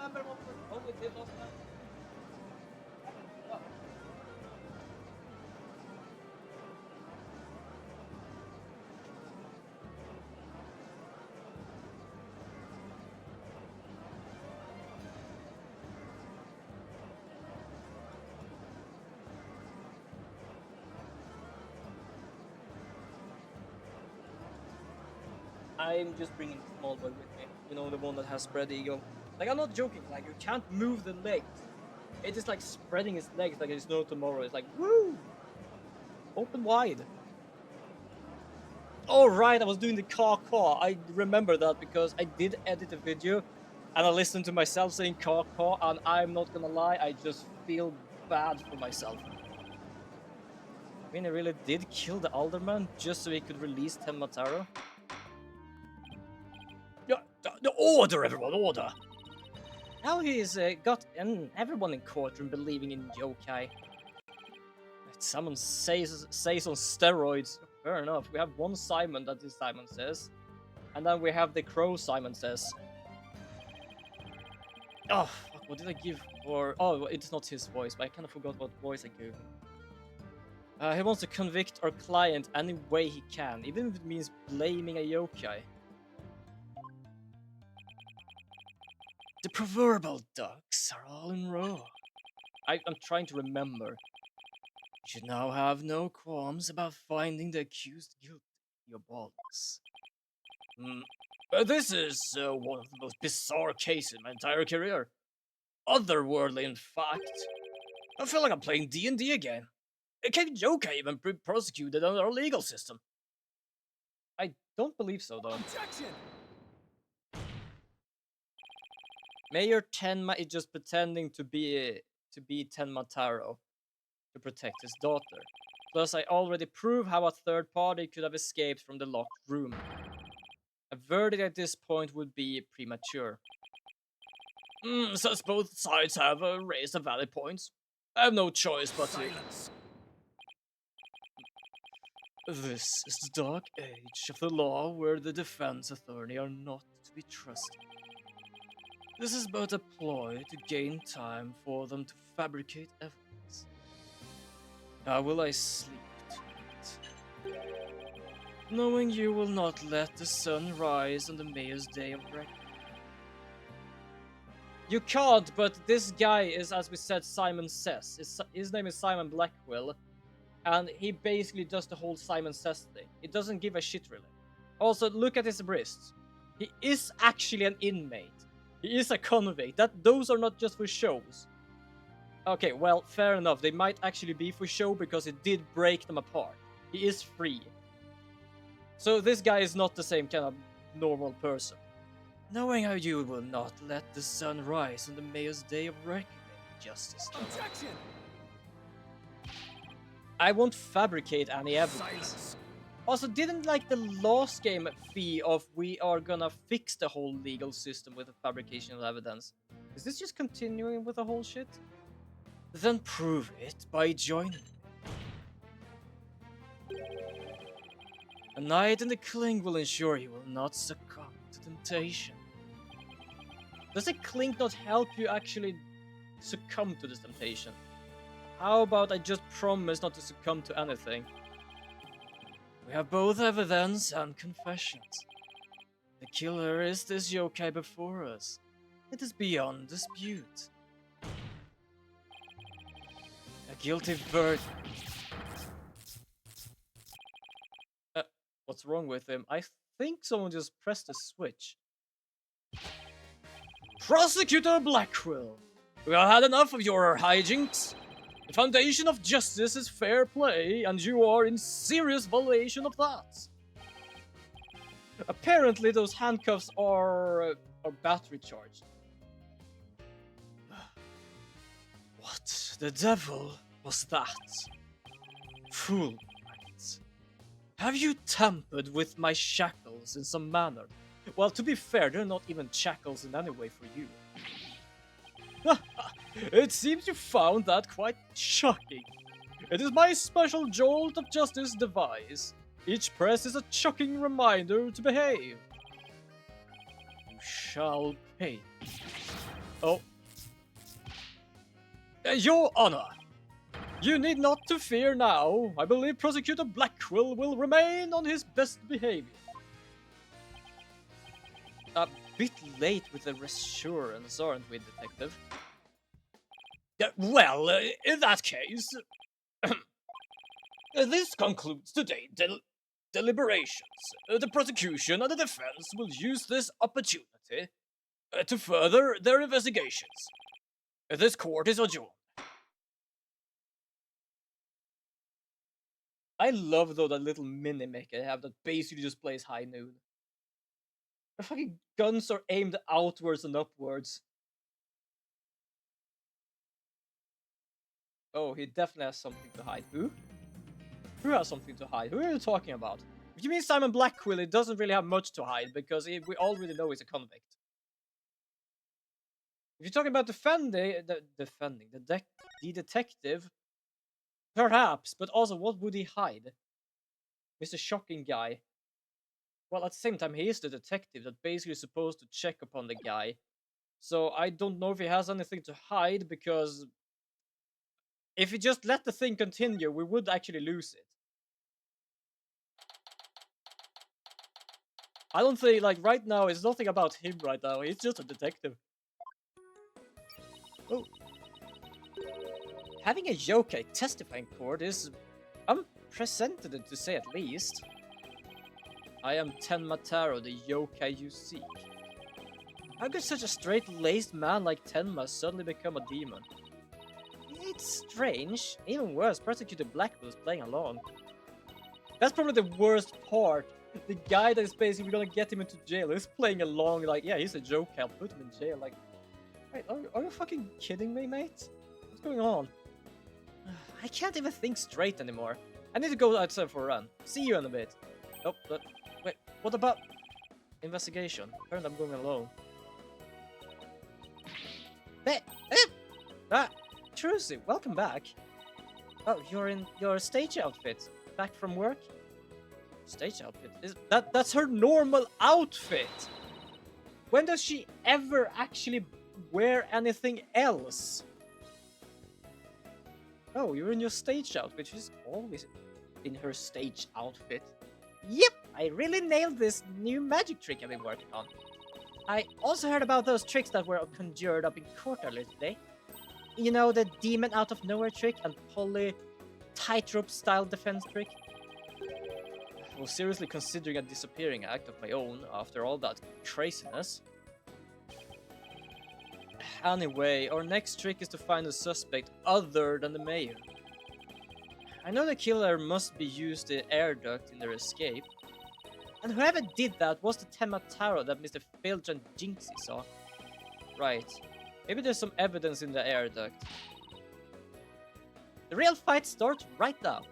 remember what we did last time? Oh. I'm just bringing the small boy with me. You know, the one that has spread eagle. Like, I'm not joking. Like, you can't move the legs. It is like spreading his legs like there's no tomorrow. It's like, woo! Open wide. Oh, right, I was doing the caw-caw. I remember that because I did edit a video and I listened to myself saying caw-caw, and I'm not gonna lie, I just feel bad for myself. I mean, I really did kill the Alderman just so he could release Tenmataro. Yeah, the order, everyone, order! Now he's got everyone in courtroom believing in yokai. Someone says on steroids. Fair enough. We have one Simon that is Simon Says, and then we have the Crow Simon Says. Oh, fuck, what did I give for? Oh, it's not his voice, but I kind of forgot what voice I gave him. He wants to convict our client any way he can, even if it means blaming a yokai. The proverbial ducks are all in row. I'm trying to remember. You should now have no qualms about finding the accused guilty, your bollocks. This is one of the most bizarre cases in my entire career. Otherworldly, in fact. I feel like I'm playing D&D again. Can yokai even be prosecuted under our legal system? I don't believe so, though. Objection! Mayor Tenma is just pretending to be Tenmataro to protect his daughter. Plus, I already proved how a third party could have escaped from the locked room. A verdict at this point would be premature. Since both sides have raised a valid points, I have no choice but to... This is the dark age of the law where the defense attorney are not to be trusted. This is but a ploy to gain time for them to fabricate evidence. How will I sleep tonight? Knowing you will not let the sun rise on the mayor's day of reckoning. You can't, but this guy is, as we said, Simon Says. His name is Simon Blackwell, and he basically does the whole Simon Says thing. He doesn't give a shit, really. Also, look at his wrists. He is actually an inmate. He is a convict. Those are not just for shows. Okay, well, fair enough. They might actually be for show because it did break them apart. He is free. So this guy is not the same kind of normal person. Knowing how you will not let the sun rise on the mayor's day of reckoning, Justice. Objection! I won't fabricate any evidence. Silence. Also, didn't like the last game fee of we are gonna fix the whole legal system with the fabrication of evidence? Is this just continuing with the whole shit? Then prove it by joining me. A night in the clink will ensure he will not succumb to temptation. Does a clink not help you actually succumb to this temptation? How about I just promise not to succumb to anything? We have both evidence and confessions. The killer is this yokai before us. It is beyond dispute. A guilty verdict. What's wrong with him? I think someone just pressed a switch. Prosecutor Blackwell, we have had enough of your hijinks. The foundation of justice is fair play, and you are in serious violation of that. Apparently, those handcuffs are battery charged. What the devil was that? Fool. Have you tampered with my shackles in some manner? Well, to be fair, they're not even shackles in any way for you. It seems you found that quite shocking. It is my special jolt of justice device. Each press is a shocking reminder to behave. You shall pay. Oh. Your Honor, you need not to fear now. I believe Prosecutor Blackwell will remain on his best behavior. A bit late with the reassurance, aren't we, Detective? Well, in that case, this concludes today's deliberations. The prosecution and the defense will use this opportunity to further their investigations. This court is adjourned. I love, though, that little mini-mech I have that basically just plays high noon. The fucking guns are aimed outwards and upwards. Oh, he definitely has something to hide. Who? Who has something to hide? Who are you talking about? If you mean Simon Blackwell, he doesn't really have much to hide because we already know he's a convict. If you're talking about the detective, perhaps, but also what would he hide? Mr. Shocking Guy. Well, at the same time, he is the detective that basically is supposed to check upon the guy. So I don't know if he has anything to hide, because if he just let the thing continue, we would actually lose it. I don't think, like, right now, it's nothing about him right now. He's just a detective. Oh. Having a yokai testifying court is unprecedented, to say at least. I am Tenma Taro, the yokai you seek. How could such a straight-laced man like Tenma suddenly become a demon? It's strange. Even worse, Prosecutor Blackwell is playing along. That's probably the worst part. The guy that is basically gonna get him into jail is playing along like, yeah, he's a joke, I'll put him in jail. Like, wait, are you fucking kidding me, mate? What's going on? I can't even think straight anymore. I need to go outside for a run. See you in a bit. Oh, but wait, what about investigation? Apparently I'm going alone. Hey, Trucy, welcome back. Oh, you're in your stage outfit. Back from work? Stage outfit? That's her normal outfit! When does she ever actually wear anything else? Oh, you're in your stage outfit. She's always in her stage outfit. Yep, I really nailed this new magic trick I've been working on. I also heard about those tricks that were conjured up in court earlier today. You know, the demon out of nowhere trick and Polly tightrope style defense trick? I was seriously considering a disappearing act of my own after all that craziness. Anyway, our next trick is to find a suspect other than the mayor. I know the killer must be used the air duct in their escape. And whoever did that was the Tenma Taro that Mr. Filch and Jinxie saw. Right. Maybe there's some evidence in the air duct. The real fight starts right now.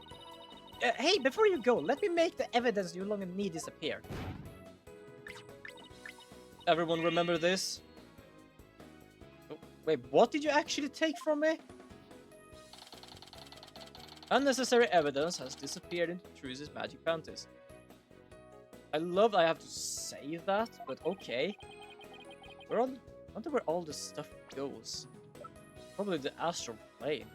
Hey, before you go, let me make the evidence you no longer need disappear. Everyone remember this? Oh, wait, what did you actually take from me? Unnecessary evidence has disappeared into Trucy's magic panties. I love that I have to say that, but okay. I wonder where all this stuff goes. Probably the astral plane.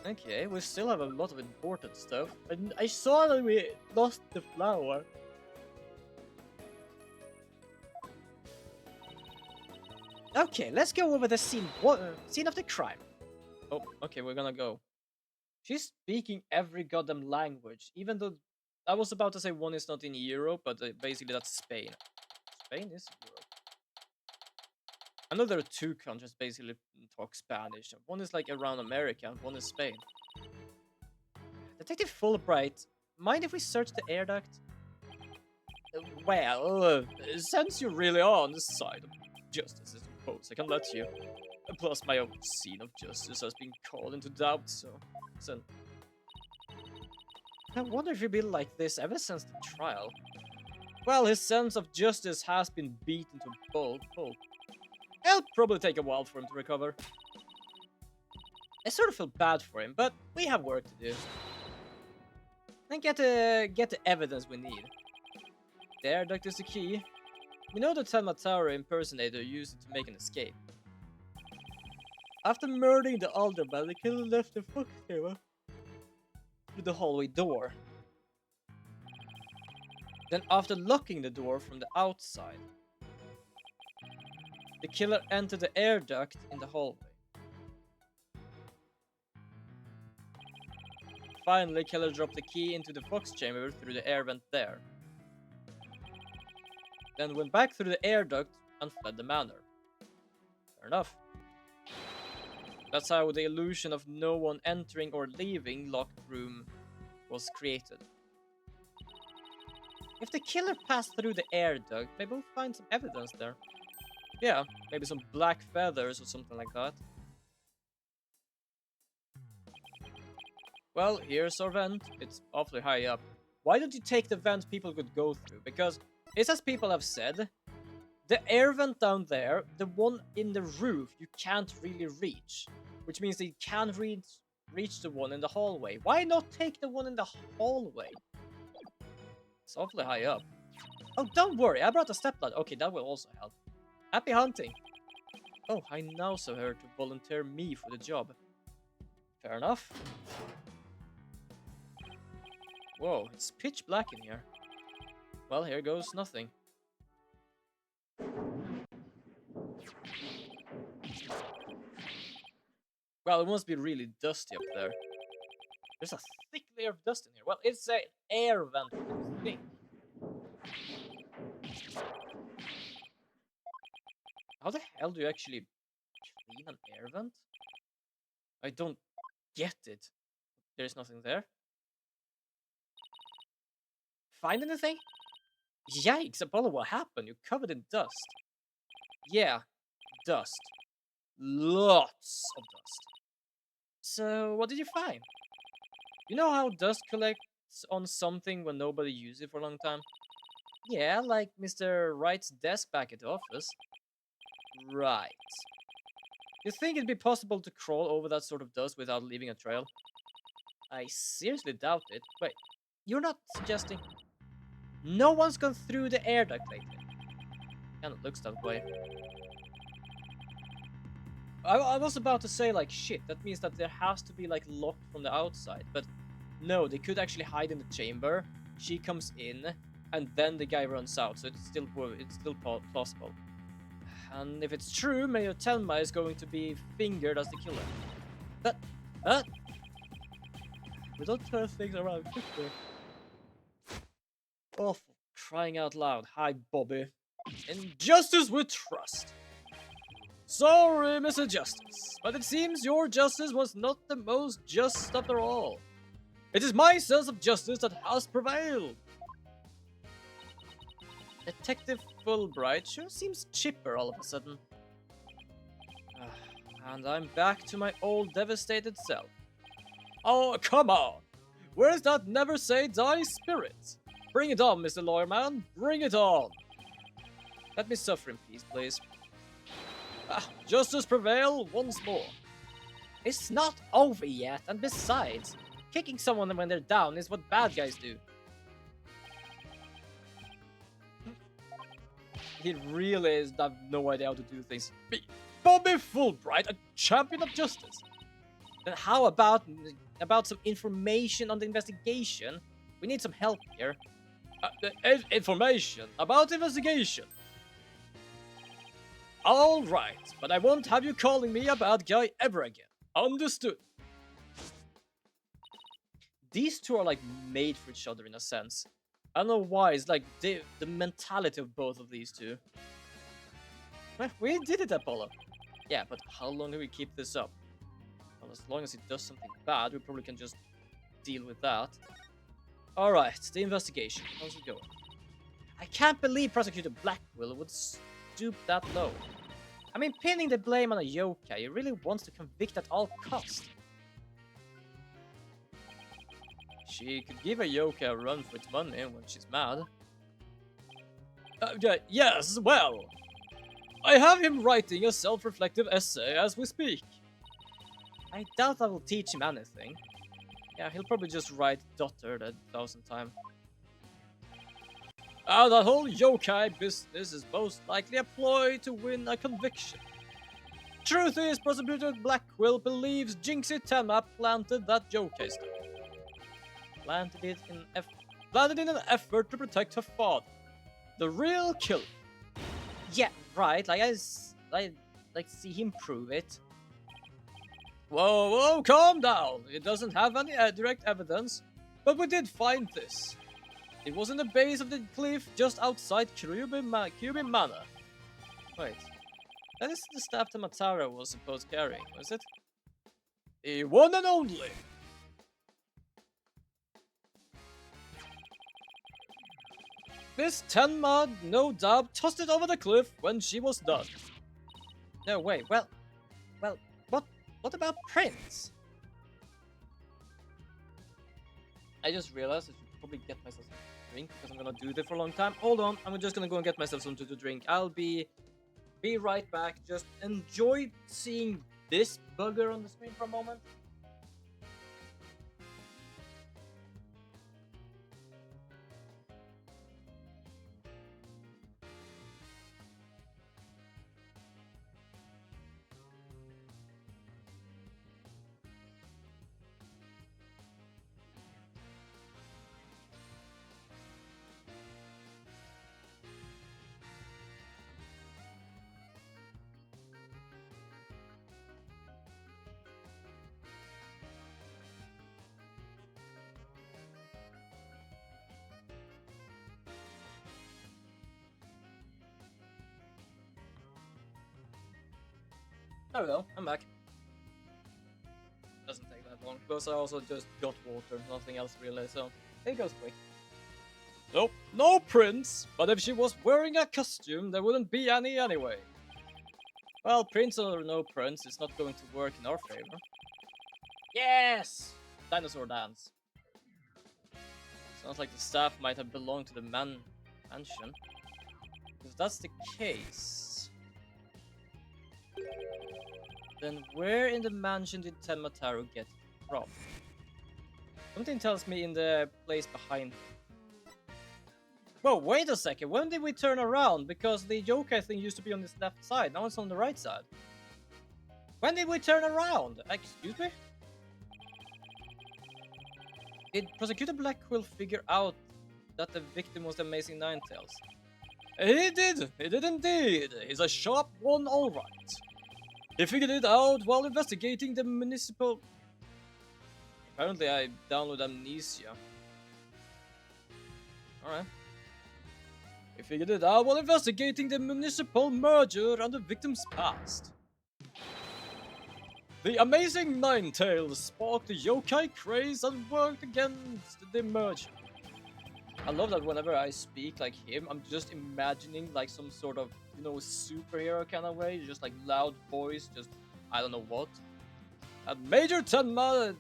Okay, we still have a lot of important stuff. And I saw that we lost the flower. Okay, let's go over the scene. Scene of the crime. Oh, okay, we're gonna go. She's speaking every goddamn language, even though I was about to say one is not in Europe, but basically that's Spain. Spain is Europe. I know there are two countries basically talk Spanish. One is like around America, and one is Spain. Detective Fulbright, mind if we search the air duct? Well, since you're really on the side of justice, I suppose I can let you. Plus, my own scene of justice has been called into doubt, so... I wonder if he'll be like this ever since the trial. Well, his sense of justice has been beaten to pulp. It'll probably take a while for him to recover. I sort of feel bad for him, but we have work to do. And get the evidence we need. The air duct is the key. We know the Telma Tower impersonator used it to make an escape. After murdering the alderman, the killer left the fox chamber through the hallway door. Then after locking the door from the outside, the killer entered the air duct in the hallway. Finally, killer dropped the key into the fox chamber through the air vent there. Then went back through the air duct and fled the manor. Fair enough. That's how the illusion of no one entering or leaving locked room was created. If the killer passed through the air duct, maybe we'll find some evidence there. Yeah, maybe some black feathers or something like that. Well, here's our vent. It's awfully high up. Why don't you take the vent people could go through? Because it's as people have said, the air vent down there, the one in the roof, you can't really reach. Which means that you can't reach the one in the hallway. Why not take the one in the hallway? It's awfully high up. Oh, don't worry, I brought a step ladder. Okay, that will also help. Happy hunting. Oh, I now saw her to volunteer me for the job. Fair enough. Whoa, it's pitch black in here. Well, here goes nothing. Well, it must be really dusty up there. There's a thick layer of dust in here. Well, it's an air vent, I think. How the hell do you actually clean an air vent? I don't get it. There's nothing there. Find anything? Yikes, Apollo, what happened? You're covered in dust. Yeah, dust. Lots of dust. So, what did you find? You know how dust collects on something when nobody uses it for a long time? Yeah, like Mr. Wright's desk back at the office. Right. You think it'd be possible to crawl over that sort of dust without leaving a trail? I seriously doubt it. Wait, you're not suggesting... No one's gone through the air duct lately. And it looks that way. I was about to say, like, shit, that means that there has to be, like, locked from the outside. But no, they could actually hide in the chamber. She comes in, and then the guy runs out. So it's still plausible. And if it's true, Mayor Telma is going to be fingered as the killer. But we don't turn things around quickly. Oh, for crying out loud. Hi, Bobby. In justice we trust. Sorry, Mr. Justice, but it seems your justice was not the most just after all. It is my sense of justice that has prevailed. Detective Fulbright sure seems chipper all of a sudden. And I'm back to my old devastated self. Oh, come on! Where's that never say die spirit? Bring it on, Mr. Lawyer Man, bring it on! Let me suffer in peace, please. Justice prevail once more. It's not over yet, and besides, kicking someone when they're down is what bad guys do. He really is have no idea how to do things. Bobby Fulbright, a champion of justice. Then how about some information on the investigation? We need some help here. Information about investigation. Alright, but I won't have you calling me a bad guy ever again. Understood. These two are like made for each other in a sense. I don't know why, it's like the mentality of both of these two. We did it, Apollo. Yeah, but how long do we keep this up? Well, as long as it does something bad, we probably can just deal with that. Alright, the investigation. How's it going? I can't believe Prosecutor Blackwell would stoop that low. I mean, pinning the blame on a yokai, he really wants to convict at all costs. She could give a yokai a run for its money when she's mad. Yes, well, I have him writing a self-reflective essay as we speak. I doubt I will teach him anything. Yeah, he'll probably just write Daughter 1,000 times. That whole yokai business is most likely a ploy to win a conviction. Truth is, Prosecutor Blackquill believes Jinxie Tenma planted that yokai stuff. Planted it in an effort to protect her father, the real killer. Yeah, right. I like see him prove it. Whoa, calm down. It doesn't have any direct evidence, but we did find this. It was in the base of the cliff just outside Kyubi Manor. Wait, that is the staff that Matara was supposed carrying, was it? The one and only. Miss Tenma no doubt tossed it over the cliff when she was done. No way. Well, what about Prince? I just realized I should probably get myself a drink because I'm gonna do this for a long time. Hold on, I'm just gonna go and get myself something to drink. I'll be right back. Just enjoy seeing this bugger on the screen for a moment. There we go, I'm back. Doesn't take that long, because I also just got water, nothing else really, so it goes quick. Nope, no Prince, but if she was wearing a costume, there wouldn't be any anyway. Well, Prince or no Prince, it's not going to work in our favor. Yes! Dinosaur dance. Sounds like the staff might have belonged to the mansion. If that's the case, then where in the mansion did Tenma get it from? Something tells me in the place behind. Whoa, wait a second, when did we turn around? Because the yokai thing used to be on this left side, now it's on the right side. When did we turn around? Excuse me? Did Prosecutor Blackquill figure out that the victim was the Amazing Ninetales? He did indeed. He's a sharp one, alright. He figured it out while investigating the municipal... Apparently I downloaded Amnesia. Alright. He figured it out while investigating the municipal merger and the victim's past. The Amazing Ninetales sparked the yokai craze and worked against the merger. I love that whenever I speak like him, I'm just imagining like some sort of, you know, superhero kind of way, just like loud voice, just I don't know what. And Major Tenma,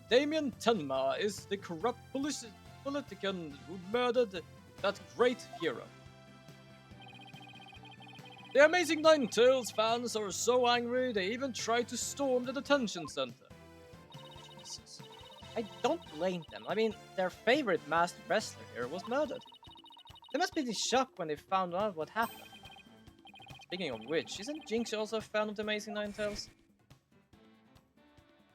Damien Tenma, is the corrupt politician who murdered that great hero. The Amazing Ninetales fans are so angry they even tried to storm the detention center. Jesus. I don't blame them. I mean, their favorite masked wrestler here was murdered. They must be in shock when they found out what happened. Speaking of which, isn't Jinx also a fan of the Amazing Ninetales?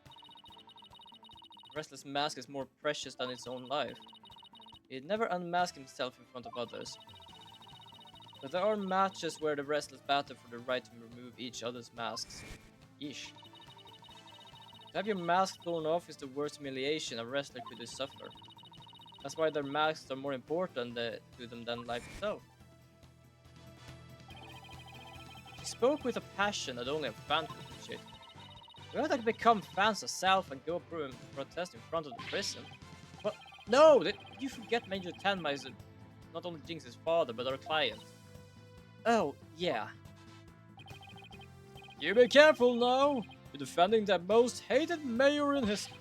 The wrestler's mask is more precious than its own life. He'd never unmask himself in front of others. But there are matches where the wrestlers battle for the right to remove each other's masks. Yeesh. To have your mask torn off is the worst humiliation a wrestler could suffer. That's why their masks are more important to them than life itself. She spoke with a passion that only a fan could appreciate. We ought to become fans ourselves and go through and protest in front of the prison. But no! Did you forget Major Tenma is not only Jinx's father, but our client? Oh, yeah. You be careful now! You're defending the most hated mayor in history.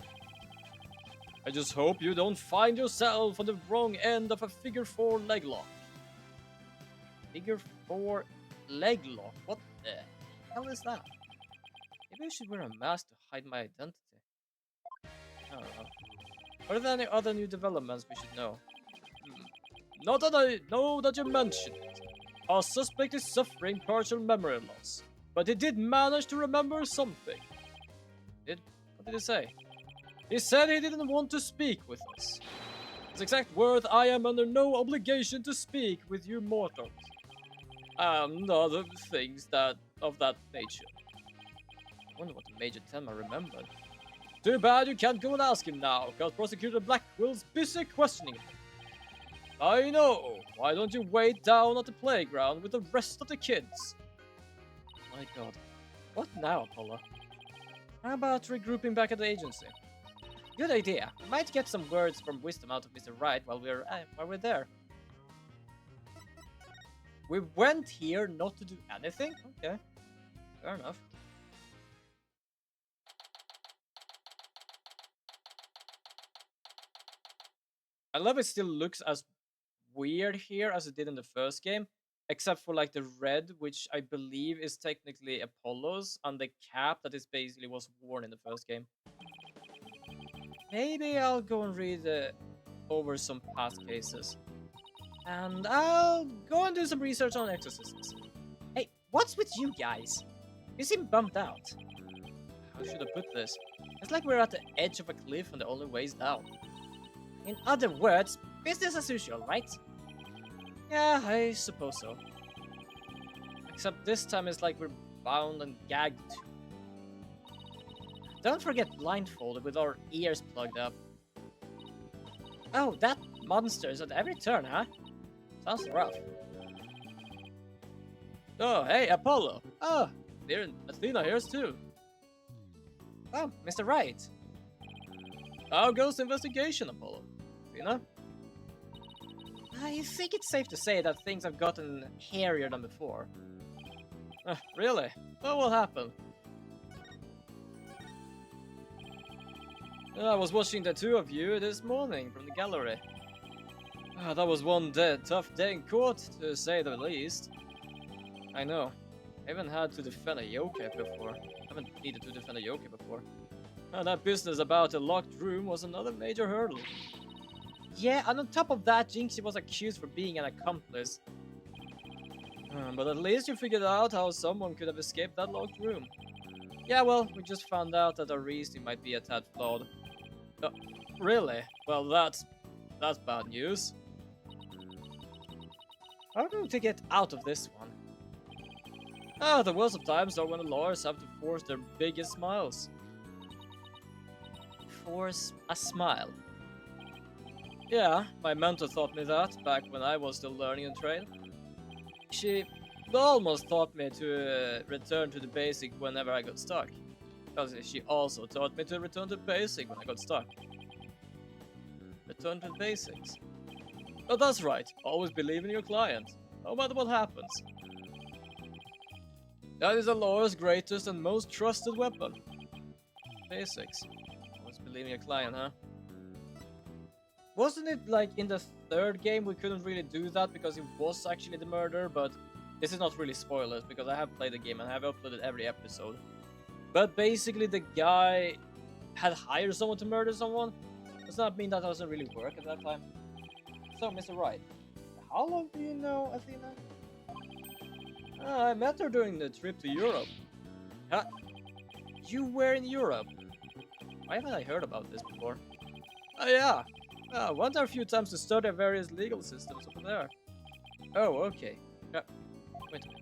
I just hope you don't find yourself on the wrong end of a figure 4 leg lock. Figure 4 leg lock? What the hell is that? Maybe I should wear a mask to hide my identity. I don't know. Are there any other new developments we should know? Not that I know that you mentioned it. Our suspect is suffering partial memory loss, but he did manage to remember something. What did he say? He said he didn't want to speak with us. His exact words, I am under no obligation to speak with you mortals. And other things of that nature. I wonder what the Major Tenma remembered. Too bad you can't go and ask him now, because Prosecutor Blackwell's busy questioning him. I know. Why don't you wait down at the playground with the rest of the kids? My god. What now, Apollo? How about regrouping back at the agency? Good idea. Might get some words from wisdom out of Mr. Wright while we're there. We went here not to do anything? Okay. Fair enough. I love it still looks as weird here as it did in the first game, except for like the red, which I believe is technically Apollo's, and the cap that is basically was worn in the first game. Maybe I'll go and read over some past cases. And I'll go and do some research on exorcisms. Hey, what's with you guys? You seem bummed out. How should I put this? It's like we're at the edge of a cliff and the only way's down. In other words, business as usual, right? Yeah, I suppose so. Except this time it's like we're bound and gagged. Don't forget blindfolded with our ears plugged up. Oh, that monster is at every turn, huh? Sounds rough. Oh, hey, Apollo. Oh, Athena here's too. Oh, Mr. Wright. How goes the investigation, Apollo? Athena? I think it's safe to say that things have gotten hairier than before. Really? What will happen? I was watching the two of you this morning from the gallery. That was one tough day in court, to say the least. I know. I haven't had to defend a yokai before. I haven't needed to defend a yokai before. That business about the locked room was another major hurdle. Yeah, and on top of that, Jinxie was accused for being an accomplice. But at least you figured out how someone could have escaped that locked room. Yeah, well, we just found out that our reasoning might be a tad flawed. Really? Well, that's bad news. How are we going to get out of this one? The worst of times are when the lawyers have to force their biggest smiles. Force a smile? Yeah, my mentor taught me that back when I was still learning the trade. She almost taught me to return to the basic whenever I got stuck. Because she also taught me to return to basic when I got stuck. Return to the basics. But that's right, always believe in your client, no matter what happens. That is a lawyer's greatest and most trusted weapon. Basics. Always believe in your client, huh? Wasn't it like in the third game we couldn't really do that because it was actually the murder, but this is not really spoilers because I have played the game and I have uploaded every episode. But basically the guy had hired someone to murder someone. Does that mean that doesn't really work at that time? So, Mr. Wright, how long do you know Athena? I met her during the trip to Europe. Huh? You were in Europe? Why haven't I heard about this before? Oh yeah, I went there a few times to study various legal systems over there. Oh, okay. Yeah. Wait a minute.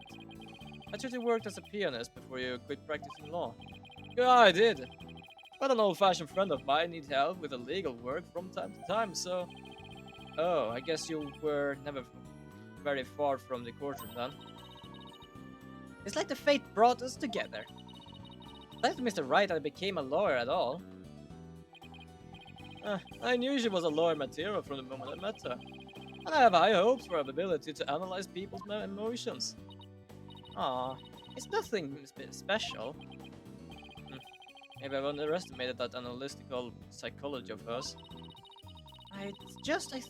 I thought you worked as a pianist before you quit practicing law. Yeah, I did. But an old-fashioned friend of mine needs help with the legal work from time to time, so... Oh, I guess you were never very far from the courtroom then. It's like the fate brought us together. Thanks to Mr. Wright I became a lawyer at all. I knew she was a lawyer material from the moment I met her. And I have high hopes for her ability to analyze people's emotions. It's nothing special. Maybe I've underestimated that analytical psychology of hers. I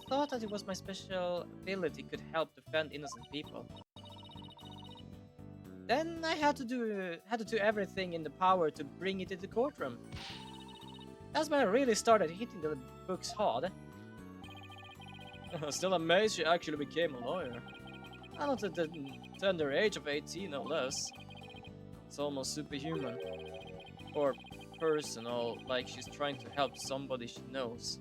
thought that it was my special ability could help defend innocent people. Then I had to do everything in the power to bring it into the courtroom. That's when I really started hitting the books hard. Still amazed she actually became a lawyer. And at the tender age of 18, no less. It's almost superhuman. Or personal, like she's trying to help somebody she knows.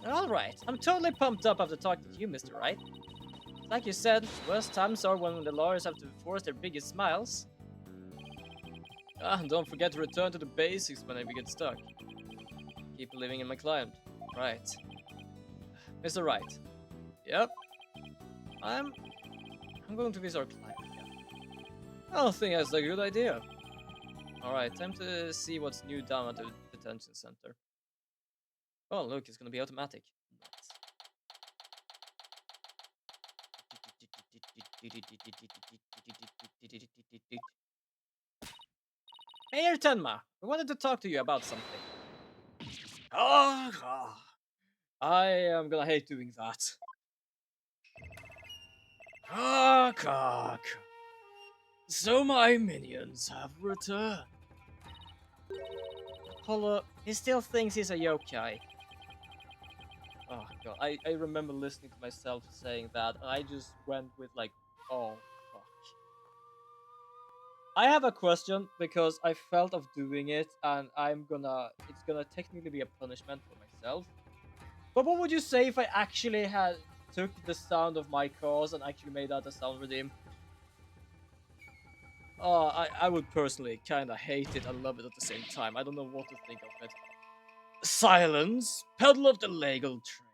Alright, I'm totally pumped up after talking to you, Mr. Wright. Like you said, worst times are when the lawyers have to force their biggest smiles. Don't forget to return to the basics whenever you get stuck. Keep believing in my client. Right. Mr. Wright. Yep. I'm going to visit our client again. I don't think that's a good idea. Alright, time to see what's new down at the detention center. Oh, look, it's gonna be automatic. Hey, Tenma, we wanted to talk to you about something. I am gonna hate doing that. So my minions have returned. Apollo, he still thinks he's a yokai. Oh god, I remember listening to myself saying that, and I just went with like, oh fuck. I have a question because I felt of doing it, and it's gonna technically be a punishment for myself. But what would you say if I actually had took the sound of my cause and actually made that a sound redeem? Oh, I would personally kinda hate it and love it at the same time. I don't know what to think of it. Silence, peddler of the legal trade.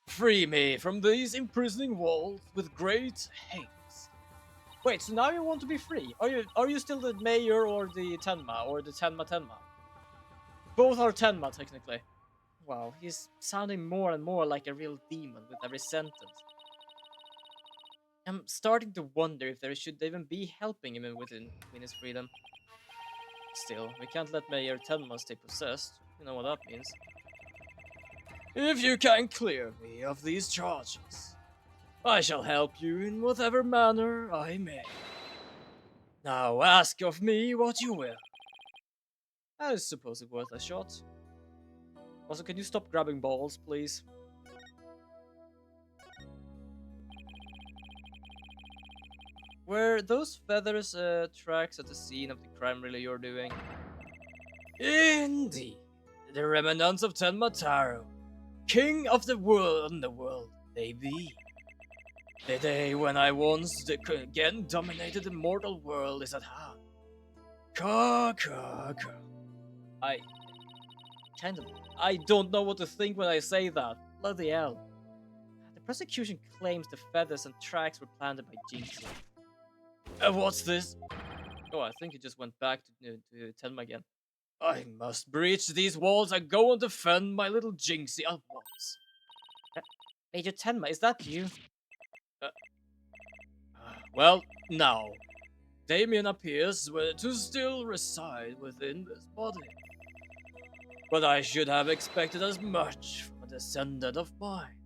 Free me from these imprisoning walls with great haste. Wait, so now you want to be free? Are you still the mayor or the Tenma or the Tenma? Both are Tenma technically. Wow, he's sounding more and more like a real demon with every sentence. I'm starting to wonder if there should even be helping him within his freedom. Still, we can't let Mayor Tenma stay possessed. You know what that means. If you can clear me of these charges, I shall help you in whatever manner I may. Now ask of me what you will. I suppose it's worth a shot. Also, can you stop grabbing balls, please? Were those feathers tracks at the scene of the crime really you're doing? Indeed. The remnants of Tenmataro, king of the world they be. The day when I once again dominated the mortal world is at hand. I don't know what to think when I say that. Bloody hell. The prosecution claims the feathers and tracks were planted by Jinxie. What's this? Oh, I think it just went back to Tenma again. I must breach these walls and go and defend my little Jinxie at once. Major Tenma, is that you? Well, now, Damien appears to still reside within this body. But I should have expected as much from a descendant of mine.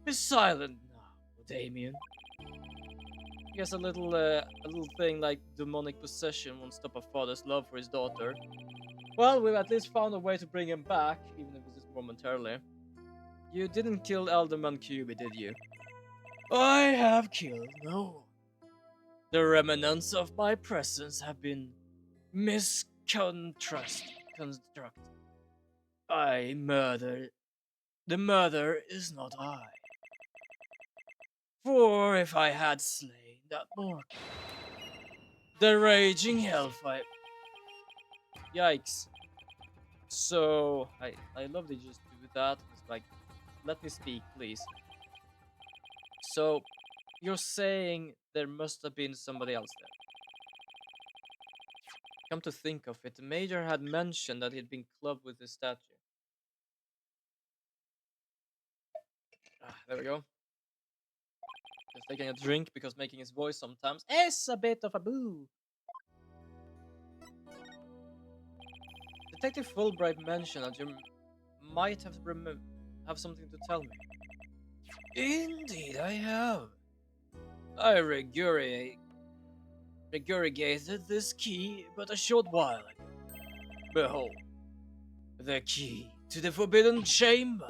Be silent now, Damien. I guess a little thing like demonic possession won't stop a father's love for his daughter. Well, we've at least found a way to bring him back, even if it's just momentarily. You didn't kill Alderman Cuby, did you? I have killed no one. The remnants of my presence have been misconstructed. I murdered. The murderer is not I. For if I had slain that mortal, the raging hellfire. Yikes. So, I love they just do that. It's like, let me speak, please. So, you're saying there must have been somebody else there. Come to think of it, the Major had mentioned that he'd been clubbed with his statue. There we go. Just taking a drink because making his voice sometimes is a bit of a boo. Detective Fulbright mentioned that you might have something to tell me. Indeed, I have. I regurgitated this key but a short while ago. Behold, the key to the Forbidden Chamber.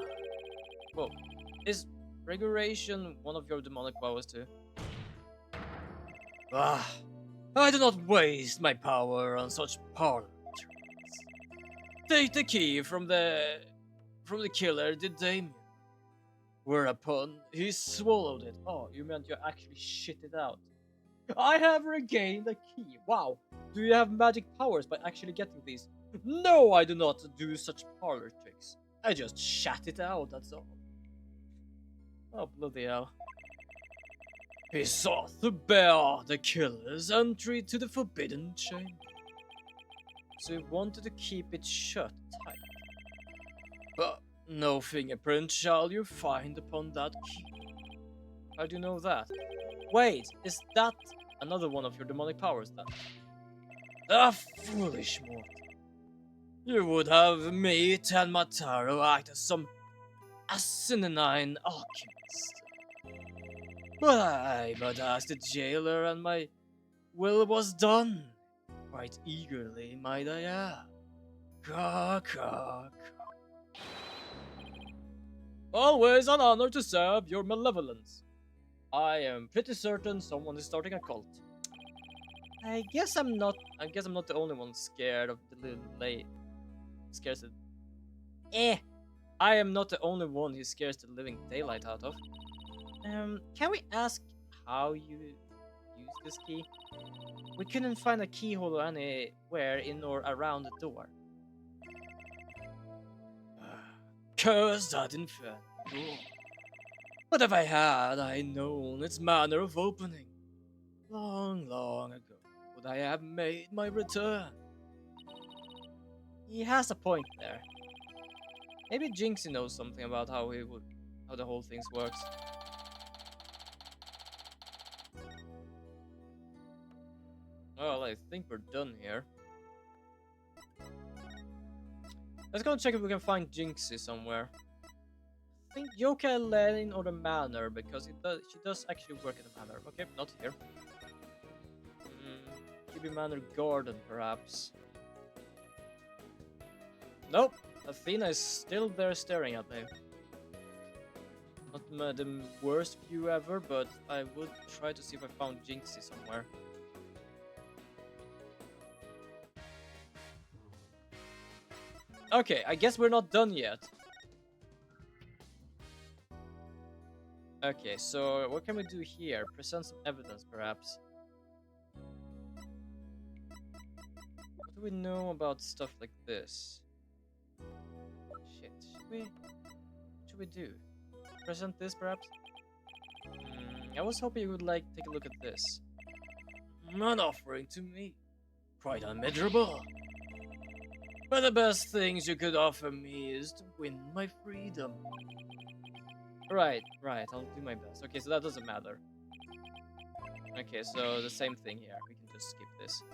Whoa. Is regulation one of your demonic powers too? Ah, I do not waste my power on such parlor tricks. Take the key from the killer, the Damien. Whereupon he swallowed it. Oh, you meant you actually shit it out. I have regained the key. Wow. Do you have magic powers by actually getting these? No, I do not do such parlor tricks. I just shat it out, that's all. Oh, bloody hell. He sought to bear the killer's entry to the Forbidden Chamber. So he wanted to keep it shut tight. But no fingerprint shall you find upon that key. How do you know that? Wait, is that another one of your demonic powers then? Ah, foolish mortal. You would have me, Tenmataro, act as some asinine alchemist. But I but asked the jailer and my will was done. Quite eagerly, might I add. Caw, caw, caw. Always an honor to serve your malevolence. I am pretty certain someone is starting a cult. I guess I'm not the only one scared of the little lady. Scares it. I am not the only one who scares the living daylight out of. Can we ask how you use this key? We couldn't find a keyhole anywhere in or around the door. Curse that infernal door. But if I had known its manner of opening, long, long ago, would I have made my return? He has a point there. Maybe Jinxie knows something about how the whole thing works. Well, I think we're done here. Let's go check if we can find Jinxie somewhere. I think Yokai Lane or the Manor, because she does actually work at the Manor. Okay, not here. Maybe Manor Garden, perhaps. Nope, Athena is still there staring at me. Not the worst view ever, but I would try to see if I found Jinxie somewhere. Okay, I guess we're not done yet. Okay, so what can we do here? Present some evidence, perhaps. What do we know about stuff like this? Shit, what should we do? Present this, perhaps? I was hoping you would take a look at this. An offering to me. Quite unmeasurable. But the best things you could offer me is to win my freedom. Right, I'll do my best. Okay, so that doesn't matter. Okay, so the same thing here. We can just skip this.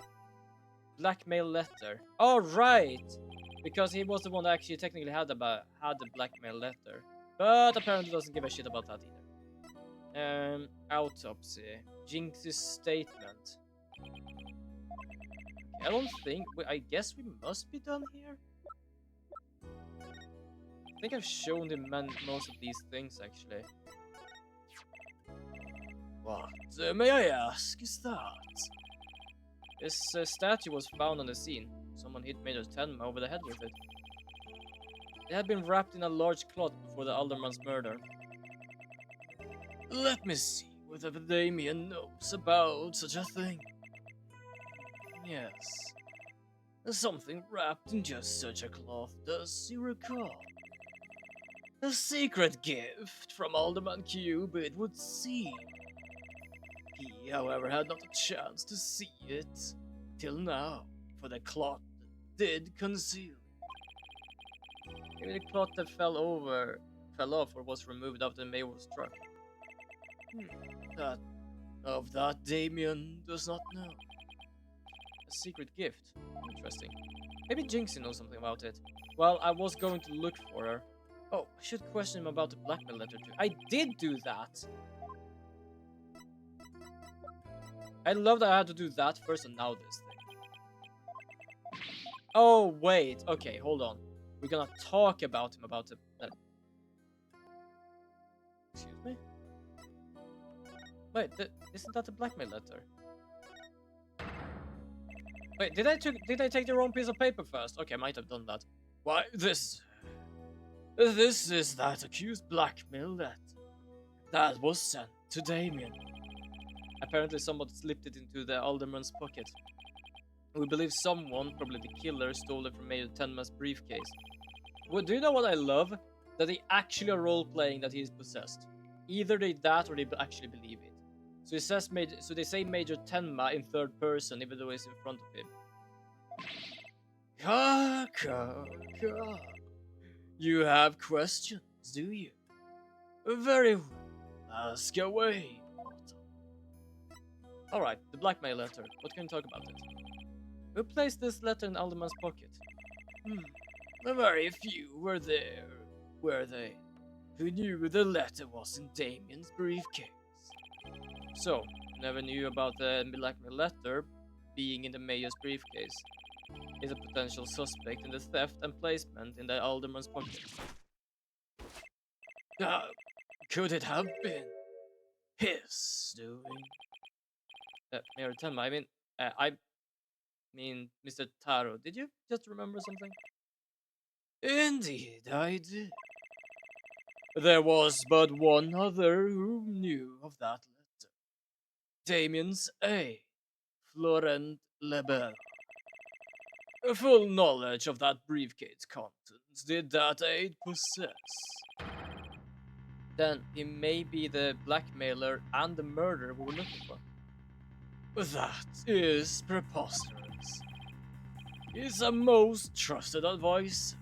Blackmail letter. Oh, right! Because he was the one that actually technically had the blackmail letter. But apparently doesn't give a shit about that either. Autopsy. Jinx's statement. I don't think... I guess we must be done here? I think I've shown him most of these things, actually. What, may I ask, is that? This statue was found on the scene. Someone hit Major Tenma over the head with it. It had been wrapped in a large cloth before the Alderman's murder. Let me see whether Damien knows about such a thing. Yes. Something wrapped in just such a cloth, does you recall? A secret gift from Alderman Cube, it would seem. He, however, had not a chance to see it till now, for the cloth did conceal. Maybe the cloth that fell off or was removed after the mayor was struck. That Damien does not know. A secret gift. Interesting. Maybe Jinxie knows something about it. Well, I was going to look for her. Oh, I should question him about the blackmail letter too. I did do that! I love that I had to do that first and now this thing. Oh, wait. Okay, hold on. We're gonna talk about him about it. Excuse me? Wait, isn't that a blackmail letter? Wait, did I take the wrong piece of paper first? Okay, I might have done that. Why, this is that accused blackmail letter that was sent to Damien. Apparently someone slipped it into the alderman's pocket. We believe someone, probably the killer, stole it from Mayor Tenma's briefcase. Well, do you know what I love? That they actually are role-playing that he is possessed. Either they that or they actually believe it. So it says so they say Major Tenma in third person, even though he's in front of him. Ka. You have questions, do you? Very well. Ask away. Alright, the blackmail letter. What can you talk about it? Who placed this letter in Alderman's pocket? Very few were there, were they? Who knew the letter was in Damien's briefcase? So, never knew about the blackmail letter being in the mayor's briefcase. Is a potential suspect in the theft and placement in the alderman's pocket. Could it have been his doing? Mayor Tenma, I mean, Mr. Taro, did you just remember something? Indeed, I did. There was but one other who knew of that letter. Damien's A. Florent Lebel. Full knowledge of that briefcase contents did that aide possess. Then he may be the blackmailer and the murderer we were looking for. That is preposterous. He's a most trusted advisor.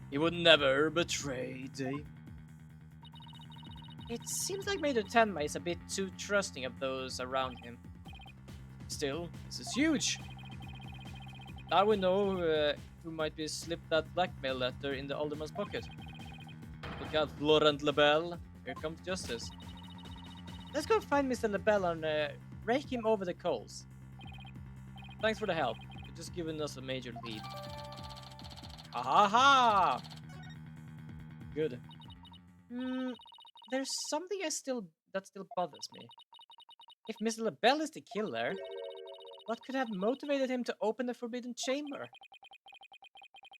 He would never betray Damien. It seems like Major Tenma is a bit too trusting of those around him. Still, this is huge. Now we know who might be slipped that blackmail letter in the alderman's pocket. Look out, Laurent Lebel. Here comes justice. Let's go find Mr. Lebel and rake him over the coals. Thanks for the help. You've just given us a major lead. Ha ha ha! Good. There's something that still bothers me. If Mr. Lebel is the killer, what could have motivated him to open the forbidden chamber?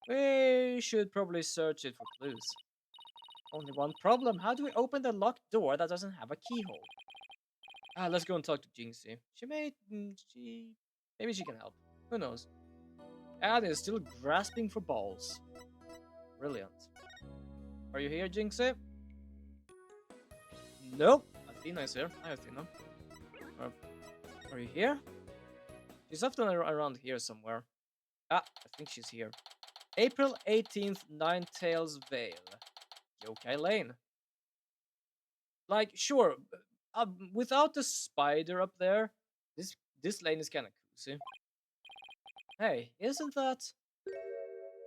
We should probably search it for clues. Only one problem. How do we open the locked door that doesn't have a keyhole? Let's go and talk to Jinxie. Maybe she can help. Who knows? And is still grasping for balls. Brilliant. Are you here, Jinxie? Nope. Athena is here. Hi, Athena. Are you here? She's often around here somewhere. I think she's here. April 18th, Ninetales Vale. Yokai Lane. Like, sure, without the spider up there, this lane is kind of cozy. Hey, isn't that...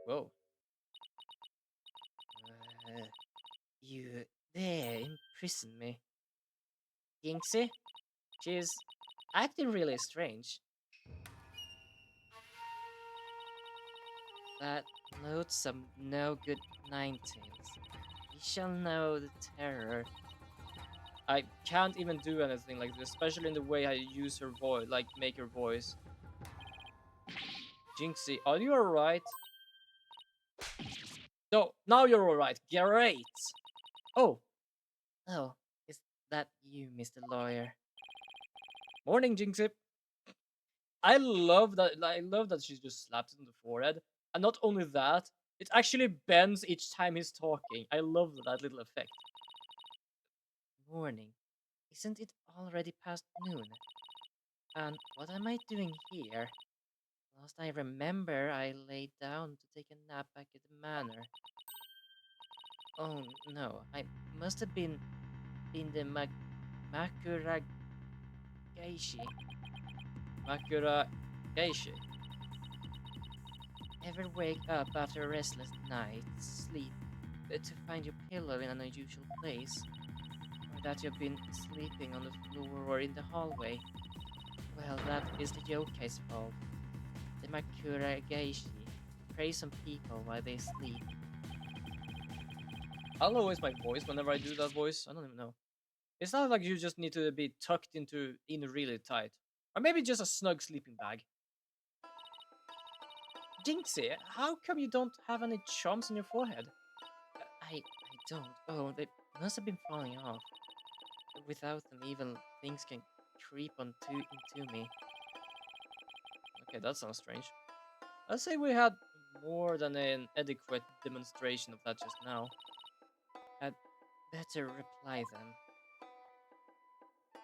Whoa. You there imprison me. Jinxie? She's acting really strange. That loathsome no-good Ninetales. He shall know the terror. I can't even do anything like this, especially in the way I use her voice, like make her voice. Jinxie, are you alright? No, now you're alright. Great. Oh, is that you, Mr. Lawyer? Morning, Jinxie. I love that she just slaps it on the forehead, and not only that, it actually bends each time he's talking. I love that little effect. Morning. Isn't it already past noon? And what am I doing here? Last I remember, I laid down to take a nap back at the manor. Oh no, I must have been in the Makura Geishi. Makura Geishi. Ever wake up after a restless night's sleep to find your pillow in an unusual place? Or that you've been sleeping on the floor or in the hallway? Well, that is the yokai's fault. The Makura Geishi. praise some people while they sleep. I'll always my voice whenever I do that voice. I don't even know. It's not like you just need to be tucked in really tight. Or maybe just a snug sleeping bag. Jinxie, how come you don't have any charms on your forehead? I don't. Oh, they must have been falling off. Without them, even things can creep into me. Okay, that sounds strange. I'd say we had more than an adequate demonstration of that just now. I'd better reply them.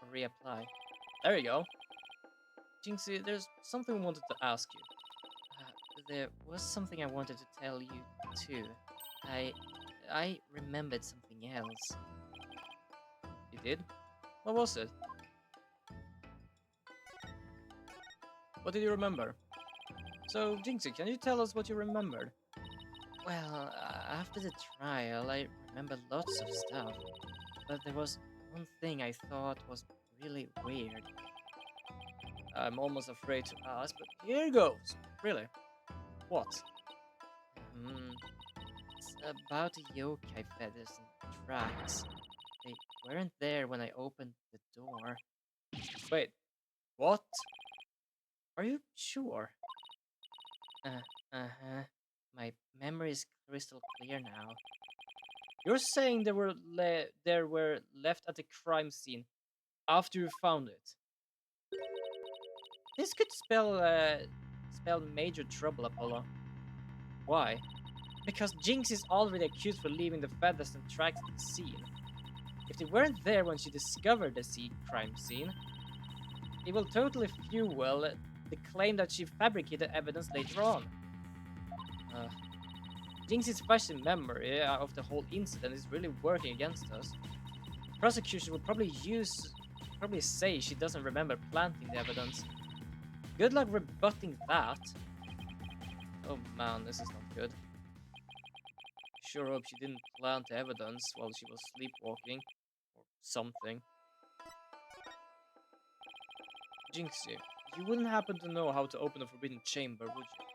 Or reapply. There you go. Jinxie, there's something we wanted to ask you. There was something I wanted to tell you too. I remembered something else. You did? What was it? What did you remember? So, Jinxie, can you tell us what you remembered? Well, after the trial, I remembered lots of stuff, but there was one thing I thought was really weird. I'm almost afraid to ask, but here goes. Really? What? Hmm, it's about the yokai feathers and tracks. They weren't there when I opened the door. Wait, what? Are you sure? Uh-huh. My memory is crystal clear now. You're saying they were left at the crime scene after you found it? This could spell major trouble, Apollo. Why? Because Jinx is already accused for leaving the feathers and tracks at the scene. If they weren't there when she discovered the crime scene, it will totally fuel the claim that she fabricated evidence later on. Uh, Jinx's fresh memory of the whole incident is really working against us. Prosecution will probably say she doesn't remember planting the evidence. Good luck rebutting that. Oh man, this is not good. Sure hope she didn't plant the evidence while she was sleepwalking or something. Jinxie, you wouldn't happen to know how to open a forbidden chamber, would you?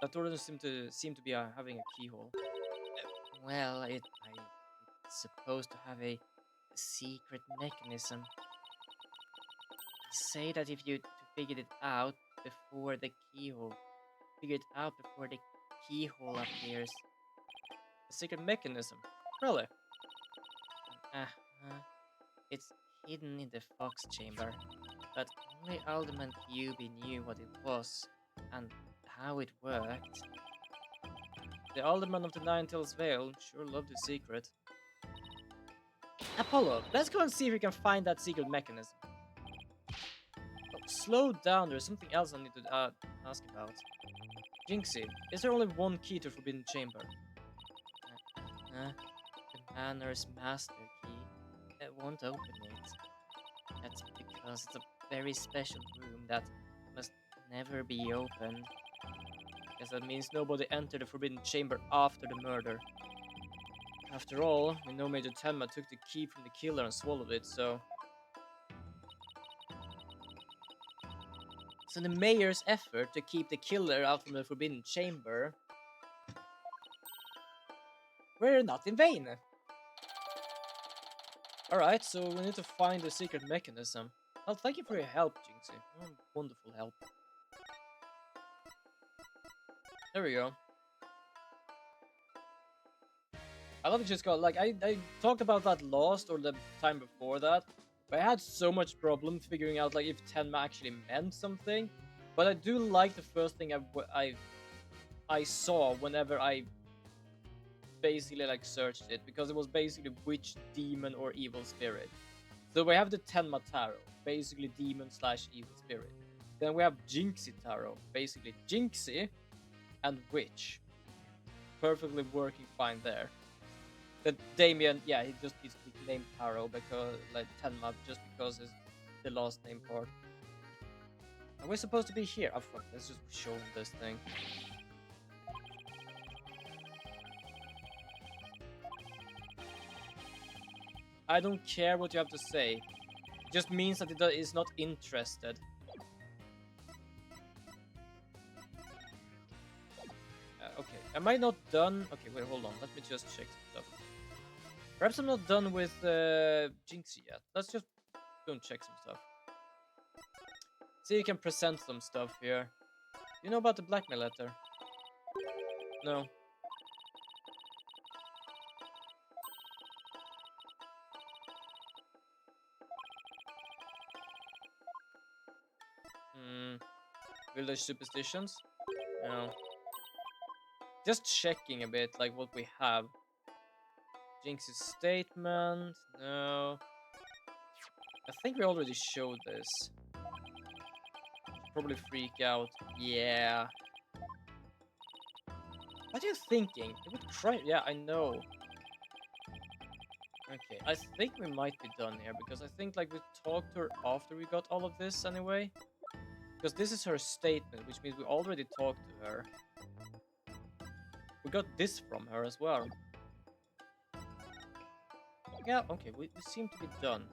That door doesn't seem to be having a keyhole. Well, it's supposed to have a secret mechanism. They say that if you to figure it out before the keyhole, figure it out before the keyhole appears. A secret mechanism? Really? Uh-huh. It's hidden in the fox chamber, but only Alderman Kyubi knew what it was and how it worked. The Alderman of the Nine-Tails Vale sure loved his secret. Apollo, let's go and see if we can find that secret mechanism. Oh, slow down, there's something else I need to ask about. Jinxie, is there only one key to Forbidden Chamber? The Manor's master key. It won't open it. That's because it's a very special room that must never be opened. Guess that means nobody entered the Forbidden Chamber after the murder. After all, we know Major Tenma took the key from the killer and swallowed it, so... So the mayor's effort to keep the killer out from the Forbidden Chamber were not in vain. Alright, so we need to find the secret mechanism. Well, thank you for your help, Jinxie. Wonderful help. There we go. I love it just got, like, I talked about that last, or the time before that, but I had so much problem figuring out, like, if Tenma actually meant something. But I do like the first thing I saw whenever I basically, like, searched it, because it was basically witch, demon, or evil spirit. So we have the Tenma Tarot, basically demon slash evil spirit. Then we have Jinxie Tarot, basically Jinxie and witch. Perfectly working fine there. That Damien, yeah, he just needs to be named Taro because, like, Tenma, just because it's the last name part. Are we supposed to be here? Oh fuck, let's just show him this thing. I don't care what you have to say. It just means that it is not interested. okay. Am I not done? Okay, wait, hold on. Let me just check some stuff. Perhaps I'm not done with Jinxie yet. Let's just go and check some stuff. See, you can present some stuff here. You know about the blackmail letter? No. Hmm. Village superstitions? No. Just checking a bit, like what we have. Jinx's statement? No. I think we already showed this. Probably freak out. Yeah. What are you thinking? It would cry. Yeah, I know. Okay, I think we might be done here because I think like we talked to her after we got all of this anyway. Because this is her statement, which means we already talked to her. We got this from her as well. Yeah, okay, we seem to be done.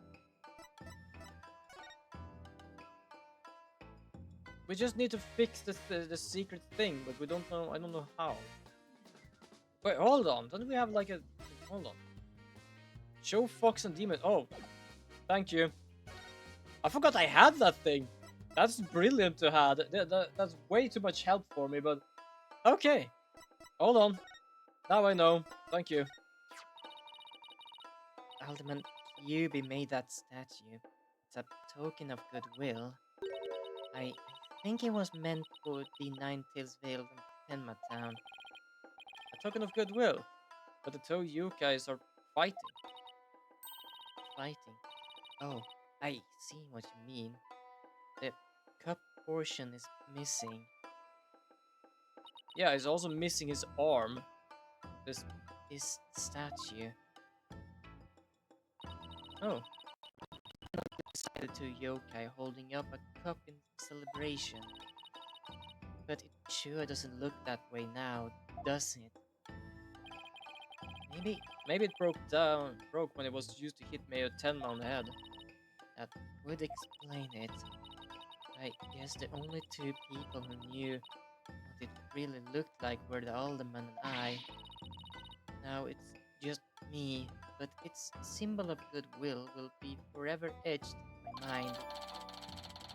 We just need to fix the secret thing, but we don't know. I don't know how. Wait, hold on. Don't we have like a? Hold on. Show Fox and Demon. Oh, thank you. I forgot I had that thing. That's brilliant to have. That's way too much help for me, but okay. Hold on. Now I know. Thank you. Alderman Kyubi made that statue. It's a token of goodwill. I think it was meant for the Nine-Tails Vale and Tenma Town. A token of goodwill. But the two yokais are fighting. Fighting? Oh, I see what you mean. The cup portion is missing. Yeah, he's also missing his arm. This statue. Oh. The two yokai holding up a cup in celebration. But it sure doesn't look that way now, does it? Maybe it broke when it was used to hit Mayor Tenma on the head. That would explain it. I guess the only two people who knew what it really looked like were the alderman and I. Now it's just me, but its symbol of goodwill will be forever etched in my mind.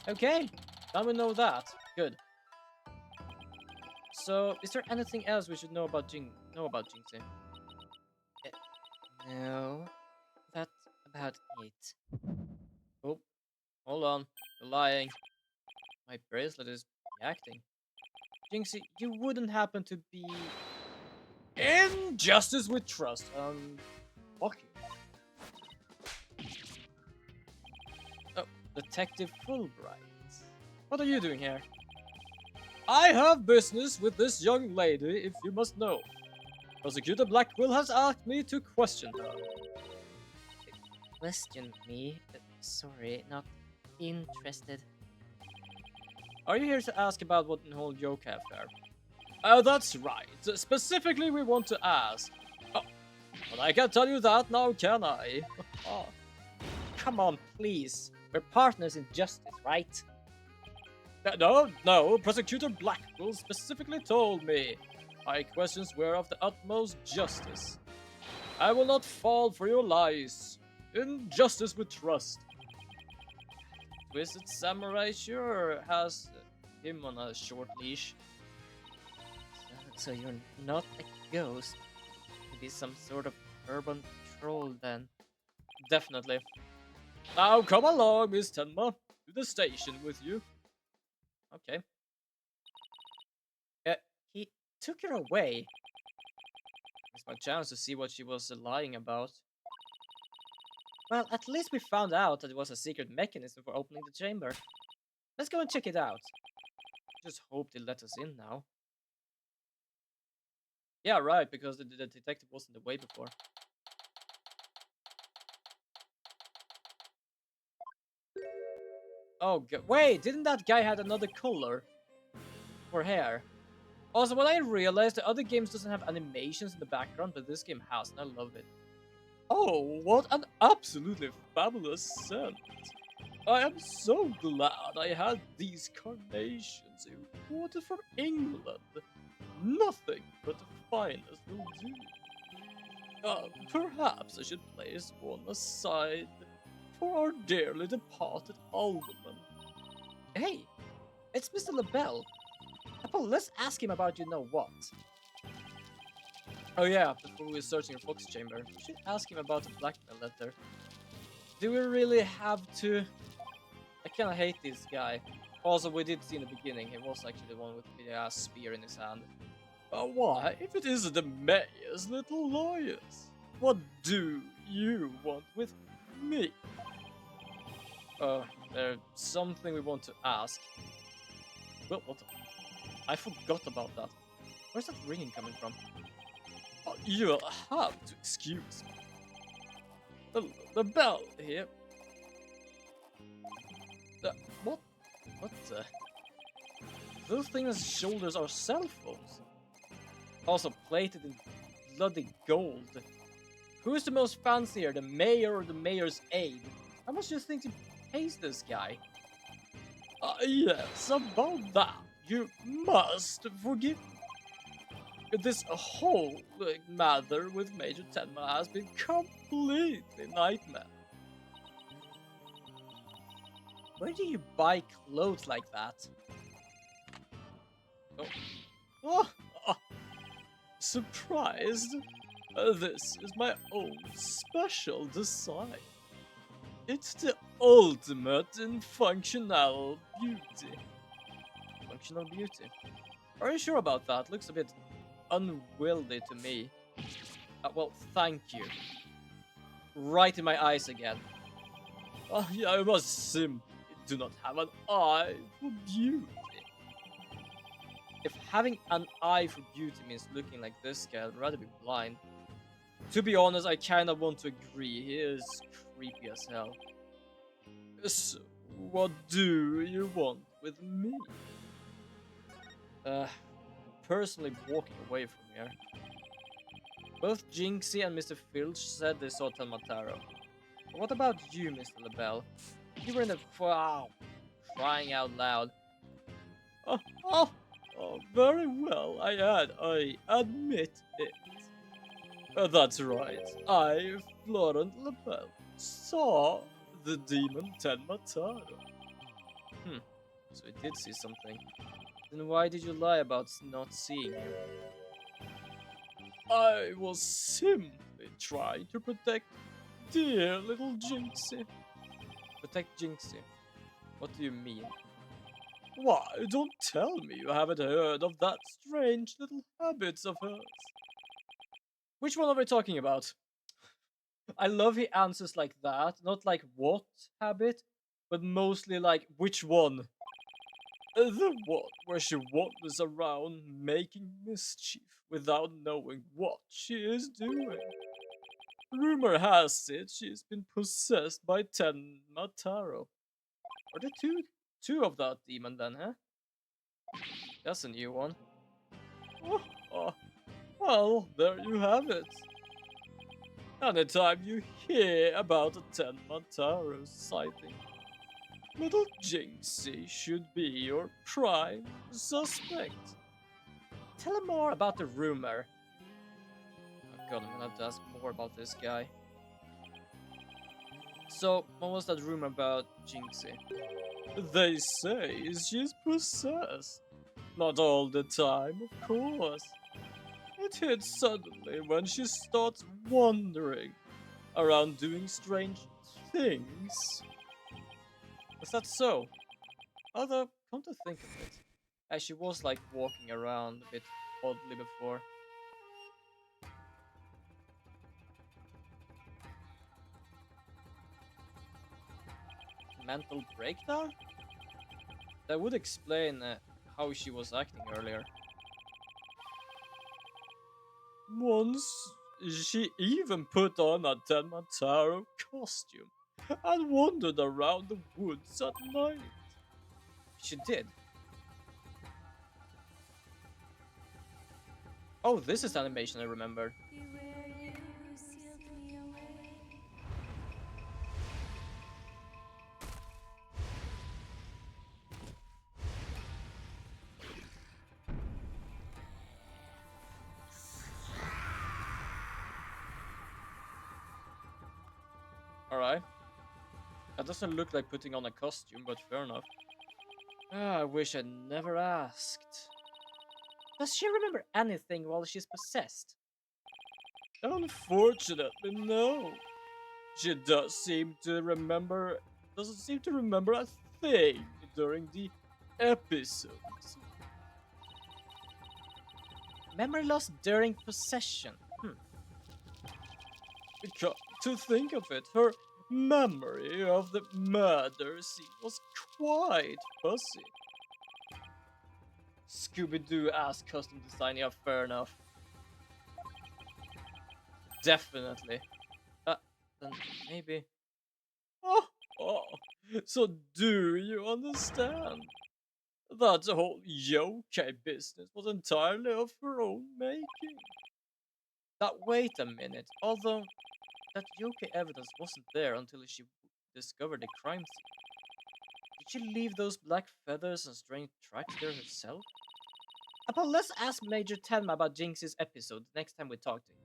Okay, now we know that. Good. So, is there anything else we should know about Jinxie? No, that's about it. Oh, hold on. You're lying. My bracelet is reacting. Jinxie, you wouldn't happen to be in Justice with Trust. Fuck you. Oh, Detective Fulbright. What are you doing here? I have business with this young lady, if you must know. Prosecutor Blackwell has asked me to question her. Question me? Sorry, not interested. Are you here to ask about what the whole yokai affair? That's right. Specifically, we want to ask. Oh, but I can't tell you that now, can I? Oh. Come on, please. We're partners in justice, right? No. Prosecutor Blackwell specifically told me. My questions were of the utmost justice. I will not fall for your lies. In Justice with Trust. Twisted Samurai sure has him on a short leash. So you're not a ghost. Maybe some sort of urban troll then. Definitely. Now come along, Miss Tenma. To the station with you. Okay. He took her away. It's my chance to see what she was lying about. Well, at least we found out that it was a secret mechanism for opening the chamber. Let's go and check it out. Just hope they let us in now. Yeah, right, because the detective was in the way before. Oh, wait, didn't that guy have another color for hair? Also, when I realized the other games doesn't have animations in the background, but this game has, and I love it. Oh, what an absolutely fabulous scent. I am so glad I had these carnations imported from England. Nothing but the finest will do. Perhaps I should place one aside for our dearly departed alderman. Hey, it's Mr. LaBelle. Apple, let's ask him about you know what. Oh yeah, before we're searching your fox chamber, we should ask him about the blackmail letter. Do we really have to? I kinda hate this guy. Also, we did see in the beginning, he was actually the one with the spear in his hand. Why, if it isn't the mayor's little lawyers? What do you want with me? There's something we want to ask. Well, what the? I forgot about that. Where's that ringing coming from? You'll have to excuse me. The bell here. What? What the? Those things' shoulders are cell phones. Also plated in bloody gold. Who's the most fancier, the mayor or the mayor's aide? How much do you think he pays this guy? Yes, about that, you must forgive me. This whole matter with Major Tenma has been completely nightmare. Where do you buy clothes like that? Oh. Surprised? This is my own special design. It's the ultimate in functional beauty. Functional beauty? Are you sure about that? Looks a bit unwieldy to me. Well, thank you. Right in my eyes again. Yeah, I must simply do not have an eye for beauty. If having an eye for beauty means looking like this guy, I'd rather be blind. To be honest, I kinda want to agree. He is creepy as hell. So, what do you want with me? Personally walking away from here. Both Jinxie and Mr. Filch said they saw Telmataro. But what about you, Mr. LaBelle? You were in the crying out loud. Oh, very well, I admit it. That's right, I, Florent LaBelle, saw the demon Telmataro. So he did see something. Then why did you lie about not seeing him? I was simply trying to protect dear little Jinxie. Protect Jinxie? What do you mean? Why, don't tell me you haven't heard of that strange little habits of hers. Which one are we talking about? I love he answers like that, not like what habit, but mostly like which one. The one where she wanders around making mischief without knowing what she is doing. Rumor has it she's been possessed by Tenmataro. Are there two of that demon then, huh? That's a new one. Well, there you have it. Anytime you hear about a Tenmataro sighting, little Jinxie should be your prime suspect. Tell him more about the rumor. Oh god, I'm gonna have to ask more about this guy. So, what was that rumor about Jinxie? They say she's possessed. Not all the time, of course. It hits suddenly when she starts wandering around doing strange things. Is that so? Although, come to think of it, as she was like walking around a bit oddly before. Mental breakdown? That would explain how she was acting earlier. Once, she even put on a Tenmataro costume and wandered around the woods at night. She did? Oh, this is the animation I remember. Alright. That doesn't look like putting on a costume, but fair enough. I wish I'd never asked. Does she remember anything while she's possessed? Unfortunately, no. She doesn't seem to remember a thing during the episodes. Memory loss during possession. To think of it, her memory of the murder scene was quite fuzzy. Scooby-Doo ass custom design, yeah, fair enough. Definitely. Then maybe. Oh, so do you understand? That whole yokai business was entirely of her own making. Now, wait a minute. Although, that yokai evidence wasn't there until she discovered the crime scene. Did she leave those black feathers and strange tracks there herself? But let's ask Major Tenma about Jinx's episode the next time we talk to him.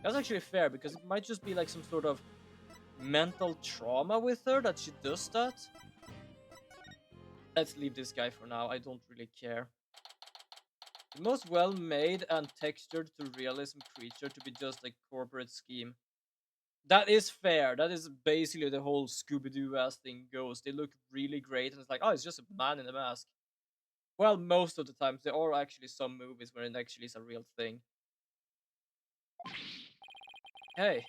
That's actually fair, because it might just be like some sort of mental trauma with her that she does that. Let's leave this guy for now, I don't really care. The most well-made and textured to realism creature to be just a corporate scheme. That is fair. That is basically the whole Scooby-Doo ass thing goes. They look really great, and it's like, oh, it's just a man in a mask. Well, most of the times there are actually some movies where it actually is a real thing. Hey.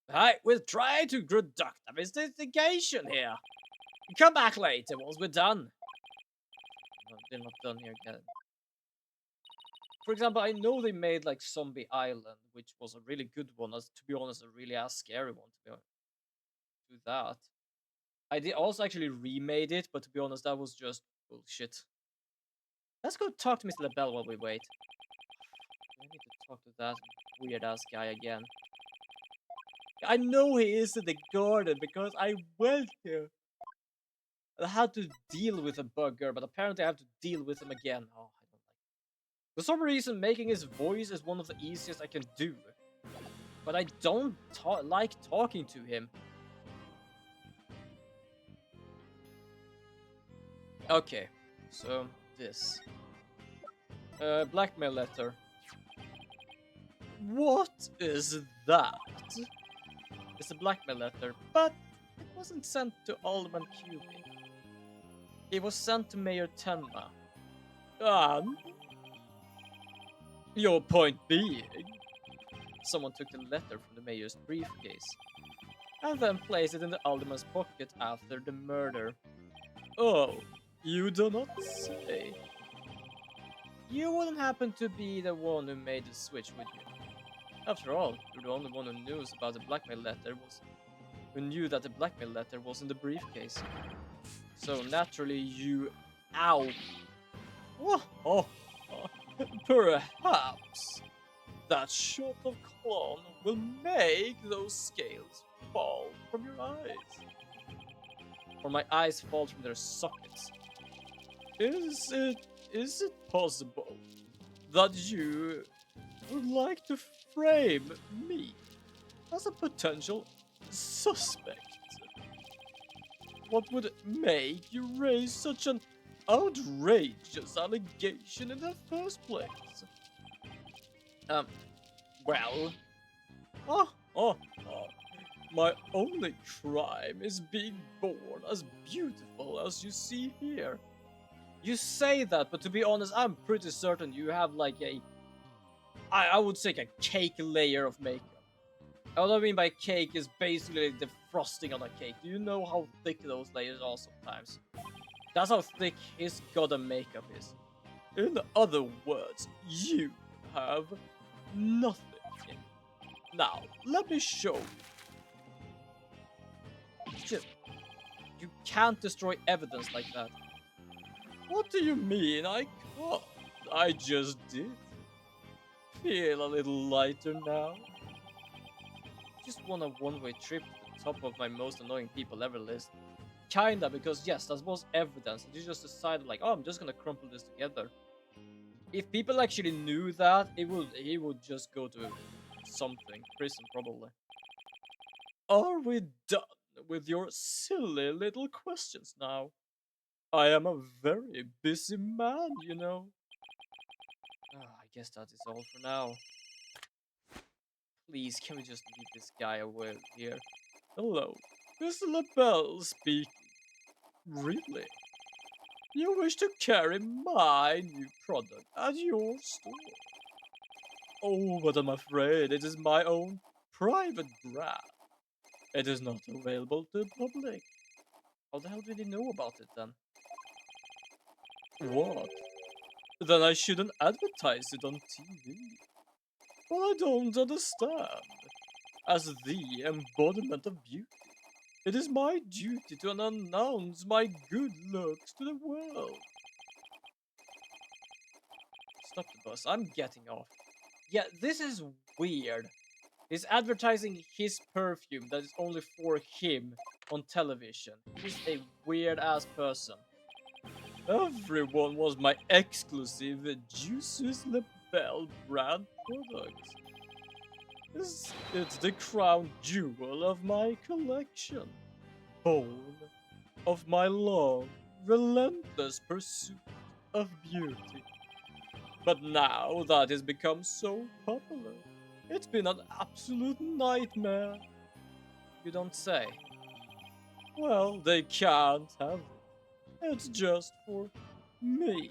Hi, we'll try to conduct an investigation here. Come back later once we're done. No, they're not done here yet. For example, I know they made like Zombie Island, which was a really good one. As to be honest, a really ass scary one. To be honest, do that. I did also actually remade it, but to be honest, that was just bullshit. Let's go talk to Mr. LaBelle while we wait. I need to talk to that weird ass guy again. I know he is in the garden because I went here. I had to deal with a bugger, but apparently I have to deal with him again. Oh, I don't like it. For some reason, making his voice is one of the easiest I can do. But I don't like talking to him. Okay, so this. Blackmail letter. What is that? It's a blackmail letter, but it wasn't sent to Alderman Cuby. It was sent to Mayor Tenma. And your point being, someone took the letter from the mayor's briefcase and then placed it in the alderman's pocket after the murder. Oh, you do not say. You wouldn't happen to be the one who made the switch, would you? After all, you're the only one who knew about the blackmail letter who knew that the blackmail letter was in the briefcase. So naturally you... Ow! Oh, perhaps that shot of clown will make those scales fall from your eyes. Or my eyes fall from their sockets. Is it possible that you would like to frame me as a potential suspect? What would make you raise such an outrageous allegation in the first place? Well... My only crime is being born as beautiful as you see here. You say that, but to be honest, I'm pretty certain you have like I would say a cake layer of makeup. What I mean by cake is basically the frosting on a cake. Do you know how thick those layers are sometimes? That's how thick his goddamn makeup is. In other words, you have nothing. Now, let me show you. You can't destroy evidence like that. What do you mean I can't? I just did. Feel a little lighter now? Just want a one-way trip to the top of my most annoying people ever list. Kinda, because yes, that was evidence. You just decided like, oh, I'm just gonna crumple this together. If people actually knew that, he would just go to something, prison probably. Are we done with your silly little questions now? I am a very busy man, you know. I guess that is all for now. Please, can we just leave this guy away here? Hello, Mr. LaBelle speaking. Really? You wish to carry my new product at your store? Oh, but I'm afraid it is my own private brand. It is not available to the public. How the hell did he know about it then? What? Then I shouldn't advertise it on TV. Well, I don't understand. As the embodiment of beauty, it is my duty to announce my good looks to the world. Stop the bus, I'm getting off. Yeah, this is weird. He's advertising his perfume that is only for him on television. He's a weird ass person. Everyone was my exclusive Juices LaBelle brand product. It's the crown jewel of my collection. Bone of my long, relentless pursuit of beauty. But now that it's become so popular, it's been an absolute nightmare. You don't say. Well, they can't have it. It's just for me.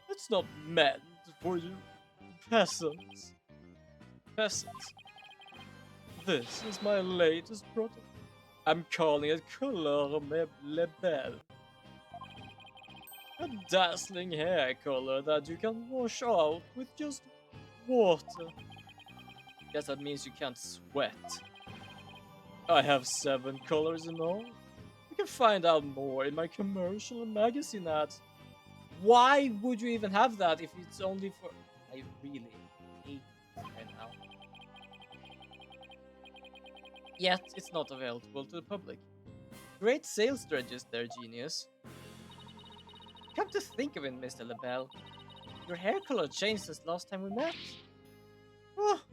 It's not meant for you peasants. Peasants. This is my latest product. I'm calling it Couleur Lebel. A dazzling hair color that you can wash out with just water. Guess that means you can't sweat. I have 7 colors in all. You can find out more in my commercial and magazine ads. Why would you even have that if it's only for... I really hate this right now. Yet, it's not available to the public. Great sales strategies there, genius. Come to think of it, Mr. LaBelle, your hair color changed since last time we met.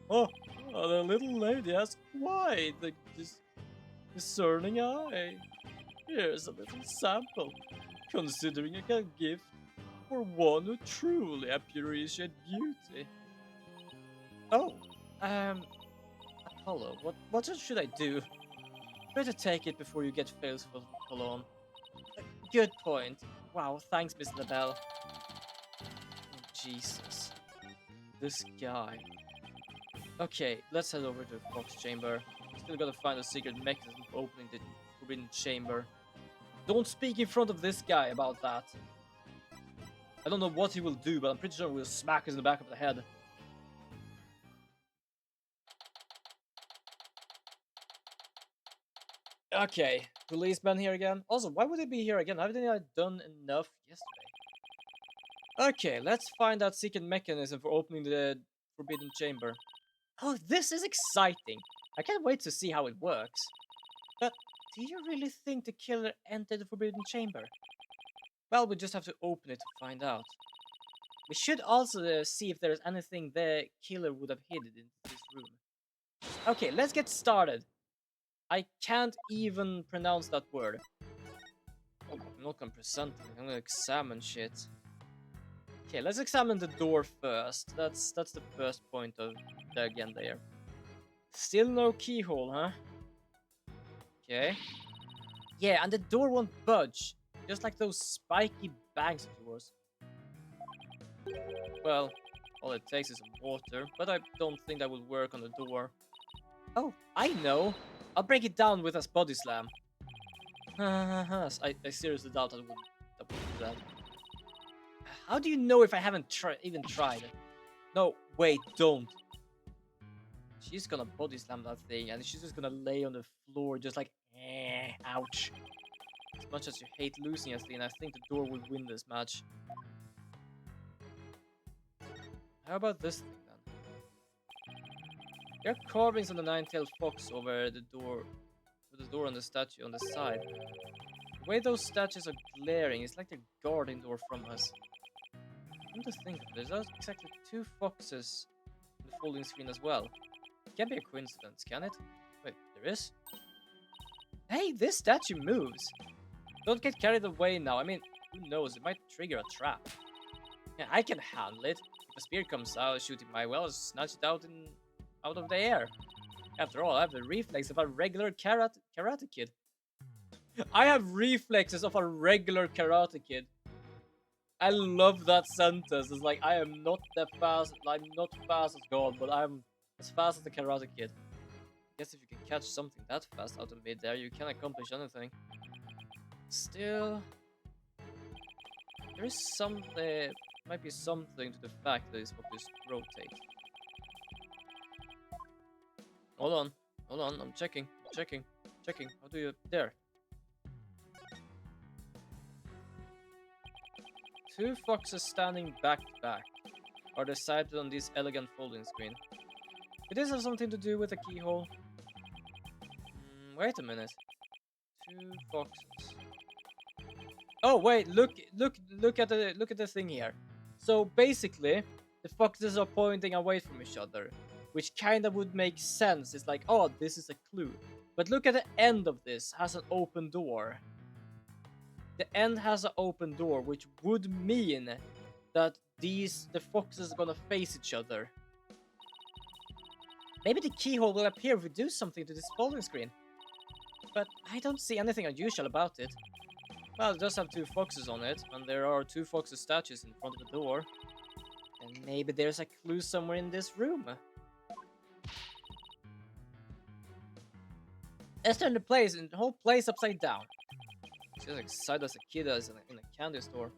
The little lady has quite the discerning eye. Here's a little sample, considering a gift for one who truly appreciates beauty. Oh, Apollo, what should I do? Better take it before you get fails for cologne. Good point. Wow, thanks, Miss LaBelle. Oh, Jesus. This guy. Okay, let's head over to Fox Chamber. Still gotta find a secret mechanism for opening the Forbidden Chamber. Don't speak in front of this guy about that. I don't know what he will do, but I'm pretty sure we'll smack us in the back of the head. Okay, policeman here again. Also, why would he be here again? Haven't I done enough yesterday? Okay, let's find that secret mechanism for opening the Forbidden Chamber. Oh, this is exciting. I can't wait to see how it works. But do you really think the killer entered the Forbidden Chamber? Well, we just have to open it to find out. We should also see if there's anything the killer would have hidden in this room. Okay, let's get started. I can't even pronounce that word. Oh, I'm not gonna present it, I'm gonna examine shit. Okay, let's examine the door first. That's the first point of the agenda here. Still no keyhole, huh? Okay. Yeah, and the door won't budge. Just like those spiky bangs of yours. Well, all it takes is some water, but I don't think that will work on the door. Oh, I know! I'll break it down with a body slam. I seriously doubt that would do that. How do you know if I haven't even tried? No, wait, don't. She's gonna body slam that thing, and she's just gonna lay on the floor just like, ouch. As much as you hate losing, Athene, I think the door will win this match. How about this thing then? There are carvings on the nine-tailed fox over the door, with the door on the statue on the side. The way those statues are glaring, it's like they're guarding the door from us. Come to think of it, there's exactly 2 foxes on the folding screen as well. It can't be a coincidence, can it? Wait, there There is. Hey, this statue moves. Don't get carried away now. I mean, who knows? It might trigger a trap. Yeah, I can handle it. If a spear comes out shooting my well, snatch it out of the air. After all, I have the reflex of a regular karate kid. I have reflexes of a regular karate kid. I love that sentence. It's like I am not that fast. I'm not fast as God, but I'm as fast as the karate kid. Guess if you can catch something that fast out of midair, you can accomplish anything. Still, there is something. Might be something to the fact that it's supposed to rotate. Hold on. I'm checking. How do you there? Two foxes standing back to back are decided on this elegant folding screen. Did this have something to do with the keyhole? Wait a minute. Two foxes. Oh wait, look at the thing here. So basically, the foxes are pointing away from each other, which kind of would make sense. It's like, oh, this is a clue. But look at the end of this, has an open door. The end has an open door, which would mean that the foxes are gonna face each other. Maybe the keyhole will appear if we do something to this folding screen. But I don't see anything unusual about it. Well, it does have two foxes on it, and there are two foxes statues in front of the door. And maybe there's a clue somewhere in this room. Let's turn the whole place upside down. She's as excited as a kid is in a candy store.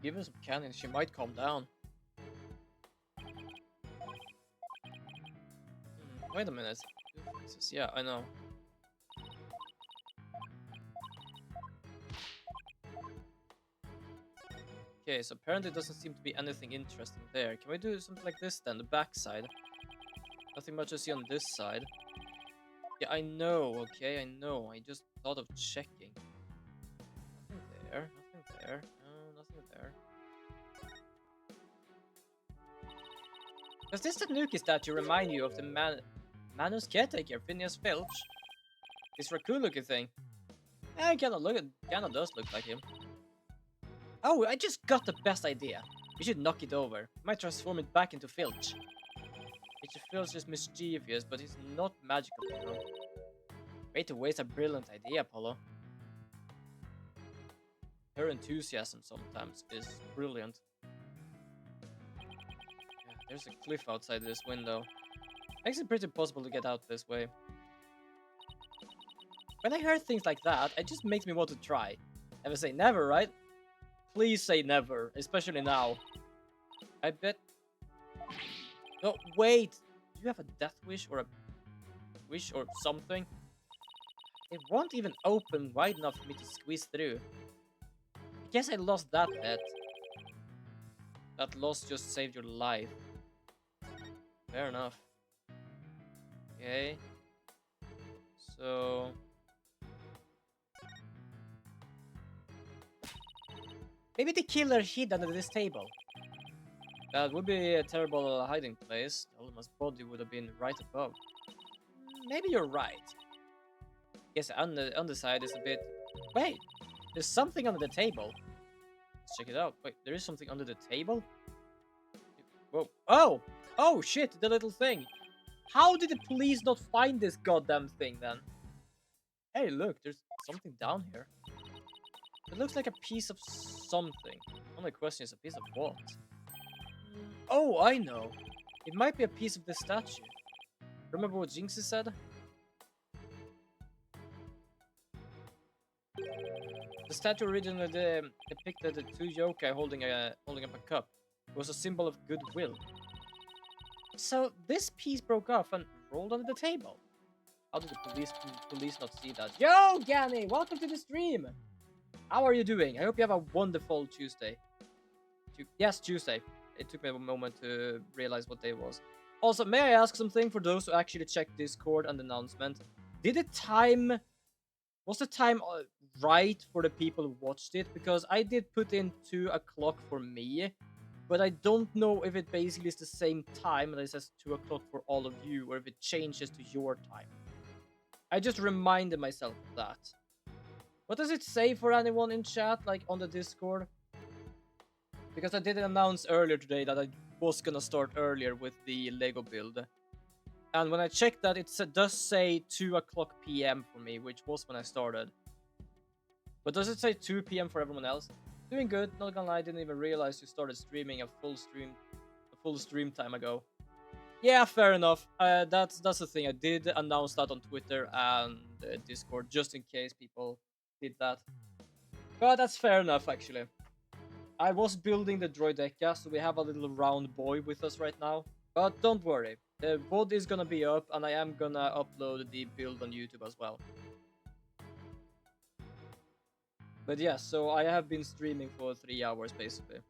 Give her some candy and she might calm down. Wait a minute. Yeah, I know. Okay, so apparently it doesn't seem to be anything interesting there. Can we do something like this then? The back side. Nothing much to see on this side. Yeah, I know, okay, I know. I just thought of checking. Nothing there, nothing there. No, nothing there. Does this Tanuki statue remind you of the Manu's caretaker, Phineas Filch? This raccoon-looking thing. Yeah, it kinda does look like him. Oh, I just got the best idea. We should knock it over. Might transform it back into Filch. Mr. Filch is mischievous, but he's not magical, you know. Way to waste a brilliant idea, Apollo. Her enthusiasm sometimes is brilliant. Yeah, there's a cliff outside this window. Makes it pretty possible to get out this way. When I hear things like that, it just makes me want to try. Never say never, right? Please say never, especially now. I bet... No, wait! Do you have a death wish or a wish or something? It won't even open wide enough for me to squeeze through. I guess I lost that bet. That loss just saved your life. Fair enough. Okay. So... maybe the killer hid under this table. That would be a terrible hiding place. Alma's body would have been right above. Maybe you're right. Guess on the underside is a bit... Wait! There's something under the table. Let's check it out. Wait, there is something under the table? Whoa. Oh! Oh shit, the little thing. How did the police not find this goddamn thing then? Hey, look, there's something down here. It looks like a piece of something. Only question is a piece of what? Oh, I know. It might be a piece of this statue. Remember what Jinxie said? The statue originally depicted the two yokai holding up a cup. It was a symbol of goodwill. So this piece broke off and rolled under the table. How did the police not see that? Yo, Ganny! Welcome to the stream! How are you doing? I hope you have a wonderful Tuesday. Yes, Tuesday. It took me a moment to realize what day it was. Also, may I ask something for those who actually checked Discord and the announcement? Was the time right for the people who watched it? Because I did put in 2 o'clock for me, but I don't know if it basically is the same time and it says 2 o'clock for all of you, or if it changes to your time. I just reminded myself of that. What does it say for anyone in chat, like on the Discord? Because I did announce earlier today that I was gonna start earlier with the Lego build. And when I checked that, it does say 2 o'clock PM for me, which was when I started. But does it say 2 PM for everyone else? Doing good, not gonna lie, I didn't even realize you started streaming a full stream time ago. Yeah, fair enough. That's the thing. I did announce that on Twitter and Discord, just in case people did that. But that's fair enough, actually. I was building the Droideka, so we have a little round boy with us right now. But don't worry, the VOD is gonna be up, and I am gonna upload the build on YouTube as well. But yeah, so I have been streaming for 3 hours, basically.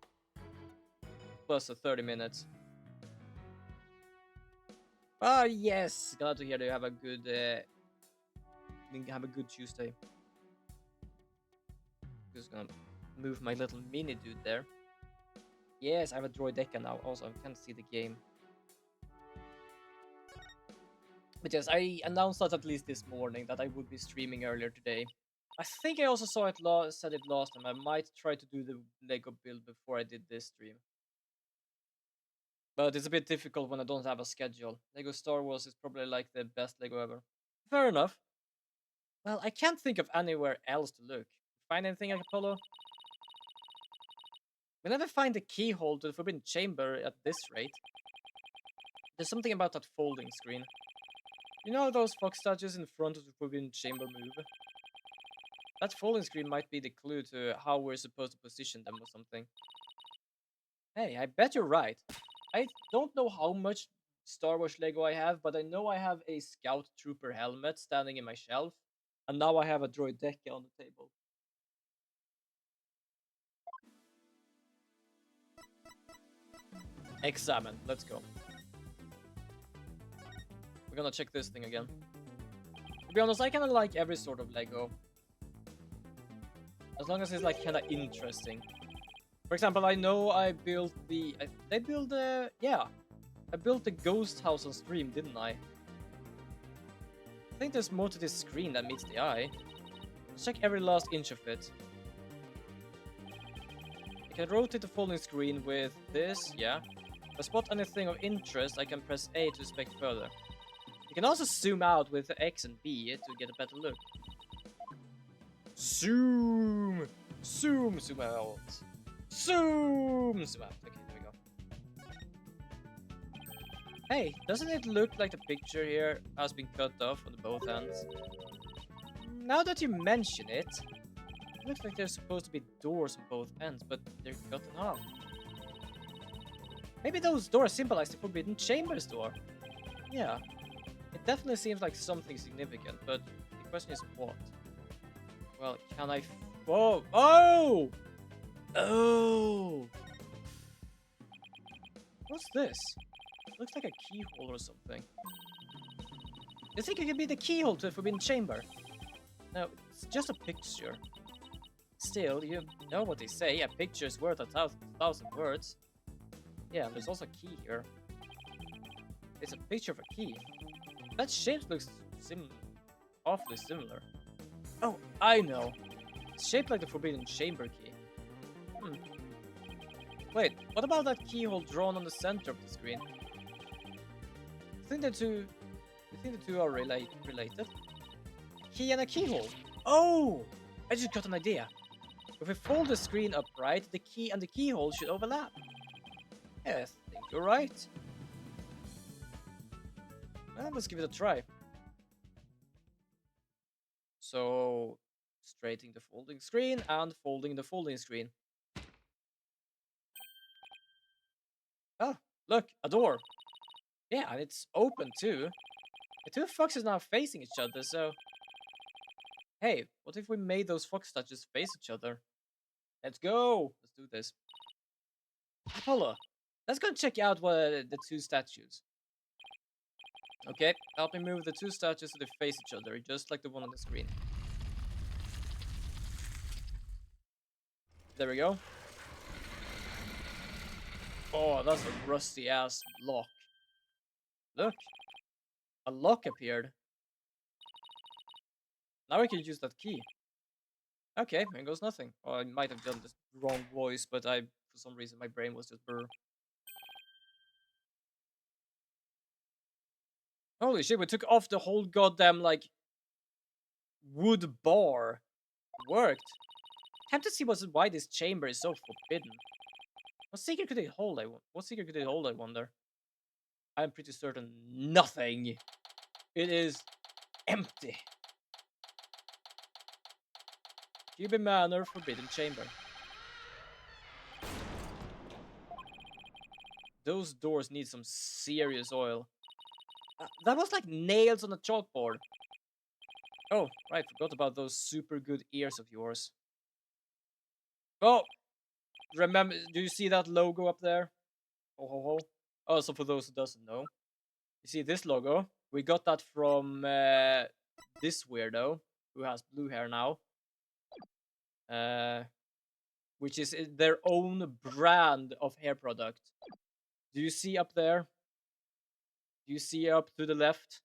Plus 30 minutes. Ah, yes! Glad to hear that you have a good, Tuesday. Just gonna move my little mini dude there. Yes, I have a Droideka now. Also, I can't see the game. But yes, I announced that at least this morning that I would be streaming earlier today. I think I also said it last time. I might try to do the Lego build before I did this stream. But it's a bit difficult when I don't have a schedule. Lego Star Wars is probably like the best Lego ever. Fair enough. Well, I can't think of anywhere else to look. Find anything, Apollo? We never find the keyhole to the Forbidden Chamber at this rate. There's something about that folding screen. You know those fox statues in front of the Forbidden Chamber move? That folding screen might be the clue to how we're supposed to position them or something. Hey, I bet you're right. I don't know how much Star Wars Lego I have, but I know I have a Scout Trooper helmet standing in my shelf, and now I have a Droideka on the table. Examine. Let's go. We're gonna check this thing again. To be honest, I kinda like every sort of Lego. As long as it's like kinda interesting. For example, I know I built the... I built the... Yeah. I built the ghost house on stream, didn't I? I think there's more to this screen than meets the eye. Let's check every last inch of it. I can rotate the folding screen with this, yeah. If I spot anything of interest, I can press A to inspect further. You can also zoom out with X and B to get a better look. Zoom! Zoom! Zoom out! Zoom! Zoom out. Okay, there we go. Hey, doesn't it look like the picture here has been cut off on both ends? Now that you mention it, it looks like there's supposed to be doors on both ends, but they're cut in half. Maybe those doors symbolize the Forbidden Chamber's door. Yeah, it definitely seems like something significant, but the question is what? Well, can I... Whoa! Oh! Oh! What's this? Looks like a keyhole or something. You think it could be the keyhole to the Forbidden Chamber? No, it's just a picture. Still, you know what they say, a picture is worth 1,000 words. Yeah, there's also a key here. It's a picture of a key. That shape looks awfully similar. Oh, I know. It's shaped like the Forbidden Chamber key. Wait, what about that keyhole drawn on the center of the screen? You think the two are related? Key and a keyhole. Oh! I just got an idea. If we fold the screen upright, the key and the keyhole should overlap. Yes, I think you're right. Well, let's give it a try. So, straightening the folding screen and folding the folding screen. Oh, look, a door. Yeah, and it's open too. The two foxes now facing each other, so... Hey, what if we made those fox statues face each other? Let's go! Let's do this. Apollo, let's go check out the two statues. Okay, help me move the two statues so they face each other, just like the one on the screen. There we go. Oh, that's a rusty ass lock. Look, a lock appeared. Now I can use that key. Okay, here goes nothing. Oh, I might have done this wrong voice, but for some reason, my brain was just burr. Holy shit, we took off the whole goddamn, like, wood bar. Worked. Time to see why this chamber is so forbidden. What secret could it hold, what secret could it hold, I wonder? I'm pretty certain nothing. It is empty. Cuban Manor, Forbidden Chamber. Those doors need some serious oil. That was like nails on a chalkboard. Oh, right, forgot about those super good ears of yours. Oh, remember, do you see that logo up there? Ho ho ho. Oh, so for those who doesn't know, you see this logo? We got that from this weirdo who has blue hair now. Which is their own brand of hair product. Do you see up there? Do you see up to the left?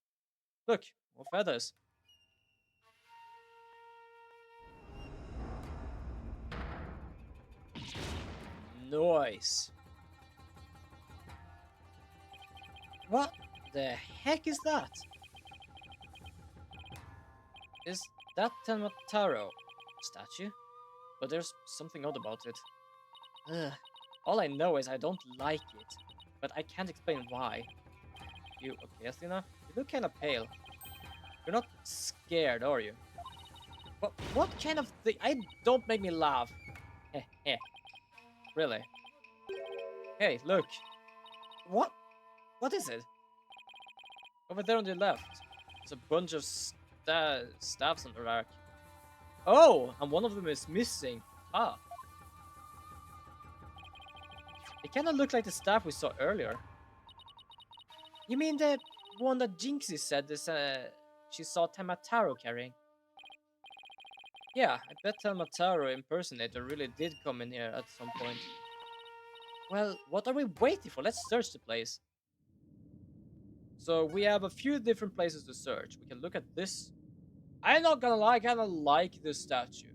Look, more feathers. Nice. What the heck is that? Is that Tenmataro statue? But there's something odd about it. Ugh. All I know is I don't like it, but I can't explain why. You okay, Athena? You look kind of pale. You're not scared, are you? What kind of thing? Don't make me laugh. Heh heh. Really? Hey, look. What? What is it? Over there on the left. There's a bunch of staffs on the rack. Oh, and one of them is missing. Ah. It kind of looked like the staff we saw earlier. You mean the one that Jinxie said this, she saw Tamataro carrying? Yeah, I bet Tamataro impersonator really did come in here at some point. Well, what are we waiting for? Let's search the place. So we have a few different places to search. We can look at this. I'm not gonna lie, I kind of like this statue.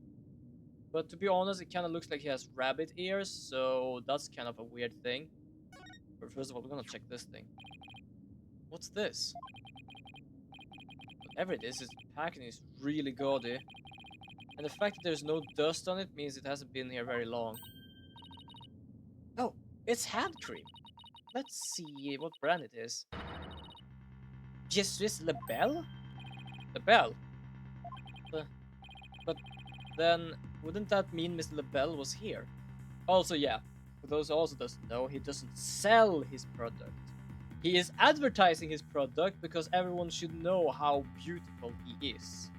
But to be honest, it kind of looks like he has rabbit ears, so that's kind of a weird thing. But first of all, we're gonna check this thing. What's this? Whatever it is, its packaging is really gaudy. And the fact that there's no dust on it means it hasn't been here very long. Oh, it's hand cream. Let's see what brand it is. Jesus Lebel? Lebel? But then, wouldn't that mean Mr. Lebel was here? Also, yeah, for those who also doesn't know, he doesn't sell his product. He is advertising his product because everyone should know how beautiful he is.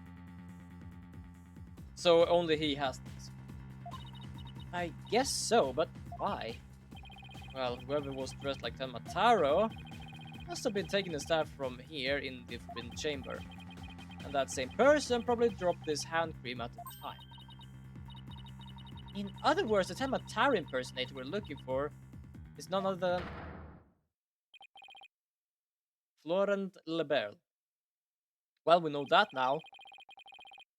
So only he has this. I guess so, but why? Well, whoever was dressed like Tamataro must have been taking the staff from here in the Forbidden Chamber. And that same person probably dropped this hand cream at the time. In other words, the Tamataro impersonator we're looking for is none other than Florent Lebel. Well, we know that now.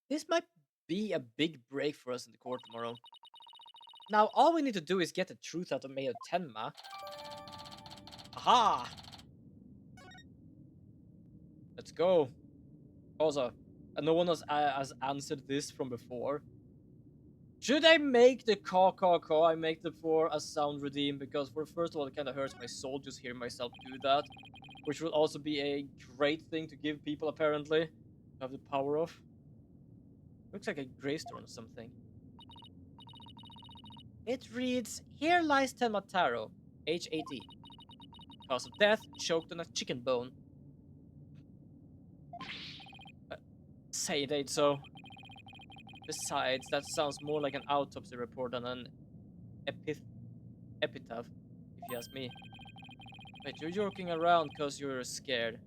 This might be a big break for us in the court tomorrow. Now, all we need to do is get the truth out of Mayor Tenma. Aha! Let's go. Also, no one has answered this from before. Should I make the caw I make the for a sound redeem? Because for first of all, it kind of hurts my soul just hearing myself do that. Which will also be a great thing to give people, apparently. To have the power of. Looks like a gravestone or something. It reads, "Here lies Tenmataro, age 18. Cause of death, choked on a chicken bone." Say it ain't so. Besides, that sounds more like an autopsy report than an epitaph, if you ask me. Wait, you're joking around cause you're scared.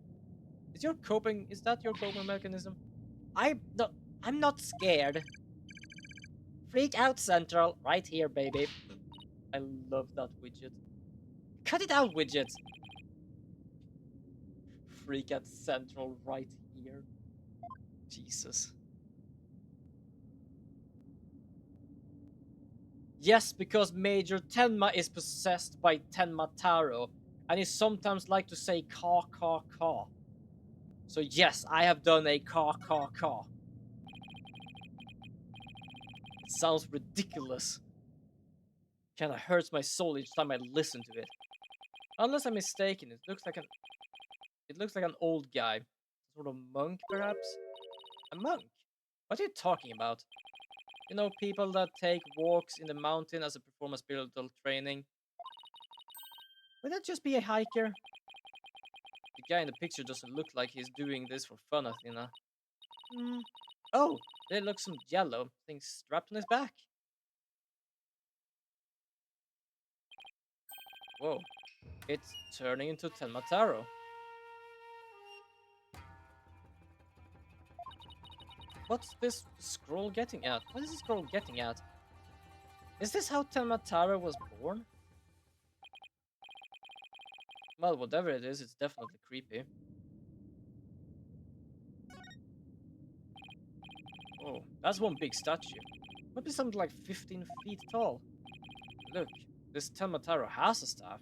Is that your coping mechanism? I'm not scared. Freak out Central, right here, baby. I love that widget. Cut it out, widget! Freak at central right here. Jesus. Yes, because Major Tenma is possessed by Tenma Taro, and he sometimes like to say ka ka ka. So yes, I have done a ka ka ka. It sounds ridiculous. Kinda hurts my soul each time I listen to it. Unless I'm mistaken, it looks like an old guy. Sort of monk, perhaps? A monk? What are you talking about? You know, people that take walks in the mountain as a perform a spiritual training. Would that just be a hiker? The guy in the picture doesn't look like he's doing this for fun, Athena. Hmm. Oh, there looks some yellow things strapped on his back. Whoa, it's turning into Tenmataro. What's this scroll getting at? What is this scroll getting at? Is this how Tenmataro was born? Well, whatever it is, it's definitely creepy. Oh, that's one big statue. Maybe something like 15 feet tall. Look, this Tenmataro has a staff.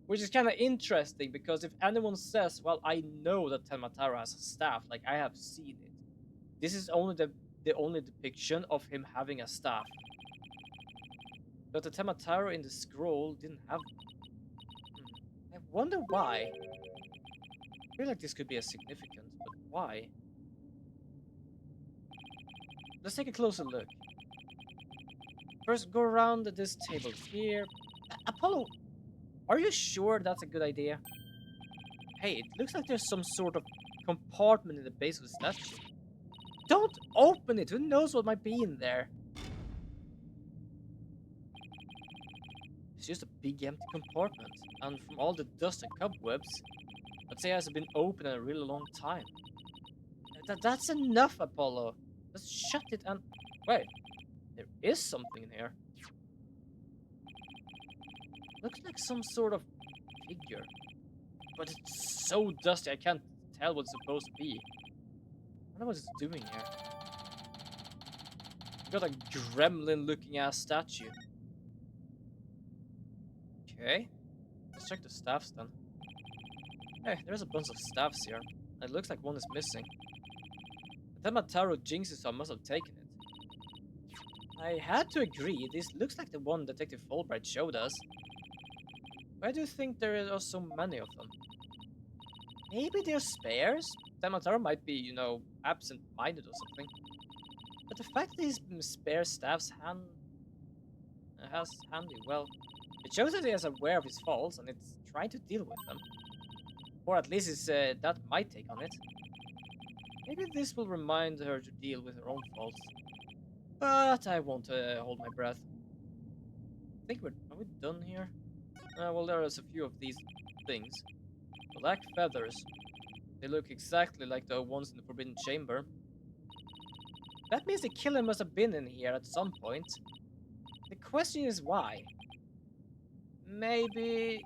Which is kind of interesting, because if anyone says, well, I know that Tenmataro has a staff, like I have seen it. This is only the only depiction of him having a staff. But the Tenmataro in the scroll didn't have one. I wonder why. I feel like this could be a significant, but why? Let's take a closer look. First, go around this table here. Apollo, are you sure that's a good idea? Hey, it looks like there's some sort of compartment in the base of the statue. Don't open it! Who knows what might be in there? It's just a big empty compartment, and from all the dust and cobwebs, I'd say it hasn't been open in a really long time. That's enough, Apollo. Let's shut it and... Wait, there is something in here. Looks like some sort of figure. But it's so dusty I can't tell what it's supposed to be. I wonder what it's doing here. We got a gremlin looking ass statue. Okay. Let's check the staffs then. Hey, there's a bunch of staffs here. It looks like one is missing. The Temataro Jinxisa must have taken it. I had to agree, this looks like the one Detective Fulbright showed us. Why do you think there are so many of them? Maybe they're spares? Temataro might be, you know, absent-minded or something. But the fact that his spare staffs has handy, well, it shows that he is aware of his faults and it's trying to deal with them. Or at least it's, that might take on it. Maybe this will remind her to deal with her own faults. But I won't hold my breath. I think are we done here? Well, there is a few of these things. Black feathers. They look exactly like the ones in the Forbidden Chamber. That means the killer must have been in here at some point. The question is why? Maybe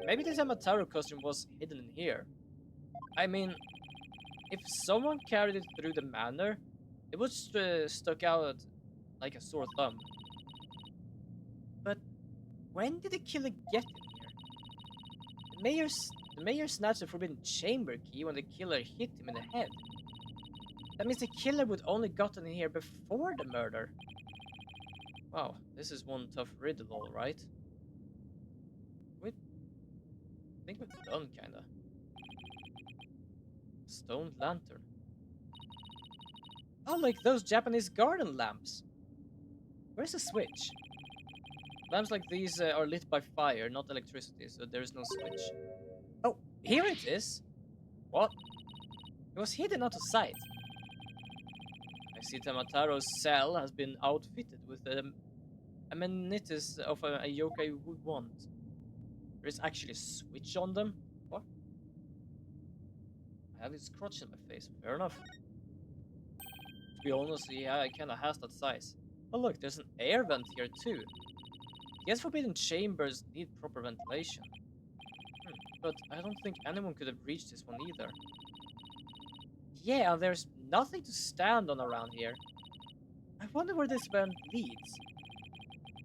the Zamataro costume was hidden in here. I mean, if someone carried it through the manor, it would stuck out like a sore thumb. But when did the killer get in here? The mayor snatched the Forbidden Chamber key when the killer hit him in the head. That means the killer would only gotten in here before the murder. Wow, this is one tough riddle, alright. I think we're done, kinda. Stone lantern. Oh, like those Japanese garden lamps. Where's the switch? Lamps like these are lit by fire, not electricity, so there is no switch. Oh, here it is. What? It was hidden out of sight. I see Tamataro's cell has been outfitted with amenities of a yokai would want. There is actually a switch on them? What? I have this crotch in my face. Fair enough. To be honest, yeah, it kinda has that size. Oh look, there's an air vent here too. Guess forbidden chambers need proper ventilation. But I don't think anyone could have reached this one either. Yeah, there's nothing to stand on around here. I wonder where this vent leads.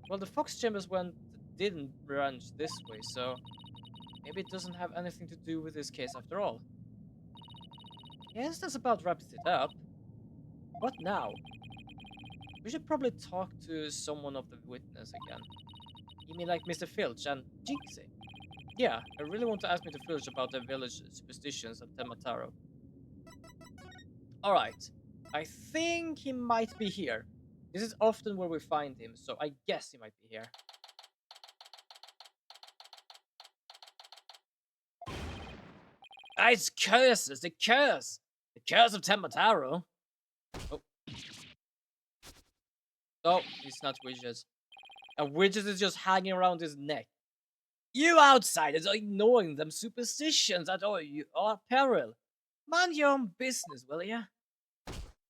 Well, the fox chambers didn't branch this way, so maybe it doesn't have anything to do with this case after all. Yes, that's about wraps it up. What now? We should probably talk to someone of the witness again. You mean like Mr. Filch and Jinxie? Yeah, I really want to ask Mr. Filch about the village superstitions at Temataro. Alright, I think he might be here. This is often where we find him, so I guess he might be here. Ah, it's curses! The curse! The curse of Temataro! Oh. Oh, he's not Widget. And Widget is just hanging around his neck. You outsiders are ignoring them superstitions at all your peril. Mind your own business, will ya?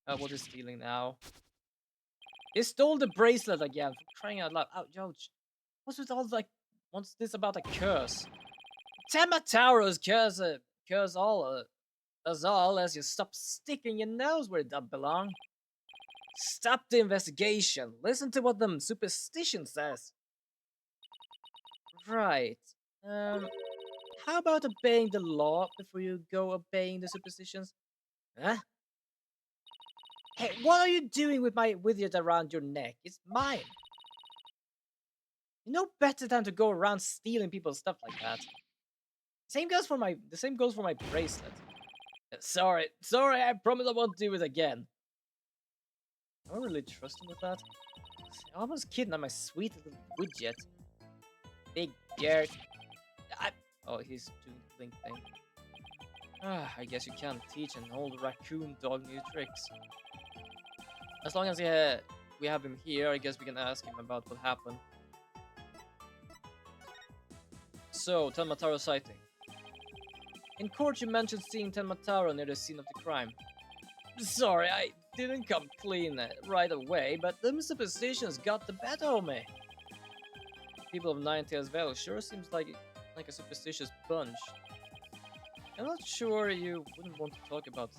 What is stealing now? He stole the bracelet again, for crying out loud. Ouch. What's this about a curse? Temataro's curse us all as you stop sticking your nose where it doesn't belong. Stop the investigation. Listen to what them superstition says. Right. How about obeying the law before you go obeying the superstitions? Huh? Hey, what are you doing with my widget around your neck? It's mine. You know better than to go around stealing people's stuff like that. The same goes for my bracelet. Sorry, I promise I won't do it again. I don't really trust him with that. I almost kidnapped my sweet little widget. Big jerk. Oh, he's doing the blink thing. I guess you can't teach an old raccoon dog new tricks. As long as we have him here, I guess we can ask him about what happened. So, Tenmataro sighting. In court, you mentioned seeing Tenmataro near the scene of the crime. Sorry, I didn't come clean right away, but them superstitions got the better of me. People of Ninetales Vale sure seems like a superstitious bunch. I'm not sure you wouldn't want to talk about.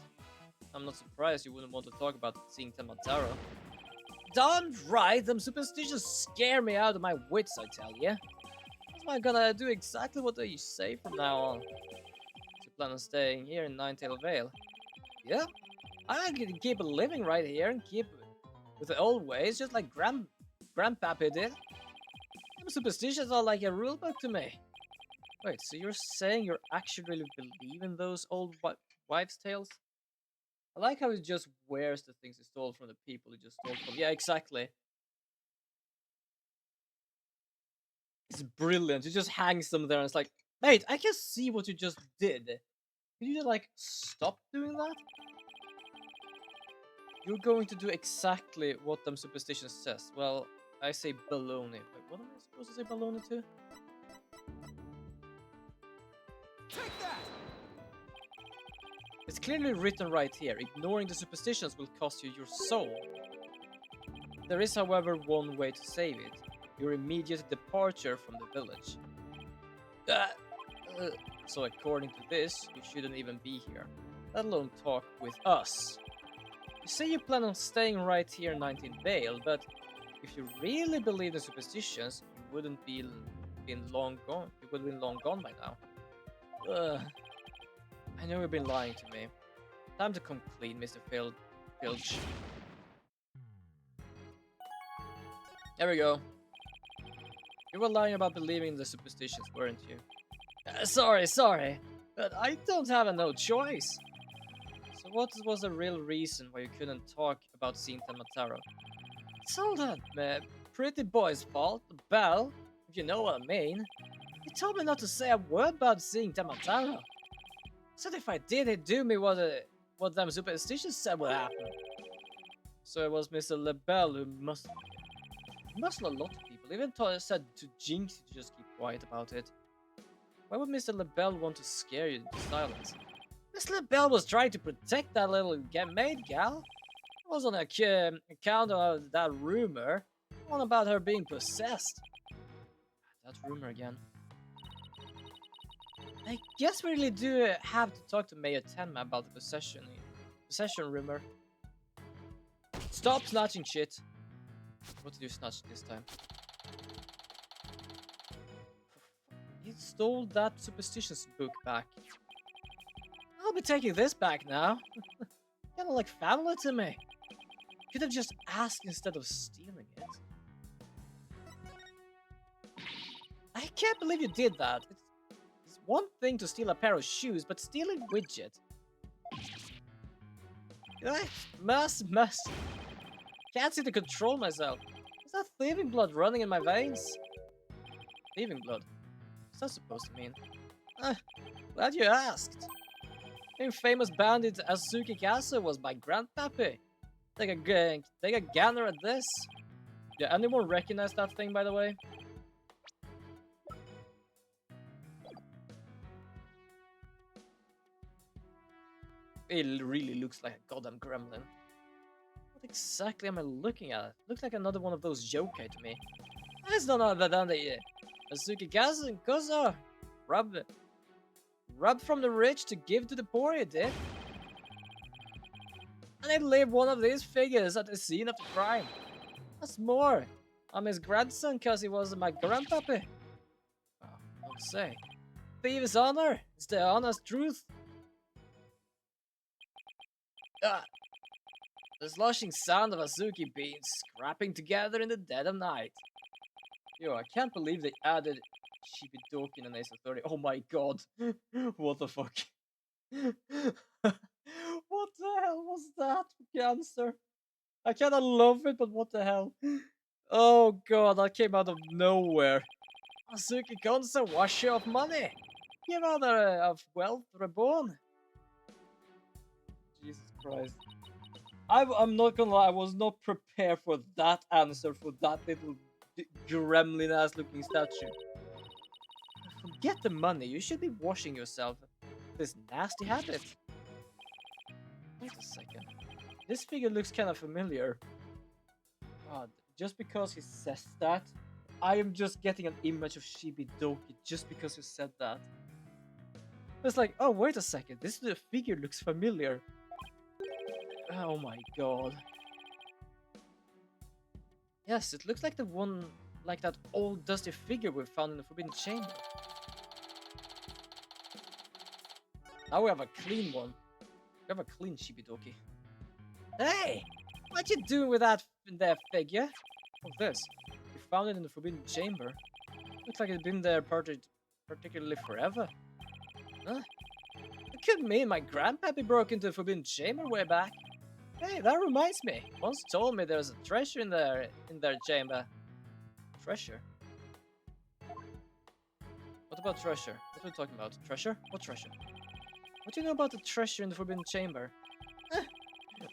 I'm not surprised you wouldn't want to talk about seeing Tenmataro. Darn right, them superstitions scare me out of my wits, I tell ya. That's why I'm gonna do exactly what they say from now on. You plan on staying here in Ninetale Vale? Yeah, I can keep living right here and keep with the old ways, just like Grandpappy did. Them superstitions are like a rulebook to me. Wait, so you're saying you actually really believe in those old wives' tales? I like how he just wears the things he stole from the people he just stole from. Yeah, exactly. It's brilliant. He just hangs them there and it's like, mate, I can see what you just did. Can you just like stop doing that? You're going to do exactly what them superstitions says. Well, I say baloney. Wait, what am I supposed to say baloney to? Take that! It's clearly written right here. Ignoring the superstitions will cost you your soul. There is, however, one way to save it. Your immediate departure from the village. So according to this, you shouldn't even be here. Let alone talk with us. You say you plan on staying right here in 19 Vale, but if you really believe in superstitions, you wouldn't been long gone. You would have been long gone by now. I know you've been lying to me. Time to come clean, Mr. Filch. There we go. You were lying about believing in the superstitions, weren't you? Sorry, but I don't have no choice. So what was the real reason why you couldn't talk about seeing Temataro? It's all that pretty boy's fault, the bell, if you know what I mean. He told me not to say a word about seeing Temataro. Said if I did, he'd do me what them superstitions said would happen. So it was Mr. LaBelle who muscled a lot of people. Even said to Jinx to just keep quiet about it. Why would Mr. LaBelle want to scare you into silence? Mr. LaBelle was trying to protect that little maid gal. It was on account of that rumor, one about her being possessed. that rumor again. I guess we really do have to talk to Mayor Tenma about the possession rumor. Stop snatching shit. What did you snatch this time? You stole that superstitious book back. I'll be taking this back now. Kinda like family to me. Could have just asked instead of stealing it. I can't believe you did that. It's one thing to steal a pair of shoes, but stealing widget. Mess. Can't seem to control myself. Is that thieving blood running in my veins? Thieving blood? What's that supposed to mean? Glad you asked. The famous bandit Azuki Kasa was my grandpappy. Take a gander at this. Yeah, anyone recognize that thing, by the way? It really looks like a goddamn gremlin. What exactly am I looking at? Looks like another one of those yokai to me. That's none other than the Azuki Kasa and Kozo. Rob from the rich to give to the poor, you did. And I leave one of these figures at the scene of the crime. What's more, I'm his grandson because he was my grandpappy. Well, don't say. Thieves' honor is the honest truth. The sloshing sound of Azuki beans scrapping together in the dead of night. Yo, I can't believe they added Shibidoki and Ace Authority. Oh my god. What the fuck? What the hell was that cancer? I kinda love it, but what the hell? Oh god, that came out of nowhere. Azuki Gonza, washer of money. Give out of wealth reborn. Jesus Christ. I'm not gonna lie, I was not prepared for that answer for that little gremlin ass looking statue. Forget the money, you should be washing yourself. This nasty habit. Wait a second. This figure looks kind of familiar. God, just because he says that, I am just getting an image of Shibidoki just because he said that. It's like, oh wait a second, this figure looks familiar. Oh my god. Yes, it looks like the one, like that old dusty figure we found in the Forbidden Chamber. Now we have a clean one. We have a clean Shibidoki. Hey! What you doing with that figure? What's this? We found it in the Forbidden Chamber. Looks like it's been there particularly forever. Huh? It could mean my grandpappy broke into the Forbidden Chamber way back. Hey, that reminds me. Once told me there's a treasure in their chamber. Treasure? What about treasure? What are we talking about? Treasure? What treasure? What do you know about the treasure in the Forbidden Chamber?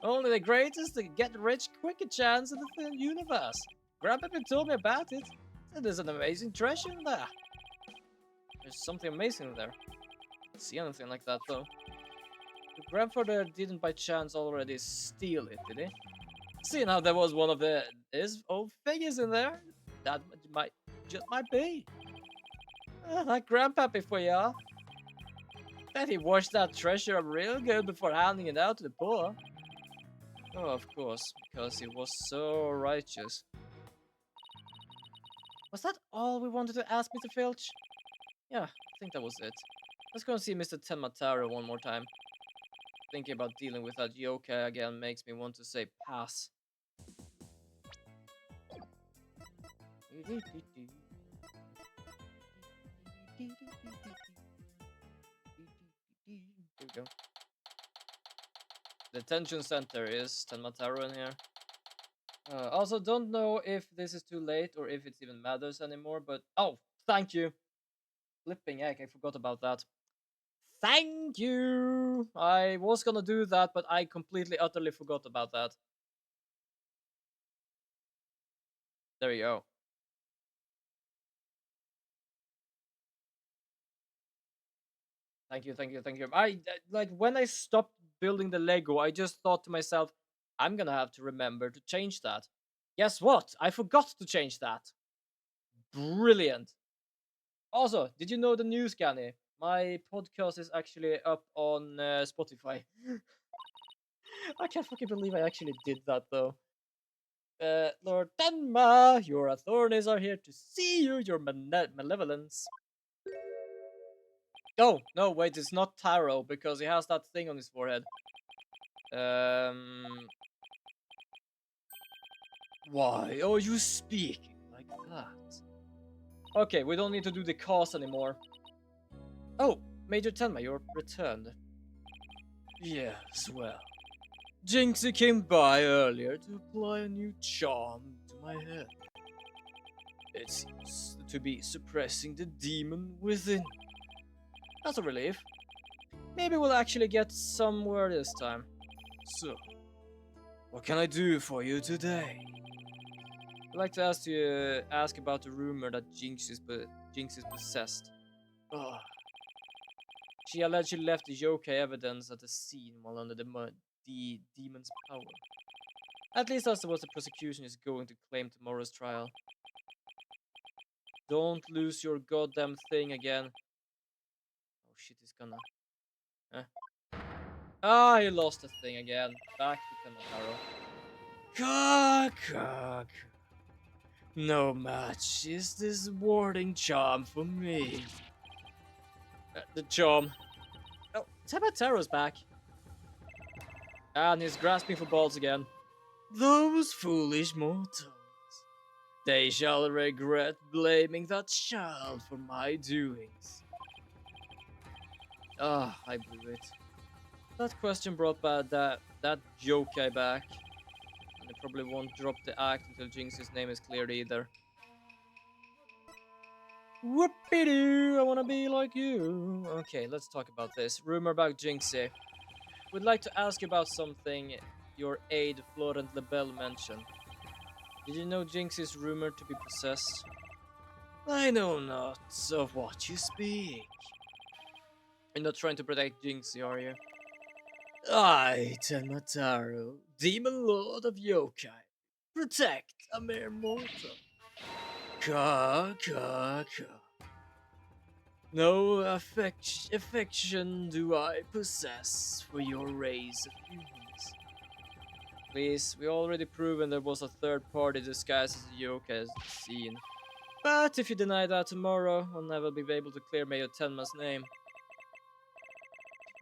Only the greatest to get rich quicker chance in the universe. Grandpappy told me about it. Said there's an amazing treasure in there. There's something amazing in there. I don't see anything like that though. Your grandfather didn't by chance already steal it, did he? See, now there was one of his old figures in there. That just might be. That grandpappy for ya. Bet he washed that treasure up real good before handing it out to the poor. Oh, of course, because he was so righteous. Was that all we wanted to ask Mr. Filch? Yeah, I think that was it. Let's go and see Mr. Tenmataro one more time. Thinking about dealing with that yokai again makes me want to say pass. Here we go. The detention center is Tenmataro in here. Also, don't know if this is too late or if it even matters anymore, but... Oh, thank you! Flipping heck, I forgot about that. Thank you! I was gonna do that, but I completely, utterly forgot about that. There you go. Thank you. Like, when I stopped building the Lego, I just thought to myself, I'm gonna have to remember to change that. Guess what? I forgot to change that. Brilliant. Also, did you know the news, Gani? My podcast is actually up on Spotify. I can't fucking believe I actually did that though. Lord Tenma, your authorities are here to see you, your malevolence. Oh, no, wait, it's not Taro, because he has that thing on his forehead. Why are you speaking like that? Okay, we don't need to do the cause anymore. Oh, Major Tenma, you're returned. Yes, well. Jinxie came by earlier to apply a new charm to my head. It seems to be suppressing the demon within. That's a relief. Maybe we'll actually get somewhere this time. So, what can I do for you today? I'd like to ask about the rumor that Jinx is possessed. Ugh. She allegedly left the yokai evidence at the scene while under the demon's power. At least that's what the prosecution is going to claim tomorrow's trial. Don't lose your goddamn thing again. Oh shit, he's gonna. Huh? Ah, he lost the thing again. Back to Temataro. Cock. No match is this warding charm for me. The charm. Oh, Temataro's back. And he's grasping for balls again. Those foolish mortals. They shall regret blaming that child for my doings. Ah, I blew it. That question brought that yokai back. And they probably won't drop the act until Jinx's name is cleared either. Whoopie-doo, I wanna be like you. Okay, let's talk about this. Rumor about Jinxie. We'd like to ask you about something your aide Florent Lebel mentioned. Did you know Jinx is rumored to be possessed? I know not of what you speak. You're not trying to protect Jinxie, are you? I, Tenmataro, Demon Lord of Yokai, protect a mere mortal. Ka. No affection do I possess for your race of humans. Please, we already proven there was a third party disguised as a yokai as seen. But if you deny that tomorrow, I'll never be able to clear Mayor Tenma's name.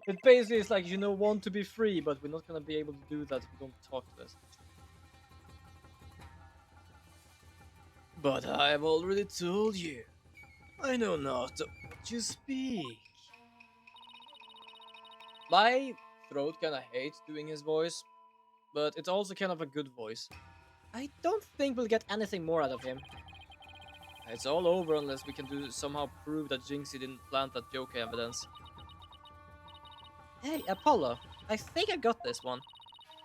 It basically is like, want to be free, but we're not gonna be able to do that if we don't talk to us. But I have already told you. I know not of what you speak. My throat kinda hates doing his voice, but it's also kind of a good voice. I don't think we'll get anything more out of him. It's all over unless we can somehow prove that Jinxie didn't plant that yokai evidence. Hey, Apollo, I think I got this one.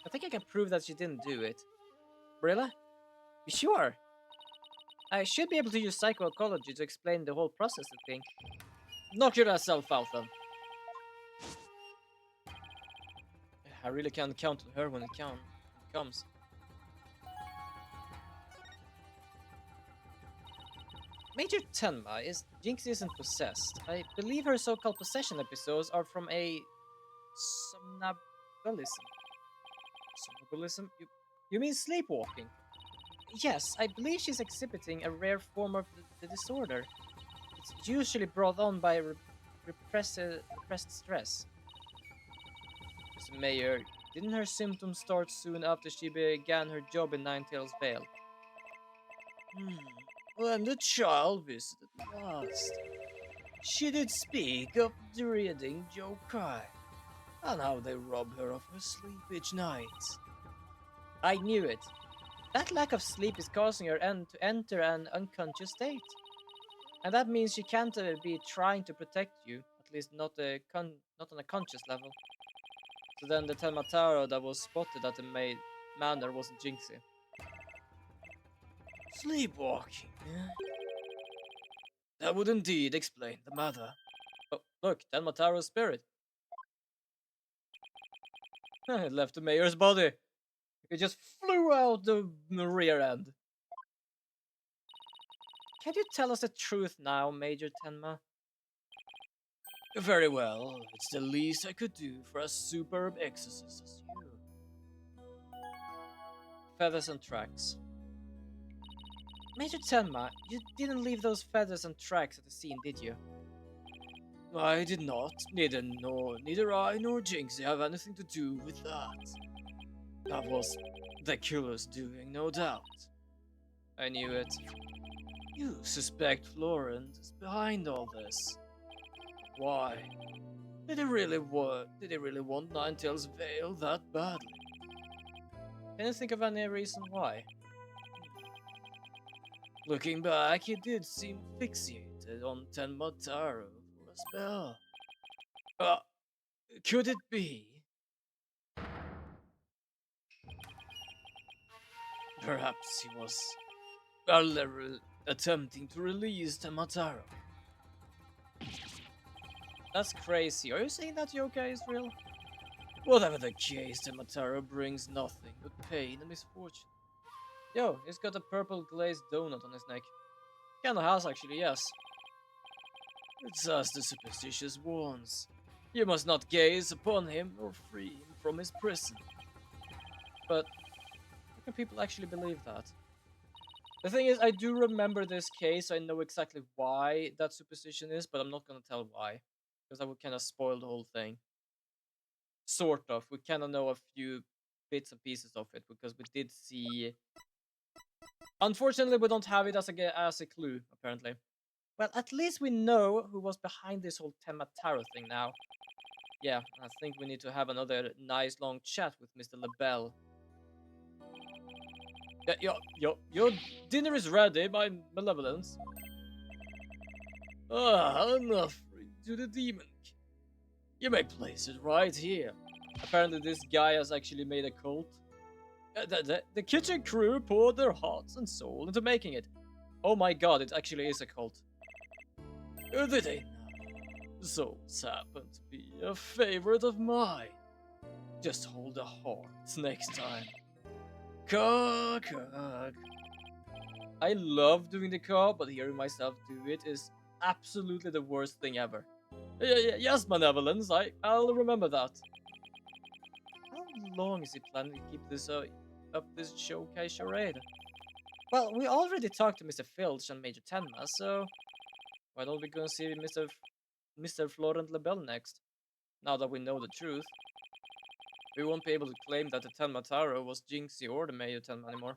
I think I can prove that she didn't do it. Brilla? You sure? I should be able to use psychoecology to explain the whole process, I think. Knock yourself out then. I really can't count on her when it comes. Major Tenma is Jinx isn't possessed. I believe her so-called possession episodes are from a somnambulism. Somnambulism? You mean sleepwalking? Yes, I believe she's exhibiting a rare form of the disorder. It's usually brought on by repressed stress. Mr. Mayor, didn't her symptoms start soon after she began her job in Ninetales Vale? When the child visited last, she did speak of dreading yokai, and how they rob her of her sleep each night. I knew it. That lack of sleep is causing her to enter an unconscious state. And that means she can't be trying to protect you, at least not on a conscious level. So then the Telmataro that was spotted at the manor wasn't Jinxie. Sleepwalking, eh? That would indeed explain the matter. Oh, look, Telmataro's spirit. It left the mayor's body. It just flew out the rear end. Can you tell us the truth now, Major Tenma? Very well, it's the least I could do for a superb exorcist as you. Feathers and tracks. Major Tenma, you didn't leave those feathers and tracks at the scene, did you? I did not. Neither I nor Jinxie have anything to do with that. That was the killer's doing, no doubt. I knew it. You suspect Florent is behind all this. Why? Did he really want Ninetales' veil that badly? Can you think of any reason why? Looking back, he did seem fixated on Tenmataro for a spell. Could it be? Perhaps he was attempting to release Tenmataro. That's crazy. Are you saying that Yoka is real? Whatever the case, Tenmataro brings nothing but pain and misfortune. Yo, he's got a purple glazed donut on his neck. Kinda has actually, yes. It's as the superstitious warns. You must not gaze upon him or free him from his prison. But how can people actually believe that? The thing is, I do remember this case, so I know exactly why that superstition is, but I'm not gonna tell why. Because that would kind of spoil the whole thing. Sort of. We kind of know a few bits and pieces of it, because we did see... Unfortunately, we don't have it as a clue, apparently. Well, at least we know who was behind this whole Temataro thing now. Yeah, I think we need to have another nice long chat with Mr. LaBelle. Your dinner is ready, my malevolence. Enough to the demon. You may place it right here. Apparently this guy has actually made a cult. The kitchen crew poured their hearts and soul into making it. Oh my god, it actually is a cult. Did they know? Souls happen to be a favorite of mine. Just hold the hearts next time. Caw. I love doing the caw, but hearing myself do it is absolutely the worst thing ever. Yes, malevolence, I'll remember that. How long is he planning to keep this up this showcase charade? Well, we already talked to Mr. Filch and Major Tenma, so why don't we go and see Mr. Florent LaBelle next? Now that we know the truth. We won't be able to claim that the Tenmataro was Jinxie or the Major Tenma anymore.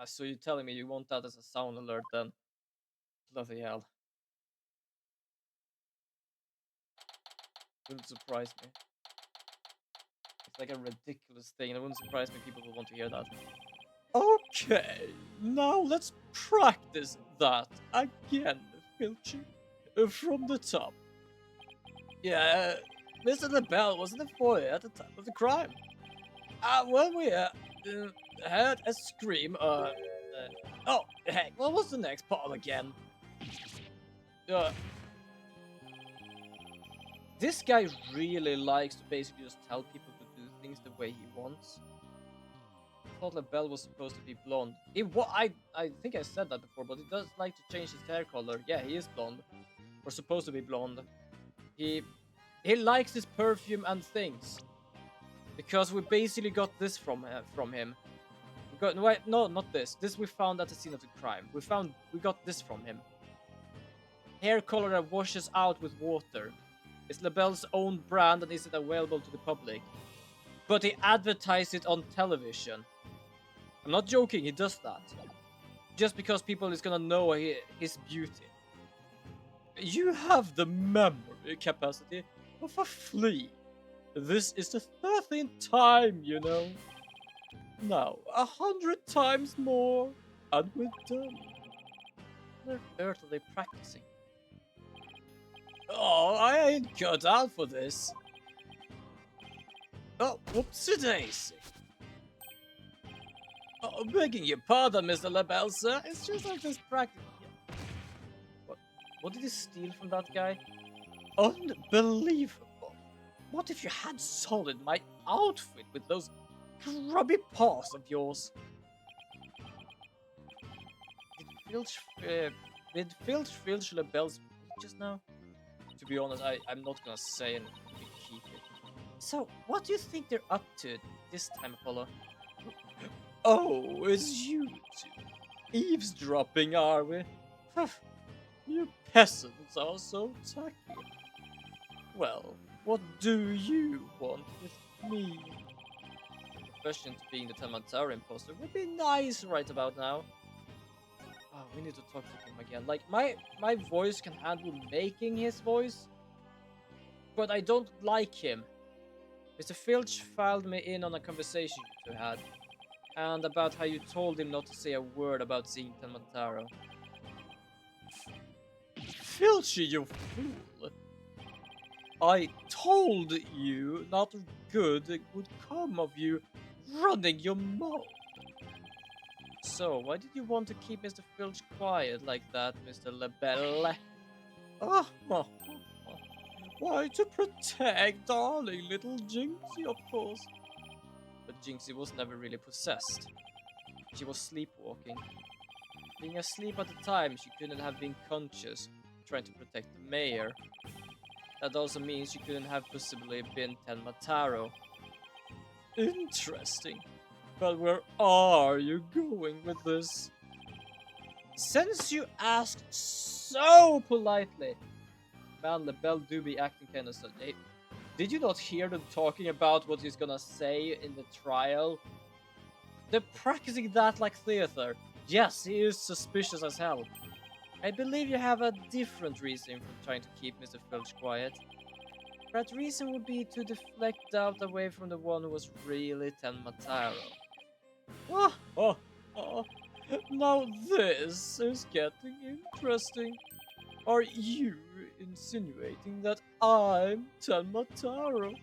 So you're telling me you want that as a sound alert then? Bloody hell. Wouldn't surprise me. It's like a ridiculous thing, and it wouldn't surprise me people would want to hear that. Okay, now let's practice that again, Filchy. From the top. Yeah, Mr. LaBelle was in the foyer at the time of the crime. When we heard a scream, oh, hey, what was the next part again? This guy really likes to basically just tell people to do things the way he wants. I thought LaBelle was supposed to be blonde. I think I said that before, but he does like to change his hair color. Yeah, he is blonde. Or supposed to be blonde. He likes this perfume and things. Because we basically got this from him. No, not this. This we found at the scene of the crime. We got this from him. Hair color that washes out with water. It's LaBelle's own brand and isn't available to the public. But he advertised it on television. I'm not joking, he does that. Just because people is gonna know his beauty. You have the memory capacity of a flea. This is the 13th time, you know. Now, 100 times more, and we're done. What on earth are they practicing? Oh, I ain't cut out for this. Oh, whoopsie daisy. Oh, begging your pardon, Mr. LaBelle, sir. It's just like this practice. What did he steal from that guy? Unbelievable. What if you had soiled my outfit with those grubby paws of yours? Filch, did Filch LaBelle's just now? To be honest, I'm not gonna say anything. We keep it. So, what do you think they're up to this time, Apollo? Oh, it's you two. Eavesdropping, are we? You peasants are so tacky. Well, what do you want with me? Confession to being the Telmantara imposter would be nice right about now. Oh, we need to talk to him again. Like, my voice can handle making his voice, but I don't like him. Mr. Filch filed me in on a conversation you two had, and about how you told him not to say a word about seeing Telmantaro. Filchy, you fool! I told you not good would come of you running your mouth. So, why did you want to keep Mr. Filch quiet like that, Mr. LaBelle? Why, to protect darling little Jinxie, of course. But Jinxie was never really possessed. She was sleepwalking. Being asleep at the time, she couldn't have been conscious, trying to protect the mayor. That also means she couldn't have possibly been Telmataro. Interesting. But where are you going with this? Since you asked so politely. Man, LaBelle do be acting kinda so... Hey, did you not hear them talking about what he's gonna say in the trial? They're practicing that like theater. Yes, he is suspicious as hell. I believe you have a different reason for trying to keep Mr. Filch quiet. That reason would be to deflect doubt away from the one who was really Tenmataro. Now this is getting interesting. Are you insinuating that I'm Tenmataro?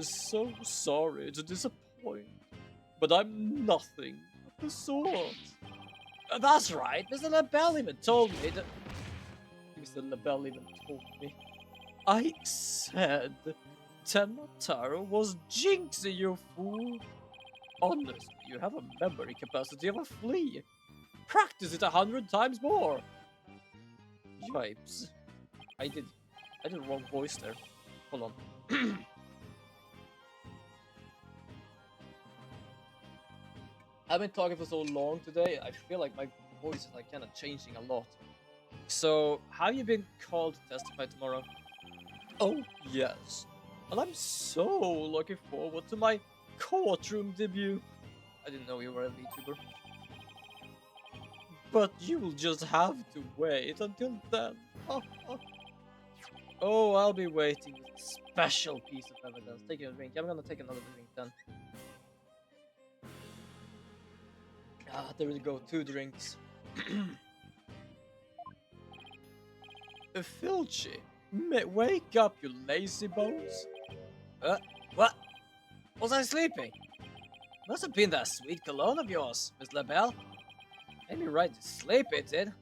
So sorry to disappoint, but I'm nothing of the sort. That's right, Mr. LaBelle even told me that... Mr. LaBelle even told me. I said Tenmataro was Jinxie, you fool. Honestly, you have a memory capacity of a flea. Practice it 100 times more. Yipes. I did the wrong voice there. Hold on. I've been talking for so long today, I feel like my voice is like kind of changing a lot. So, have you been called to testify tomorrow? Oh, yes. And I'm so looking forward to my courtroom debut. I didn't know you were a VTuber. But you will just have to wait until then. Oh, I'll be waiting with a special piece of evidence. Take a drink. I'm gonna take another drink then. Ah, there we go. 2 drinks. Filchy, wake up, you lazy bones. What? Was I sleeping? Must have been that sweet cologne of yours, Miss LaBelle. Made me right to sleep, it did.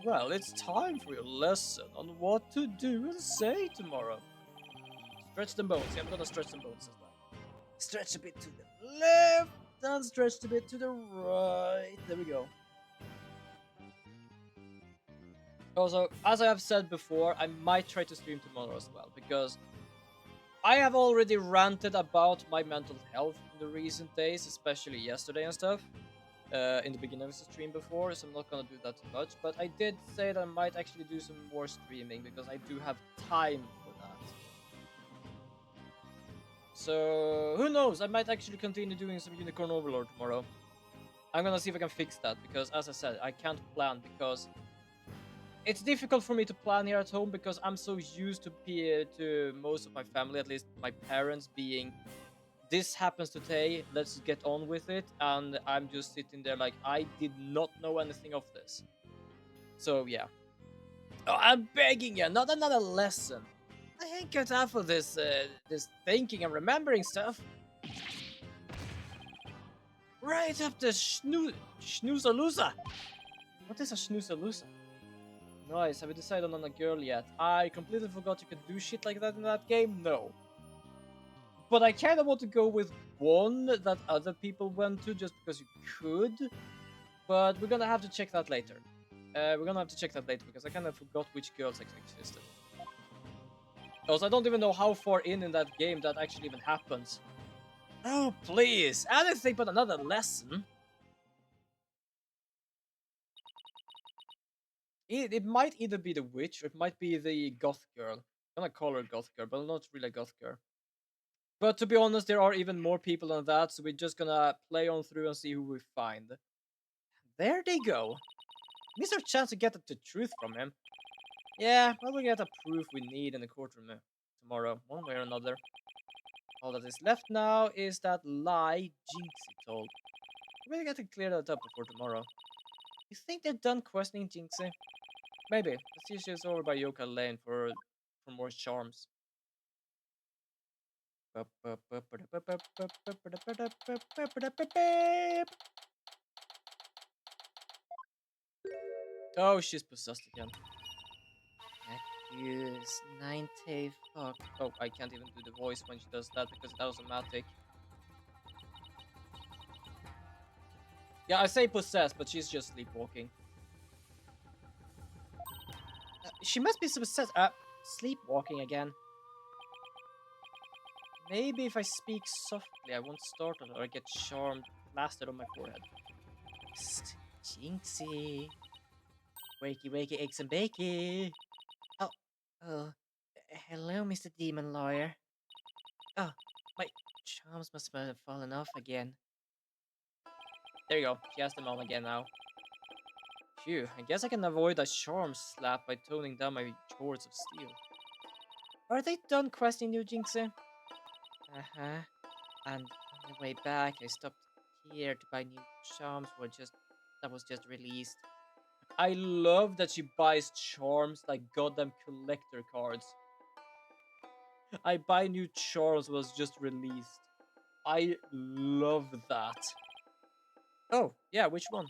Well, it's time for your lesson on what to do and say tomorrow. Stretch them bones. Yeah, I'm gonna stretch them bones as well. Stretch a bit to the left, and stretch a bit to the right. There we go. Also, as I have said before, I might try to stream tomorrow as well, because I have already ranted about my mental health in the recent days, especially yesterday and stuff, in the beginning of the stream before, so I'm not gonna do that too much, but I did say that I might actually do some more streaming, because I do have time for that. So, who knows, I might actually continue doing some Unicorn Overlord tomorrow. I'm gonna see if I can fix that, because as I said, I can't plan, because it's difficult for me to plan here at home because I'm so used to most of my family, at least my parents, being, this happens today, let's get on with it, and I'm just sitting there like, I did not know anything of this. So yeah. Oh, I'm begging you, not another lesson. I ain't got time for this, this thinking and remembering stuff. Right up the schnoozalooza. What is a schnoozalooza? Nice, have you decided on a girl yet? I completely forgot you could do shit like that in that game? No. But I kinda want to go with one that other people went to just because you could. But we're gonna have to check that later. We're gonna have to check that later because I kind of forgot which girls actually existed. Also, I don't even know how far in that game that actually even happens. Oh, please! Anything but another lesson. It might either be the witch or it might be the goth girl. I'm gonna call her goth girl, but not really a goth girl. But to be honest, there are even more people than that, so we're just gonna play on through and see who we find. There they go. Miss our chance to get the truth from him. Yeah, well, we get the proof we need in the courtroom tomorrow, one way or another. All that is left now is that lie Jinxie told. We really got to clear that up before tomorrow. You think they're done questioning Jinxie? Maybe. Let's see if she's over by Yoka Lane for more charms. Oh, she's possessed again. Accuse 90 fuck. Oh, I can't even do the voice when she does that because it's automatic. Yeah, I say possessed, but she's just sleepwalking. She must be possessed. Sleepwalking again. Maybe if I speak softly, I won't startle her or get charmed plastered on my forehead. Psst, Jinxie. Wakey, wakey, eggs and bakey. Oh, hello, Mr. Demon Lawyer. Oh, my charms must have fallen off again. There you go. She has them on again now. Phew, I guess I can avoid a charm slap by toning down my chords of steel. Are they done questioning you, Jinxie? Uh-huh. And on the way back, I stopped here to buy new charms that was just released. I love that she buys charms like goddamn collector cards. I buy new charms was just released. I love that. Oh, yeah, which one?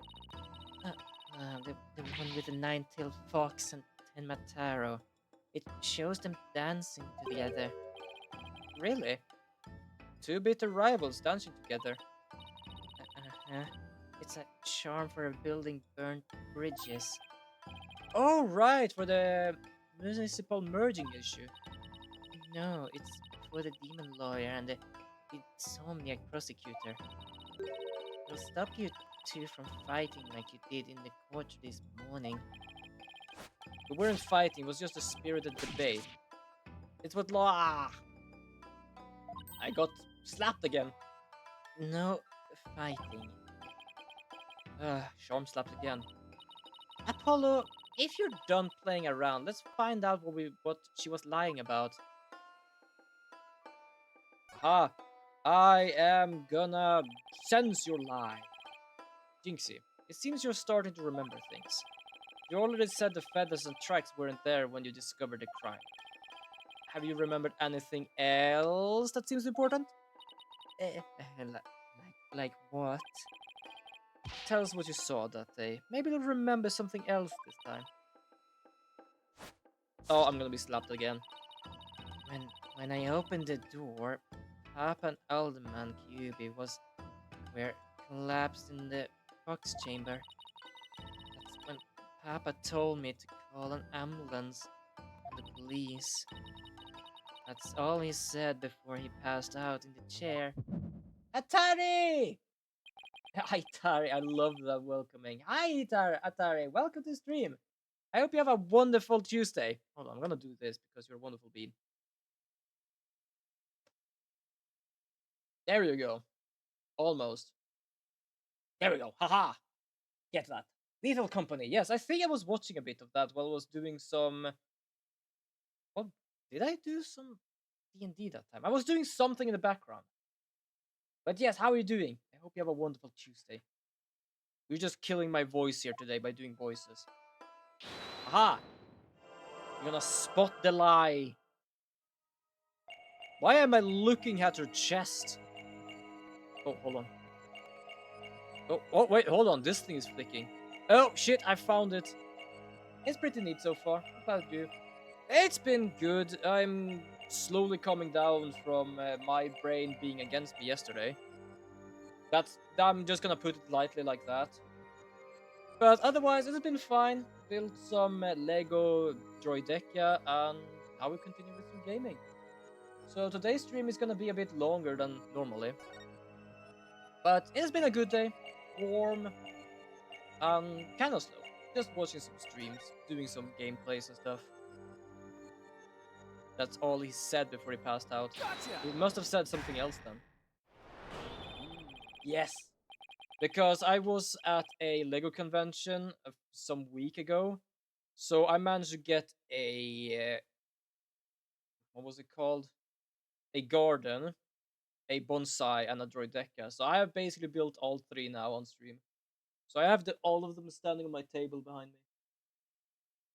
The one with the nine-tailed fox and 10 Mataro. It shows them dancing together. Really? Two bitter rivals dancing together. Uh-huh. It's a charm for building burnt bridges. Oh, right, for the municipal merging issue. No, it's for the demon lawyer and the insomniac prosecutor. It'll stop you two from fighting like you did in the court this morning. We weren't fighting, it was just a spirited debate. It's what law. I got slapped again. No fighting. Charm slapped again. Apollo, if you're done playing around, let's find out what she was lying about. Aha! I am gonna sense your lie. Jinxie, it seems you're starting to remember things. You already said the feathers and tracks weren't there when you discovered the crime. Have you remembered anything else that seems important? Like what? Tell us what you saw that day. Maybe you'll remember something else this time. Oh, I'm gonna be slapped again. When I opened the door, Papa and Alderman Cuby were collapsed in the box chamber. That's when Papa told me to call an ambulance and the police. That's all he said before he passed out in the chair. Atari! Hi, Atari. I love that welcoming. Hi, Atari. Welcome to the stream. I hope you have a wonderful Tuesday. Hold on, I'm gonna do this because you're a wonderful bean. There you go. Almost. There we go. Haha. Get that. Lethal Company. Yes, I think I was watching a bit of that while I was doing some. What did I do? Some D&D that time. I was doing something in the background. But yes, how are you doing? I hope you have a wonderful Tuesday. You're just killing my voice here today by doing voices. Aha! You're gonna spot the lie. Why am I looking at her chest? Oh, hold on. Oh, wait, hold on. This thing is flicking. Oh, shit, I found it. It's pretty neat so far. How about you? It's been good. I'm slowly coming down from my brain being against me yesterday. I'm just gonna put it lightly like that. But otherwise, it's been fine. Built some Lego Droideka, and now we continue with some gaming. So today's stream is gonna be a bit longer than normally, but it's been a good day. Warm and kind of slow. Just watching some streams, doing some gameplays and stuff. That's all he said before he passed out. He must have said something else then. Yes, because I was at a Lego convention some week ago, so I managed to get a what was it called? A garden, a bonsai, and a droideka. So I have basically built all three now on stream. So I have all of them standing on my table behind me.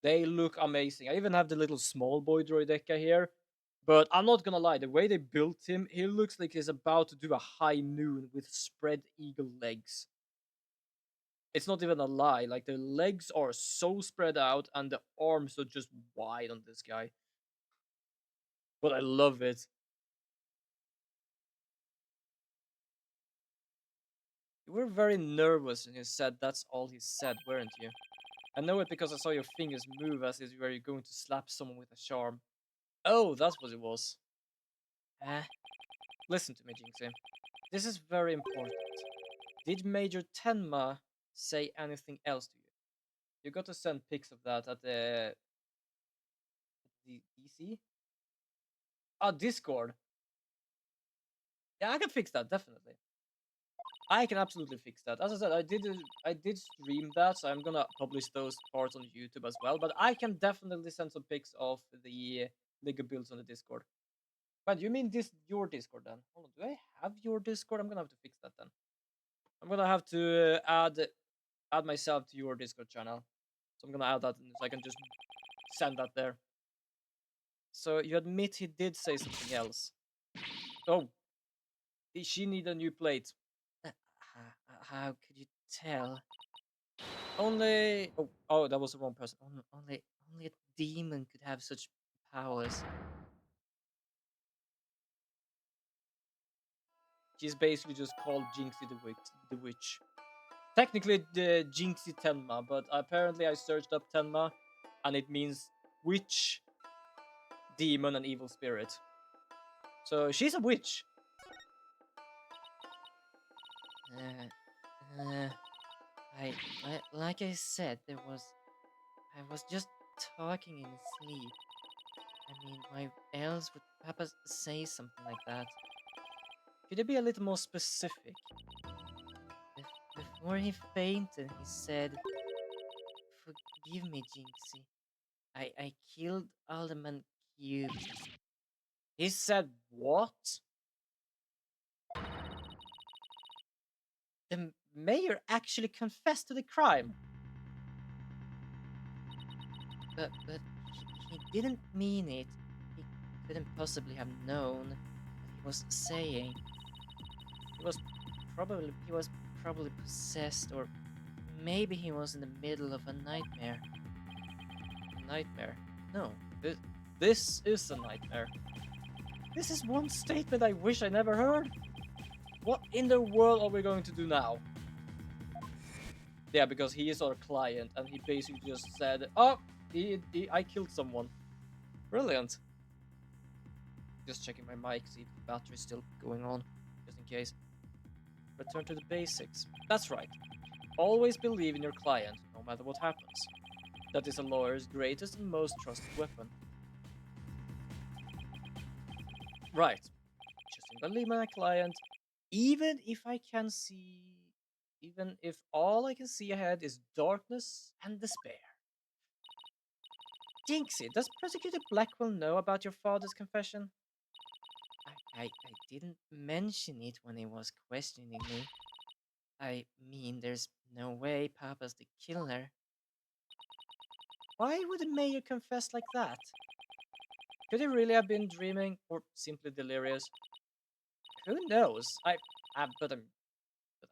They look amazing. I even have the little small boy droideka here. But I'm not gonna lie, the way they built him, he looks like he's about to do a high noon with spread eagle legs. It's not even a lie. Like the legs are so spread out and the arms are just wide on this guy. But I love it. You were very nervous when you said that's all he said, weren't you? I know it because I saw your fingers move as if you were going to slap someone with a charm. Oh, that's what it was. Eh, listen to me, Jinxie. This is very important. Did Major Tenma say anything else to you? You got to send pics of that at the DC? Ah, Discord. Yeah, I can fix that, definitely. I can absolutely fix that. As I said, I did stream that, so I'm gonna publish those parts on YouTube as well. But I can definitely send some pics of the Lego builds on the Discord. But you mean this your Discord then? Hold on, do I have your Discord? I'm gonna have to fix that then. I'm gonna have to add myself to your Discord channel. So I'm gonna add that so I can just send that there. So you admit he did say something else. Oh, she need a new plate. How could you tell? Only oh that was the wrong person. Only a demon could have such powers. She's basically just called Jinxie the witch. Technically the Jinxie Tenma, but apparently I searched up Tenma and it means witch, demon, and evil spirit. So she's a witch. Uh, uh, like I said, I was just talking in his sleep. I mean, why else would Papa say something like that? Could you be a little more specific? Before he fainted, he said, "Forgive me, Jinxie. I killed Alderman Cube." He said what? The mayor actually confessed to the crime. But he didn't mean it. He couldn't possibly have known what he was saying. He was probably possessed, or maybe he was in the middle of a nightmare. Nightmare? No, this is a nightmare. This is one statement I wish I never heard. What in the world are we going to do now? Yeah, because he is our client, and he basically just said, "Oh, I killed someone." Brilliant. Just checking my mic, see if the battery's still going on, just in case. Return to the basics. That's right. Always believe in your client, no matter what happens. That is a lawyer's greatest and most trusted weapon. Right. Just believe in my client, even if even if all I can see ahead is darkness and despair. Jinxie, does Prosecutor Blackwell know about your father's confession? I didn't mention it when he was questioning me. I mean, there's no way Papa's the killer. Why would the mayor confess like that? Could he really have been dreaming or simply delirious? Who knows? But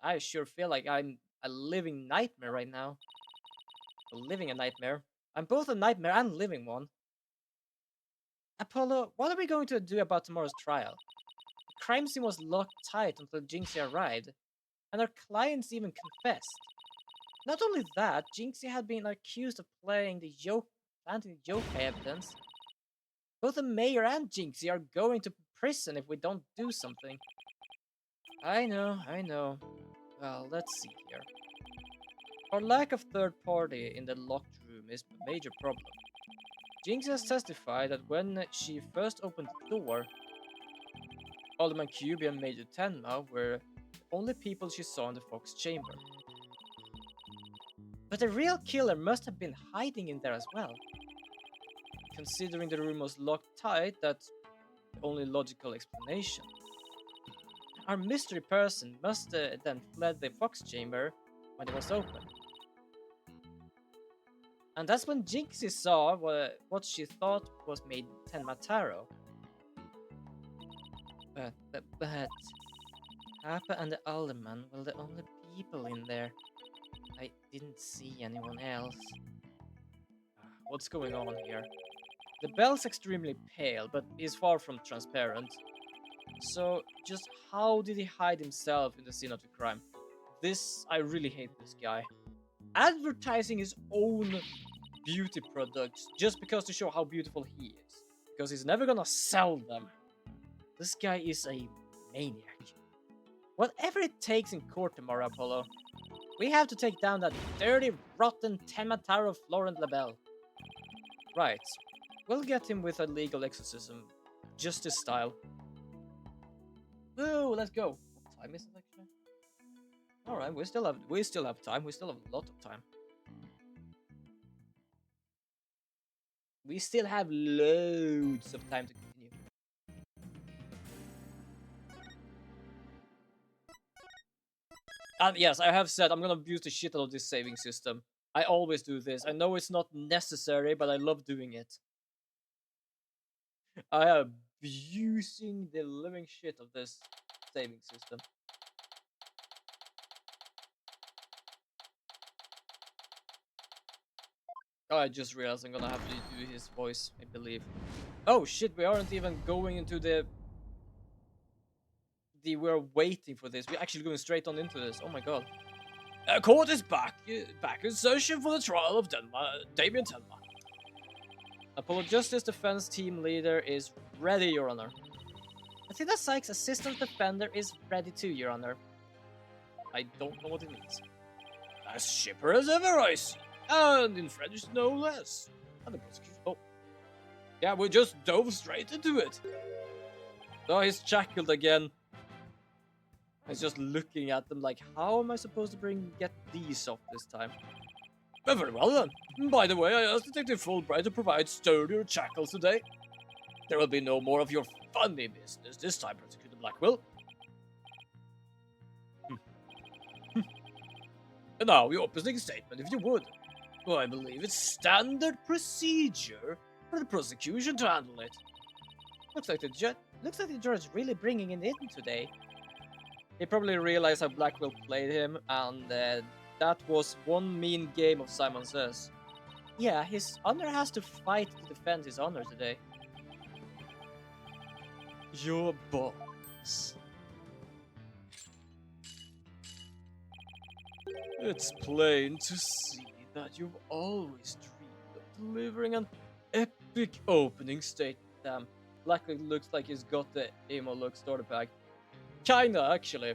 I sure feel like I'm a living nightmare right now. Living a nightmare. I'm both a nightmare and living one. Apollo, what are we going to do about tomorrow's trial? The crime scene was locked tight until Jinxie arrived, and our clients even confessed. Not only that, Jinxie had been accused of planting the yokai evidence. Both the mayor and Jinxie are going to prison if we don't do something. I know. Well, let's see here. Our lack of third party in the locked room is a major problem. Jinxie has testified that when she first opened the door, Alderman Cuby and Major Tenma were the only people she saw in the Fox chamber. But the real killer must have been hiding in there as well. Considering the room was locked tight, that's the only logical explanation. Our mystery person must then fled the Fox chamber when it was open. And that's when Jinxie saw what she thought was made Tenma Taro. But Papa and the Alderman were the only people in there. I didn't see anyone else. What's going on here? The bell's extremely pale, but is far from transparent. So, just how did he hide himself in the scene of the crime? I really hate this guy. Advertising his own beauty products just because to show how beautiful he is. Because he's never gonna sell them. This guy is a maniac. Whatever it takes in court tomorrow, Apollo. We have to take down that dirty, rotten Temataro Florent Labelle. Right. We'll get him with a legal exorcism. Justice style. Woo, let's go. What time is it actually? Alright, we still have time. We still have a lot of time. We still have loads of time to continue. And yes, I have said I'm gonna abuse the shit out of this saving system. I always do this. I know it's not necessary, but I love doing it. I am abusing the living shit of this saving system. Oh, I just realized I'm gonna have to do his voice, I believe. Oh shit, we aren't even going into we're waiting for this. We're actually going straight on into this. Oh my god. Court is back in session for the trial of Damien Tenma. Apollo Justice Defense Team Leader is ready, Your Honor. Athena Sykes Assistant Defender is ready too, Your Honor. I don't know what it means. As shipper as ever, I see. And in French, no less. And the prosecution. Oh. Yeah, we just dove straight into it. Oh, he's shackled again. He's just looking at them like, how am I supposed to get these off this time? Very well then. By the way, I asked Detective Fulbright to provide sturdier shackles today. There will be no more of your funny business this time, Prosecutor Blackwell. And now, your opening statement, if you would. Well, I believe it's standard procedure for the prosecution to handle it. Looks like the judge is really bringing it in today. He probably realized how Blackwell played him, and that was one mean game of Simon Says. Yeah, his honor has to fight to defend his honor today. Your boss. It's plain to see that you've always dreamed of delivering an epic opening statement. Damn, Blackwell looks like he's got the emo look starter pack. Kinda, actually.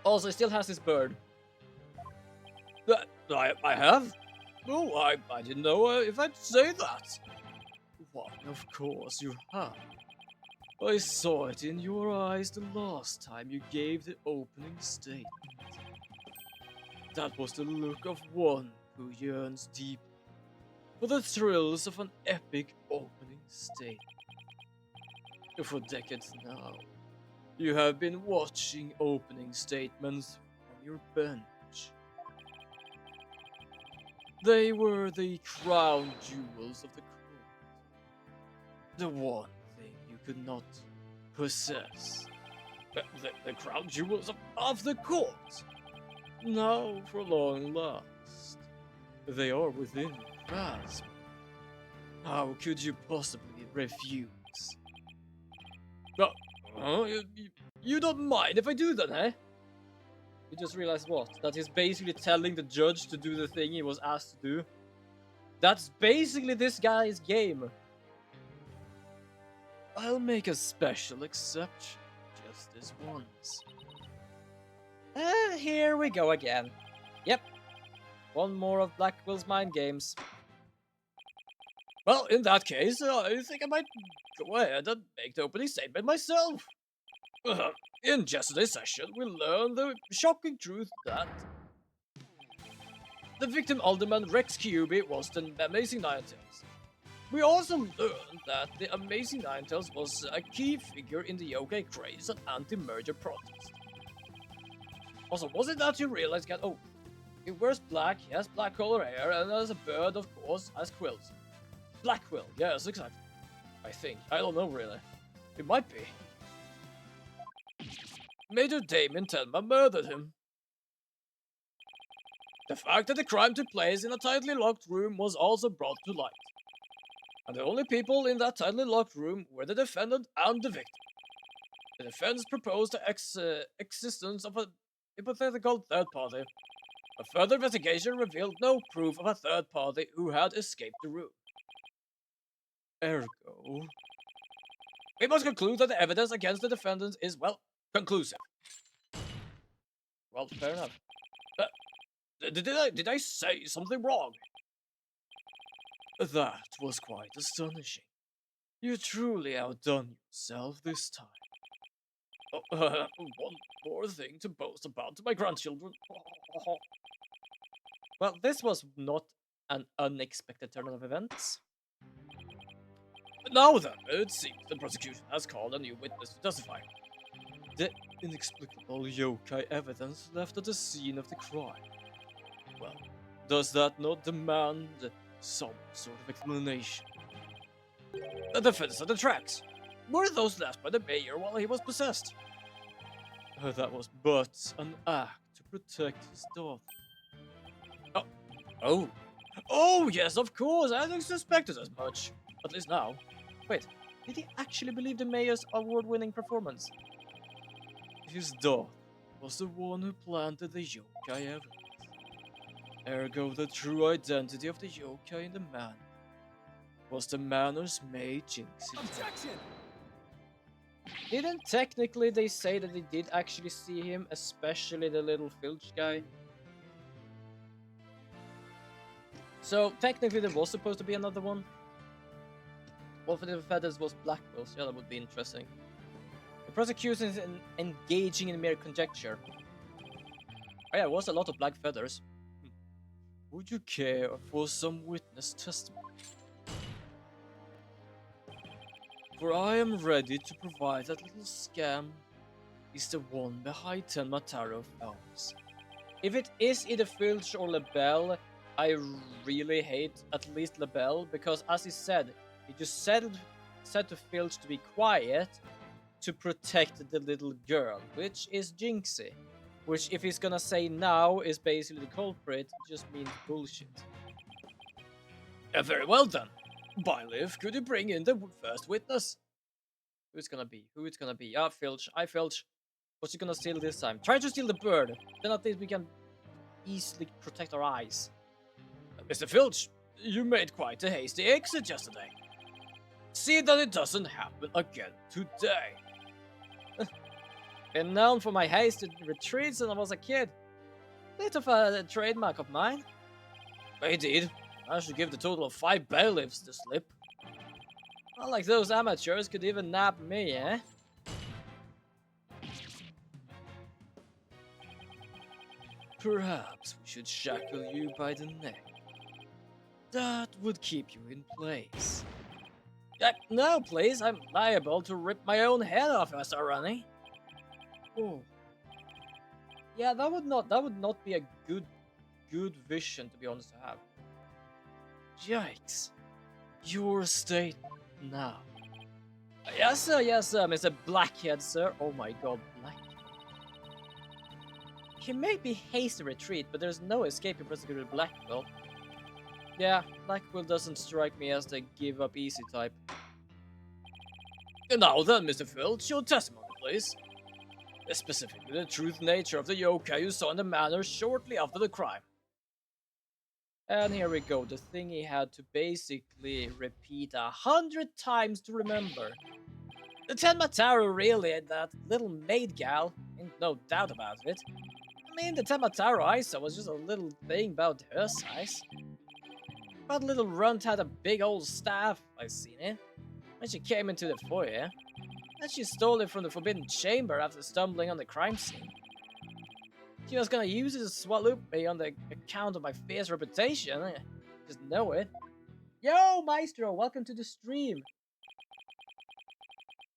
Also, he still has his bird. I have? Oh, I didn't know if I'd say that. Why, of course you have. I saw it in your eyes the last time you gave the opening statement. That was the look of one who yearns deeply for the thrills of an epic opening statement. For decades now, you have been watching opening statements from your bench. They were the crown jewels of the court. The one thing you could not possess. The crown jewels of the court. Now, for long last, they are within your grasp. How could you possibly refuse? You don't mind if I do that, eh? You just realized what? That he's basically telling the judge to do the thing he was asked to do. That's basically this guy's game. I'll make a special exception. Just this once. Here we go again. Yep. One more of Blackwell's mind games. Well, in that case, I think I might go ahead and make the opening statement myself. In yesterday's session, we learned the shocking truth that the victim Alderman Rex Cuby was the Amazing Ninetales. We also learned that the Amazing Ninetales was a key figure in the yokai craze and anti-merger protest. Also, was it that you realized that, oh, he wears black, he has black color hair, and as a bird, of course, has quills. Black quill, yes, exactly. I think. I don't know, really. It might be. Major Damien Telma murdered him. The fact that the crime took place in a tightly locked room was also brought to light. And the only people in that tightly locked room were the defendant and the victim. The defense proposed the existence of a hypothetical third party. A further investigation revealed no proof of a third party who had escaped the room. Ergo, we must conclude that the evidence against the defendant is, well, conclusive. Well, fair enough. Did I say something wrong? That was quite astonishing. You truly outdone yourself this time. One more thing to boast about to my grandchildren. Well, this was not an unexpected turn of events. Now then, it seems the prosecution has called a new witness to testify. The inexplicable yokai evidence left at the scene of the crime. Well, does that not demand some sort of explanation? The defense of the tracks. Were those left by the mayor while he was possessed? That was but an act to protect his daughter. Oh, yes, of course, I hadn't suspected as much. At least now. Wait, did he actually believe the mayor's award-winning performance? His daughter was the one who planted the yokai evidence. Ergo, the true identity of the yokai in the man was the manor's maid Jinxie. Objection! Didn't technically they say that they did actually see him, especially the little Filch guy? So technically there was supposed to be another one. One for the feathers was Blackwell's. Yeah, that would be interesting. The prosecution is engaging in mere conjecture. Oh yeah, it was a lot of black feathers. Would you care for some witness testimony? For I am ready to provide that little scam is the one behind Tenma Tarot films. If it is either Filch or LaBelle, I really hate at least LaBelle, because as he said, he just said to Filch to be quiet to protect the little girl, which is Jinxie. Which, if he's gonna say now is basically the culprit, just means bullshit. Very well then. Byliff, could you bring in the first witness? Who it's gonna be? Who it's gonna be? Ah, Filch. Hi, Filch. What's he gonna steal this time? Try to steal the bird. Then at least we can easily protect our eyes. Mr. Filch, you made quite a hasty exit yesterday. See that it doesn't happen again today. Been known for my hasty retreats since I was a kid. Bit of a trademark of mine. Indeed. I should give the total of 5 bailiffs the slip. Not like those amateurs could even nab me, eh? Perhaps we should shackle you by the neck. That would keep you in place. No, please. I'm liable to rip my own head off if I start running. Oh. Yeah, that would not be a good vision, to be honest, to have. Yikes. Your statement now. Yes, sir, Mr. Blackhead, sir. Oh my god, Blackhead. He may be hasty retreat, but there's no escaping prosecutor Blackwell. Yeah, Blackwell doesn't strike me as the give-up easy type. Now then, Mr. Filch, your testimony, please. Specifically the truth nature of the yokai you saw in the manor shortly after the crime. And here we go, the thing he had to basically repeat 100 times to remember. The Tenmataru really, that little maid gal, ain't no doubt about it. I mean, the Tenmataru I saw was just a little thing about her size. But little runt had a big old staff, I seen it, when she came into the foyer. And she stole it from the Forbidden Chamber after stumbling on the crime scene. She was gonna use it to swallow me on the account of my fierce reputation. I just know it. Yo, Maestro, welcome to the stream.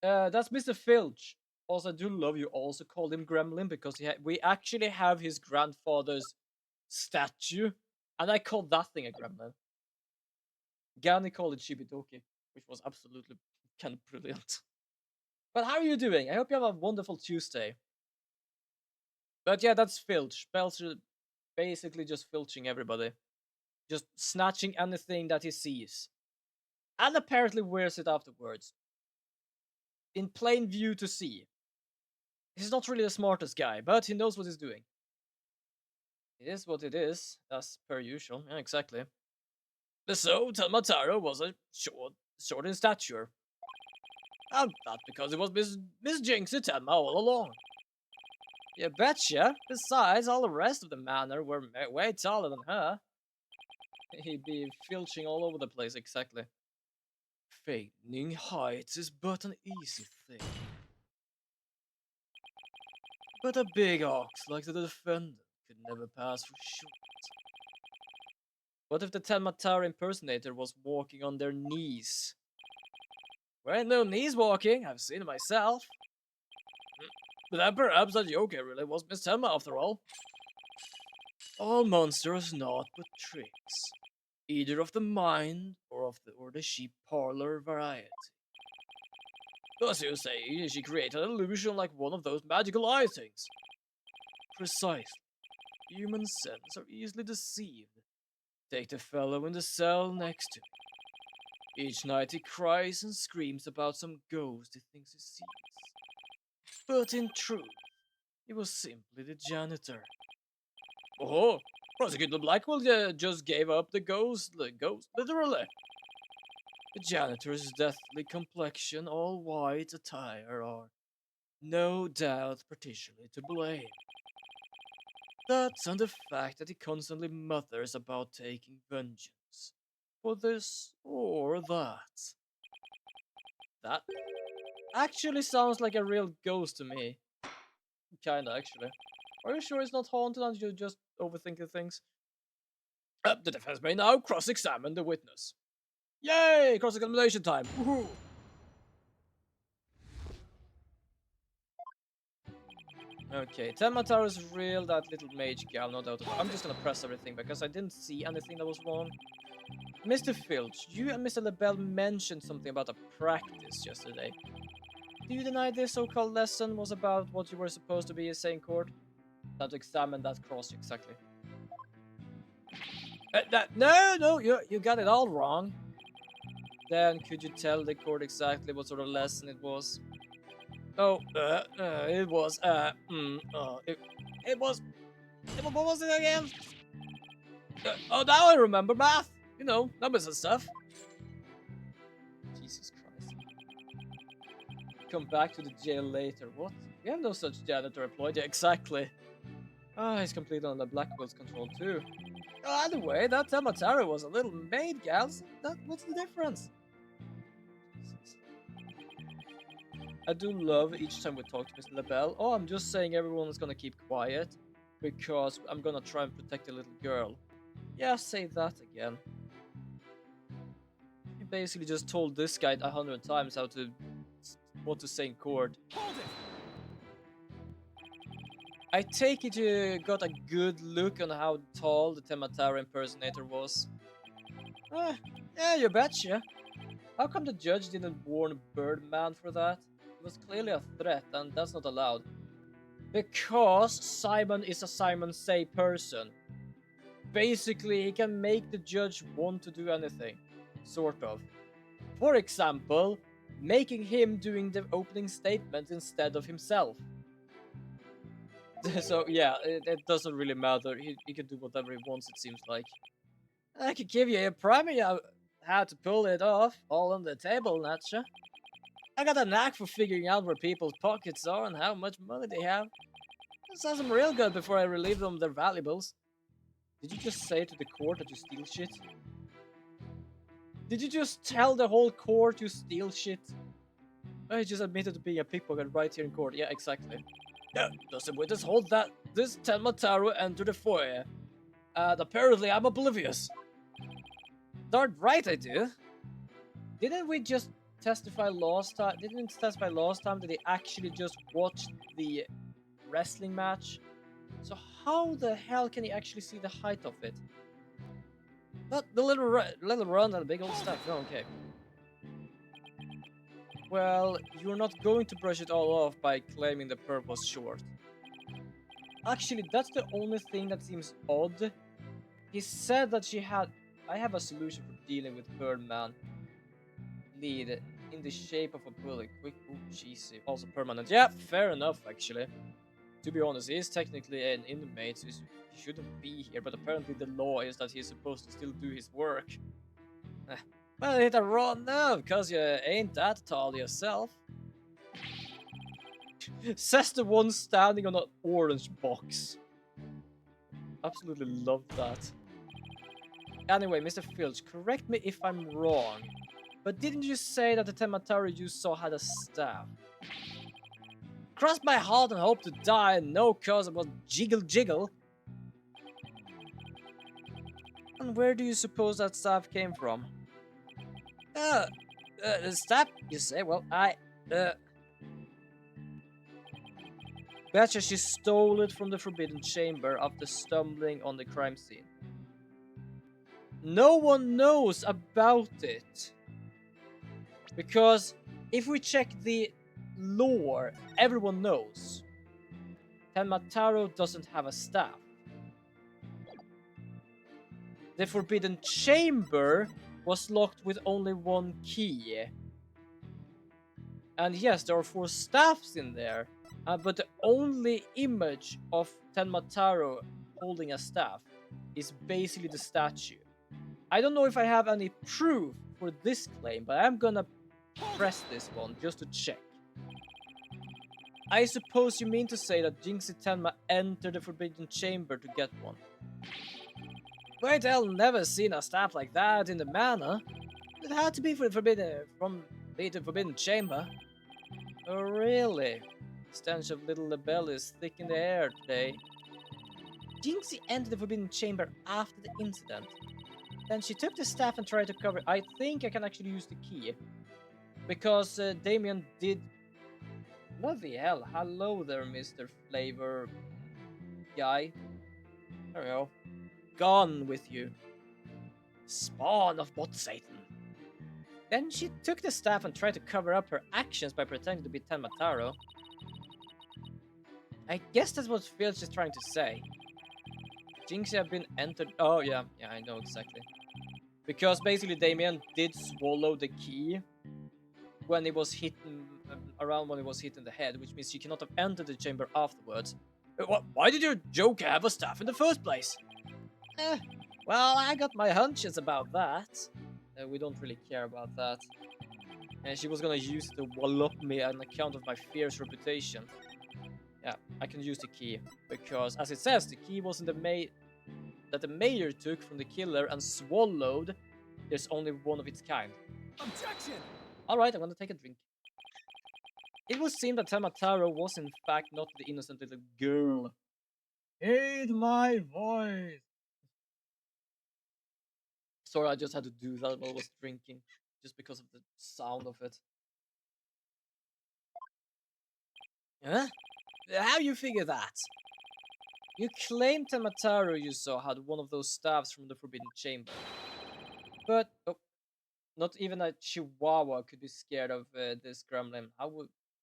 That's Mr. Filch. Also, I do love you also called him Gremlin because we actually have his grandfather's statue, and I called that thing a gremlin. Gani called it Shibidoki, which was absolutely kind of brilliant. But how are you doing? I hope you have a wonderful Tuesday. But yeah, that's Filch. Belcher basically just filching everybody. Just snatching anything that he sees. And apparently wears it afterwards. In plain view to see. He's not really the smartest guy, but he knows what he's doing. It is what it is, as per usual. Yeah, exactly. So, Tenmataro was a short in stature. And that's because it was Miss Jinxie Tenma all along. You betcha. Besides, all the rest of the manor were way taller than her. He'd be filching all over the place, exactly. Feigning heights is but an easy thing. But a big ox like the defendant could never pass for short. What if the Tenmatara impersonator was walking on their knees? There ain't no knees walking, I've seen it myself. But then perhaps that yokai really was Miss Tenma after all. All monsters naught but tricks, either of the mind or the sheep parlor variety. Thus you say she created an illusion like one of those magical eye things. Precisely. Human senses are easily deceived. Take the fellow in the cell next to me. Each night he cries and screams about some ghost he thinks he sees. But in truth, he was simply the janitor. Oh, Prosecutor Blackwell just gave up the ghost, literally. The janitor's deathly complexion, all white attire are, no doubt, partially to blame. That's and the fact that he constantly mutters about taking vengeance for this or that. That actually sounds like a real ghost to me. Kinda, actually. Are you sure it's not haunted and you're just overthinking things? The defense may now cross-examine the witness. Yay! Cross-examination time! Woohoo! Okay, Tenmataro is real, that little mage gal, no doubt about it. I'm just gonna press everything because I didn't see anything that was wrong. Mr. Filch, you and Mr. LaBelle mentioned something about a practice yesterday. Do you deny this so-called lesson was about what you were supposed to be saying, court? Time to examine that cross, exactly. No, you got it all wrong. Then could you tell the court exactly what sort of lesson it was? Oh, it was, what was it again? Oh, now I remember math. You know, numbers and stuff. Jesus Christ. Come back to the jail later. What? We have no such janitor employed. Yeah, exactly. Ah, he's completely under Blackwell's control too. Either way, that Tamatara was a little maid, gals. What's the difference? I do love each time we talk to Mr. LaBelle. Oh, I'm just saying everyone is gonna keep quiet because I'm gonna try and protect the little girl. Yeah, say that again. He basically just told this guy 100 times what to say in court. Hold it! I take it you got a good look on how tall the Tematara impersonator was. Yeah, you betcha. How come the judge didn't warn Birdman for that? It was clearly a threat, and that's not allowed. Because Simon is a Simon Say person. Basically, he can make the judge want to do anything. Sort of. For example, making him doing the opening statement instead of himself. So yeah, it doesn't really matter. He can do whatever he wants. It seems like. I could give you a primer on how to pull it off, all on the table, Natcha. I got a knack for figuring out where people's pockets are and how much money they have. This sounds them real good before I relieve them of their valuables. Did you just say to the court that you steal shit? Did you just tell the whole court you steal shit? I just admitted to being a pickpocket right here in court. Yeah, exactly. Yeah, does the witness hold that this Tenmataro entered the foyer? And apparently I'm oblivious. Darn right I do. Didn't we just testify last time? Didn't we testify last time that he actually just watched the wrestling match? So how the hell can he actually see the height of it? Not the little run and the big old stuff. No, okay. Well, you're not going to brush it all off by claiming the perp was short. Actually, that's the only thing that seems odd. He said that she had. I have a solution for dealing with Birdman. Lead in the shape of a bullet. Quick, ooh, cheesy. Also permanent. Yeah, fair enough, actually. To be honest, he is technically an inmate, so he shouldn't be here, but apparently the law is that he's supposed to still do his work. Well, hit a raw nerve, cause you ain't that tall yourself. Says the one standing on an orange box. Absolutely love that. Anyway, Mr. Filch, correct me if I'm wrong, but didn't you say that the Tematari you saw had a staff? Cross my heart and hope to die, no cause about jiggle jiggle. And where do you suppose that staff came from? The staff, you say? Well, betcha she stole it from the Forbidden Chamber after stumbling on the crime scene. No one knows about it. Because if we check the lore, everyone knows. Tenmataro doesn't have a staff. The Forbidden Chamber was locked with only one key. And yes, there are 4 staffs in there, but the only image of Tenmataro holding a staff is basically the statue. I don't know if I have any proof for this claim, but I'm gonna press this one just to check. I suppose you mean to say that Jinxie Tenma entered the Forbidden Chamber to get one. Wait, I'll never seen a staff like that in the manor. It had to be from the Forbidden Chamber. Oh, really? The stench of Little LaBelle is thick in the air today. Jinxie entered the Forbidden Chamber after the incident. Then she took the staff and tried to cover it. I think I can actually use the key. Because Damien did... Bloody hell. Hello there, Mr. Flavor guy. There we go. Gone with you. Spawn of bot Satan. Then she took the staff and tried to cover up her actions by pretending to be Tenmataro. I guess that's what Filch is trying to say. Jinxie have been entered... Oh, yeah, I know exactly. Because basically Damien did swallow the key when he was hitten... around when he was hit in the head, which means she cannot have entered the chamber afterwards. Why did your Joker have a staff in the first place? Well, I got my hunches about that. We don't really care about that. And she was gonna use it to wallop me on account of my fierce reputation. Yeah, I can use the key. Because, as it says, the key was in the that the mayor took from the killer and swallowed. There's only one of its kind. Objection! Alright, I'm gonna take a drink. It would seem that Tamataro was in fact not the innocent little girl. Hate my voice! Sorry, I just had to do that while I was drinking. Just because of the sound of it. Huh? How you figure that? You claim Tamataro you saw had one of those staffs from the Forbidden Chamber. But, not even a chihuahua could be scared of this gremlin.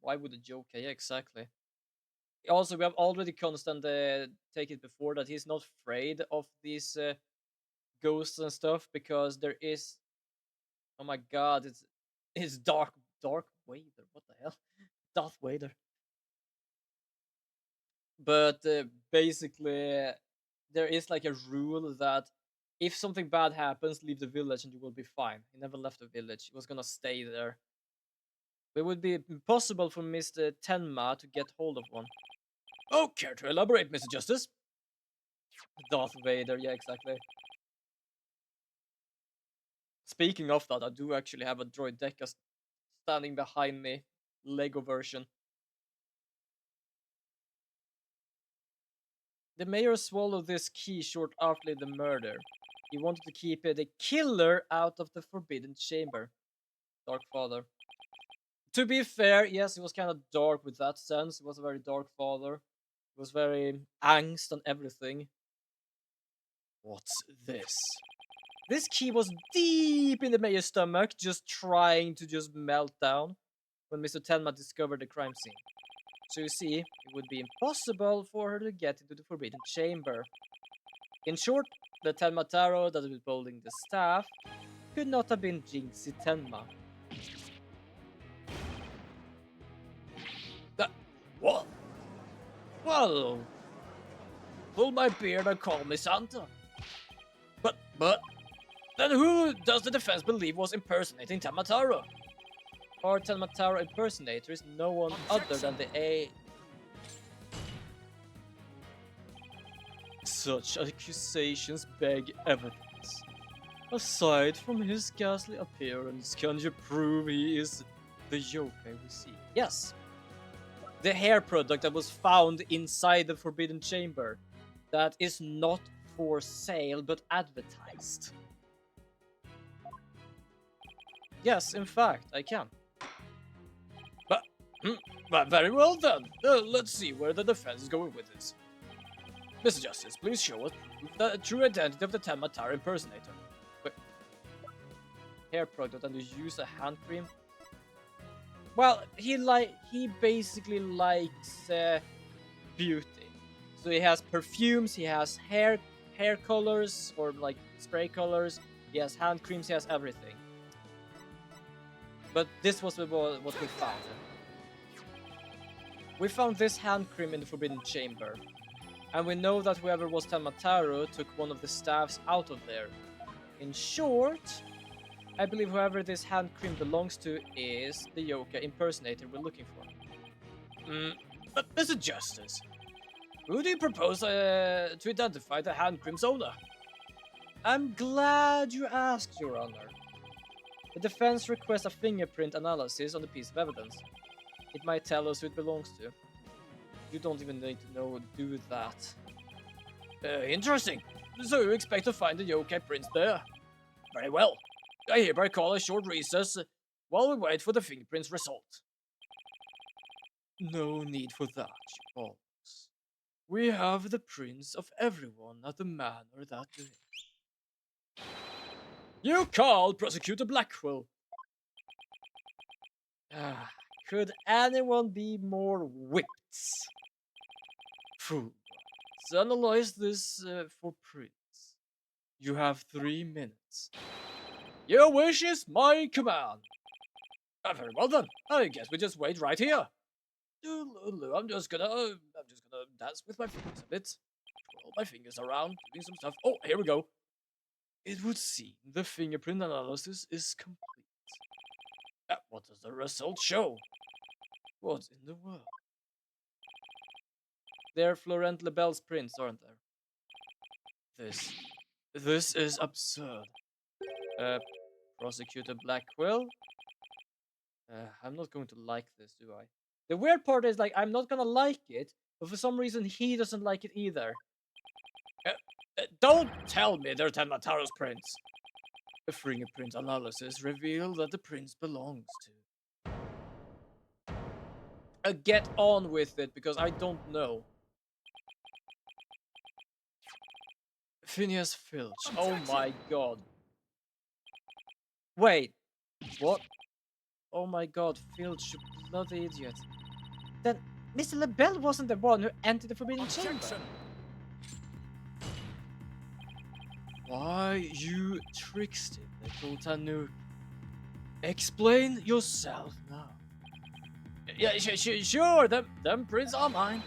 Why would a Joker? Yeah, exactly. Also, we have already constant take it before that he's not afraid of these ghosts and stuff because there is... Oh my god, it's Dark Vader. What the hell? Darth Vader. But basically, there is like a rule that if something bad happens, leave the village and you will be fine. He never left the village. He was gonna stay there. It would be impossible for Mr. Tenma to get hold of one. Oh, care to elaborate, Mr. Justice? Darth Vader, yeah, exactly. Speaking of that, I do actually have a droid Deca standing behind me. Lego version. The mayor swallowed this key short after the murder. He wanted to keep the killer out of the forbidden chamber. Dark Father. To be fair, yes, it was kind of dark with that sense. It was a very dark father. It was very angst and everything. What's this? This key was deep in the mayor's stomach, just trying to just melt down when Mr. Tenma discovered the crime scene. So you see, it would be impossible for her to get into the Forbidden Chamber. In short, the Tenma Taro that was holding the staff could not have been Jinxie Tenma. What? Well, pull my beard and call me Santa. But, then who does the defense believe was impersonating Tamataro? Our Tenma Taro impersonator is no one other than the A. Such accusations beg evidence. Aside from his ghastly appearance, can you prove he is the yokai we see? Yes. The hair product that was found inside the Forbidden Chamber that is not for sale but advertised. Yes, in fact, I can. But very well then. Let's see where the defense is going with this. Mr. Justice, please show us the true identity of the Tamatara impersonator. Hair product and you use a hand cream. Well, he basically likes beauty. So he has perfumes, he has hair colors or like spray colors, he has hand creams, he has everything. But this was what we found. We found this hand cream in the Forbidden Chamber. And we know that whoever was Tamataro took one of the staffs out of there. In short, I believe whoever this hand cream belongs to is the yokai impersonator we're looking for. But Mr. Justice, who do you propose to identify the hand cream's owner? I'm glad you asked, Your Honor. The defense requests a fingerprint analysis on the piece of evidence. It might tell us who it belongs to. You don't even need to do that. Interesting. So you expect to find the yokai prince there? Very well. I hereby call a short recess while we wait for the fingerprints result. No need for that, Charles. We have the prints of everyone at the manor that day. You call Prosecutor Blackwell. Could anyone be more whipped? Fool. Let's analyze this for prints. You have 3 minutes. Your wish is my command. Very well then. I guess we just wait right here. I'm just gonna dance with my fingers a bit. Twirl my fingers around, doing some stuff. Oh, here we go. It would seem the fingerprint analysis is complete. What does the result show? What in the world? They're Florent Lebel's prints, aren't there? This is absurd. Prosecutor Blackwell? I'm not going to like this, do I? The weird part is, like, I'm not gonna like it, but for some reason he doesn't like it either. Don't tell me they're Tamataro's prints. A fingerprint analysis revealed that the prince belongs to. Get on with it, because I don't know. Phineas Filch. Oh my god. Wait. What? Oh my god, Filch, you bloody idiot. Then Mr. Lebel wasn't the one who entered the Forbidden Chamber. Why, you trickster, little Tanuki. Explain yourself now. Yeah, sure, them prints are mine.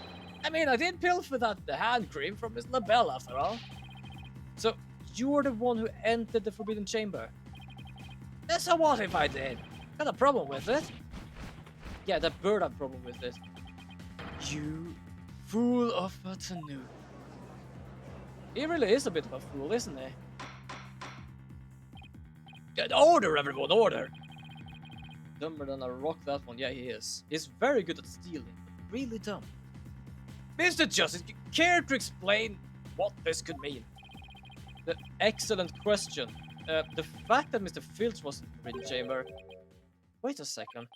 I mean, I did pilfer the hand cream from Miss LaBelle after all. So you're the one who entered the Forbidden Chamber? So what if I did? Got a problem with it? Yeah, that bird had a problem with it. You fool of a Tanu. He really is a bit of a fool, isn't he? Order, everyone, order! Dumber than a rock, that one. Yeah, he is. He's very good at stealing. Really dumb. Mr. Justice, care to explain what this could mean? Excellent question. The fact that Mr. Filch was in the Forbidden Chamber... Wait a second.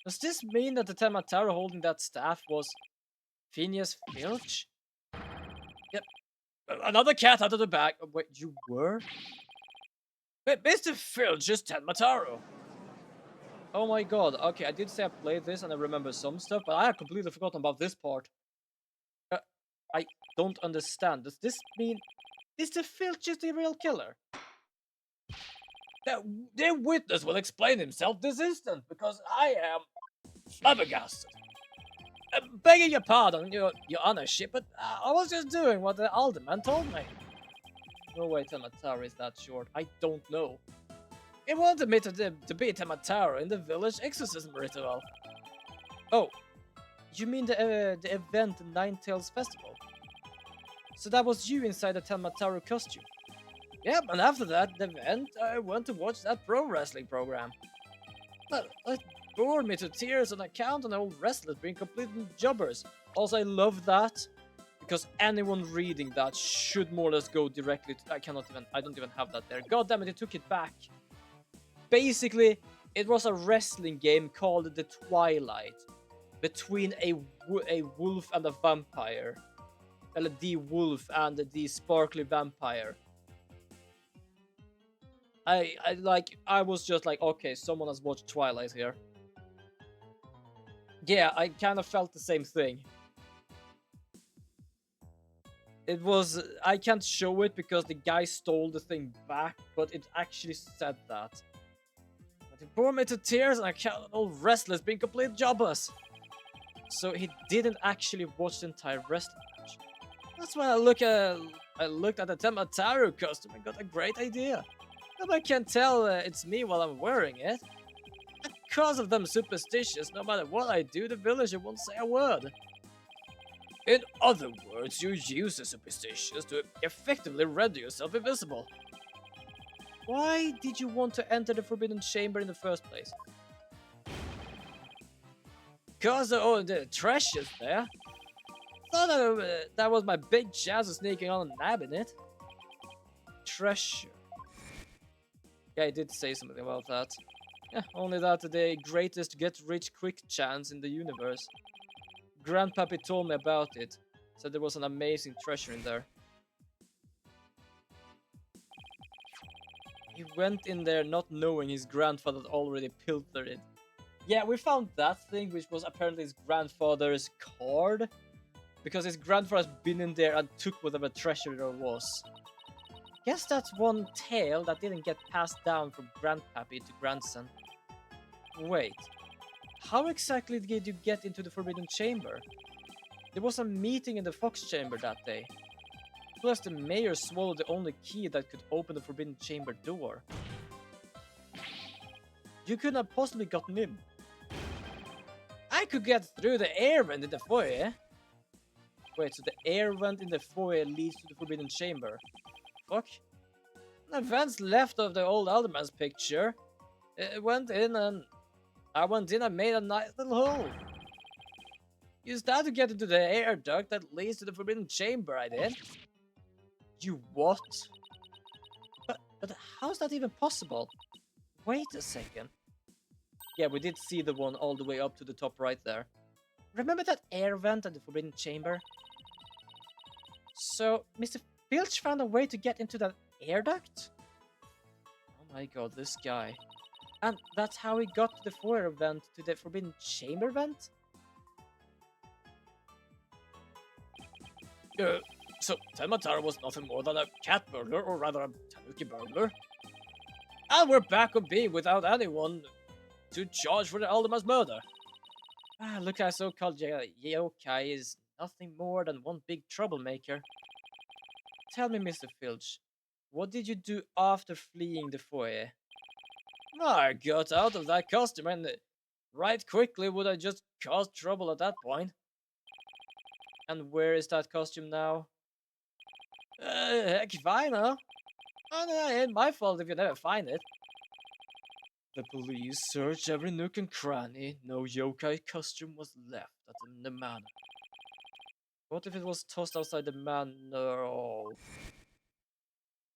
Does this mean that the Temataro holding that staff was Phineas Filch? Yep. Another cat out of the bag. Wait, you were? Mr. Filch is Temataro. Oh my god. Okay, I did say I played this and I remember some stuff, but I had completely forgotten about this part. I don't understand. Does this mean Mr. Filch is the real killer? Their witness will explain himself this instant, because I am flabbergasted. Begging your pardon, your honorship, but I was just doing what the alderman told me. No way Temataro is that short. I don't know. He wanted me to be Temataro in the village exorcism ritual. Oh, you mean the event, the Ninetales Festival? So that was you inside the Temataro costume? Yep, and after that event, I went to watch that pro wrestling program. But it bored me to tears on account of the old wrestlers being complete jobbers. Also, I love that, because anyone reading that should more or less go directly to... I don't even have that there. God damn it, they took it back. Basically, it was a wrestling game called The Twilight, between a wolf and a vampire. Well, the wolf and the sparkly vampire. I was just like, okay, someone has watched Twilight here. Yeah, I kind of felt the same thing. It was, I can't show it because the guy stole the thing back, but it actually said that. But it bore me to tears and I can't, old wrestlers being complete jobbers. So he didn't actually watch the entire wrestling match. That's when I looked at the Temataro costume and got a great idea. Nobody can tell it's me while I'm wearing it. Because of them superstitious, no matter what I do, the villager won't say a word. In other words, you use the superstitious to effectively render yourself invisible. Why did you want to enter the Forbidden Chamber in the first place? Because the treasure's there. Thought that was my big chance of sneaking on and nabbing it. Treasure. Yeah, I did say something about that. Yeah, only that the greatest get-rich-quick chance in the universe. Grandpappy told me about it. Said there was an amazing treasure in there. He went in there not knowing his grandfather had already pilfered it. Yeah, we found that thing, which was apparently his grandfather's card. Because his grandfather has been in there and took whatever treasure there was. Guess that's one tale that didn't get passed down from grandpappy to grandson. Wait, how exactly did you get into the Forbidden Chamber? There was a meeting in the Fox Chamber that day. Plus the mayor swallowed the only key that could open the Forbidden Chamber door. You couldn't have possibly gotten in. I could get through the air vent in the foyer. Wait, so the air vent in the foyer leads to the Forbidden Chamber? Fuck. The vents left of the old alderman's picture. It went in and I went in and made a nice little hole. Used that to get into the air duct that leads to the Forbidden Chamber, I did. You what? But how's that even possible? Wait a second. Yeah, we did see the one all the way up to the top right there. Remember that air vent at the Forbidden Chamber? So, Mr. Filch found a way to get into that air duct? Oh my god, this guy. And that's how he got to the foyer vent to the Forbidden Chamber vent? So Temataro was nothing more than a cat burglar, or rather a tanuki burglar. And we're back on being without anyone to charge for the alderman's murder. Ah, look, our so-called yokai is nothing more than one big troublemaker. Tell me, Mr. Filch, what did you do after fleeing the foyer? I got out of that costume and right quickly would I just cause trouble at that point. And where is that costume now? Heck if I know. And it ain't my fault if you never find it. The police searched every nook and cranny. No yokai costume was left at the manor. What if it was tossed outside the manor? Oh.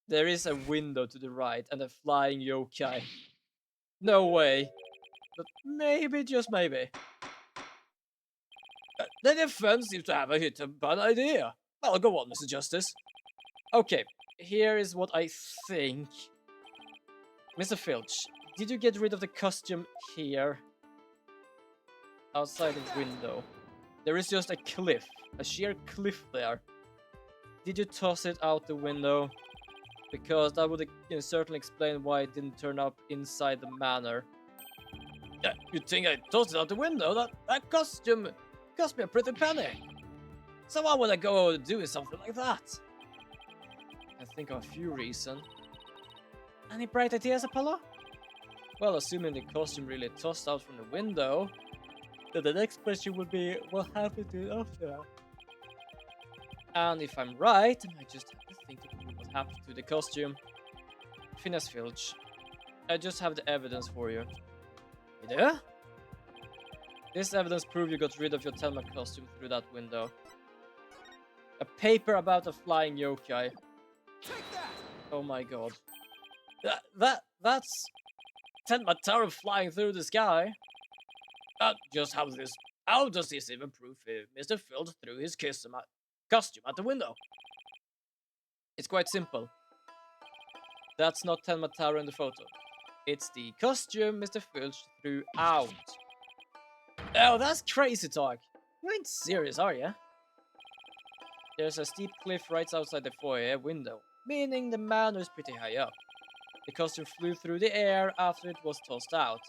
There is a window to the right and a flying yokai. No way. But maybe, just maybe. The defense seems to have a hit a bad idea. Well, go on, Mr. Justice. Okay, here is what I think. Mr. Filch, did you get rid of the costume here? Outside the window. There is just a cliff. A sheer cliff there. Did you toss it out the window? Because that would certainly explain why it didn't turn up inside the manor. Yeah, you'd think I tossed it out the window? That costume cost me a pretty penny. So why would I go doing something like that? I think of a few reasons. Any bright ideas, Apollo? Well, assuming the costume really tossed out from the window, then the next question would be, what happened to it after that? And if I'm right, I might just have to think of what happened to the costume. Phineas Filch, I just have the evidence for you. You do? This evidence proves you got rid of your Telma costume through that window. A paper about a flying yokai. Oh my god. That's Tenma Taro flying through the sky. Just how does this even prove Mr. Filch threw his costume at the window? It's quite simple. That's not Tenma Taro in the photo. It's the costume Mr. Filch threw out. Oh, that's crazy talk. You ain't serious, are you? There's a steep cliff right outside the foyer window, meaning the manor is pretty high up. The costume flew through the air after it was tossed out.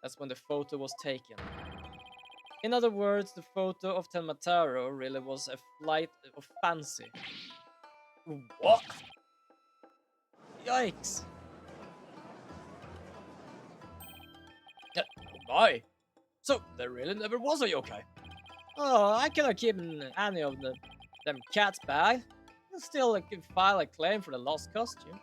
That's when the photo was taken. In other words, the photo of Tenma Taro really was a flight of fancy. What? Yikes. Oh my. So, there really never was a yokai? Oh, I cannot keep any of them cats back. Still, I can file a claim for the lost costume.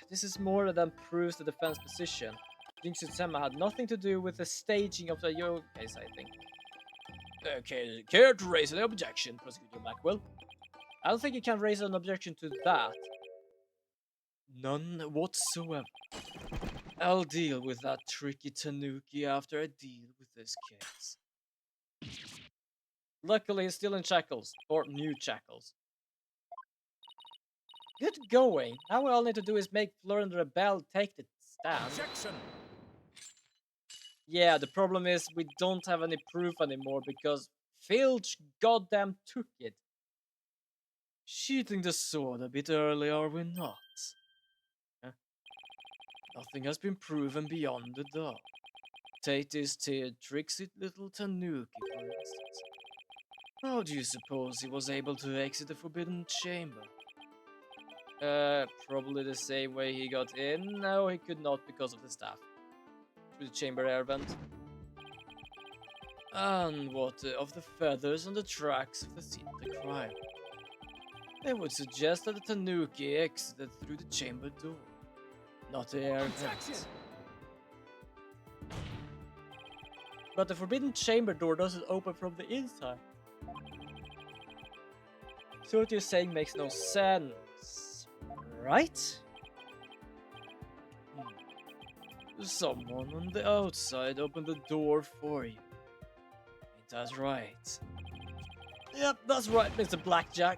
This is more than proves the defense position. Jinx Tenma had nothing to do with the staging of the yokais, I think. Okay, care to raise an objection, Prosecutor Blackwell? I don't think you can raise an objection to that. None whatsoever. I'll deal with that tricky Tanuki after I deal with this case. Luckily, he's still in shackles, or new shackles. Good going. Now all we need to do is make Florian the Rebel take the stand. Objection! Yeah, the problem is we don't have any proof anymore because Filch goddamn took it. Sheathing the sword a bit early, are we not? Huh? Nothing has been proven beyond the doubt. Take this tricksy little Tanuki, for instance. How do you suppose he was able to exit the Forbidden Chamber? Probably the same way he got in. No, he could not because of the staff. Through the chamber air vent. And what of the feathers on the tracks of the scene of the crime? They would suggest that the Tanuki exited through the chamber door, not the air vent. But the Forbidden Chamber door doesn't open from the inside. So what you're saying makes no sense, right? Someone on the outside opened the door for you. Ain't that right? Yep, that's right, Mr. Blackjack.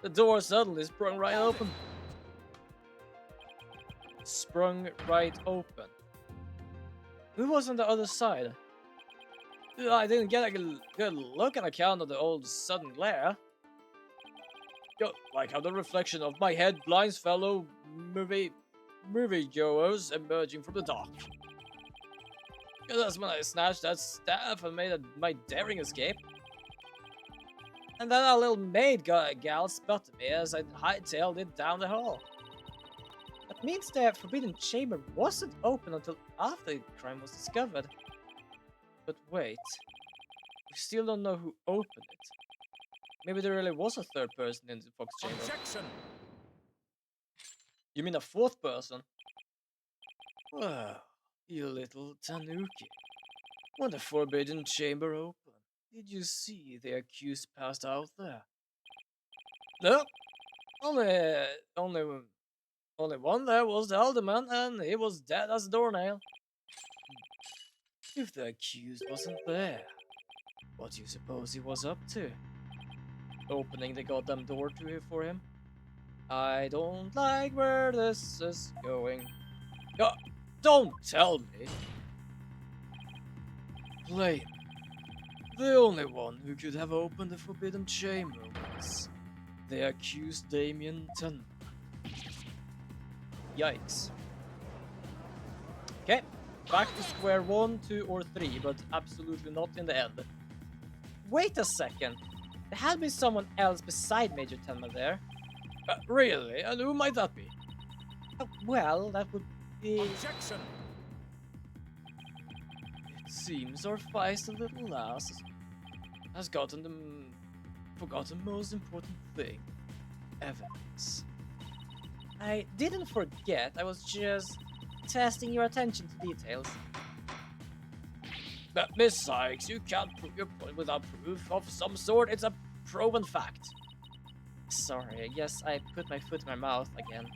The door suddenly sprung right open. Sprung right open. Who was on the other side? I didn't get a good look on account of the old sudden glare. Like how the reflection of my head blinds fellow moviegoers emerging from the dark. That's when I snatched that staff and made my daring escape. And then our little maid gal spotted me as I hightailed it down the hall. That means the Forbidden Chamber wasn't open until after the crime was discovered. But wait, we still don't know who opened it. Maybe there really was a third person in the Fox Chamber. Objection! You mean a fourth person? Well, you little Tanuki. When the Forbidden Chamber opened, did you see the accused passed out there? No, only one there was the alderman, and he was dead as a doornail. If the accused wasn't there, what do you suppose he was up to? Opening the goddamn door for him? I don't like where this is going. Don't tell me! Plain. The only one who could have opened the Forbidden Chamber was the accused Damien Tan. Yikes. Okay, back to square 1, 2, or 3, but absolutely not in the end. Wait a second. There had been someone else beside Major Tenma there. Really? And who might that be? Well, that would be... Objection! It seems our feisty little lass has forgotten the most important thing. Evidence. I didn't forget, I was just testing your attention to details. But Miss Sykes, you can't prove your point without proof of some sort. It's a proven fact. Sorry, I guess I put my foot in my mouth again.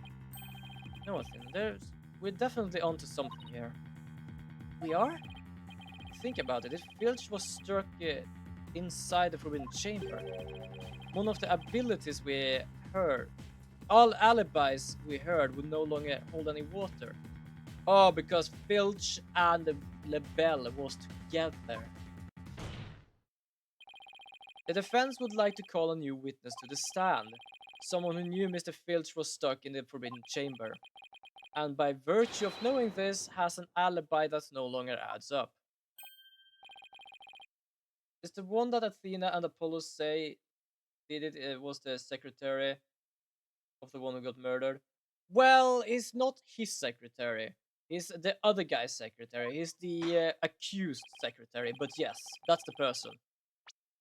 No, we're definitely onto something here. We are? Think about it, if Filch was struck inside the Forbidden Chamber, one of the abilities we heard, all alibis we heard would no longer hold any water. Oh, because Filch and LeBel was together. The defense would like to call a new witness to the stand, someone who knew Mr. Filch was stuck in the Forbidden Chamber, and by virtue of knowing this, has an alibi that no longer adds up. Is the one that Athena and Apollo say did it was the secretary of the one who got murdered? Well, he's not his secretary. He's the other guy's secretary. He's the accused secretary. But yes, that's the person.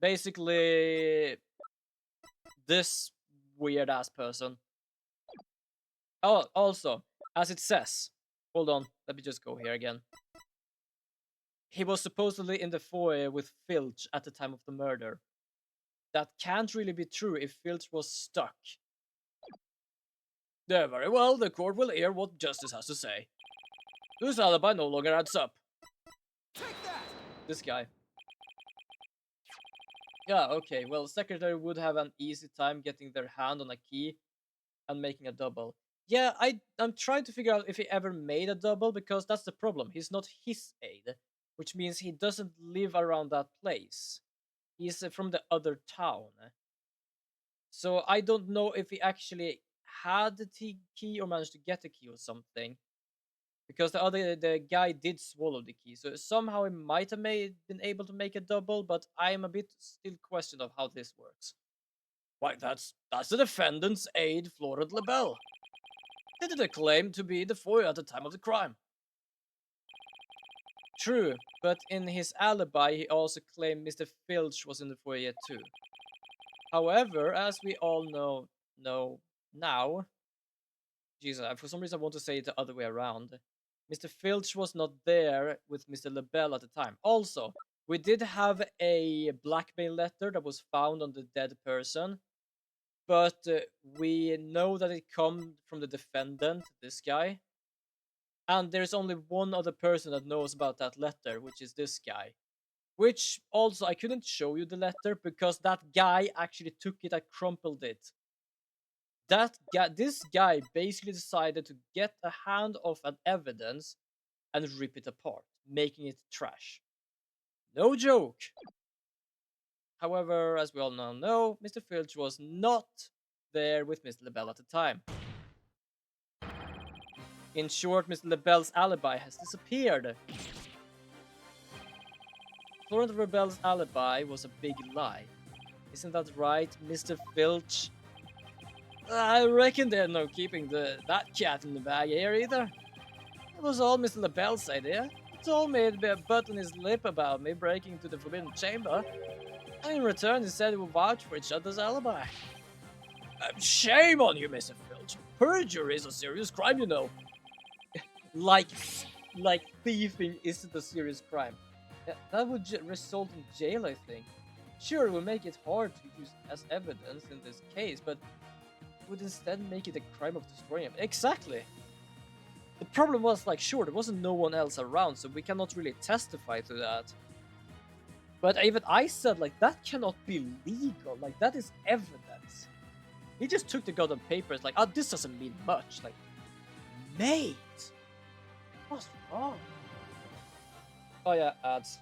Basically, this weird ass person. Oh, also, as it says, hold on, let me just go here again. He was supposedly in the foyer with Filch at the time of the murder. That can't really be true if Filch was stuck. Yeah, very well, the court will hear what justice has to say. Whose alibi no longer adds up? Take that! This guy. Yeah, okay, well, secretary would have an easy time getting their hand on a key and making a double. Yeah, I'm trying to figure out if he ever made a double, because that's the problem. He's not his aide, which means he doesn't live around that place. He's from the other town. So I don't know if he actually had the key or managed to get the key or something. Because the guy did swallow the key, so somehow he might have been able to make a double, but I am a bit still questioned of how this works. Why, that's the defendant's aide, Florent LeBel. He did claim to be the foyer at the time of the crime. True, but in his alibi he also claimed Mr. Filch was in the foyer too. However, as we all know now, Jesus, for some reason I want to say it the other way around. Mr. Filch was not there with Mr. LeBel at the time. Also, we did have a blackmail letter that was found on the dead person, but we know that it comes from the defendant, this guy. And there's only one other person that knows about that letter, which is this guy. Which also, I couldn't show you the letter because that guy actually took it and crumpled it. This guy basically decided to get a hand of an evidence and rip it apart, making it trash. No joke. However, as we all now know, Mr. Filch was not there with Mr. LeBel at the time. In short, Mr. LeBel's alibi has disappeared. Florent LeBel's alibi was a big lie. Isn't that right, Mr. Filch? I reckon they're no keeping that cat in the bag here either. It was all Mr. LaBelle's idea. He told me he'd be a butt on his lip about me breaking into the Forbidden Chamber, and in return he said he would vouch for each other's alibi. Shame on you, Mr. Filch. Perjury is a serious crime, you know. like thieving isn't a serious crime. That would result in jail, I think. Sure, it would make it hard to use as evidence in this case, but it would instead make it a crime of destroying him. Exactly! The problem was, like, sure, there wasn't no one else around, so we cannot really testify to that. But even I said, like, that cannot be legal. Like, that is evidence. He just took the goddamn papers, like, oh, this doesn't mean much. Like, mate! What's wrong? Oh yeah, ads.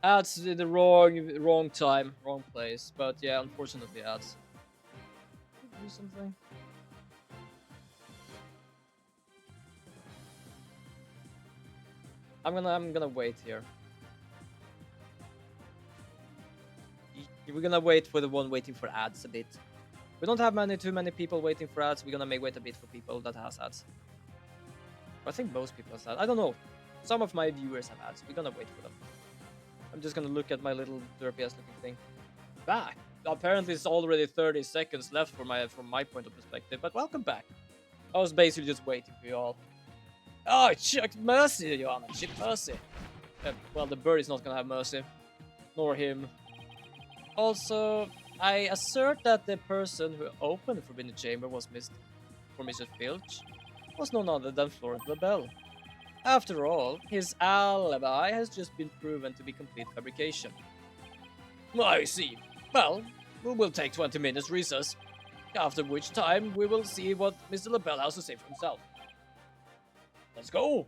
Ads in the wrong time, wrong place. But yeah, unfortunately, ads. Do something. I'm gonna wait here. We're gonna wait for the one waiting for ads a bit. We don't have too many people waiting for ads. We're gonna wait a bit for people that has ads. I think most people have ads. I don't know. Some of my viewers have ads. We're gonna wait for them. I'm just gonna look at my little derpy ass looking thing. Back. Apparently, it's already 30 seconds left from my point of perspective. But welcome back. I was basically just waiting for you all. Oh, chuck mercy, Johanna. Shit mercy. Well, the bird is not gonna have mercy, nor him. Also, I assert that the person who opened the Forbidden Chamber was Mr. Filch was none other than Florent LaBelle. After all, his alibi has just been proven to be complete fabrication. I see. Well, we'll take 20 minutes recess, after which time we will see what Mr. LaBelle has to say for himself. Let's go!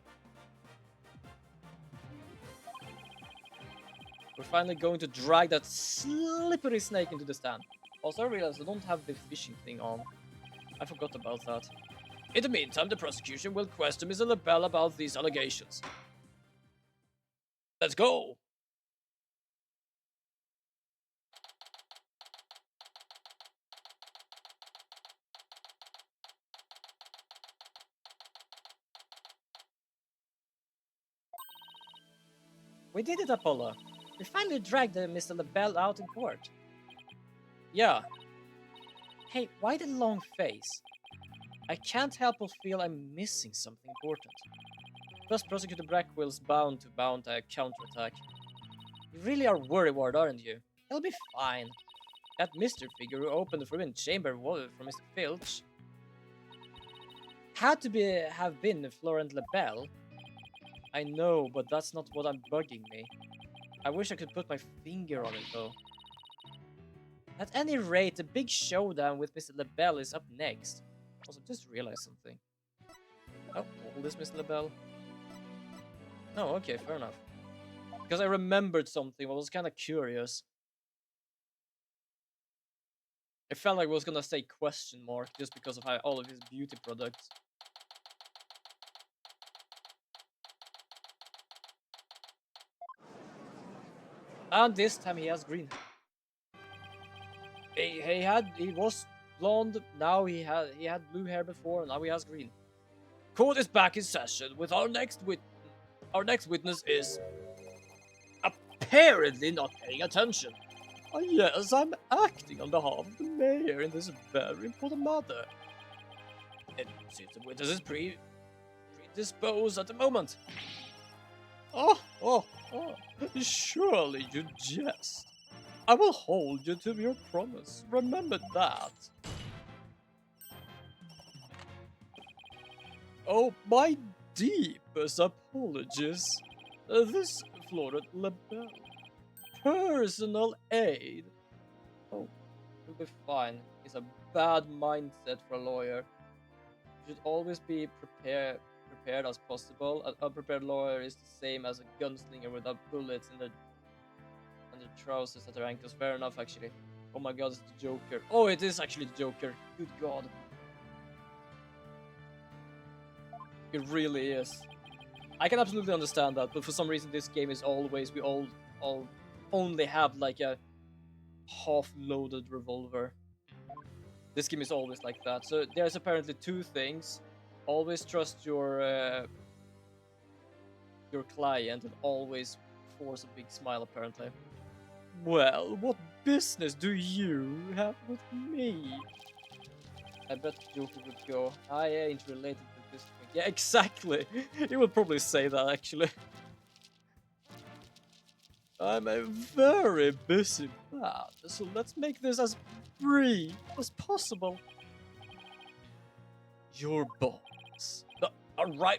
We're finally going to drag that slippery snake into the stand. Also, I realized I don't have the fishing thing on. I forgot about that. In the meantime, the prosecution will question Mr. LaBelle about these allegations. Let's go! We did it, Apollo. We finally dragged Mr. LaBelle out in court. Yeah. Hey, why the long face? I can't help but feel I'm missing something important. Plus, Prosecutor Blackwell's bound to mount a counterattack. You really are worried, aren't you? He'll be fine. That Mr. figure who opened the Forbidden Chamber from Mr. Filch had to have been Florent LaBelle. I know, but that's not what I'm bugging me. I wish I could put my finger on it, though. At any rate, the big showdown with Mr. LaBelle is up next. Also, just realized something. How old is Mr. LaBelle? Oh, okay, fair enough. Because I remembered something, I was kind of curious. I felt like I was gonna say question mark just because of all of his beauty products. And this time he has green. He was blonde. Now he had blue hair before. Now he has green. Court is back in session with our next witness is apparently not paying attention. Yes, I'm acting on behalf of the mayor in this very important matter. And since the witness is predisposed at the moment. Surely you jest. I will hold you to your promise. Remember that. Oh, my deepest apologies. This Florent LaBelle. Personal aid. Oh, you'll be fine. It's a bad mindset for a lawyer. You should always be prepared as possible. An unprepared lawyer is the same as a gunslinger without bullets in the trousers at their ankles. Fair enough, actually. Oh my god, it's the Joker. Oh, it is actually the Joker. Good god. It really is. I can absolutely understand that, but for some reason this game is always, we all only have like a half-loaded revolver. This game is always like that. So there's apparently two things. Always trust your client and always force a big smile, apparently. Well, what business do you have with me? I bet Joker would go, I ain't related to this thing. Yeah, exactly. He would probably say that, actually. I'm a very busy man, so let's make this as brief as possible. Your boss. Right.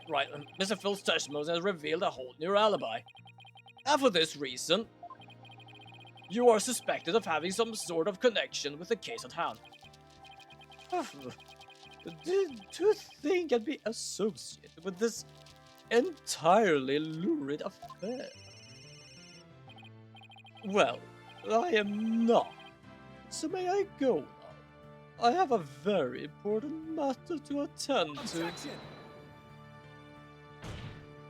Mr. Phil's testimony has revealed a whole new alibi. And for this reason, you are suspected of having some sort of connection with the case at hand. To think I'd be associated with this entirely lurid affair. Well, I am not. So may I go now? I have a very important matter to attend to.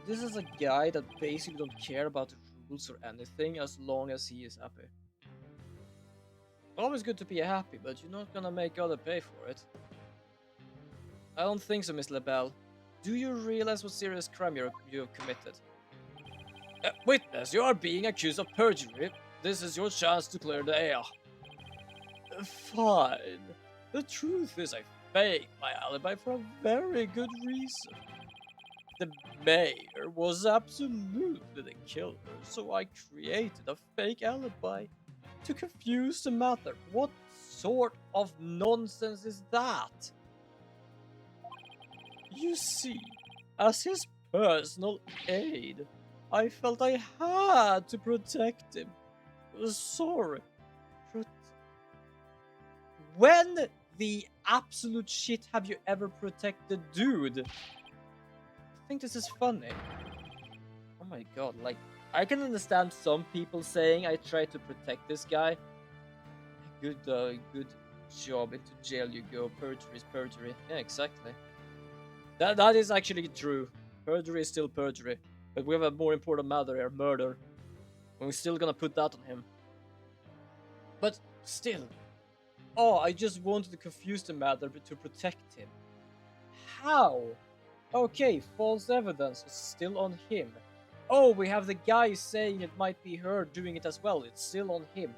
This is a guy that basically don't care about the rules or anything as long as he is happy. Always good to be happy, but you're not gonna make other pay for it. I don't think so, Miss LaBelle. Do you realize what serious crime you have committed? Witness, you are being accused of perjury. This is your chance to clear the air. Fine. The truth is I faked my alibi for a very good reason. The mayor was absolutely the killer, so I created a fake alibi to confuse the matter. What sort of nonsense is that? You see, as his personal aide, I felt I had to protect him. Sorry. When the absolute shit have you ever protected, dude? I think this is funny. Oh my god, like, I can understand some people saying I tried to protect this guy. Good job, into jail you go. Perjury is perjury. Yeah, exactly. That is actually true. Perjury is still perjury. But we have a more important matter here, murder. And we're still gonna put that on him. But still. Oh, I just wanted to confuse the matter to protect him. How? Okay, false evidence is still on him. Oh, we have the guy saying it might be her doing it as well. It's still on him.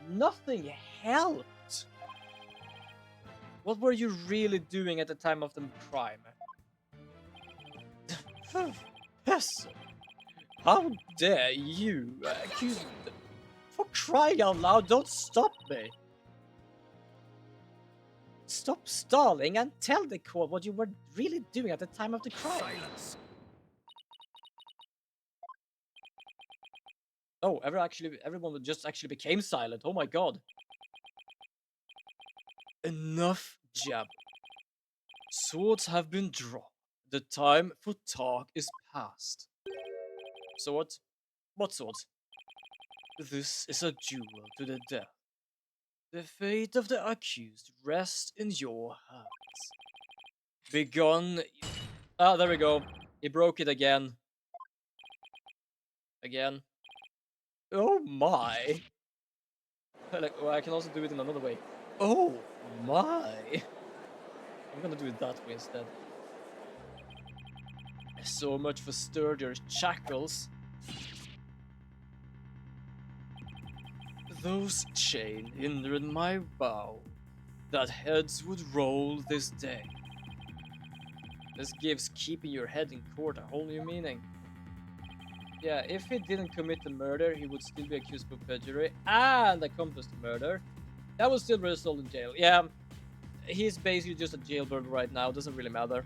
Nothing helped. What were you really doing at the time of the crime? Yes. How dare you accuse me? For crying out loud, don't stop me. Stop stalling and tell the court what you were really doing at the time of the crime. Silence. Oh, everyone just actually became silent. Oh my god. Enough jab. Swords have been drawn. The time for talk is past. Sword? What sword? This is a duel to the death. The fate of the accused rests in your hands. Begone. Ah, there we go. He broke it again. Again. Oh my. Like, well, I can also do it in another way. Oh my. I'm gonna do it that way instead. So much for sturdier shackles. Those chains hindered my vow that heads would roll this day. This gives keeping your head in court a whole new meaning. Yeah, if he didn't commit the murder, he would still be accused of perjury and accomplice to murder. That would still result in jail. Yeah, he's basically just a jailbird right now, doesn't really matter.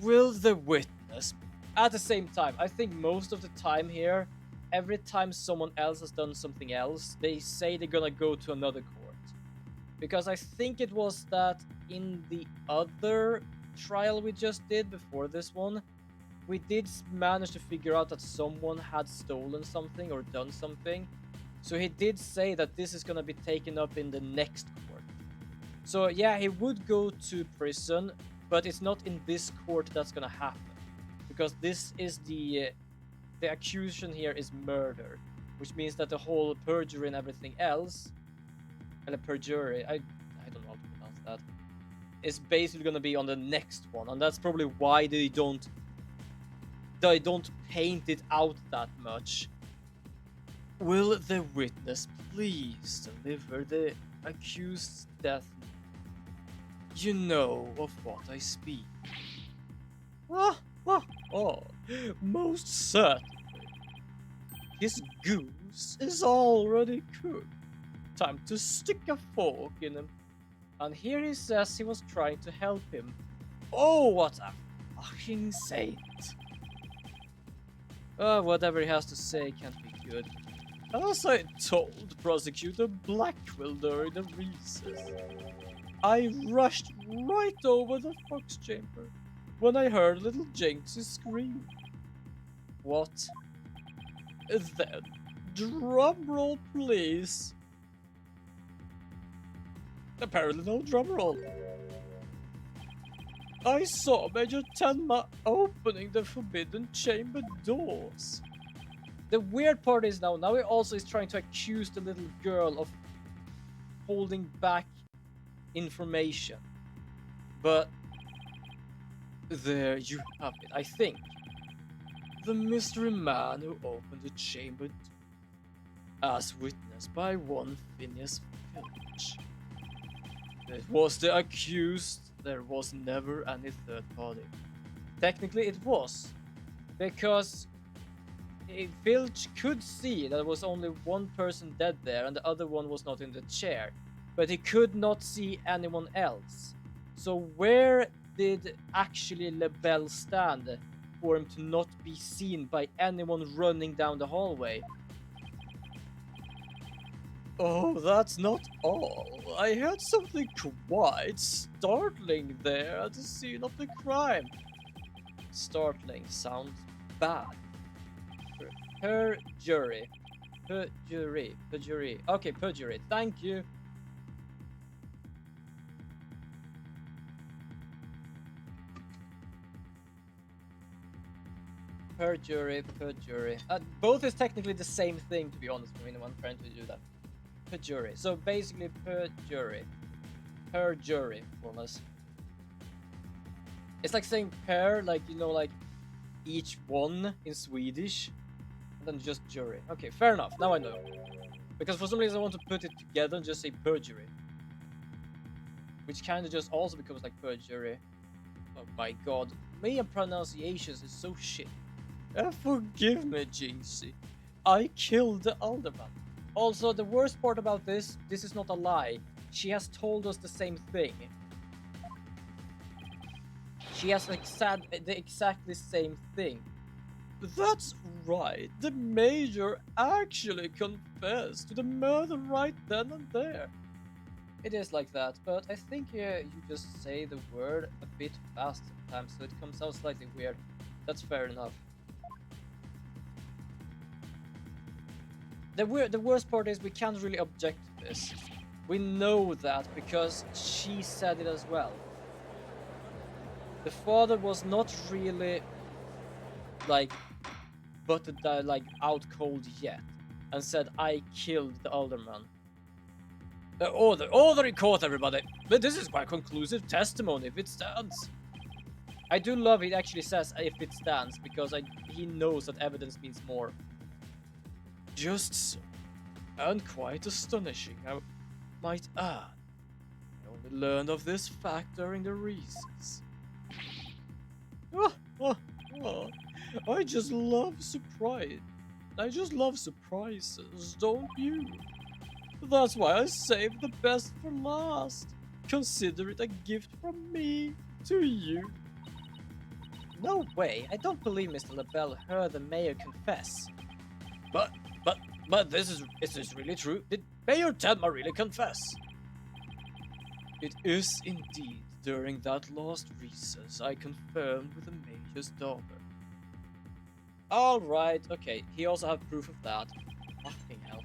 Will the witness... At the same time, I think most of the time here, every time someone else has done something else, they say they're gonna go to another court. Because I think it was that in the other trial we just did before this one, we did manage to figure out that someone had stolen something or done something. So he did say that this is gonna be taken up in the next court. So yeah, he would go to prison, but it's not in this court that's gonna happen. Because this is the accusation here is murder, which means that the whole perjury and everything else and perjury. I don't know how to pronounce that. Is basically gonna be on the next one, and that's probably why they don't paint it out that much. Will the witness please deliver the accused's death? You know of what I speak. Oh, most certainly. His goose is already cooked. Time to stick a fork in him. And here he says he was trying to help him. Oh, what a fucking saint. Whatever he has to say can't be good. As I told Prosecutor Blackwell during the recess, I rushed right over the fox chamber when I heard little Jinxie scream. What? Then, drumroll please. Apparently no drumroll. I saw Major Tenma opening the forbidden chamber doors. The weird part is now he also is trying to accuse the little girl of holding back information. But there you have it, I think. The mystery man who opened the chamber as witnessed by one Phineas Filch. It was the accused, there was never any third party. Technically it was, because Filch could see that there was only one person dead there and the other one was not in the chair, but he could not see anyone else. So where did actually LaBelle stand for him to not be seen by anyone running down the hallway? Oh, that's not all. I heard something quite startling there at the scene of the crime. Startling sounds bad. Perjury. Perjury. Okay, perjury. Thank you. Perjury. Both is technically the same thing, to be honest with me, when I'm trying to do that. Perjury. So basically perjury. Perjury, more or less. It's like saying per, like, you know, like each one in Swedish. And then just jury. Okay, fair enough. Now I know. Because for some reason I want to put it together and just say perjury. Which kind of just also becomes like perjury. Oh my god. Me and pronunciations is so shit. Forgive me, Jinxie. I killed the alderman. Also, the worst part about this is not a lie. She has told us the same thing. She has said the exactly same thing. That's right. The Major actually confessed to the murder right then and there. It is like that, but I think you just say the word a bit fast sometimes, so it comes out slightly weird. That's fair enough. The worst part is we can't really object to this. We know that because she said it as well. The father was not really like out cold yet and said I killed the alderman. Order in court, everybody. But this is quite conclusive testimony if it stands. I do love it actually says if it stands because he knows that evidence means more. Just so, and quite astonishing, I might add. I only learned of this fact during the recess. I just love surprise. I just love surprises, don't you? That's why I saved the best for last. Consider it a gift from me to you. No way, I don't believe Mr. LaBelle heard the mayor confess. But is this really true? Did Mayor Tenma really confess? It is indeed during that last recess I confirmed with the Major's daughter. Alright, okay, he also have proof of that. Fucking hell.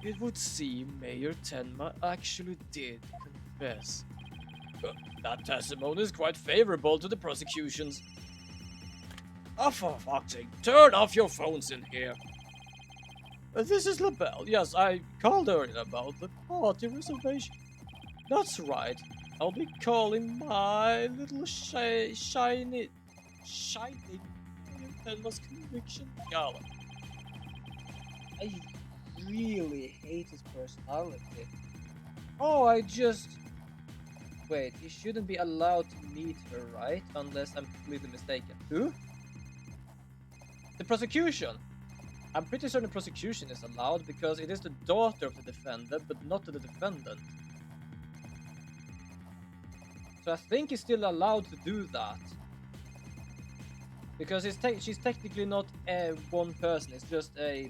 It would seem Mayor Tenma actually did confess. That testimony is quite favorable to the prosecutions. Oh, for fuck's sake, turn off your phones in here. This is LaBelle. Yes, I called earlier about the party reservation. That's right. I'll be calling my little shining endless conviction gala. I really hate his personality. Oh, I just. Wait, he shouldn't be allowed to meet her, right? Unless I'm completely mistaken. Who? The prosecution! I'm pretty certain the prosecution is allowed because it is the daughter of the defendant, but not the defendant. So I think he's still allowed to do that. Because she's technically not one person, it's just a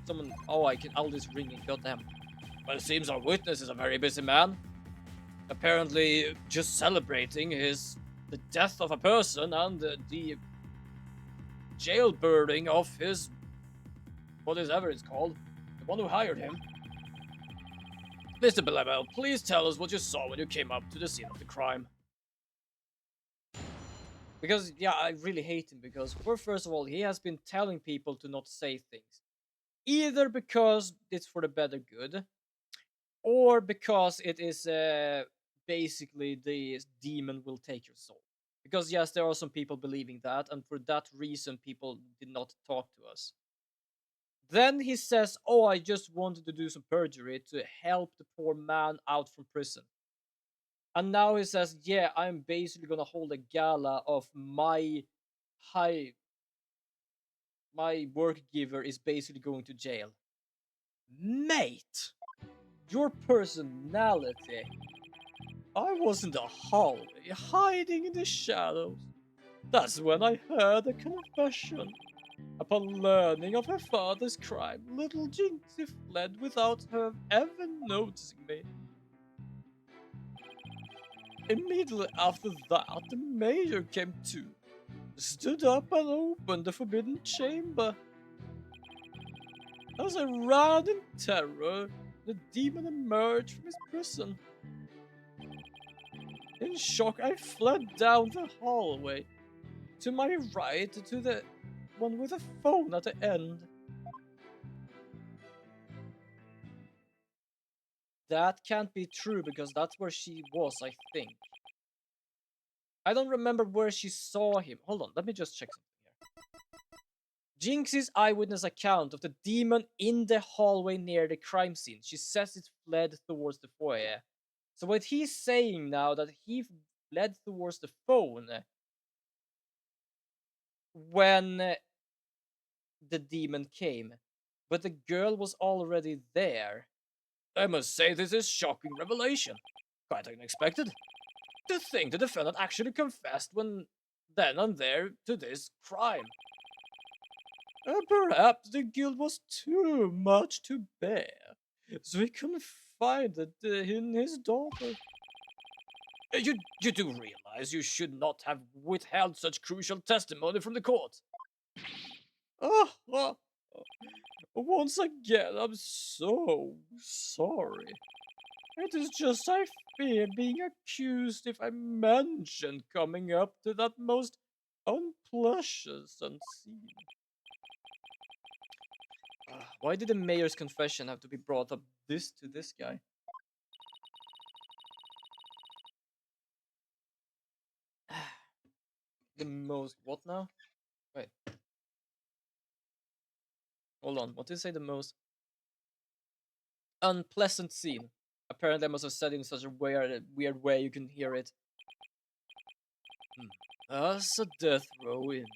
someone. Oh, I'll just ring it, goddamn. Well, it seems our witness is a very busy man. Apparently, just celebrating the death of a person and the jailbirding of his whatever it's called, the one who hired him. Mr. Bellabel, please tell us what you saw when you came up to the scene of the crime. Because, yeah, I really hate him because, first of all, he has been telling people to not say things. Either because it's for the better good, or because it is basically the demon will take your soul. Because, yes, there are some people believing that, and for that reason, people did not talk to us. Then he says, oh, I just wanted to do some perjury to help the poor man out from prison. And now he says, yeah, I'm basically gonna hold a gala of high my work giver is basically going to jail. Mate, your personality. I was in the hallway, hiding in the shadows. That's when I heard a confession. Upon learning of her father's crime, little Jinxie fled without her ever noticing me. Immediately after that, the mayor came to, stood up and opened the forbidden chamber. As I ran in terror, the demon emerged from his prison. In shock, I fled down the hallway. To my right, to the one with a phone at the end. That can't be true because that's where she was, I think. I don't remember where she saw him. Hold on, let me just check something here. Jinxie's eyewitness account of the demon in the hallway near the crime scene. She says it fled towards the foyer. So what he's saying now that he fled towards the phone when the demon came, but the girl was already there. I must say this is shocking revelation. Quite unexpected. To think the defendant actually confessed then and there to this crime. Perhaps the guilt was too much to bear, so he confided in his daughter. You do realize you should not have withheld such crucial testimony from the court. Ah, ah, once again, I'm so sorry. It is just I fear being accused if I mention coming up to that most unpleasant scene. Why did the mayor's confession have to be brought up to this guy? The most what now? Wait. Hold on. What did you say? The most unpleasant scene. Apparently, I must have said it in such a weird way you can hear it. As a death row inmate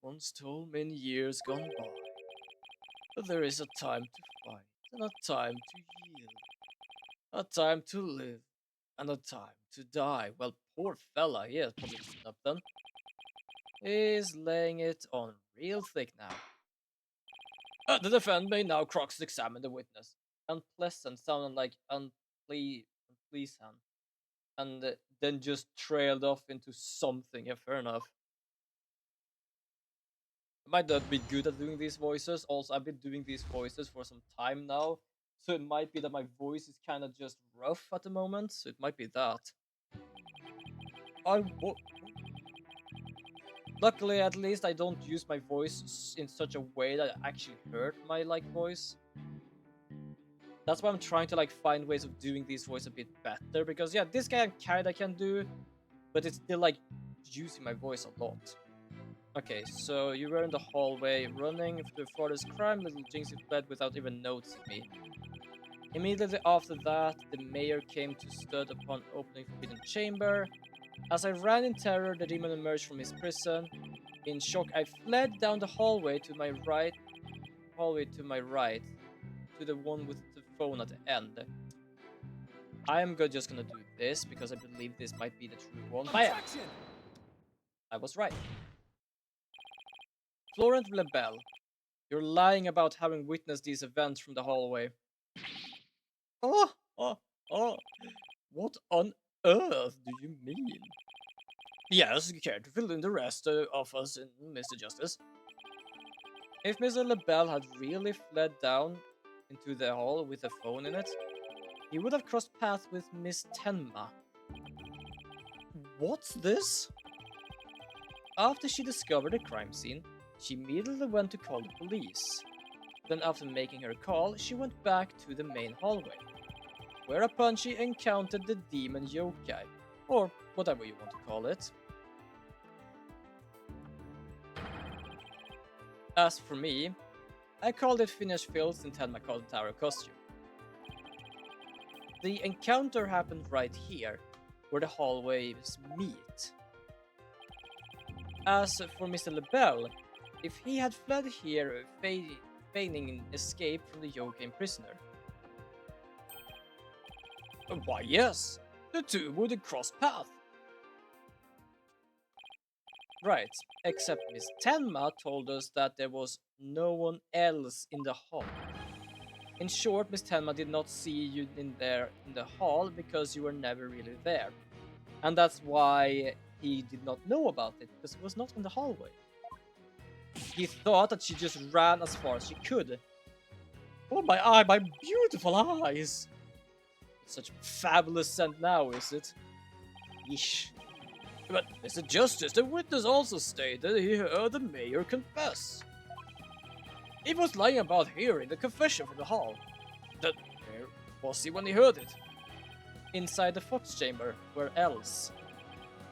once told me in years gone by, that there is a time to fight and a time to yield, a time to live and a time to die. Well, poor fella, he has probably messed up then. He's laying it on real thick now. The defendant may now cross-examine the witness. Unpleasant sounded like unpleasant. And then just trailed off into something. Yeah, fair enough. I might not be good at doing these voices. Also, I've been doing these voices for some time now. So it might be that my voice is kind of just rough at the moment. So it might be that. Luckily, at least I don't use my voice in such a way that I actually hurt my voice. That's why I'm trying to find ways of doing these voice a bit better, because yeah, this guy I kinda can do, but it's still using my voice a lot. Okay, so you were in the hallway running to the farthest crime, little Jinxie fled without even noticing me. Immediately after that, the mayor came to stud upon opening Forbidden Chamber. As I ran in terror, the demon emerged from his prison. In shock, I fled down the hallway to my right, to the one with the phone at the end. I am just gonna do this because I believe this might be the true one. Bam! I was right. Florent Lebel, you're lying about having witnessed these events from the hallway. Oh, oh, oh. What on earth do you mean? Yes, care to fill in the rest of us in Mr. Justice? If Mr. Lebel had really fled down into the hall with a phone in it, he would have crossed paths with Miss Tenma. What's this? After she discovered the crime scene, she immediately went to call the police. Then after making her call, she went back to the main hallway, whereupon she encountered the demon yokai, or whatever you want to call it. As for me, I called it finished filth in Tenma Tower costume. The encounter happened right here, where the hallways meet. As for Mr. Lebel, if he had fled here feigning an escape from the yokai prisoner. Why yes, the two would cross paths. Right, except Miss Tenma told us that there was no one else in the hall. In short, Miss Tenma did not see you in the hall because you were never really there. And that's why he did not know about it, because it was not in the hallway. He thought that she just ran as far as she could. Oh my beautiful eyes! It's such a fabulous scent now, is it? Yeesh. But Mr. Justice, the witness also stated he heard the mayor confess. He was lying about hearing the confession from the hall. Then where was he when he heard it? Inside the Fox chamber. Where else?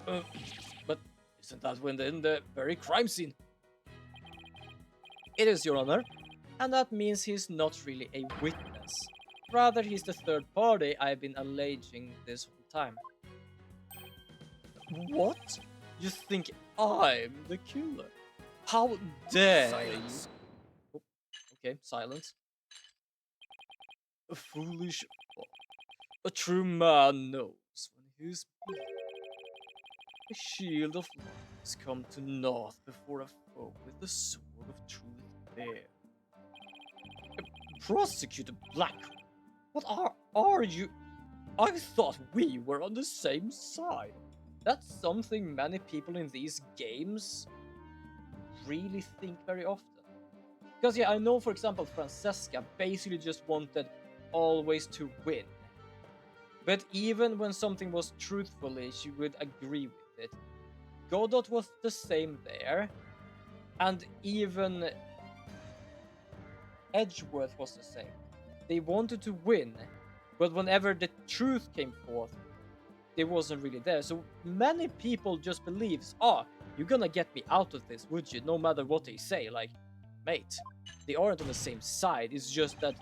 But isn't that in the very crime scene? It is, Your Honor, and that means he's not really a witness. Rather, he's the third party I've been alleging this whole time. What? You think I'm the killer? How dare you? Oh, okay, silence. A foolish fool. A true man knows when he's beaten. The shield of light has come to naught before a foe with the sword of truth bare. Prosecutor Blackwell, what are you? I thought we were on the same side. That's something many people in these games really think very often. Because yeah, I know for example Francesca basically just wanted always to win. But even when something was truthfully, she would agree with it. Godot was the same there. And even Edgeworth was the same. They wanted to win, but whenever the truth came forth, they wasn't really there. So many people just believes, you're gonna get me out of this, would you? No matter what they say. Like, mate, they aren't on the same side. It's just that,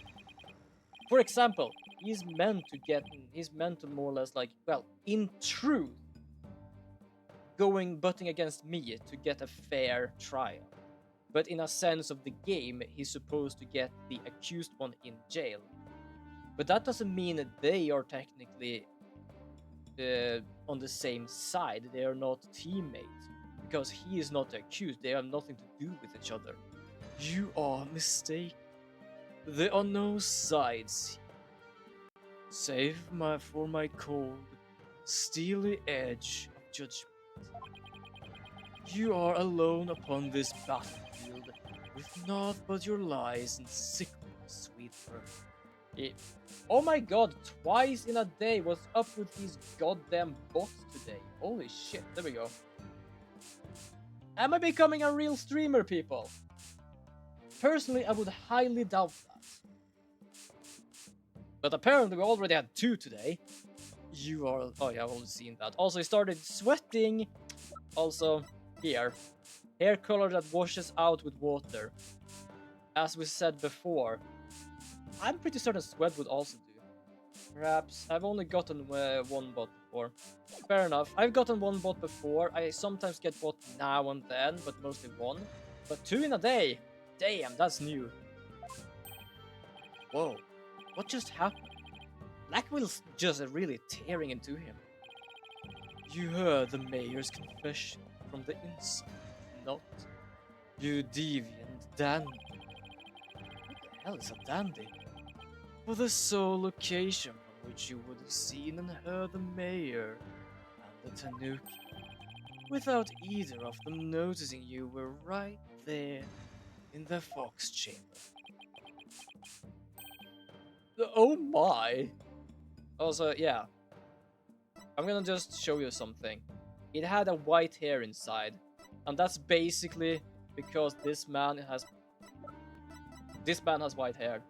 for example, he's meant to more or less in truth, butting against me to get a fair trial. But in a sense of the game, he's supposed to get the accused one in jail. But that doesn't mean that they are technically on the same side. They are not teammates. Because he is not the accused. They have nothing to do with each other. You are mistaken. There are no sides. Save for my cold, steely edge of judgment. You are alone upon this battlefield, with naught but your lies and sickness, sweet bird. Oh my god, twice in a day. What's up with these goddamn bots today? Holy shit, there we go. Am I becoming a real streamer, people? Personally, I would highly doubt that. But apparently we already had 2 today. You are... Oh yeah, I've already seen that. Also, he started sweating. Also, here. Hair color that washes out with water. As we said before. I'm pretty certain sweat would also do. Perhaps. I've only gotten 1 bot before. Fair enough. I've gotten 1 bot before. I sometimes get bot now and then, but mostly 1. But 2 in a day. Damn, that's new. Whoa. What just happened? Blackwell's just really tearing into him. You heard the mayor's confession from the inside, not you deviant dandy. What the hell is a dandy? For the sole location from which you would have seen and heard the mayor and the tanuki, without either of them noticing you were right there in the fox chamber. Oh my! Also, yeah. I'm gonna just show you something. It had a white hair inside. And that's basically because this man has white hair.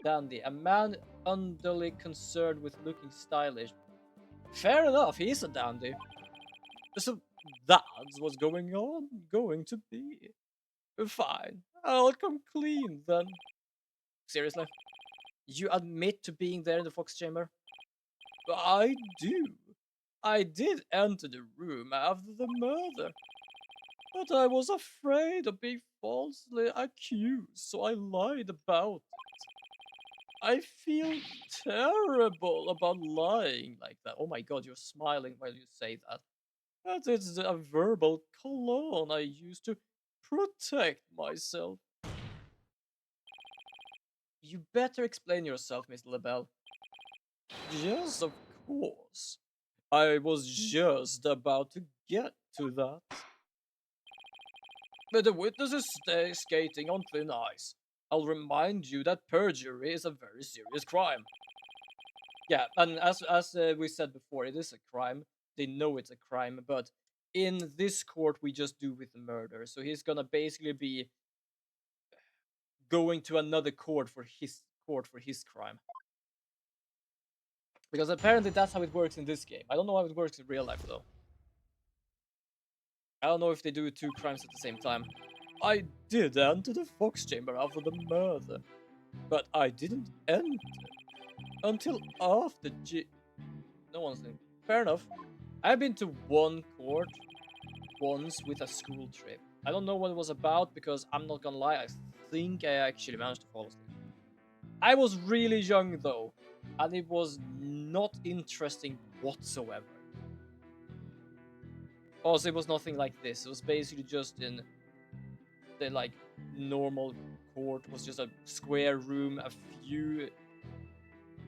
Dandy. A man unduly concerned with looking stylish. Fair enough, he's a dandy. So that's what's going to be. Fine. I'll come clean then. Seriously? You admit to being there in the fox chamber? I do. I did enter the room after the murder. But I was afraid of being falsely accused, so I lied about it. I feel terrible about lying like that. Oh my god, you're smiling while you say that. That is a verbal cologne I use to protect myself. You better explain yourself, Miss LaBelle. Yes, of course. I was just about to get to that. But the witnesses stay skating on thin ice. I'll remind you that perjury is a very serious crime. Yeah, and as we said before, it is a crime. They know it's a crime, but in this court we just do with the murder. So he's gonna basically be going to another court for his crime. Because apparently that's how it works in this game. I don't know how it works in real life though. I don't know if they do 2 crimes at the same time. I did enter the fox chamber after the murder, but I didn't enter until after no one's in. Fair enough. I've been to 1 court once with a school trip. I don't know what it was about because I'm not gonna lie, I think I actually managed to fall asleep. I was really young though, and it was not interesting whatsoever. Also, it was nothing like this. It was basically just in the like normal court. It was just a square room, a few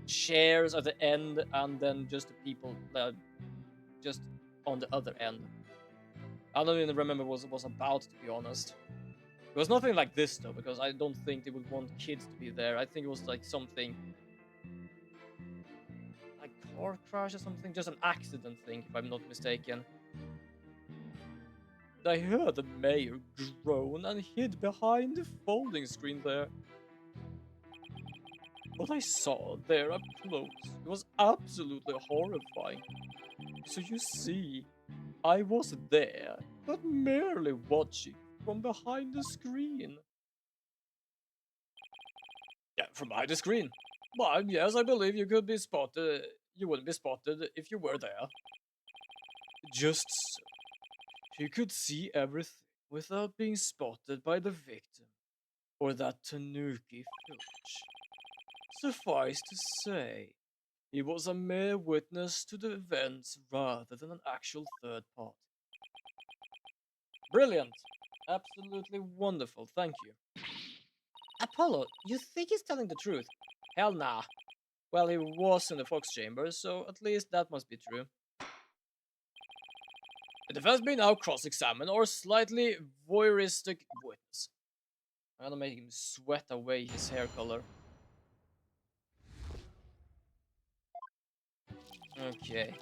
chairs at the end, and then just the people just on the other end. I don't even remember what it was about, to be honest. It was nothing like this though, because I don't think they would want kids to be there. I think it was like something like car crash or something, just an accident thing, if I'm not mistaken. I heard the mayor groan and hid behind the folding screen there. What I saw there up close, it was absolutely horrifying. So you see, I was there, but merely watching from behind the screen. Yeah, from behind the screen. But yes, I believe you could be spotted. You wouldn't be spotted if you were there. Just so. You could see everything without being spotted by the victim or that tanuki filch. Suffice to say, he was a mere witness to the events rather than an actual third party. Brilliant. Absolutely wonderful, thank you. Apollo, you think he's telling the truth? Hell nah. Well, he was in the Fox Chamber, so at least that must be true. The defense may now cross-examine or slightly voyeuristic witness. I'm gonna make him sweat away his hair color. Okay.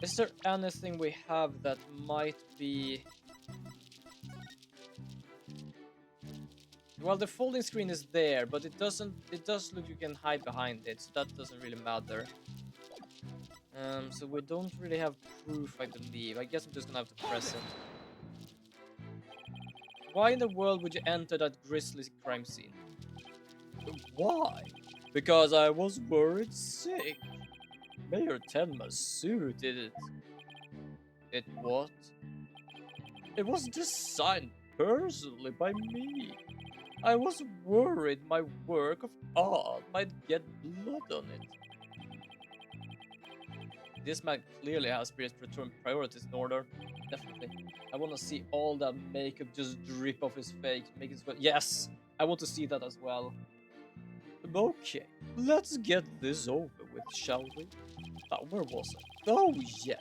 Is there anything we have that might be Well, the folding screen is there, but it doesn't. It does look you can hide behind it, so that doesn't really matter. So we don't really have proof, I believe. I guess I'm just gonna have to press it. Why in the world would you enter that grisly crime scene? Why? Because I was worried sick. Mayor Tenma's suit did it. It what? It was designed personally by me. I was worried my work of art might get blood on it. This man clearly has priorities in order. Definitely. I want to see all that makeup just drip off his face. Make it sweat. Yes! I want to see that as well. Okay, let's get this over with, shall we? Where was I? Oh, yes.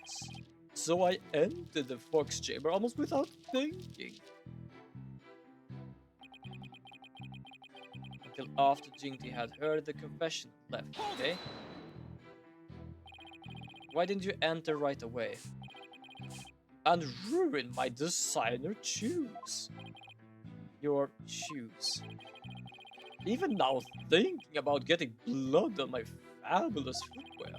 So I entered the Fox Chamber almost without thinking. Until after Jinty had heard the confession left, okay? Why didn't you enter right away? And ruin my designer shoes. Your shoes. Even now thinking about getting blood on my fabulous footwear,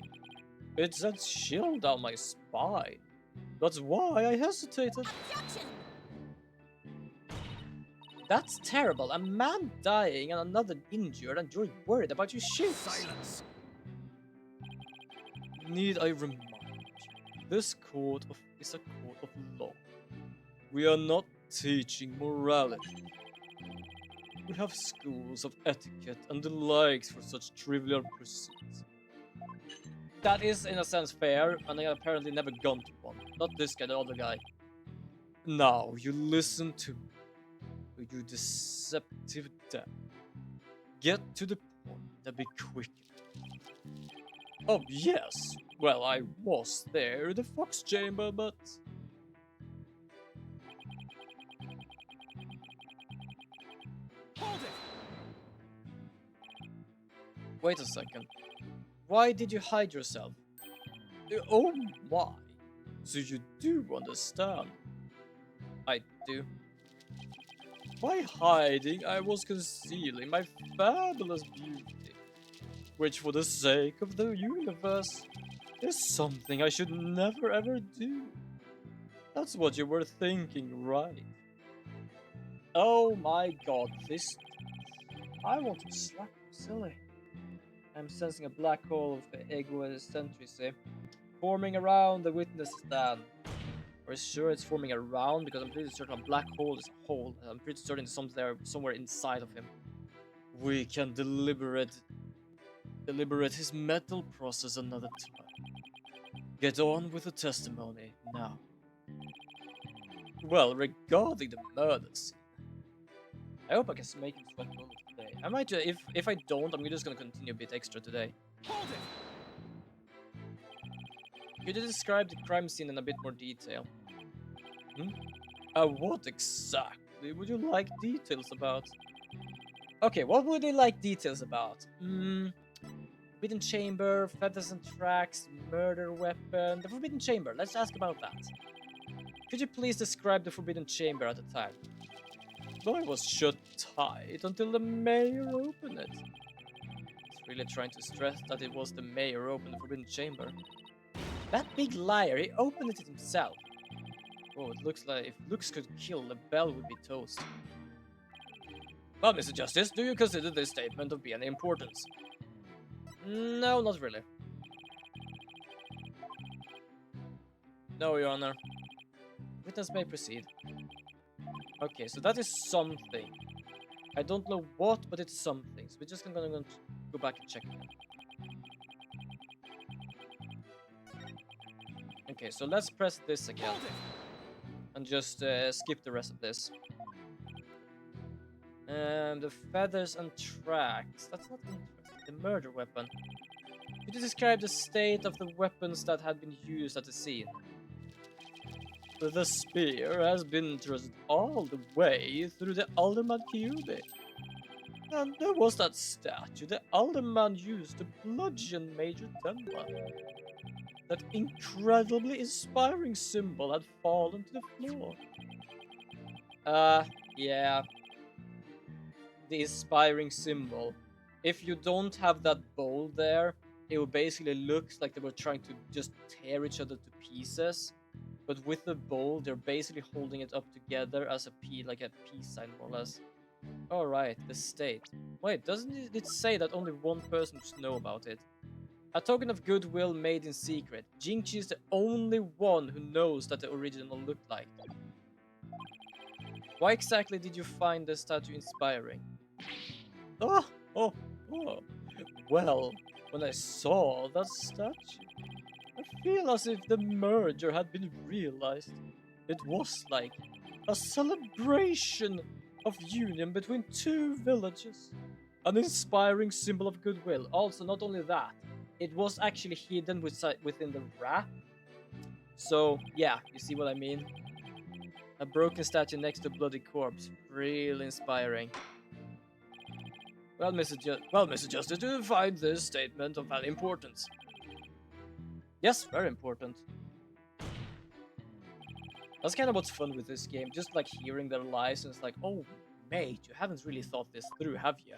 it sends chill down my spine. That's why I hesitated. That's terrible. A man dying and another injured, and you're worried about your shoes. Silence. Need I remind you, this is a court of law. We are not teaching morality. We have schools of etiquette and the likes for such trivial pursuits. That is, in a sense, fair, and I apparently never gone to one. Not this guy, the other guy. Now you listen to me, you deceptive damn. Get to the point and be quick. Oh yes, well I was there in the Fox Chamber, but... Hold it! Wait a second. Why did you hide yourself? Oh my, so you do understand? I do. By hiding, I was concealing my fabulous beauty, which for the sake of the universe, is something I should never ever do. That's what you were thinking, right? Oh my god, this... I want to slap him silly. I'm sensing a black hole of egocentricity forming around the witness stand. Are you sure it's forming around? Because I'm pretty certain a black hole is a hole. I'm pretty certain something there somewhere inside of him. We can deliberate his mental process another time. Get on with the testimony now. Well, regarding the murder scene, I hope I can make him sweat bullets today. I might, if I don't, I'm just gonna continue a bit extra today. Hold it! Could you describe the crime scene in a bit more detail? What exactly would you like details about? Okay, what would you like details about? Forbidden chamber, feathers and tracks, murder weapon. The forbidden chamber, let's ask about that. Could you please describe the forbidden chamber at the time? I was shut tight until the mayor opened it. He's really trying to stress that it was the mayor who opened the forbidden chamber. That big liar, he opened it himself. Oh, it looks like if looks could kill, the bell would be toast. Well, Mr. Justice, do you consider this statement of any importance? No, not really. No, Your Honor. Witness may proceed. Okay, so that is something. I don't know what, but it's something. So we're just gonna go back and check it. Okay, so let's press this again. And just skip the rest of this. The feathers and tracks. That's not interesting. The murder weapon. Could you describe the state of the weapons that had been used at the scene? The spear has been thrust all the way through the Alderman Kyubi. And there was that statue the Alderman used to bludgeon Major Tenma. That incredibly inspiring symbol had fallen to the floor. Yeah. the inspiring symbol. If you don't have that bowl there, it will basically look like they were trying to just tear each other to pieces. But with the bowl, they're basically holding it up together as a like a peace sign, more or less. Alright, the state. Wait, doesn't it say that only one person should know about it? A token of goodwill made in secret. Jinchi is the only one who knows that the original looked like. Why exactly did you find the statue inspiring? Oh, oh, oh. Well, when I saw that statue, I feel as if the merger had been realized. It was like a celebration of union between two villages. An inspiring symbol of goodwill. Also, not only that, it was actually hidden within the wrap. So, yeah, you see what I mean? A broken statue next to a bloody corpse. Really inspiring. Well, Mr. Justice, do you find this statement of any importance? Yes, very important. That's kind of what's fun with this game, just like hearing their lies, and it's like, oh, mate, you haven't really thought this through, have you?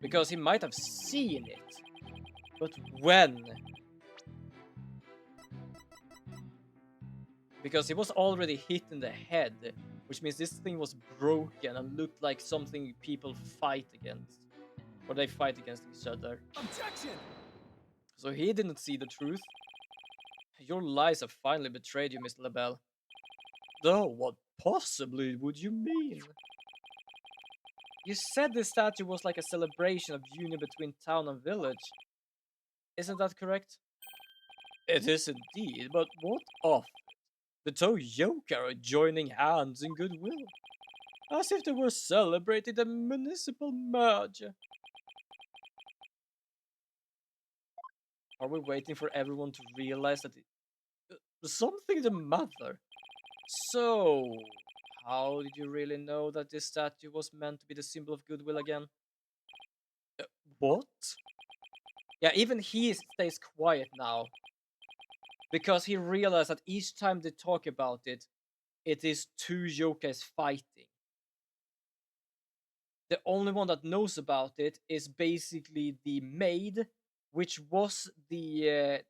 Because he might have seen it, but when? Because he was already hit in the head, which means this thing was broken and looked like something people fight against. Or they fight against each other. Objection! So he didn't see the truth. Your lies have finally betrayed you, Mr. LaBelle. Though, what possibly would you mean? You said this statue was like a celebration of union between town and village. Isn't that correct? It is indeed, but what of? The Toyoka are joining hands in goodwill, as if they were celebrating the municipal merger. Are we waiting for everyone to realize that something the matter? So, how did you really know that this statue was meant to be the symbol of goodwill again? What? Yeah, even he stays quiet now. Because he realized that each time they talk about it, it is two yokais fighting. The only one that knows about it is basically the maid, which was the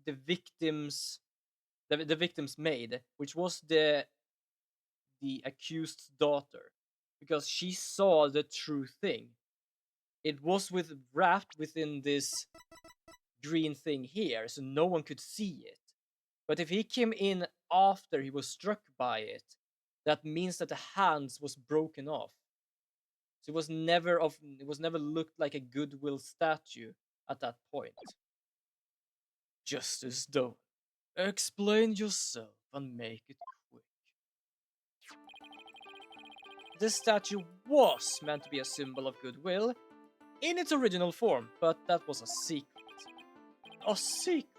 victim's the victim's maid, which was the accused's daughter, because she saw the true thing. It was wrapped within this green thing here, so no one could see it. But if he came in after he was struck by it, that means that the hands was broken off. So it was never looked like a goodwill statue at that point. Justice Doe, explain yourself and make it quick. This statue was meant to be a symbol of goodwill in its original form, but that was a secret. A secret?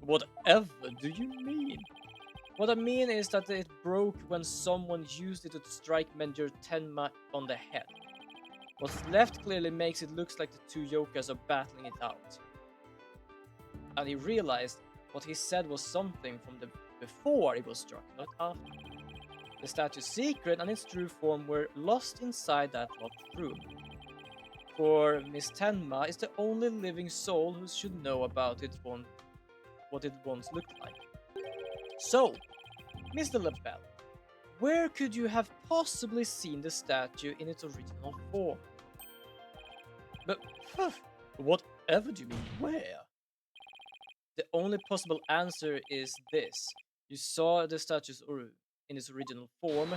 Whatever do you mean? What I mean is that it broke when someone used it to strike Major Tenma on the head. What's left clearly makes it look like the two yokas are battling it out. And he realized what he said was something from the before he was struck, not after. The statue's secret and its true form were lost inside that locked room. For Miss Tenma is the only living soul who should know about what it once looked like. So, Mr. LaBelle, where could you have possibly seen the statue in its original form? But, whatever do you mean, where? The only possible answer is this. You saw the statue in its original form,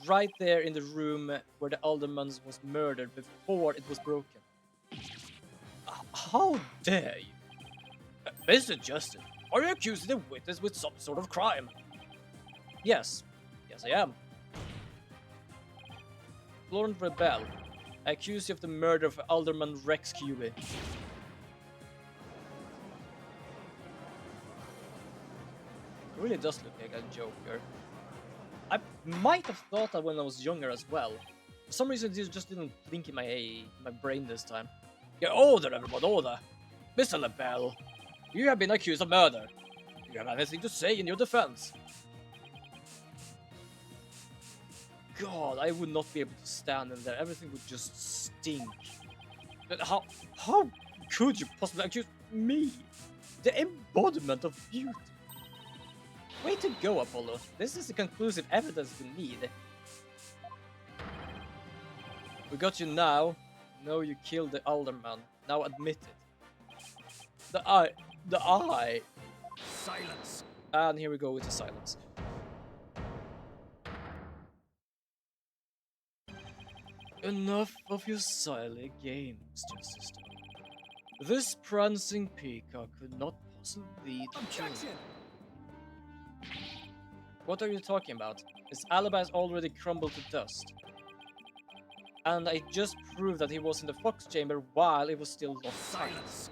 right there in the room where the alderman was murdered before it was broken. How dare you? Mr. Justice, are you accusing the witness with some sort of crime? Yes. Yes, I am. Florent Rebel, I accuse you of the murder of Alderman Rex Cuby. It really does look like a Joker. I might have thought that when I was younger as well. For some reason, it just didn't blink in my brain this time. Yeah, order, everyone, order. Mr. LaBelle, you have been accused of murder. Do you have anything to say in your defense? God, I would not be able to stand in there. Everything would just stink. But how could you possibly accuse me? The embodiment of beauty. Way to go, Apollo. This is the conclusive evidence we need. We got you now. No, you killed the alderman. Now admit it. The eye. Silence. And here we go with the silence. Enough of your silly games, Justice Stone. This prancing peacock could not possibly be the Objection. What are you talking about? His alibi has already crumbled to dust. And I just proved that he was in the Fox chamber while it was still locked. Silence.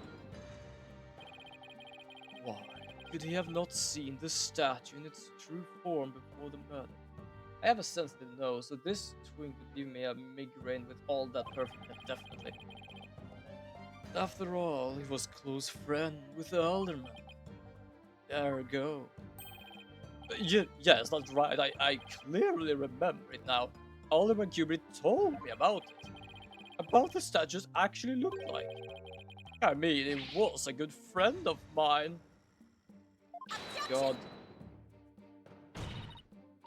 Why could he have not seen the statue in its true form before the murder? I have a sensitive nose, so this twink would give me a migraine with all that perfume, definitely. After all, he was close friend with the alderman. Ergo. Yes, that's right. I clearly remember it now. Alderman Kubrick told me about it. About the statues actually looked like. I mean, he was a good friend of mine. God.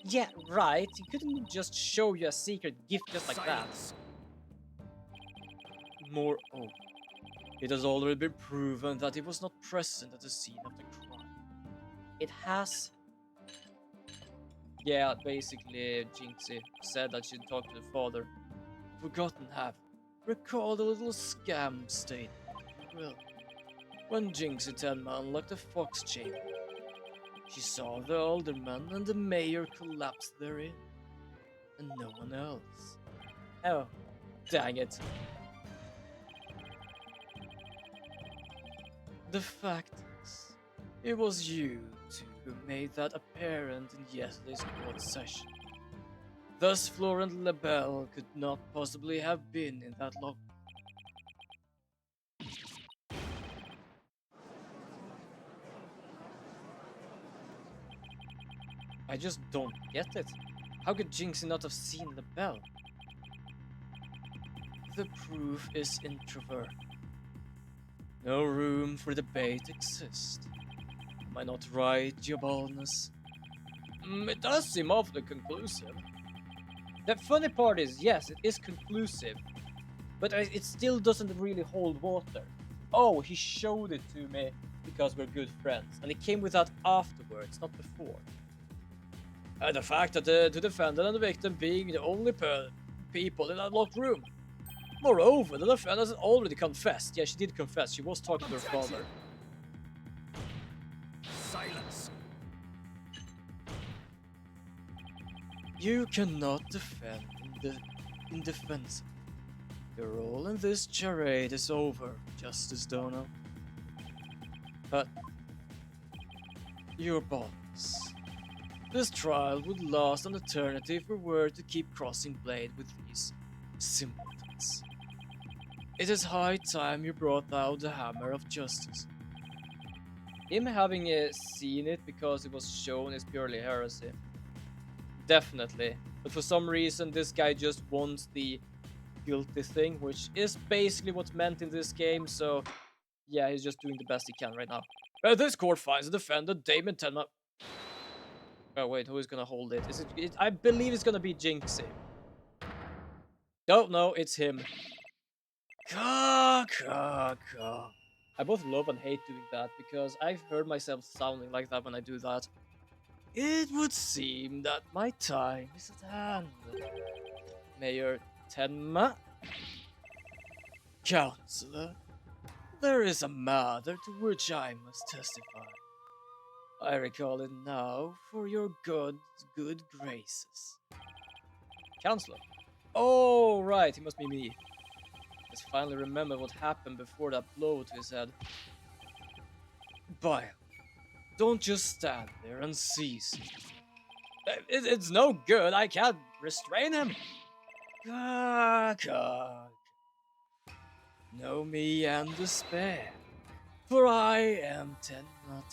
Yeah, right. He couldn't just show you a secret gift just like Silence. that. Moreover, it has already been proven that he was not present at the scene of the crime. It has. Yeah, basically, Jinxie said that she'd talk to the father. Forgotten have. Recall the little scam statement, if you will. When Jinxie Tenma unlocked the Fox chamber, she saw the alderman and the mayor collapse therein, and no one else. Oh, dang it. The fact is, it was you two who made that apparent in yesterday's court session. Thus, Florent Lebel could not possibly have been in that lock. I just don't get it. How could Jinxie not have seen the bell? The proof is introvert. No room for debate exists. Am I not right, your boldness? It does seem awfully conclusive. The funny part is, yes, it is conclusive, but it still doesn't really hold water. Oh, he showed it to me because we're good friends, and it came with that afterwards, not before. The fact that the defendant and the victim being the only people in that locked room. Moreover, the defendant has already confessed. Yeah, she did confess. She was talking to her father. Silence. You cannot defend the indefensible. Your role in this charade is over, Justice Dono. But your boss. This trial would last an eternity if we were to keep crossing blade with these simpletons. It is high time you brought out the hammer of justice. Him having seen it because it was shown is purely heresy. Definitely. But for some reason, this guy just wants the guilty thing, which is basically what's meant in this game, so yeah, he's just doing the best he can right now. This court finds the defendant, Damon Tenma. Oh wait, who is gonna hold it? Is it? I believe it's gonna be Jinxie. No, it's him. Caw. I both love and hate doing that because I've heard myself sounding like that when I do that. It would seem that my time is at hand. Mayor Tenma. Counselor, there is a matter to which I must testify. I recall it now for your good graces. Counselor. Oh, right, it must be me. Just finally remember what happened before that blow to his head. Bile, don't just stand there and seize it. It's no good, I can't restrain him. God. Know me and despair, for I am Tenma,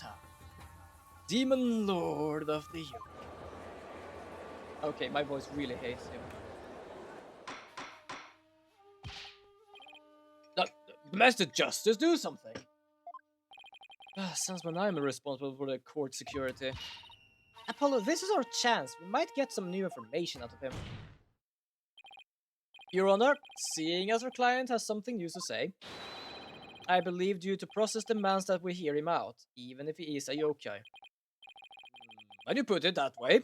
Demon Lord of the Universe. Okay, my voice really hates him. Domestic justice, do something! Since when I'm responsible for the court security. Apollo, this is our chance. We might get some new information out of him. Your Honor, seeing as our client has something new to say, I believe due to process demands that we hear him out, even if he is a yokai. When you put it that way.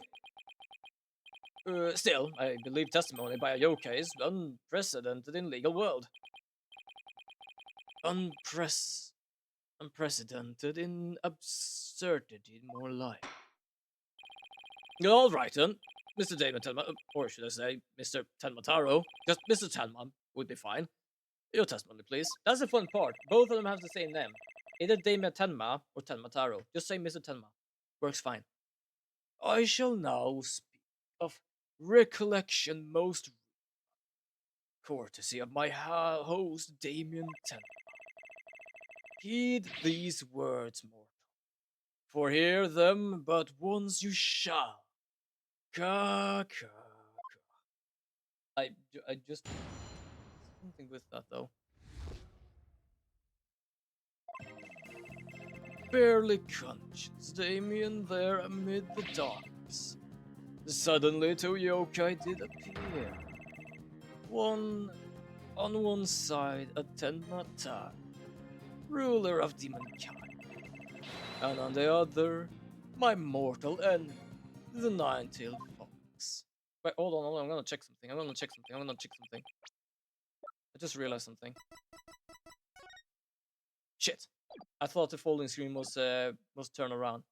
Still, I believe testimony by a yokai is unprecedented in legal world. Unprecedented in absurdity, more like. All right then, Mr. Damon Tenma, or should I say, Mr. Tenmataro. Just Mr. Tenma would be fine. Your testimony, please. That's the fun part. Both of them have the same name. Either Damien Tenma or Tenmataro. Just say Mr. Tenma. Works fine. I shall now speak of recollection most courtesy of my host Damien Tenma. Heed these words, mortal, for hear them but once you shall. Ka ka ka. I just something with that though. Barely conscious, Damien there amid the darkness. Suddenly two yokai did appear. On one side a Tenmata, ruler of demonkind, and on the other, my mortal enemy, the nine-tailed fox. Wait, hold on, I'm gonna check something. I just realized something. Shit. I thought the folding screen was turned around.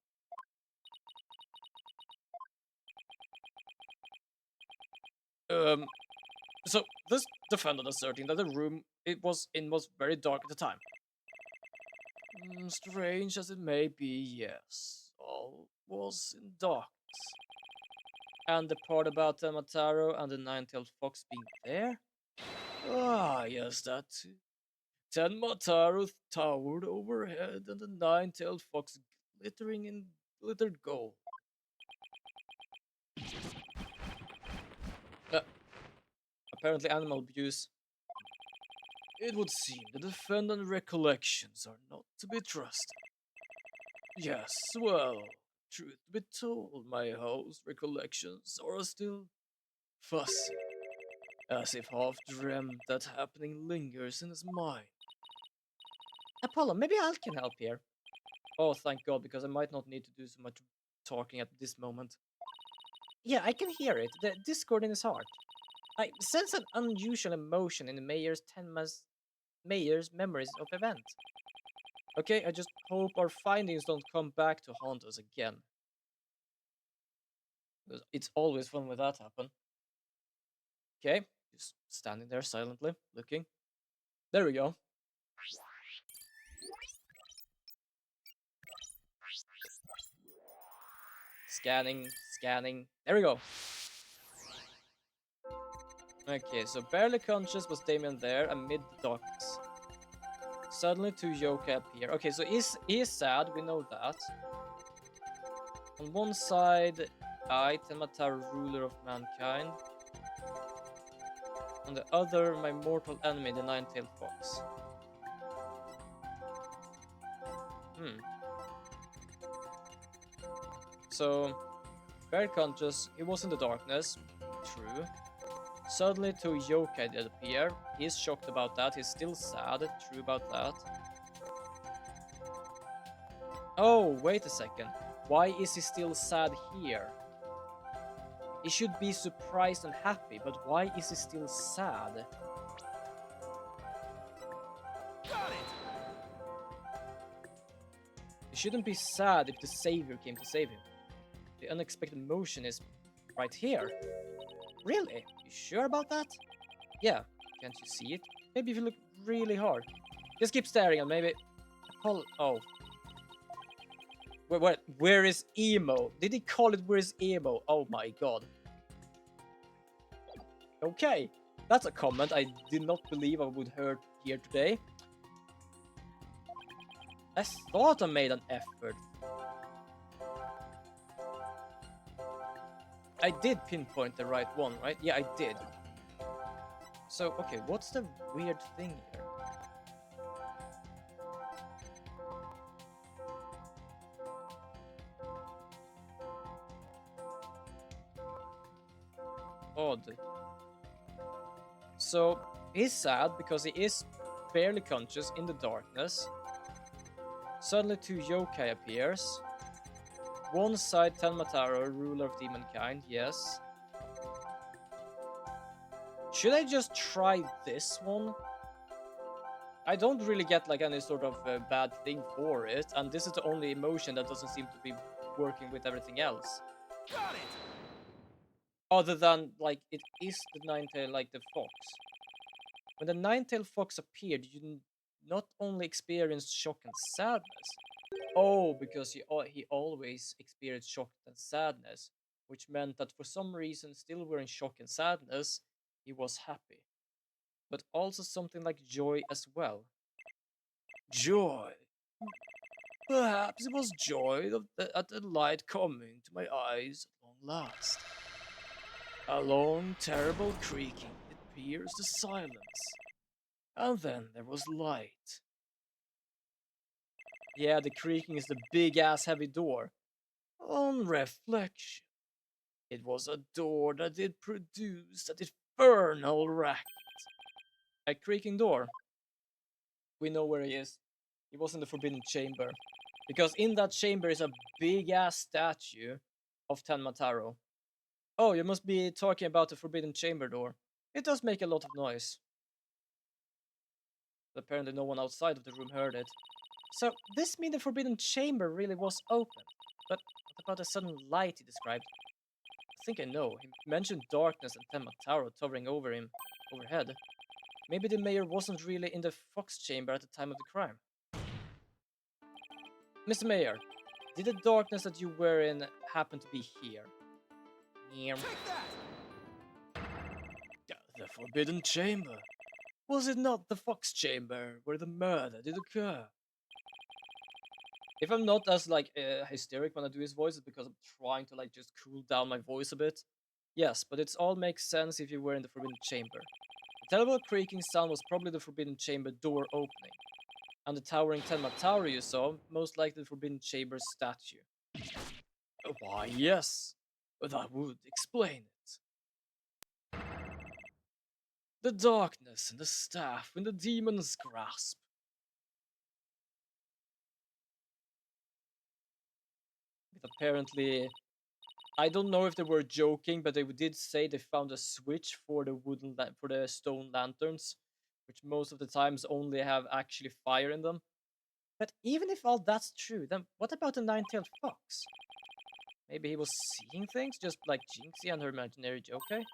So this defendant asserting that the room it was in was very dark at the time. Strange as it may be, yes, all was in darkness. And the part about Mataro and the nine-tailed fox being there? Ah, yes, that too. Tenmataro towered overhead and the nine-tailed fox glittering in glittered gold. Apparently animal abuse. It would seem the defendant recollections are not to be trusted. Yes, well, truth be told, my host recollections are still fussy, as if half dreamt that happening lingers in his mind. Apollo, maybe I can help here. Oh, thank God, because I might not need to do so much talking at this moment. Yeah, I can hear it, the discord in his heart. I sense an unusual emotion in the mayor's memories of events. Okay, I just hope our findings don't come back to haunt us again. It's always fun when that happen. Okay, just standing there silently, looking. There we go. Scanning. There we go. Okay, so barely conscious was Damien there amid the darkness. Suddenly two yokai appear. Okay, so he is sad, we know that. On one side, I, Tenmatar, ruler of mankind. On the other, my mortal enemy, the nine-tailed fox. So, very conscious, he was in the darkness. True. Suddenly two yokai did appear. He's shocked about that. He's still sad. True about that. Oh, wait a second. Why is he still sad here? He should be surprised and happy, but why is he still sad? Got it. He shouldn't be sad if the savior came to save him. The unexpected motion is right here. Really? You sure about that? Yeah, can't you see it? Maybe if you look really hard. Just keep staring and maybe... Oh. Where is emo? Did he call it where is emo? Oh my god. Okay, that's a comment I did not believe I would hear today. I thought I made an effort. I did pinpoint the right one, right? Yeah, I did. So, okay, what's the weird thing here? Odd. So, he's sad because he is barely conscious in the darkness. Suddenly two yokai appears. One side Tenmataro, ruler of demonkind, yes. Should I just try this one? I don't really get like any sort of bad thing for it, and this is the only emotion that doesn't seem to be working with everything else. Got it! Other than, like, it is the Ninetail, like the fox. When the Ninetail fox appeared, you not only experienced shock and sadness. Oh, because he always experienced shock and sadness, which meant that for some reason, still wearing shock and sadness, he was happy. But also something like joy as well. Joy. Perhaps it was joy at the light coming to my eyes at long last. A long, terrible creaking that pierced the silence. And then there was light. Yeah, the creaking is the big-ass heavy door. On reflection, it was a door that did produce that infernal racket. A creaking door. We know where he is. He was in the Forbidden Chamber. Because in that chamber is a big-ass statue of Tenmataro. Oh, you must be talking about the Forbidden Chamber door. It does make a lot of noise. But apparently no one outside of the room heard it. So, this means the Forbidden Chamber really was open. But what about the sudden light he described? I think I know. He mentioned darkness and Tenmataro towering over him, overhead. Maybe the mayor wasn't really in the Fox Chamber at the time of the crime. Mr. Mayor, did the darkness that you were in happen to be here? Yeah. Take that! The Forbidden Chamber. Was it not the Fox Chamber where the murder did occur? If I'm not as like hysteric when I do his voice, it's because I'm trying to like just cool down my voice a bit. Yes, but it all makes sense if you were in the Forbidden Chamber. The terrible creaking sound was probably the Forbidden Chamber door opening. And the towering Tenmataro you saw, most likely the Forbidden Chamber statue. Why, yes. That would explain it. The darkness and the staff in the demon's grasp. But apparently, I don't know if they were joking, but they did say they found a switch for the stone lanterns, which most of the times only have actually fire in them. But even if all that's true, then what about the nine-tailed fox? Maybe he was seeing things, just like Jinxie and her imaginary Joker?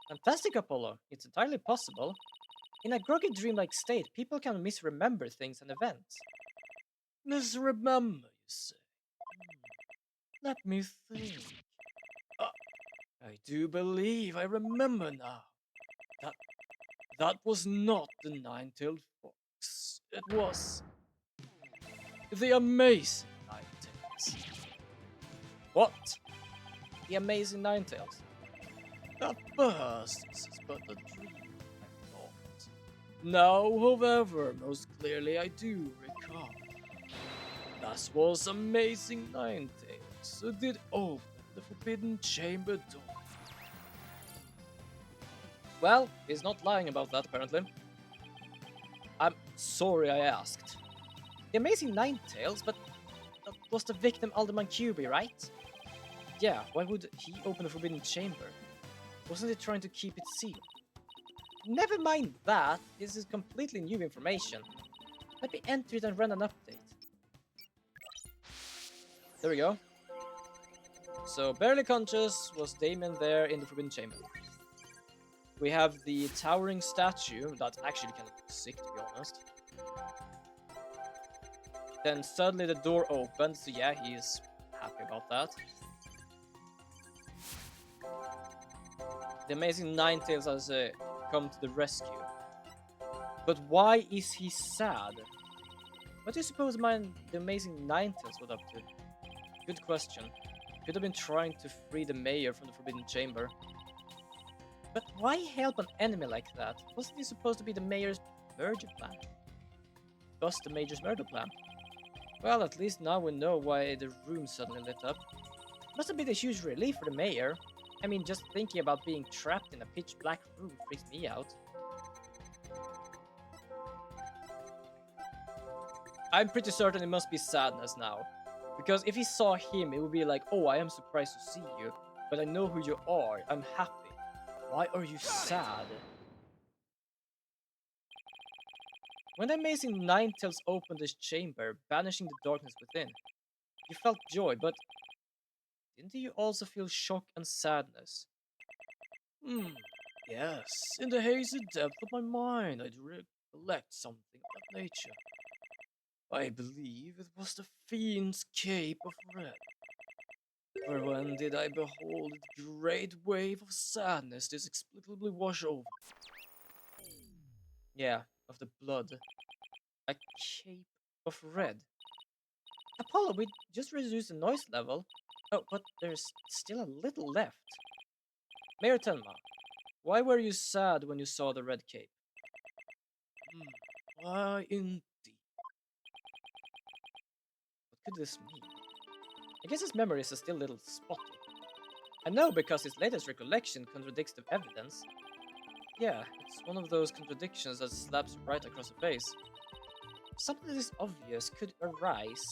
Fantastic, Apollo. It's entirely possible. In a groggy dreamlike state, people can misremember things and events. Misremember, you say? Let me think. I do believe I remember now. That was not the nine-tailed fox. It was the amazing Ninetales. What? The amazing Ninetales? At first, this is but a dream, I thought. Now, however, most clearly I do recall. That was amazing Ninetales who did open the Forbidden Chamber door. Well, he's not lying about that, apparently. I'm sorry I asked. The amazing Ninetales, but that was the victim Alderman Cuby, right? Yeah, why would he open the Forbidden Chamber? Wasn't he trying to keep it sealed? Never mind that, this is completely new information. Let me enter it and run an update. There we go. So, barely conscious was Damien there in the Forbidden Chamber. We have the towering statue, that's actually kind of sick to be honest. Then suddenly the door opened, so yeah, he's happy about that. The amazing Ninetales has come to the rescue. But why is he sad? What do you suppose the amazing Ninetales was up to? Good question. Could have been trying to free the mayor from the Forbidden Chamber. But why help an enemy like that? Wasn't he supposed to be the mayor's murder plan? Bust the mayor's murder plan. Well, at least now we know why the room suddenly lit up. Must have been a huge relief for the mayor. I mean, just thinking about being trapped in a pitch black room freaks me out. I'm pretty certain it must be sadness now. Because if he saw him, it would be like, oh, I am surprised to see you, but I know who you are. I'm happy. Why are you sad? When the amazing Ninetales opened this chamber, banishing the darkness within, you felt joy, but didn't you also feel shock and sadness? Yes. In the hazy depth of my mind, I recollect something of that nature. I believe it was the fiend's cape of red. For when did I behold the great wave of sadness inexplicably wash over? Yeah, of the blood. A cape of red. Apollo, we just reduced the noise level. Oh, but there's still a little left. Mayor Tenma, why were you sad when you saw the red cape? Why indeed? What could this mean? I guess his memories are still a little spotty. I know because his latest recollection contradicts the evidence. Yeah, it's one of those contradictions that slaps right across the face. Something that is obvious could arise,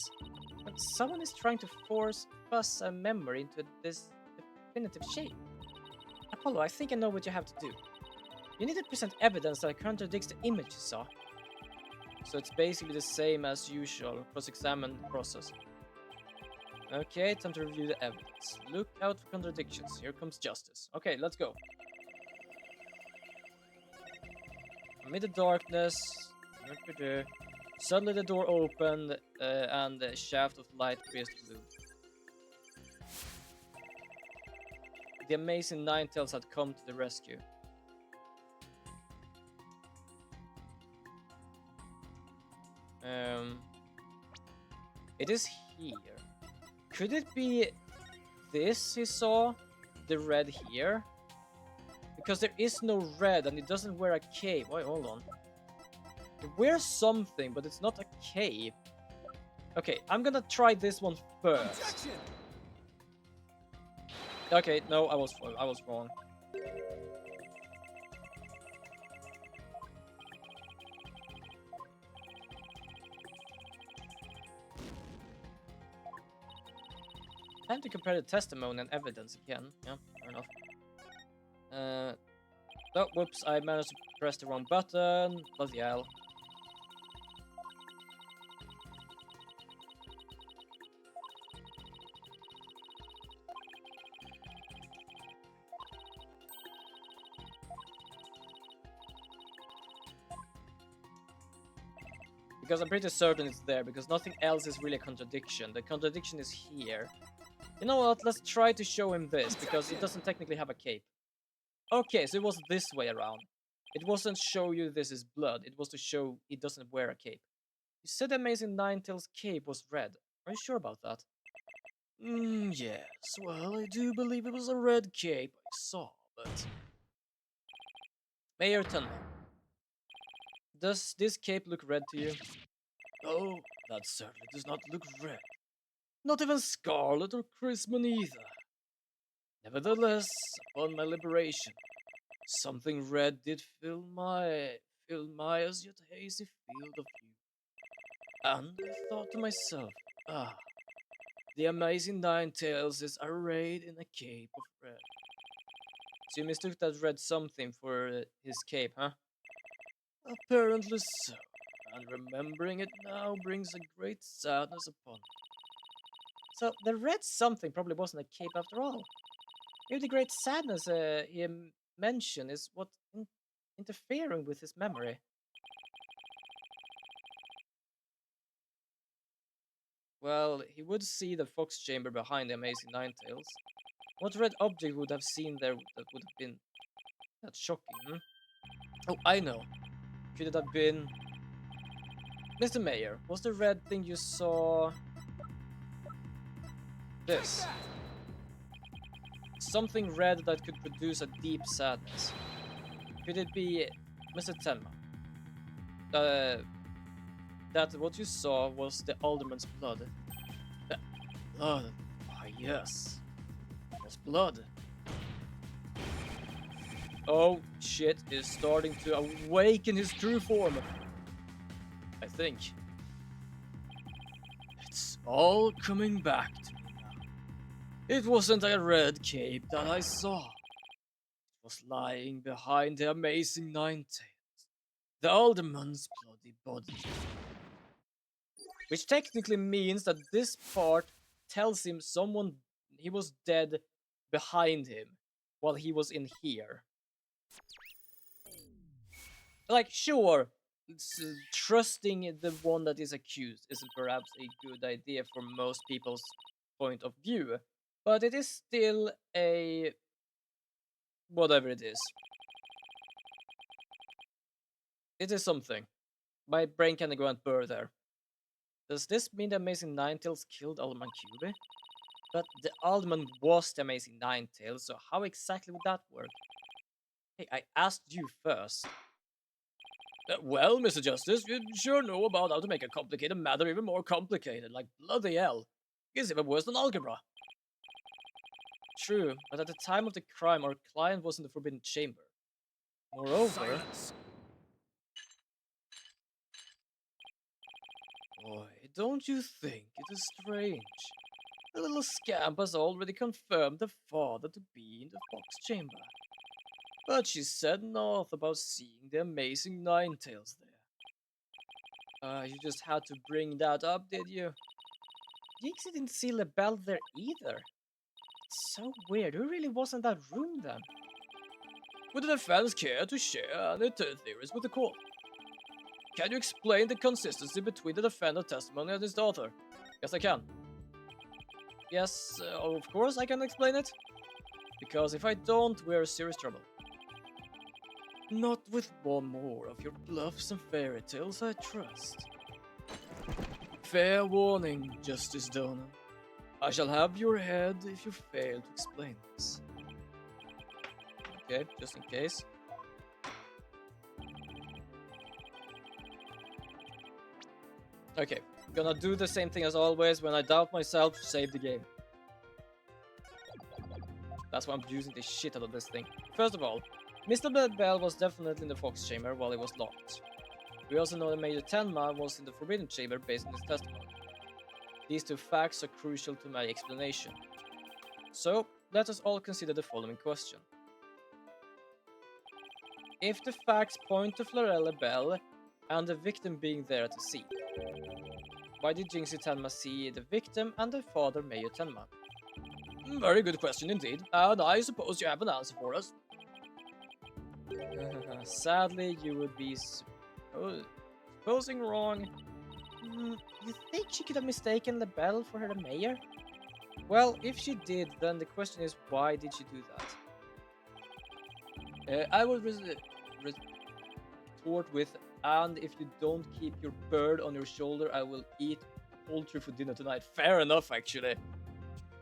but someone is trying to force a memory into this definitive shape. Apollo, I think I know what you have to do. You need to present evidence that contradicts the image you saw. So it's basically the same as usual, cross-examine the process. Okay, time to review the evidence. Look out for contradictions. Here comes justice. Okay, let's go. Amid the darkness, suddenly the door opened and a shaft of light pierced blue. The amazing Ninetales had come to the rescue. It is here. Could it be this he saw? The red here? Because there is no red and it doesn't wear a cape. Wait, hold on. It wears something, but it's not a cape. Okay, I'm gonna try this one first. Objection! Okay, no, I was wrong. Time to compare the testimony and evidence again. Yeah, fair enough. Oh, whoops, I managed to press the wrong button. Bloody hell. Because I'm pretty certain it's there, because nothing else is really a contradiction. The contradiction is here. You know what, let's try to show him this, because it doesn't technically have a cape. Okay, so it was this way around. It wasn't show you this is blood, it was to show he doesn't wear a cape. You said the amazing Ninetales cape was red. Are you sure about that? Yes, well, I do believe it was a red cape I saw, but... Mayor Tunma, does this cape look red to you? Oh, that certainly does not look red. Not even scarlet or crimson either. Nevertheless, upon my liberation, something red did fill my as yet hazy field of view. And I thought to myself, the amazing Ninetales is arrayed in a cape of red. So you mistook that red something for his cape, huh? Apparently so, and remembering it now brings a great sadness upon me. So the red something probably wasn't a cape after all. Maybe the great sadness he mentioned is what interfering with his memory. Well, he would see the fox chamber behind the amazing Ninetales. What red object would have seen there that would have been that shocking, hmm? Oh, I know. Could it have been... Mr. Mayor, was the red thing you saw... this? something red that could produce a deep sadness. Could it be Mr. Tenma? That what you saw was the alderman's blood. Blood? Ah, yes. It was blood. Oh shit, is starting to awaken his true form. I think. It's all coming back to me now. It wasn't a red cape that I saw. It was lying behind the amazing nine-tails. The alderman's bloody body. Which technically means that this part tells him he was dead behind him while he was in here. Like, sure, trusting the one that is accused is perhaps a good idea for most people's point of view, but it is still a whatever it is. It is something. My brain kinda went burr there. Does this mean the Amazing Ninetales killed Alderman Cube? But the Alderman was the Amazing Ninetales, so how exactly would that work? Hey, I asked you first. Well, Mr. Justice, you sure know about how to make a complicated matter even more complicated, like bloody hell. It's even worse than algebra. True, but at the time of the crime, our client was in the Forbidden Chamber. Moreover... Silence. Boy, don't you think it is strange? The little scamp has already confirmed the father to be in the Fox Chamber. But she said naught about seeing the amazing Ninetales there. You just had to bring that up, did you? Jinxie didn't see LaBelle there either. It's so weird. Who really was in that room then? Would the defense care to share any theories with the court? Can you explain the consistency between the defendant's testimony and his daughter? Yes, I can. Yes, of course I can explain it. Because if I don't, we're in serious trouble. Not with one more of your bluffs and fairy tales, I trust. Fair warning, Justice Dona. I shall have your head if you fail to explain this. Okay, just in case. Okay, gonna do the same thing as always. When I doubt myself, save the game. That's why I'm using the shit out of this thing. First of all, Mr. Bell was definitely in the Fox Chamber while he was locked. We also know that Major Tenma was in the Forbidden Chamber based on his testimony. These two facts are crucial to my explanation. So, let us all consider the following question. If the facts point to Florella Bell and the victim being there at the scene, why did Jinxie Tenma see the victim and the father Mayor Tenma? Very good question indeed, and I suppose you have an answer for us. Sadly, you would be supposing wrong. You think she could have mistaken LaBelle for her mayor? Well, if she did, then the question is, why did she do that? I will retort with, and if you don't keep your bird on your shoulder, I will eat poultry for dinner tonight. Fair enough, actually.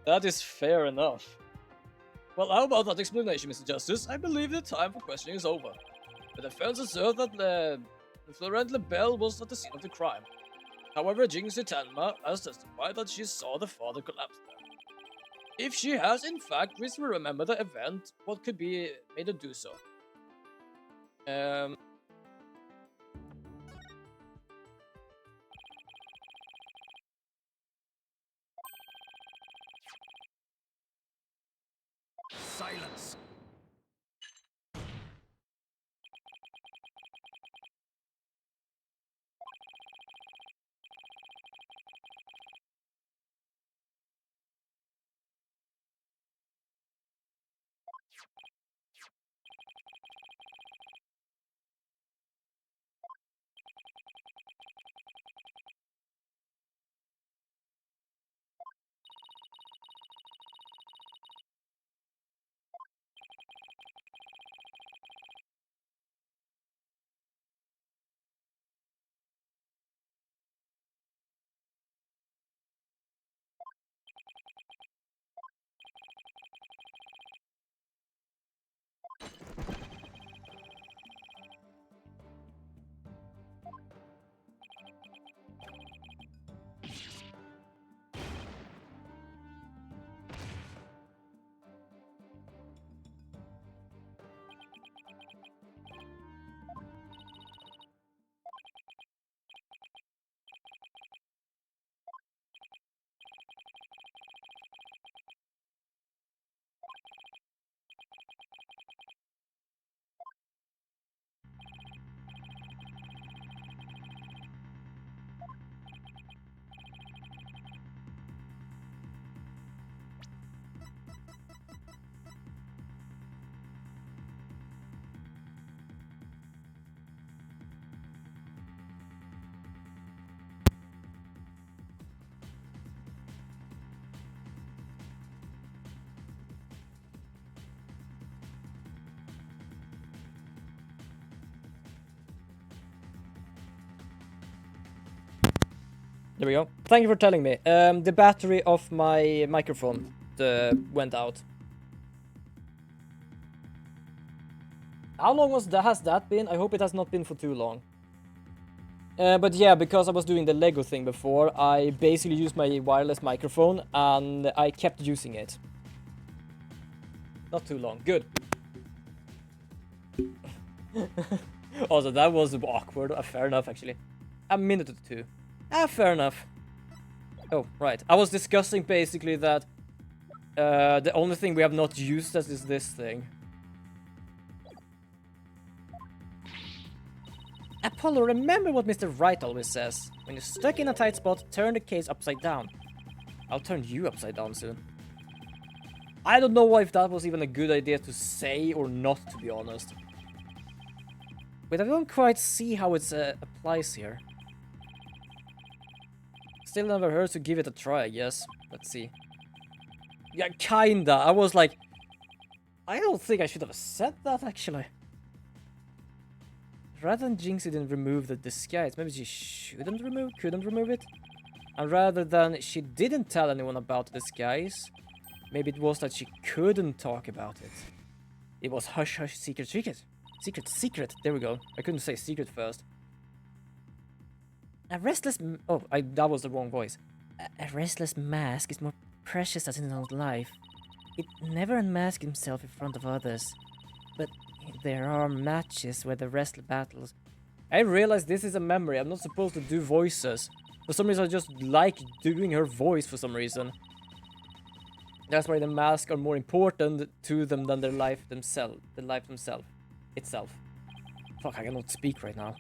That is fair enough. Well, how about that explanation, Mr. Justice? I believe the time for questioning is over. The defense asserts that Florent LaBelle was at the scene of the crime. However, Jinxie Tenma has testified that she saw the father collapse there. If she has in fact reason to remember the event, what could be made her do so? Silence. There we go. Thank you for telling me. The battery of my microphone went out. How long has that been? I hope it has not been for too long. But yeah, because I was doing the Lego thing before, I basically used my wireless microphone and I kept using it. Not too long. Good. Also, that was awkward. Fair enough, actually. A minute or two. Fair enough. Oh, right. I was discussing basically that the only thing we have not used as is this thing. Apollo, remember what Mr. Wright always says. When you're stuck in a tight spot, turn the case upside down. I'll turn you upside down soon. I don't know if that was even a good idea to say or not, to be honest. But I don't quite see how it applies here. Still never hurts to give it a try, I guess. Let's see. Yeah, kinda. I was like... I don't think I should have said that, actually. Rather than jinx it and remove the disguise, maybe she couldn't remove it? And rather than she didn't tell anyone about the disguise, maybe it was that she couldn't talk about it. It was hush hush secret. Secret. There we go. I couldn't say secret first. A restless... that was the wrong voice. A restless mask is more precious than in old life. It never unmasks himself in front of others. But there are matches where the restless battles... I realize this is a memory. I'm not supposed to do voices. For some reason, I just like doing her voice for some reason. That's why the masks are more important to them than their life themselves. The life itself. Fuck, I cannot speak right now.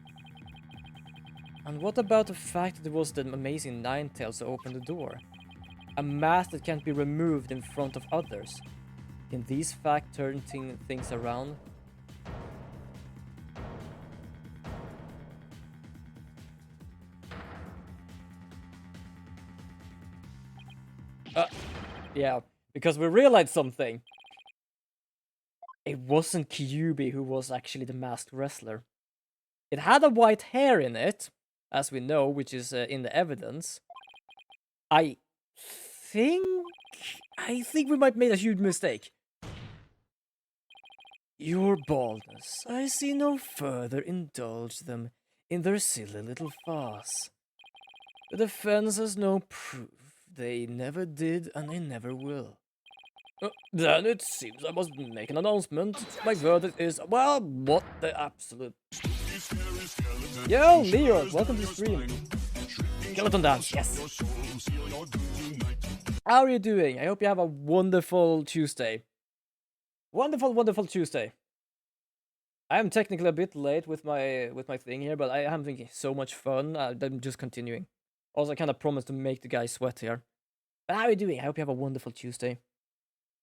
And what about the fact that it was the amazing Ninetales who opened the door? A mask that can't be removed in front of others. Can these facts turn things around? Yeah, because we realized something. It wasn't Kyuubi who was actually the masked wrestler. It had a white hair in it, as we know, which is in the evidence. I think we might made a huge mistake. Your baldness, I see no further indulge them in their silly little farce. The defense has no proof. They never did and they never will. Then it seems I must make an announcement. My verdict is, well, what the absolute... Yo, Leo, welcome to the stream. Skeleton dance, yes. How are you doing? I hope you have a wonderful Tuesday. Wonderful Tuesday. I am technically a bit late with my thing here, but I am having so much fun. I'm just continuing. Also, I kind of promised to make the guy sweat here. But how are you doing? I hope you have a wonderful Tuesday.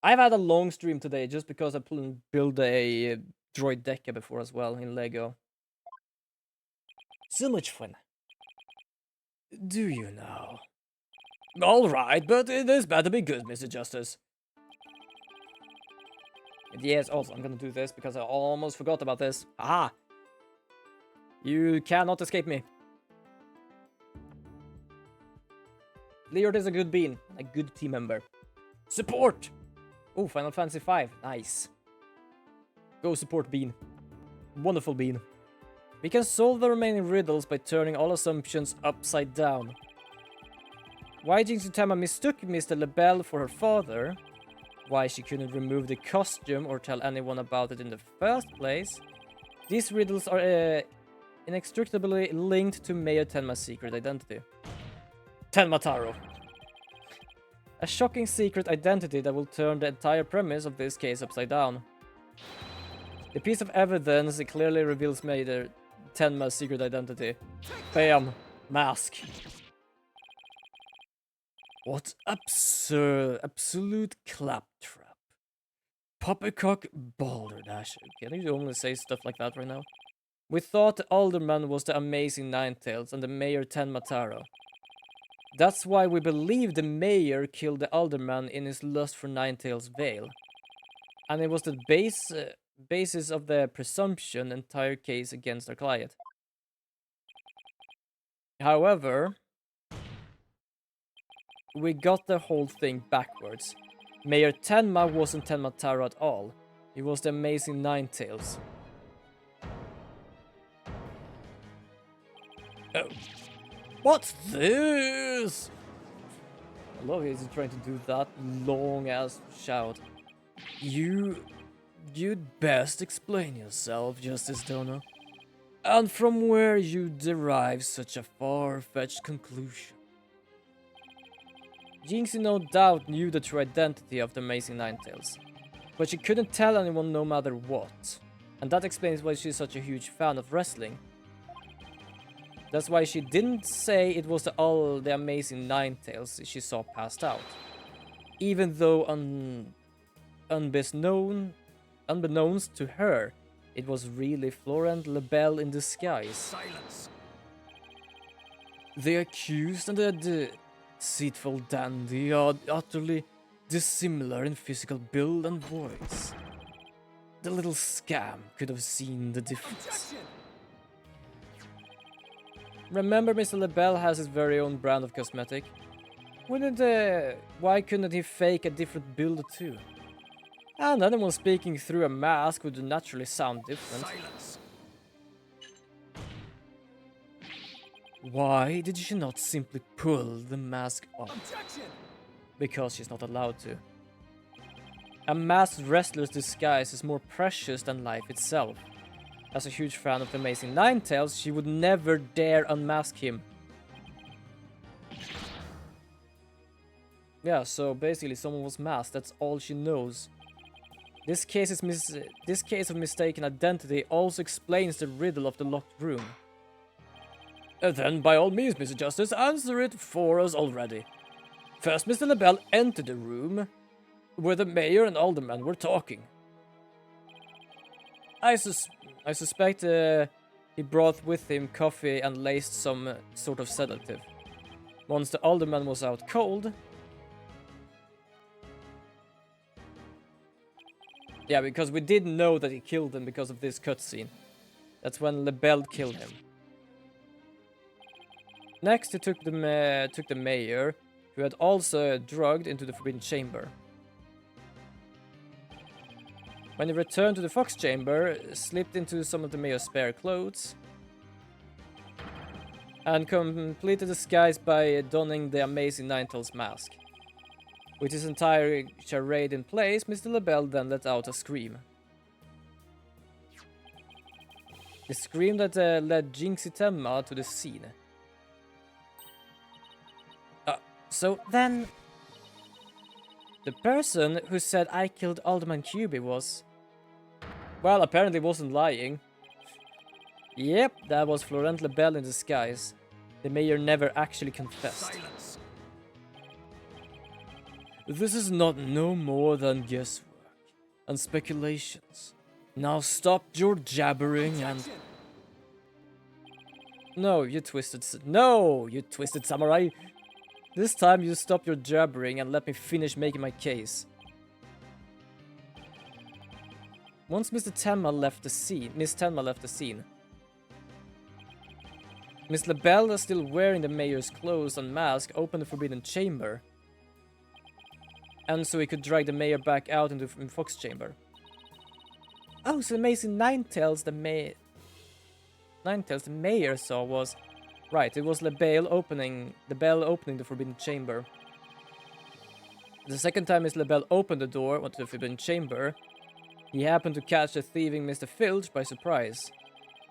I've had a long stream today just because I built a droid deca before as well in Lego. So much fun. Do you know? Alright, but it is better be good, Mr. Justice. And yes, also, I'm gonna do this because I almost forgot about this. Aha! You cannot escape me. Leord is a good bean, a good team member. Support! Oh, Final Fantasy V. Nice. Go support Bean. Wonderful Bean. We can solve the remaining riddles by turning all assumptions upside down. Why Jinx Utama mistook Mr. LaBelle for her father. Why she couldn't remove the costume or tell anyone about it in the first place. These riddles are inextricably linked to Mayor Tenma's secret identity. Tenma Taro. A shocking secret identity that will turn the entire premise of this case upside down. The piece of evidence clearly reveals Mayor Tenma's secret identity. Bam! Mask. What absolute claptrap. Poppycock balderdash. Can you only say stuff like that right now? We thought the Alderman was the amazing Ninetales and the Mayor Tenma Taro. That's why we believe the mayor killed the alderman in his lust for Ninetales' veil. And it was the basis of the presumption entire case against our client. However, we got the whole thing backwards. Mayor Tenma wasn't Tenma Taro at all. He was the amazing Ninetales. Oh. What's this? I love he's trying to do that long-ass shout. You'd best explain yourself, Justice Dono. And from where you derive such a far-fetched conclusion. Jinxie no doubt knew the true identity of the Amazing Ninetales, but she couldn't tell anyone no matter what. And that explains why she's such a huge fan of wrestling. That's why she didn't say it was all the Amazing Ninetales she saw passed out. Even though unbeknownst to her, it was really Florent LeBel in disguise. Silence. The accused and the deceitful dandy are utterly dissimilar in physical build and voice. The little scam could have seen the difference. Objection. Remember, Mr. LeBel has his very own brand of cosmetic. Why couldn't he fake a different build too? And anyone speaking through a mask would naturally sound different. Silence. Why did she not simply pull the mask off? Objection. Because she's not allowed to. A masked wrestler's disguise is more precious than life itself. As a huge fan of the Amazing Ninetales, she would never dare unmask him. Yeah, so basically someone was masked, that's all she knows. This case of mistaken identity also explains the riddle of the locked room. Then by all means, Mr. Justice, answer it for us already. First, Mr. LeBel entered the room where the mayor and alderman were talking. I suspect he brought with him coffee and laced some sort of sedative. Once the alderman was out cold... Yeah, because we did know that he killed him because of this cutscene. That's when LeBel killed him. Next, he took the mayor, who had also drugged, into the Forbidden Chamber. When he returned to the Fox Chamber, slipped into some of the mayor's spare clothes, and completed the disguise by donning the Amazing Ninetales mask. With his entire charade in place, Mr. LeBel then let out a scream. The scream that led Jinxie Tenma to the scene. So then... The person who said I killed Alderman QB was... Well, apparently wasn't lying. Yep, that was Florent LeBel in disguise. The mayor never actually confessed. Silence. This is not no more than guesswork and speculations. Now stop your jabbering and... Objection. No, you twisted samurai! This time you stop your jabbering and let me finish making my case. Once Miss Tenma left the scene, Miss LeBel, still wearing the mayor's clothes and mask, opened the Forbidden Chamber. And so he could drag the mayor back out into the Fox Chamber. Oh, so the Amazing Ninetales the mayor saw was... Right, it was LeBel opening the Forbidden Chamber. The second time Miss LeBel opened the door onto the Forbidden Chamber, he happened to catch the thieving Mr. Filch by surprise.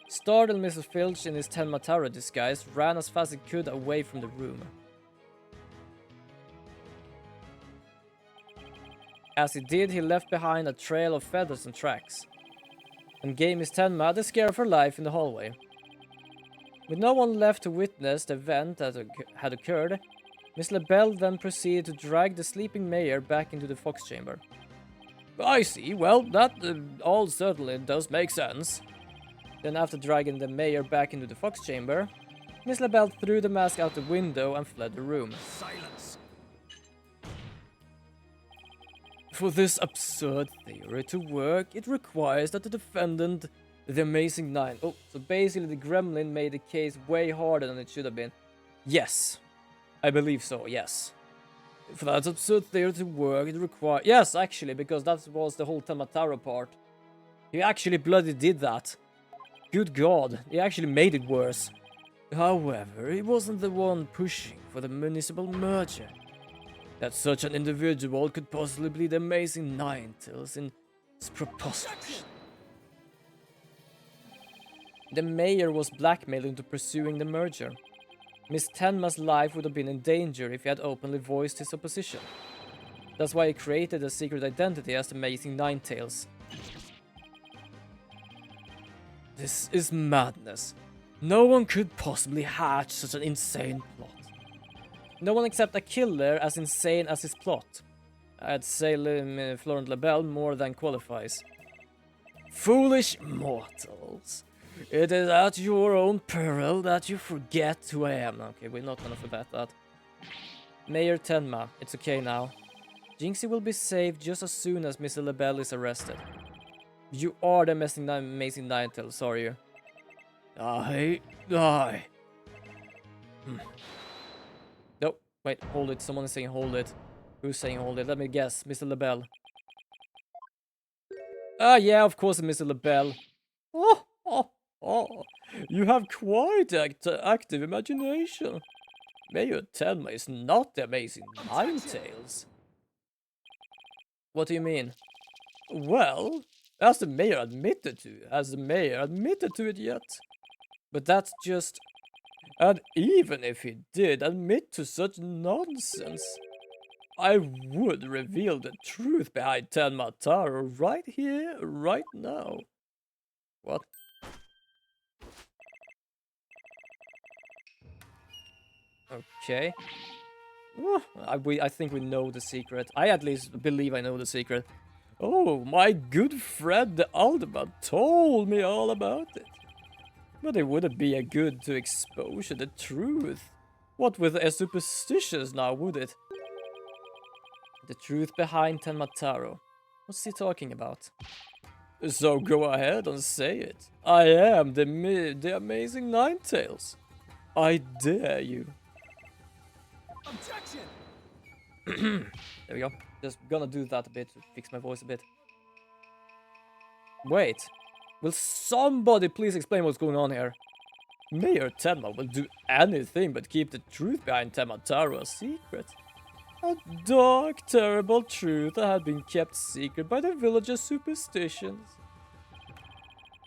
Startled, Mr. Filch in his Tenma Taro disguise ran as fast as he could away from the room. As he did, he left behind a trail of feathers and tracks, and gave Miss Tenma the scare of her life in the hallway. With no one left to witness the event that had occurred, Miss LeBel then proceeded to drag the sleeping mayor back into the Fox Chamber. I see, well, that all certainly does make sense. Then after dragging the mayor back into the Fox Chamber, Miss LeBel threw the mask out the window and fled the room. Silence. For this absurd theory to work, it requires that the defendant, the Amazing Nine... Oh, so basically the Gremlin made the case way harder than it should have been. Yes. I believe so, yes. For that absurd theory to work, it requires... Yes, actually, because that was the whole Tamataro part. He actually bloody did that. Good God, he actually made it worse. However, he wasn't the one pushing for the municipal merger. That such an individual could possibly be the amazing Ninetales is preposterous. The mayor was blackmailed into pursuing the merger. Miss Tenma's life would have been in danger if he had openly voiced his opposition. That's why he created a secret identity as the Amazing Ninetales. This is madness. No one could possibly hatch such an insane plot. No one except a killer as insane as his plot. I'd say Florent Labelle more than qualifies. Foolish mortals. It is at your own peril that you forget who I am. Okay, we're not gonna forget that. Mayor Tenma, it's okay now. Jinxie will be saved just as soon as Mr. Labelle is arrested. You are the amazing Ninetales, are you? I. Nope, wait, hold it. Someone is saying hold it. Who's saying hold it? Let me guess, Mr. Labelle. Ah, yeah, of course, Mr. Labelle. Oh, you have quite active imagination. Mayor Tenma is not the amazing Ninetales. What do you mean? Well, has the mayor admitted to it yet? But that's just... And even if he did admit to such nonsense, I would reveal the truth behind Tenma Taro right here, right now. What? Okay. I think we know the secret. I at least believe I know the secret. Oh, my good friend the Alderman told me all about it. But it wouldn't be a good to expose the truth. What with a superstitious now, would it? The truth behind Tenmataro. What's he talking about? So go ahead and say it. I am the amazing Ninetales. I dare you. Objection! There we go. Just gonna do that a bit to fix my voice a bit. Wait. Will somebody please explain what's going on here? Mayor Tenma will do anything but keep the truth behind Temataro a secret. A dark, terrible truth that had been kept secret by the villagers' superstitions.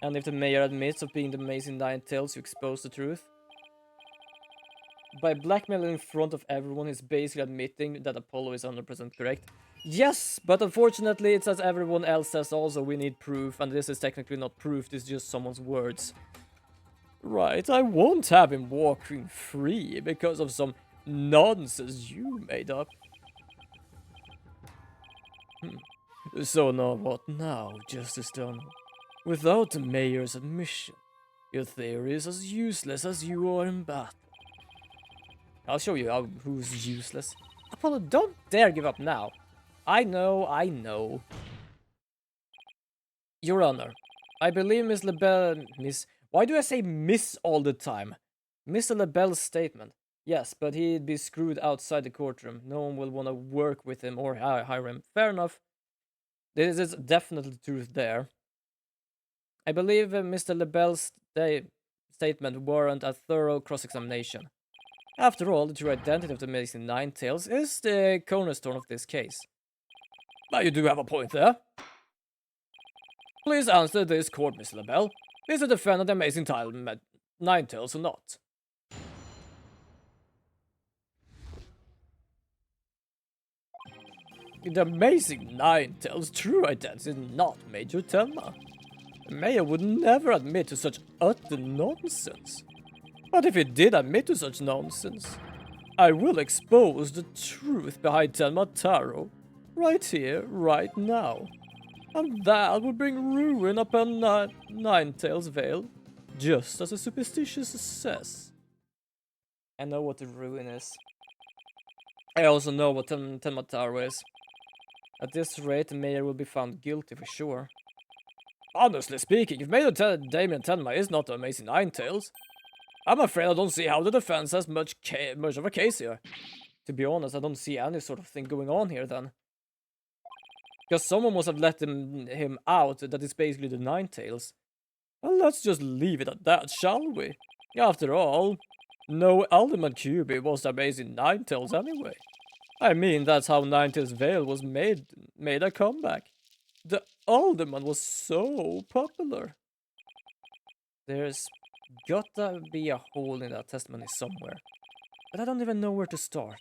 And if the mayor admits of being the amazing Ninetales, you expose the truth? By blackmailing in front of everyone, he's basically admitting that Apollo is 100% correct. Yes, but unfortunately it's as everyone else says also, we need proof, and this is technically not proof, this is just someone's words. Right, I won't have him walking free because of some nonsense you made up. So now what now, Justice Donald? Without the mayor's admission, your theory is as useless as you are in battle. I'll show you who's useless. Apollo, don't dare give up now. I know. Your Honor, I believe Miss LaBelle... Why do I say Miss all the time? Mr. LaBelle's statement. Yes, but he'd be screwed outside the courtroom. No one will want to work with him or hire him. Fair enough. This is definitely the truth there. I believe Mr. LaBelle's statement warrant a thorough cross-examination. After all, the true identity of the amazing Ninetales is the cornerstone of this case. But you do have a point there. Please answer this court, Miss LaBelle. Is the defendant the amazing Ninetales or not? The amazing Ninetales' true identity is not Major Tenma. The mayor would never admit to such utter nonsense. But if he did admit to such nonsense, I will expose the truth behind Tenma Taro, right here, right now. And that will bring ruin upon Ninetales Vale, just as the superstitious says. I know what the ruin is. I also know what Tenma Taro is. At this rate, the mayor will be found guilty for sure. Honestly speaking, if Mayor Damien Tenma is not the amazing Ninetales, I'm afraid I don't see how the defense has much of a case here. to be honest, I don't see any sort of thing going on here then. Because someone must have let him out, that is basically the Ninetales. Well, let's just leave it at that, shall we? After all, no Alderman QB was amazing Ninetales anyway. I mean, that's how Ninetales Vale was made a comeback. The Alderman was so popular. There's gotta be a hole in that testimony somewhere, but I don't even know where to start.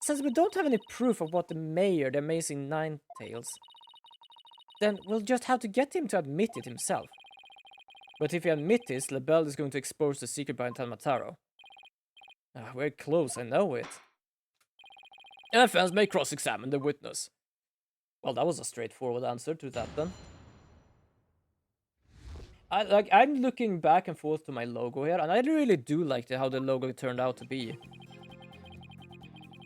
Since we don't have any proof of what the mayor, the amazing Ninetales, then we'll just have to get him to admit it himself. But if he admits this, LaBelle is going to expose the secret behind Telmataro. We're close, I know it. Fans may cross-examine the witness. Well, that was a straightforward answer to that then. I'm looking back and forth to my logo here, and I really do like how the logo turned out to be.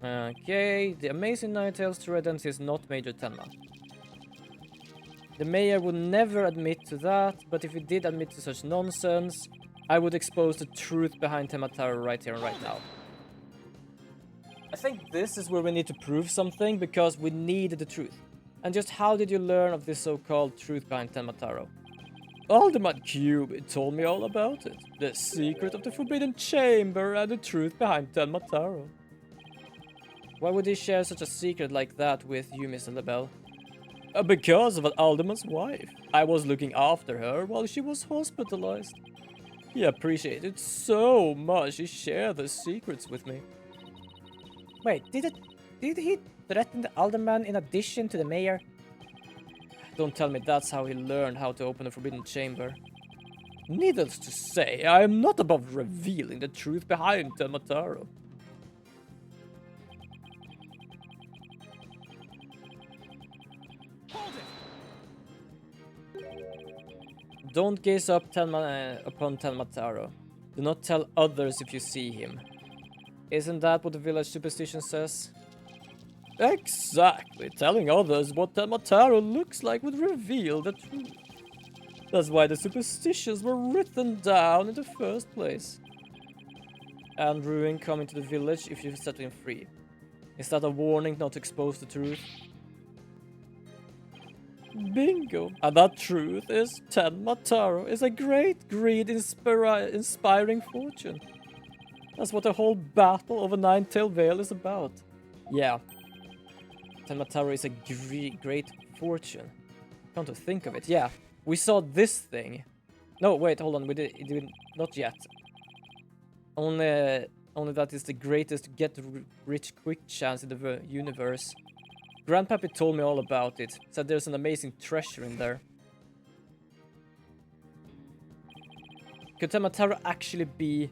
Okay, the amazing Ninetales true identity is not Major Tenma. The mayor would never admit to that, but if he did admit to such nonsense, I would expose the truth behind Temataro right here and right now. I think this is where we need to prove something, because we need the truth. And just how did you learn of this so-called truth behind Temataro? Alderman Cube told me all about it. The secret of the Forbidden Chamber and the truth behind Temataro. Why would he share such a secret like that with you, Mr. LaBelle? Because of an Alderman's wife. I was looking after her while she was hospitalized. He appreciated so much he shared the secrets with me. Wait, did he threaten the Alderman in addition to the mayor? Don't tell me that's how he learned how to open the Forbidden Chamber. Needless to say, I am not above revealing the truth behind Temataro. Don't gaze up upon Telmataro. Do not tell others if you see him. Isn't that what the village superstition says? Exactly. Telling others what Telmataro looks like would reveal the truth. That's why the superstitions were written down in the first place. And ruin coming to the village if you set him free. Is that a warning not to expose the truth? Bingo! And that truth is Tenmataro is a great greed inspiring fortune. That's what the whole battle over Ninetale Vale is about. Yeah. Tenmataro is a great fortune. Come to think of it, yeah. We saw this thing. No, wait, hold on, we did not yet. Only that is the greatest get-rich-quick chance in the universe. Grandpappy told me all about it. Said there's an amazing treasure in there. Could Temataro actually be...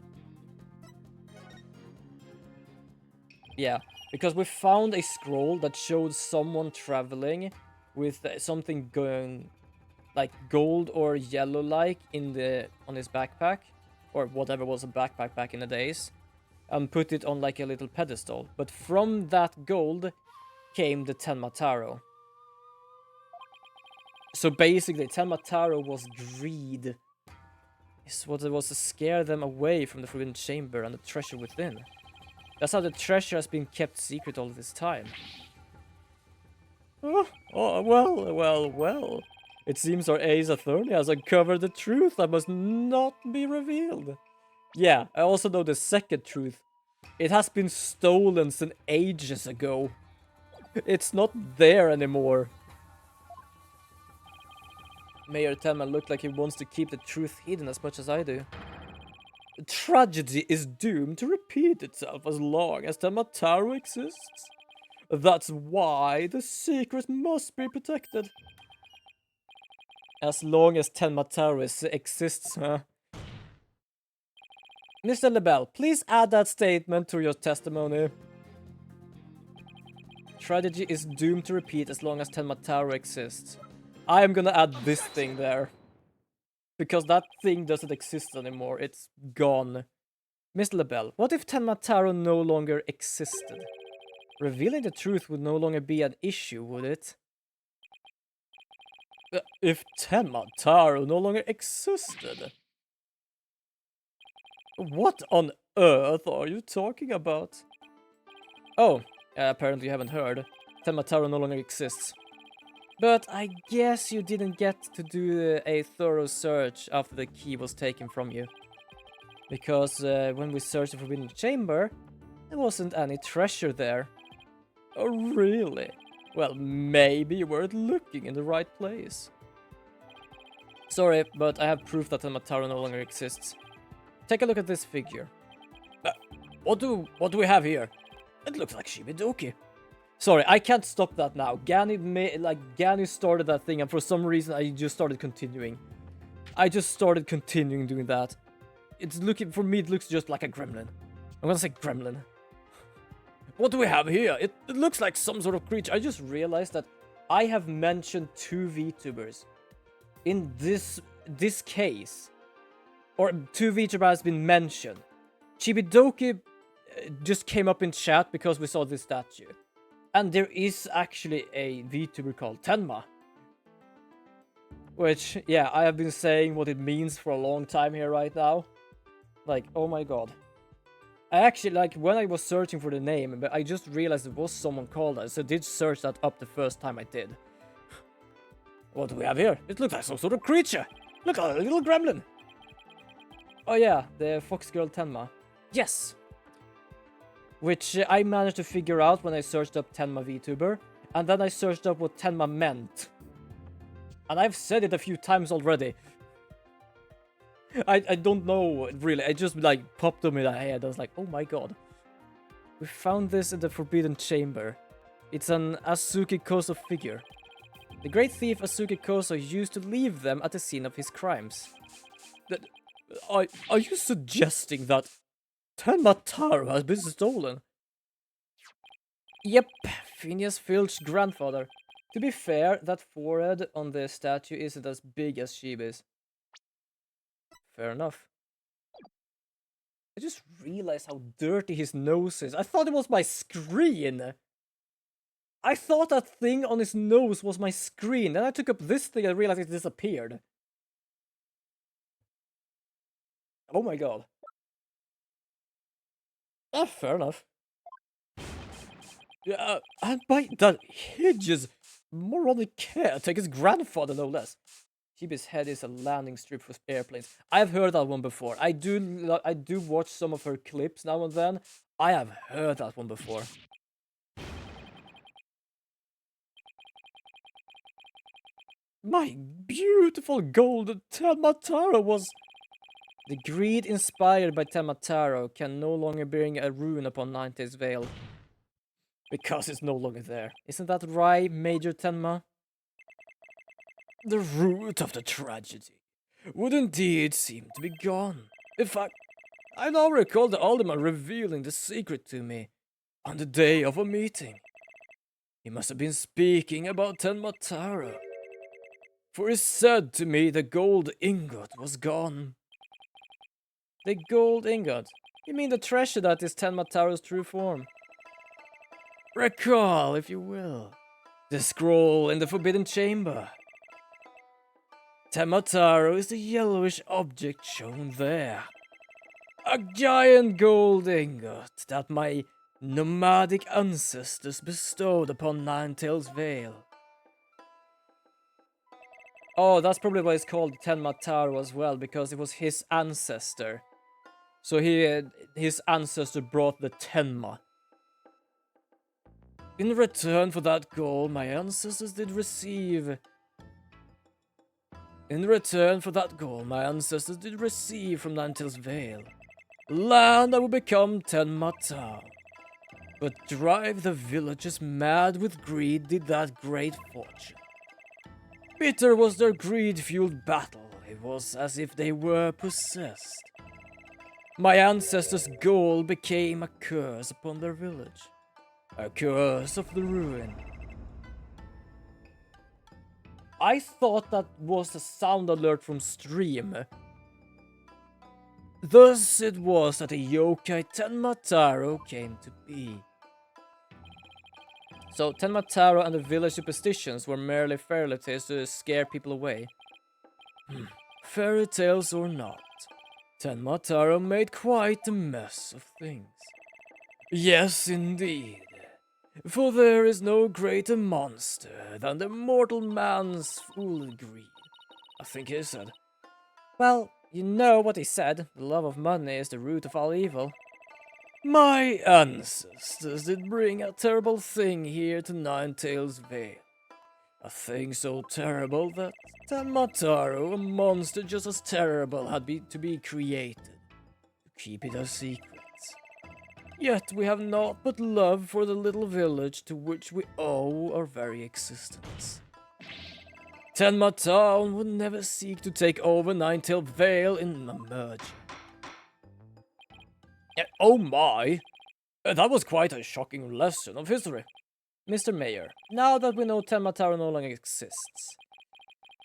Yeah, because we found a scroll that showed someone traveling with something going like gold or yellow-like on his backpack, or whatever was a backpack back in the days, and put it on like a little pedestal. But from that gold came the Tenmataro. So basically, Tenmataro was greed. It's what it was to scare them away from the Forbidden Chamber and the treasure within. That's how the treasure has been kept secret all this time. Well. It seems our ace attorney has uncovered the truth that must not be revealed. Yeah, I also know the second truth. It has been stolen since ages ago. It's not there anymore. Mayor Tenma looked like he wants to keep the truth hidden as much as I do. Tragedy is doomed to repeat itself as long as Temataro exists. That's why the secret must be protected. As long as Temataro exists, huh? Mr. LaBelle, please add that statement to your testimony. Tragedy is doomed to repeat as long as Tenmataro exists. I am gonna add this thing there. Because that thing doesn't exist anymore. It's gone. Mr. LaBelle, what if Tenmataro no longer existed? Revealing the truth would no longer be an issue, would it? If Tenmataro no longer existed? What on earth are you talking about? Oh, apparently you haven't heard. Tenmataro no longer exists. But I guess you didn't get to do a thorough search after the key was taken from you. Because when we searched the Forbidden Chamber, there wasn't any treasure there. Oh, really? Well, maybe you weren't looking in the right place. Sorry, but I have proof that Tenmataro no longer exists. Take a look at this figure. What do we have here? It looks like Shibidoki. Sorry, I can't stop that now. Gani started that thing, and for some reason I just started continuing. I just started continuing doing that. It's looking, for me, it looks just like a gremlin. I'm gonna say gremlin. What do we have here? It looks like some sort of creature. I just realized that I have mentioned 2 VTubers in this case. Or 2 VTubers has been mentioned. Chibidoki just came up in chat because we saw this statue. And there is actually a VTuber called Tenma. Which, yeah, I have been saying what it means for a long time here right now. Like, oh my god. I actually, like, when I was searching for the name, but I just realized it was someone called that, so I did search that up the first time I did. What do we have here? It looks like some sort of creature. Look at a little gremlin. Oh yeah, the fox girl Tenma. Yes. Which I managed to figure out when I searched up Tenma VTuber, and then I searched up what Tenma meant. And I've said it a few times already. I don't know, really. I just, like, popped up in my head. I was like, oh my god. We found this in the Forbidden Chamber. It's an Asuki Koso figure. The great thief Asuki Koso used to leave them at the scene of his crimes. Are you suggesting that Tenmataro has been stolen? Yep, Phineas Filch's grandfather. To be fair, that forehead on the statue isn't as big as Shibi's. Fair enough. I just realized how dirty his nose is. I thought it was my screen. I thought that thing on his nose was my screen. Then I took up this thing and realized it disappeared. Oh my god. Fair enough. Yeah, and by that hideous moronic caretaker's grandfather, no less. Shibi's head is a landing strip for airplanes. I've heard that one before. I do watch some of her clips now and then. I have heard that one before. My beautiful golden Tenmataro was... The greed inspired by Tenmataro can no longer bring a ruin upon Ninetales Vale. Because it's no longer there. Isn't that right, Major Tenma? The root of the tragedy would indeed seem to be gone. In fact, I now recall the Alderman revealing the secret to me on the day of a meeting. He must have been speaking about Tenmataro. For he said to me the gold ingot was gone. The gold ingot? You mean the treasure that is Tenmataro's true form? Recall, if you will, the scroll in the Forbidden Chamber. Tenmataro is the yellowish object shown there. A giant gold ingot that my nomadic ancestors bestowed upon Ninetales Vale. Oh, that's probably why it's called Tenmataro as well, because it was his ancestor. So his ancestor brought the Tenma. In return for that gold, my ancestors did receive... In return for that gold, my ancestors did receive from Ninetales Vale land that would become Tenmataro. But drive the villagers mad with greed did that great fortune. Bitter was their greed-fueled battle. It was as if they were possessed. My ancestors' gold became a curse upon their village. A curse of the ruin. I thought that was a sound alert from stream. Thus it was that the yokai Tenmataro came to be. So Tenmataro and the village superstitions were merely fairy tales to scare people away. Fairy tales or not, Tenmataro made quite a mess of things. Yes, indeed. For there is no greater monster than the mortal man's fool greed. I think he said. Well, you know what he said. The love of money is the root of all evil. My ancestors did bring a terrible thing here to Ninetails Vale. A thing so terrible that Tenmataro, a monster just as terrible, had to be created. To keep it a secret. Yet we have naught but love for the little village to which we owe our very existence. Tenma Town would never seek to take over Ninetail Vale in a merge. Oh my! That was quite a shocking lesson of history. Mr. Mayor, now that we know Tenmataro no longer exists,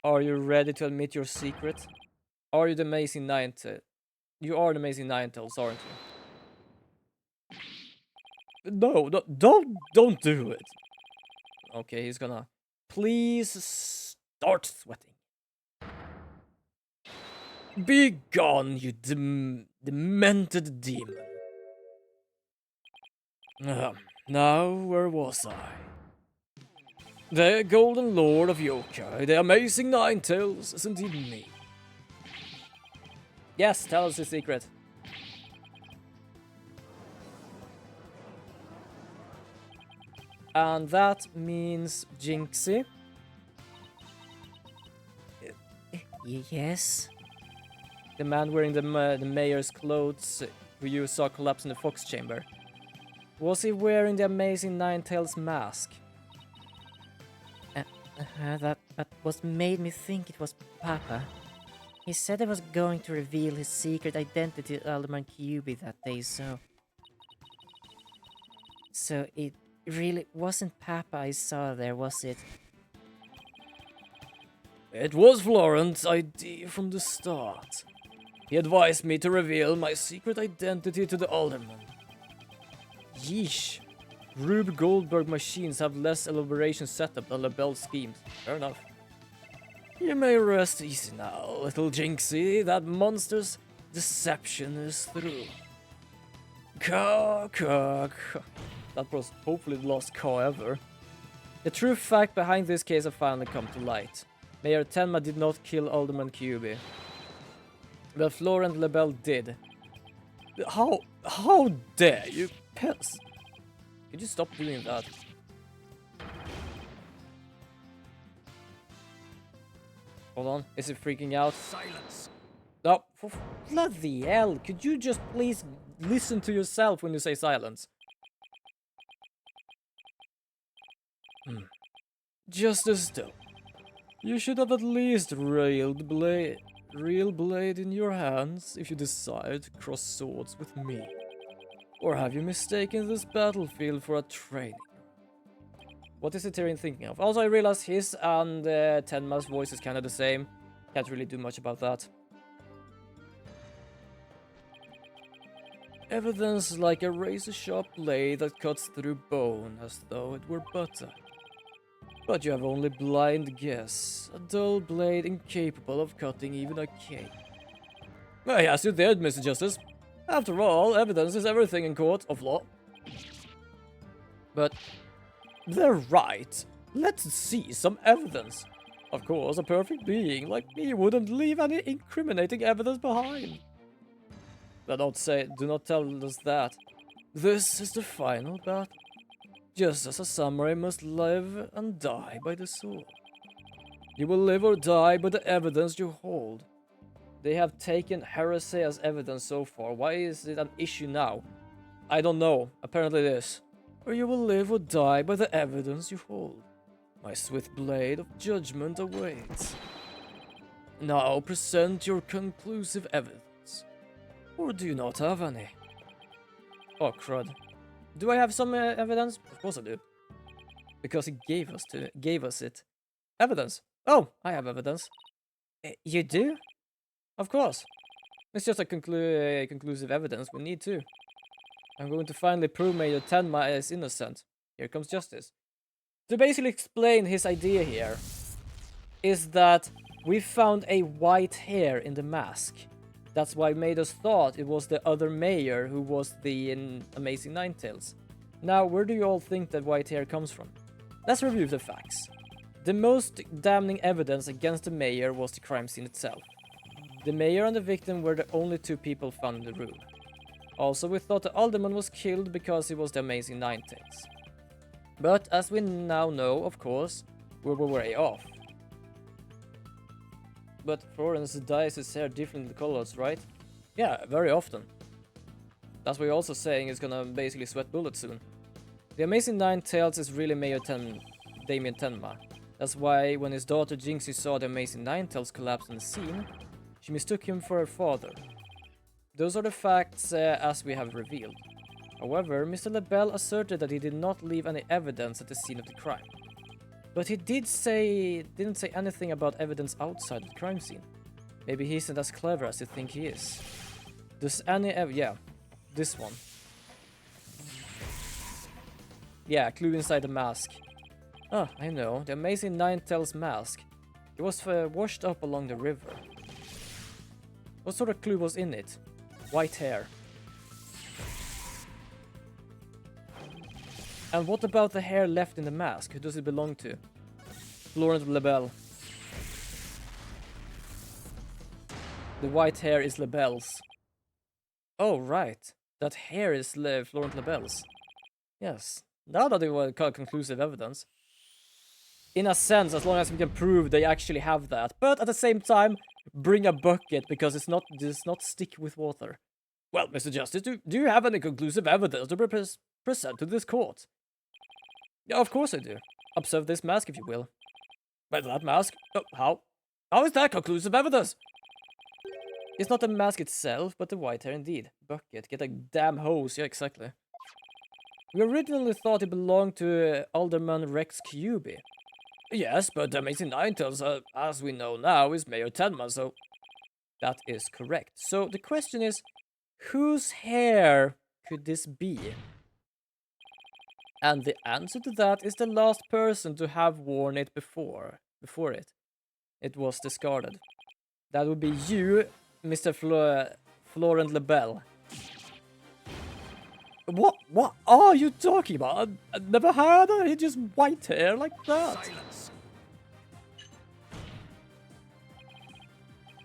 are you ready to admit your secret? Are you the amazing Ninetail? You are the amazing Ninetails, aren't you? No, don't do it. Okay, he's gonna. Please start sweating. Be gone, you demented demon. Now, where was I? The Golden Lord of Yokai, the amazing Ninetails, is indeed me. Yes, tell us the secret. And that means Jinxie. Yes? The man wearing the mayor's clothes who you saw collapse in the fox chamber. Was he wearing the amazing Ninetails mask? That was made me think it was Papa. He said he was going to reveal his secret identity to Alderman QB that day, so it really wasn't Papa I saw there, was it? It was Florent's idea from the start. He advised me to reveal my secret identity to the alderman. Yeesh. Rube Goldberg machines have less elaboration setup than LaBelle schemes. Fair enough. You may rest easy now, little Jinxie. That monster's deception is through. Caw. That was hopefully the last caw ever. The true fact behind this case has finally come to light. Mayor Tenma did not kill Alderman QB. But Florent LaBelle did. How dare you, pest? Could you stop doing that? Hold on, is it freaking out? Silence! No, for bloody hell, could you just please listen to yourself when you say silence? Just as though. You should have at least real blade in your hands if you desire to cross swords with me. Or have you mistaken this battlefield for a training? What is the Tyrion thinking of? Also, I realize his and Tenma's voice is kind of the same. Can't really do much about that. Evidence like a razor-sharp blade that cuts through bone as though it were butter. But you have only blind guess, a dull blade incapable of cutting even a cake. Yes, you did, Mr. Justice. After all, evidence is everything in court of law. But they're right. Let's see some evidence. Of course, a perfect being like me wouldn't leave any incriminating evidence behind. But do not tell us that. This is the final battle. Just as a samurai must live and die by the sword. You will live or die by the evidence you hold. They have taken heresy as evidence so far. Why is it an issue now? I don't know. Apparently it is. Or you will live or die by the evidence you hold. My swift blade of judgment awaits. Now present your conclusive evidence. Or do you not have any? Oh, crud. Do I have some evidence? Of course I do. Because he gave us it. Evidence. Oh, I have evidence. You do? Of course. It's just a conclusive evidence we need to. I'm going to finally prove Mayor Tenma is innocent. Here comes justice. To basically explain his idea here, is that we found a white hair in the mask. That's why made us thought it was the other mayor who was the amazing Ninetails. Now, where do you all think that white hair comes from? Let's review the facts. The most damning evidence against the mayor was the crime scene itself. The mayor and the victim were the only two people found in the room. Also, we thought the alderman was killed because he was the amazing Ninetales. But as we now know, of course, we were way off. But Florence dyes his hair different colors, right? Yeah, very often. That's what you're also saying is gonna basically sweat bullets soon. The amazing Ninetales is really Damien Tenma. That's why when his daughter Jinxie saw the amazing Ninetales collapse in the scene, she mistook him for her father. Those are the facts as we have revealed. However, Mr. LaBelle asserted that he did not leave any evidence at the scene of the crime. But he didn't say anything about evidence outside the crime scene. Maybe he isn't as clever as you think he is. Does any yeah, this one. Yeah, clue inside the mask. Ah, I know, the amazing Ninetales mask. It was washed up along the river. What sort of clue was in it? White hair. And what about the hair left in the mask? Who does it belong to? Florence LaBelle. The white hair is LaBelle's. Oh, right. That hair is Florence LaBelle's. Yes. Now that we got conclusive evidence. In a sense, as long as we can prove they actually have that. But at the same time, bring a bucket because it does not stick with water. Well, Mr. Justice, do you have any conclusive evidence to present to this court? Yeah, of course I do. Observe this mask, if you will. But that mask? Oh, how is that conclusive evidence? It's not the mask itself, but the white hair indeed. Bucket, get a damn hose, yeah, exactly. We originally thought it belonged to Alderman Rex Cuby. Yes, but the amazing Ninetales, as we know now, is Mayor Tenma, so... That is correct. So the question is, whose hair could this be? And the answer to that is the last person to have worn it before it was discarded. That would be you, Mr. Florent LaBelle. What are you talking about? I never heard of it, just white hair like that. Silence.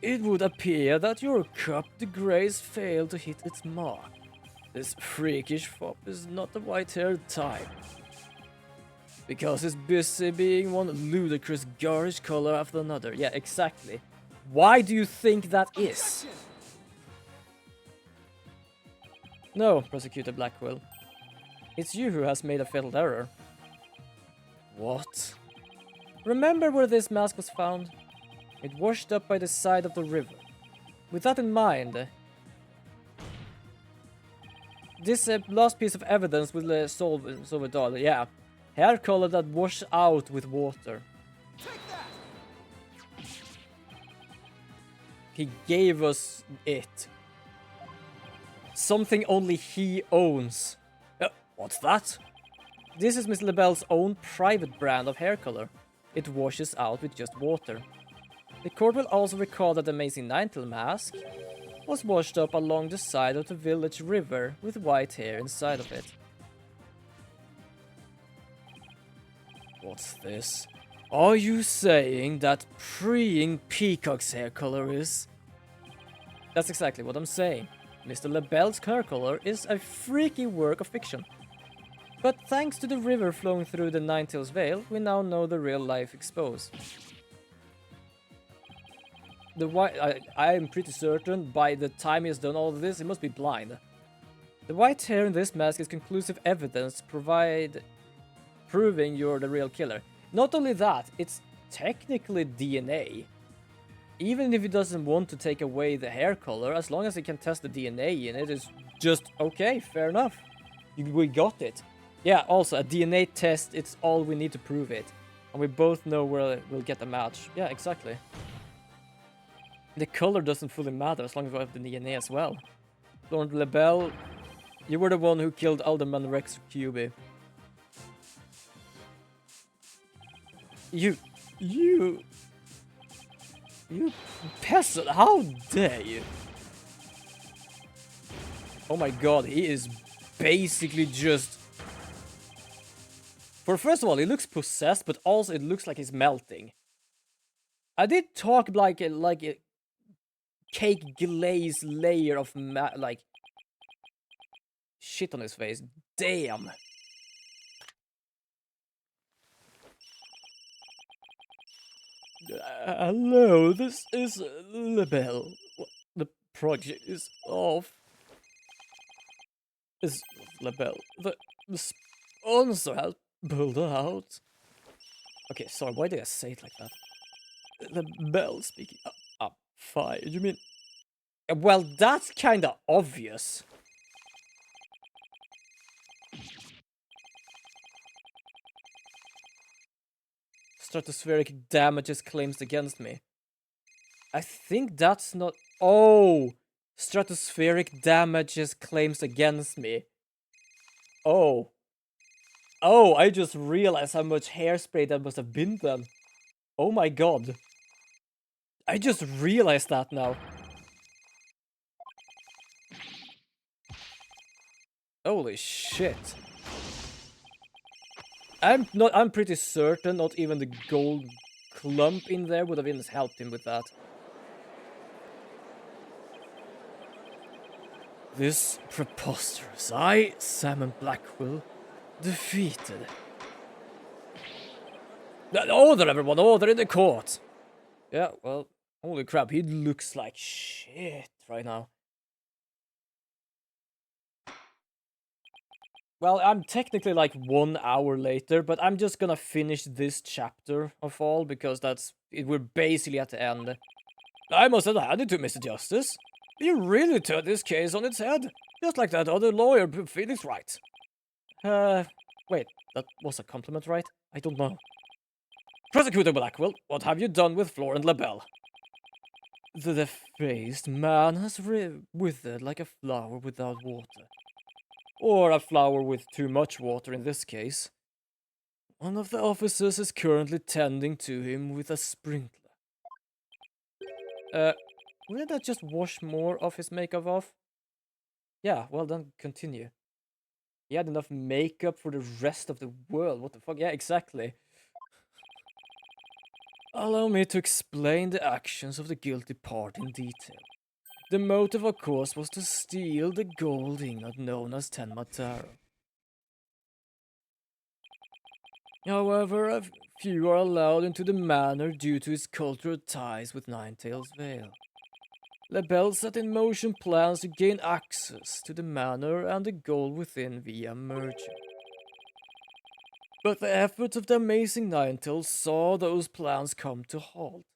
It would appear that your Cup de Grace failed to hit its mark. This freakish fop is not the white-haired type. Because he's busy being one ludicrous garish color after another. Yeah, exactly. Why do you think that is? No, Prosecutor Blackwell. It's you who has made a fatal error. What? Remember where this mask was found? It washed up by the side of the river. With that in mind, this last piece of evidence will solve it all. Yeah, hair color that washed out with water. He gave us it. Something only he owns. What's that? This is Miss LaBelle's own private brand of hair color. It washes out with just water. The court will also recall that the amazing Ninetale mask was washed up along the side of the village river with white hair inside of it. What's this? Are you saying that preying Peacock's hair color is? That's exactly what I'm saying. Mr. LaBelle's hair color is a freaky work of fiction. But thanks to the river flowing through the Ninetales Vale, we now know the real life exposed. I am pretty certain by the time he has done all of this, he must be blind. The white hair in this mask is conclusive evidence proving you're the real killer. Not only that, it's technically DNA. Even if he doesn't want to take away the hair color, as long as he can test the DNA in it, is just okay, fair enough. We got it. Yeah, also, a DNA test, it's all we need to prove it. And we both know where we'll get a match. Yeah, exactly. The color doesn't fully matter as long as we have the DNA as well. Lord LaBelle, you were the one who killed Alderman Rex Cuby. You peasant, how dare you? Oh my god, he is basically just For first of all, he looks possessed, but also it looks like he's melting. I did talk like a cake glaze layer of like shit on his face. Damn. Hello, this is Lebel. The project is off. Is Lebel. The sponsor has pulled out. Okay, sorry, why did I say it like that? Lebel speaking. Fire, you mean? Well, that's kinda obvious. Stratospheric damages claims against me. I think that's not... Oh! Stratospheric damages claims against me. Oh. Oh, I just realized how much hairspray that must have been then. Oh my god. I just realized that now. Holy shit. I'm pretty certain not even the gold clump in there would have even helped him with that. This preposterous, I, Salmon Blackwell, defeated. Order, everyone, order in the court! Yeah, well, holy crap, he looks like shit right now. Well, I'm technically like 1 hour later, but I'm just gonna finish this chapter of all, because we're basically at the end. I must have had it to Mr. Justice. You really turned this case on its head, just like that other lawyer, Felix Wright. Wait, that was a compliment, right? I don't know. Prosecutor Blackwell, what have you done with Florent Labelle? The defaced man has withered like a flower without water. Or a flower with too much water in this case. One of the officers is currently tending to him with a sprinkler. Wouldn't that just wash more of his makeup off? Yeah, well then continue. He had enough makeup for the rest of the world. What the fuck? Yeah, exactly. Allow me to explain the actions of the guilty party in detail. The motive, of course, was to steal the gold ingot known as Tenmataro. However, a few are allowed into the manor due to his cultural ties with Ninetails Vale. Labelle set in motion plans to gain access to the manor and the gold within via merger. But the efforts of the amazing Ninetales saw those plans come to halt.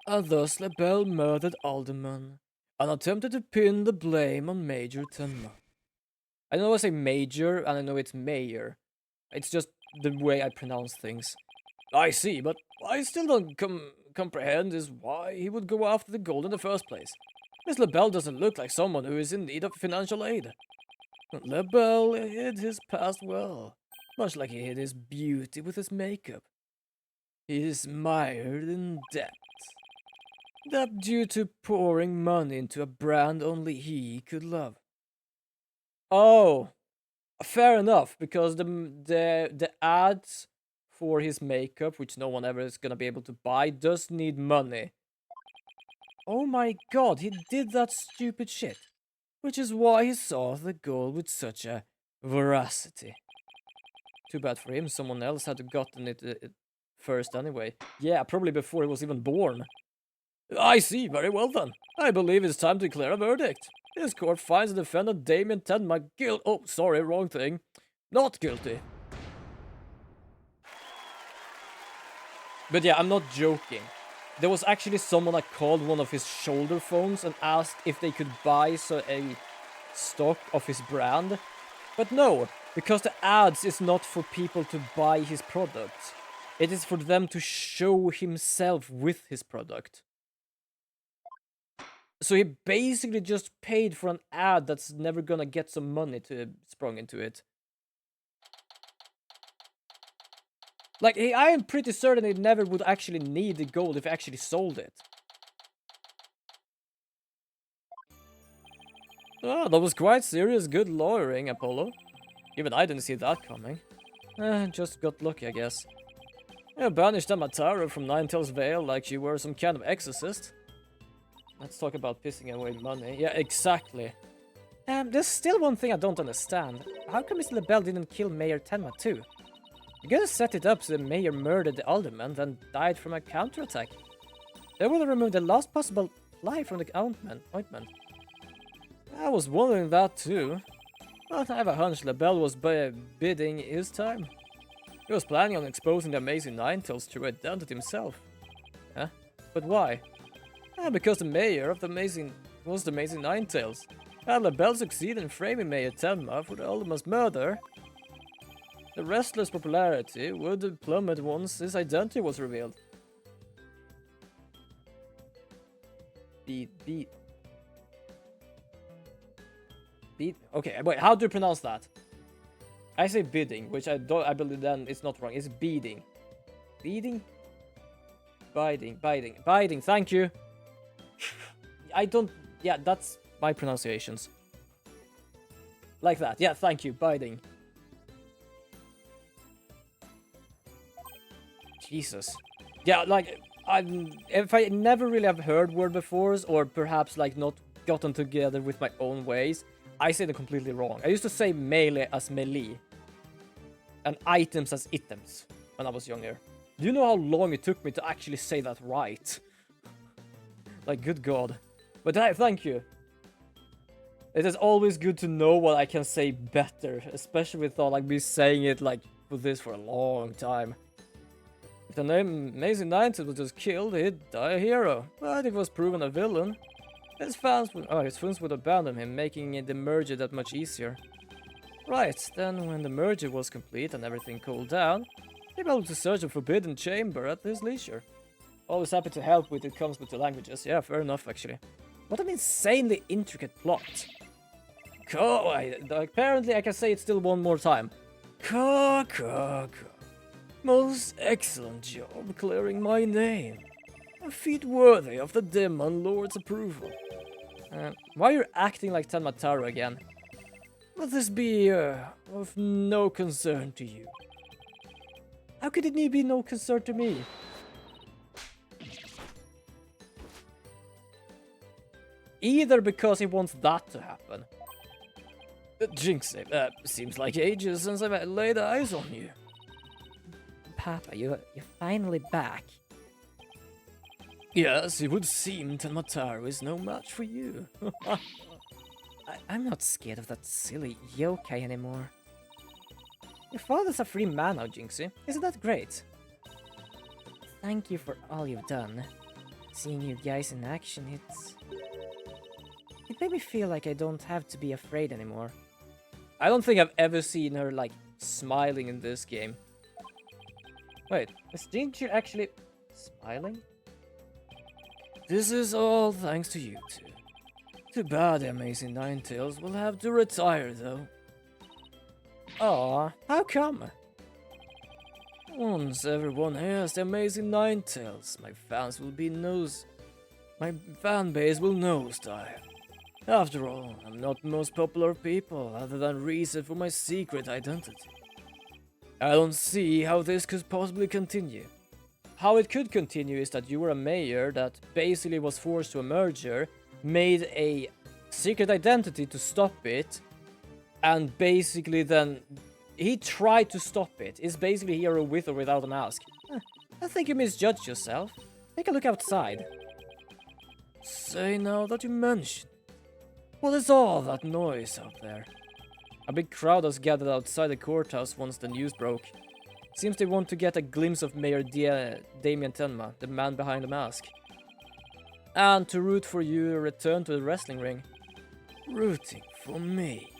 And thus Labelle murdered Alderman and attempted to pin the blame on Major Tenma. I know I say Major and I know it's Mayor. It's just the way I pronounce things. I see, but I still don't comprehend is why he would go after the gold in the first place. Miss Labelle doesn't look like someone who is in need of financial aid. Labelle hid his past well, much like he hid his beauty with his makeup. He is mired in debt. That due to pouring money into a brand only he could love. Oh, fair enough, because the ads for his makeup, which no one ever is gonna be able to buy, does need money. Oh my god, he did that stupid shit. Which is why he saw the goal with such a veracity. Too bad for him, someone else had gotten it first anyway. Yeah, probably before he was even born. I see, very well then. I believe it's time to declare a verdict. This court finds the defendant Damien Tenma oh, sorry, wrong thing. Not guilty. But yeah, I'm not joking. There was actually someone that called one of his shoulder phones and asked if they could buy a stock of his brand. But no, because the ads is not for people to buy his products. It is for them to show himself with his product. So he basically just paid for an ad that's never gonna get some money sprung into it. Like, I am pretty certain he never would actually need the gold if he actually sold it. Ah, that was quite serious, good lawyering, Apollo. Even I didn't see that coming. Just got lucky, I guess. Yeah, banished Amataro from Ninetales Vale like she were some kind of exorcist. Let's talk about pissing away money. Yeah, exactly. There's still one thing I don't understand. How come Mr. LaBelle didn't kill Mayor Tenma too? You could have set it up so the mayor murdered the alderman, then died from a counterattack. That would have removed the last possible life from the ointment. I was wondering that too. But I have a hunch LaBelle was bidding his time. He was planning on exposing the Amazing Ninetales through identity himself. Huh? But why? Because the mayor of the Amazing was the Amazing Ninetales. And LaBelle succeeded in framing Mayor Tenma for the alderman's murder. The wrestler's popularity would plummet once his identity was revealed. Beat. Okay, wait, how do you pronounce that? I say bidding, which I believe then it's not wrong. It's beading. Beading? Biding. Thank you. Yeah, that's my pronunciations. Like that. Yeah, thank you. Biding. Jesus. Yeah, like, if I never really have heard word before, or perhaps like not gotten together with my own ways, I said it completely wrong. I used to say melee as melee, and items as items when I was younger. Do you know how long it took me to actually say that right? Like, good God. But thank you. It is always good to know what I can say better, especially with like me saying it like for this for a long time. If the name Amazing Ninetales was just killed, he'd die a hero. But if he was proven a villain, his friends would abandon him, making the merger that much easier. Right, then when the merger was complete and everything cooled down, he'd be able to search a forbidden chamber at his leisure. Always happy to help when it comes with the languages. Yeah, fair enough, actually. What an insanely intricate plot. Apparently I can say it still one more time. Most excellent job clearing my name. A feat worthy of the Demon Lord's approval. Why are you acting like Tenma Taro again? Let this be of no concern to you. How could it be no concern to me? Either because he wants that to happen. Jinxie, seems like ages since I've laid eyes on you. Papa, you're finally back. Yes, it would seem Tenma is no match for you. I'm not scared of that silly yokai anymore. Your father's a free man now, Jinxie. Isn't that great? Thank you for all you've done. Seeing you guys in action, it made me feel like I don't have to be afraid anymore. I don't think I've ever seen her, like, smiling in this game. Wait, is Jinxie actually smiling? This is all thanks to you two. Too bad the Amazing Ninetales will have to retire, though. Aw, how come? Once everyone hears the Amazing Ninetales, my fan base will nosedive. After all, I'm not the most popular of people, other than reason for my secret identity. I don't see how this could possibly continue. How it could continue is that you were a mayor that basically was forced to a merger, made a secret identity to stop it, and basically then he tried to stop it. It's basically hero with or without a mask. I think you misjudged yourself. Take a look outside. Say now that you mention. What is all that noise out there? A big crowd has gathered outside the courthouse once the news broke. Seems they want to get a glimpse of Mayor Damien Tenma, the man behind the mask. And to root for you return to the wrestling ring. Rooting for me?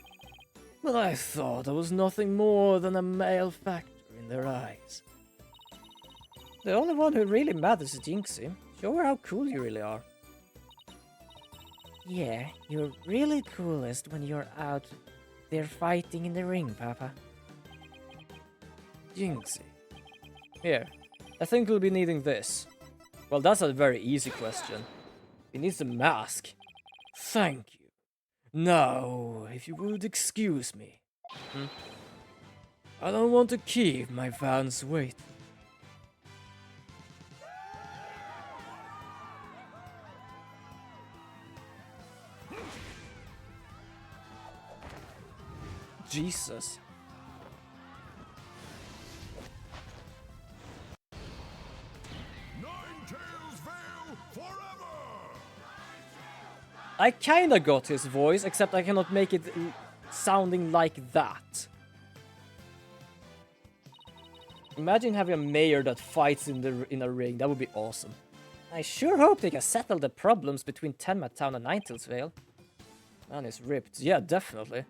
But I thought I was nothing more than a male factor in their eyes. The only one who really matters is Jinxie. Show her how cool you really are. Yeah, you're really coolest when you're out there fighting in the ring, Papa. Jinxie. Here, I think we'll be needing this. Well, that's a very easy question. He needs a mask. Thank you. Now, if you would excuse me. I don't want to keep my fans waiting. Jesus. I kinda got his voice, except I cannot make it sounding like that. Imagine having a mayor that fights in a ring. That would be awesome. I sure hope they can settle the problems between Tenma Town and Ninetales. Man is ripped. Yeah, definitely.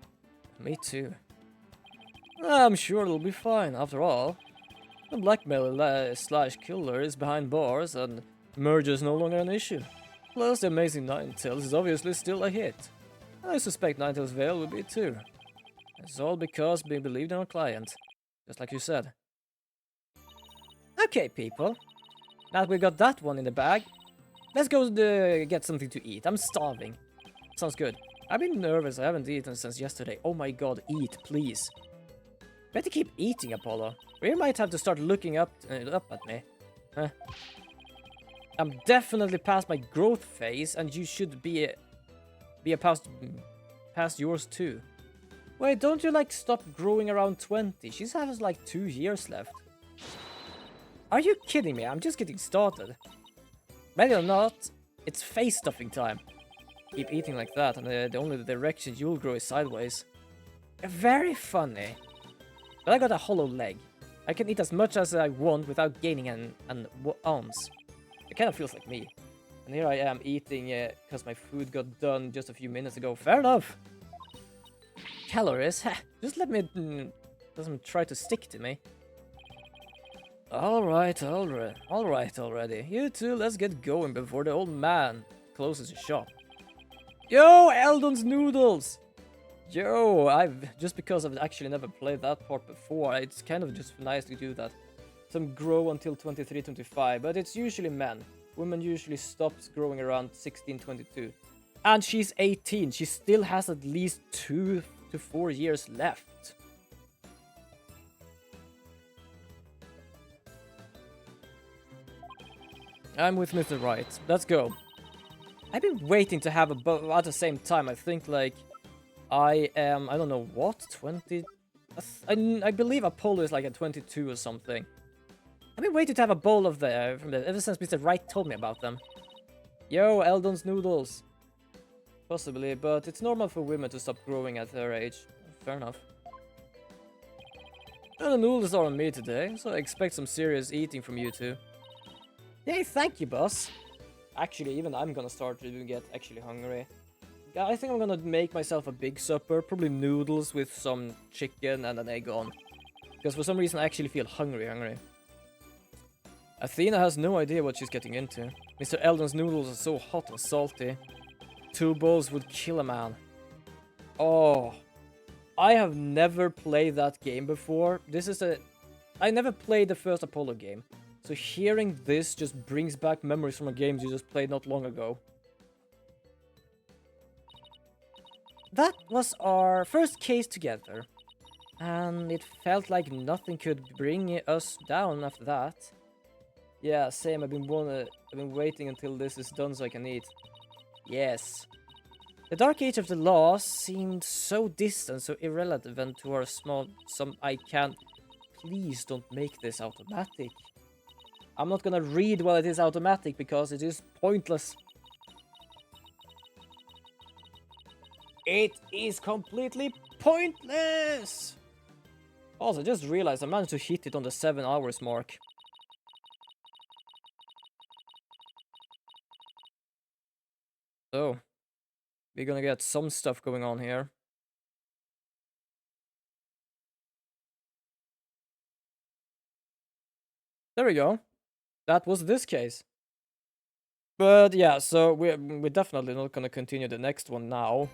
Me too. I'm sure it'll be fine. After all, the blackmailer slash killer is behind bars, and merger is no longer an issue. Plus, the amazing Ninetales is obviously still a hit. I suspect Ninetales Vale will be too. It's all because we believed in our client, just like you said. Okay, people. Now that we got that one in the bag, let's go get something to eat. I'm starving. Sounds good. I've been nervous. I haven't eaten since yesterday. Oh my god, eat, please. Better keep eating, Apollo. We might have to start looking up at me. Huh? I'm definitely past my growth phase, and you should be past yours too. Wait, don't you like stop growing around 20? She has like 2 years left. Are you kidding me? I'm just getting started. Maybe or not, it's face stuffing time. Keep eating like that, and the only direction you'll grow is sideways. Very funny. But I got a hollow leg. I can eat as much as I want without gaining an ounce. It kind of feels like me. And here I am eating because my food got done just a few minutes ago. Fair enough. Calories? Just let me... doesn't try to stick to me. Alright already. You two, let's get going before the old man closes his shop. Yo, Eldon's Noodles! Yo, just because I've actually never played that part before, it's kind of just nice to do that. Some grow until 23, 25, but it's usually men. Women usually stops growing around 16, 22. And she's 18, she still has at least 2 to 4 years left. I'm with Mr. Right. Let's go. I've been waiting to have a bow at the same time. I think like I am, I don't know what, 20? I believe Apollo is like a 22 or something. I've been waiting to have a bowl of them ever since Mr. Wright told me about them. Yo, Eldon's Noodles. Possibly, but it's normal for women to stop growing at their age. Fair enough. And the noodles are on me today, so I expect some serious eating from you two. Yay, thank you, boss. Actually, even I'm gonna start to get actually hungry. I think I'm gonna make myself a big supper, probably noodles with some chicken and an egg on. Because for some reason I actually feel hungry. Athena has no idea what she's getting into. Mr. Eldon's noodles are so hot and salty. 2 bowls would kill a man. Oh, I have never played that game before. I never played the first Apollo game. So hearing this just brings back memories from a game you just played not long ago. That was our first case together. And it felt like nothing could bring us down after that. Yeah, same. I've been waiting until this is done so I can eat. Yes. The Dark Age of the Law seemed so distant, so irrelevant to our I can't... Please don't make this automatic. I'm not gonna read while it is automatic because it is pointless. It is completely pointless! Also, I just realized I managed to hit it on the 7 hours mark. So, we're gonna get some stuff going on here. There we go. That was this case. But yeah, so we're definitely not gonna continue the next one now.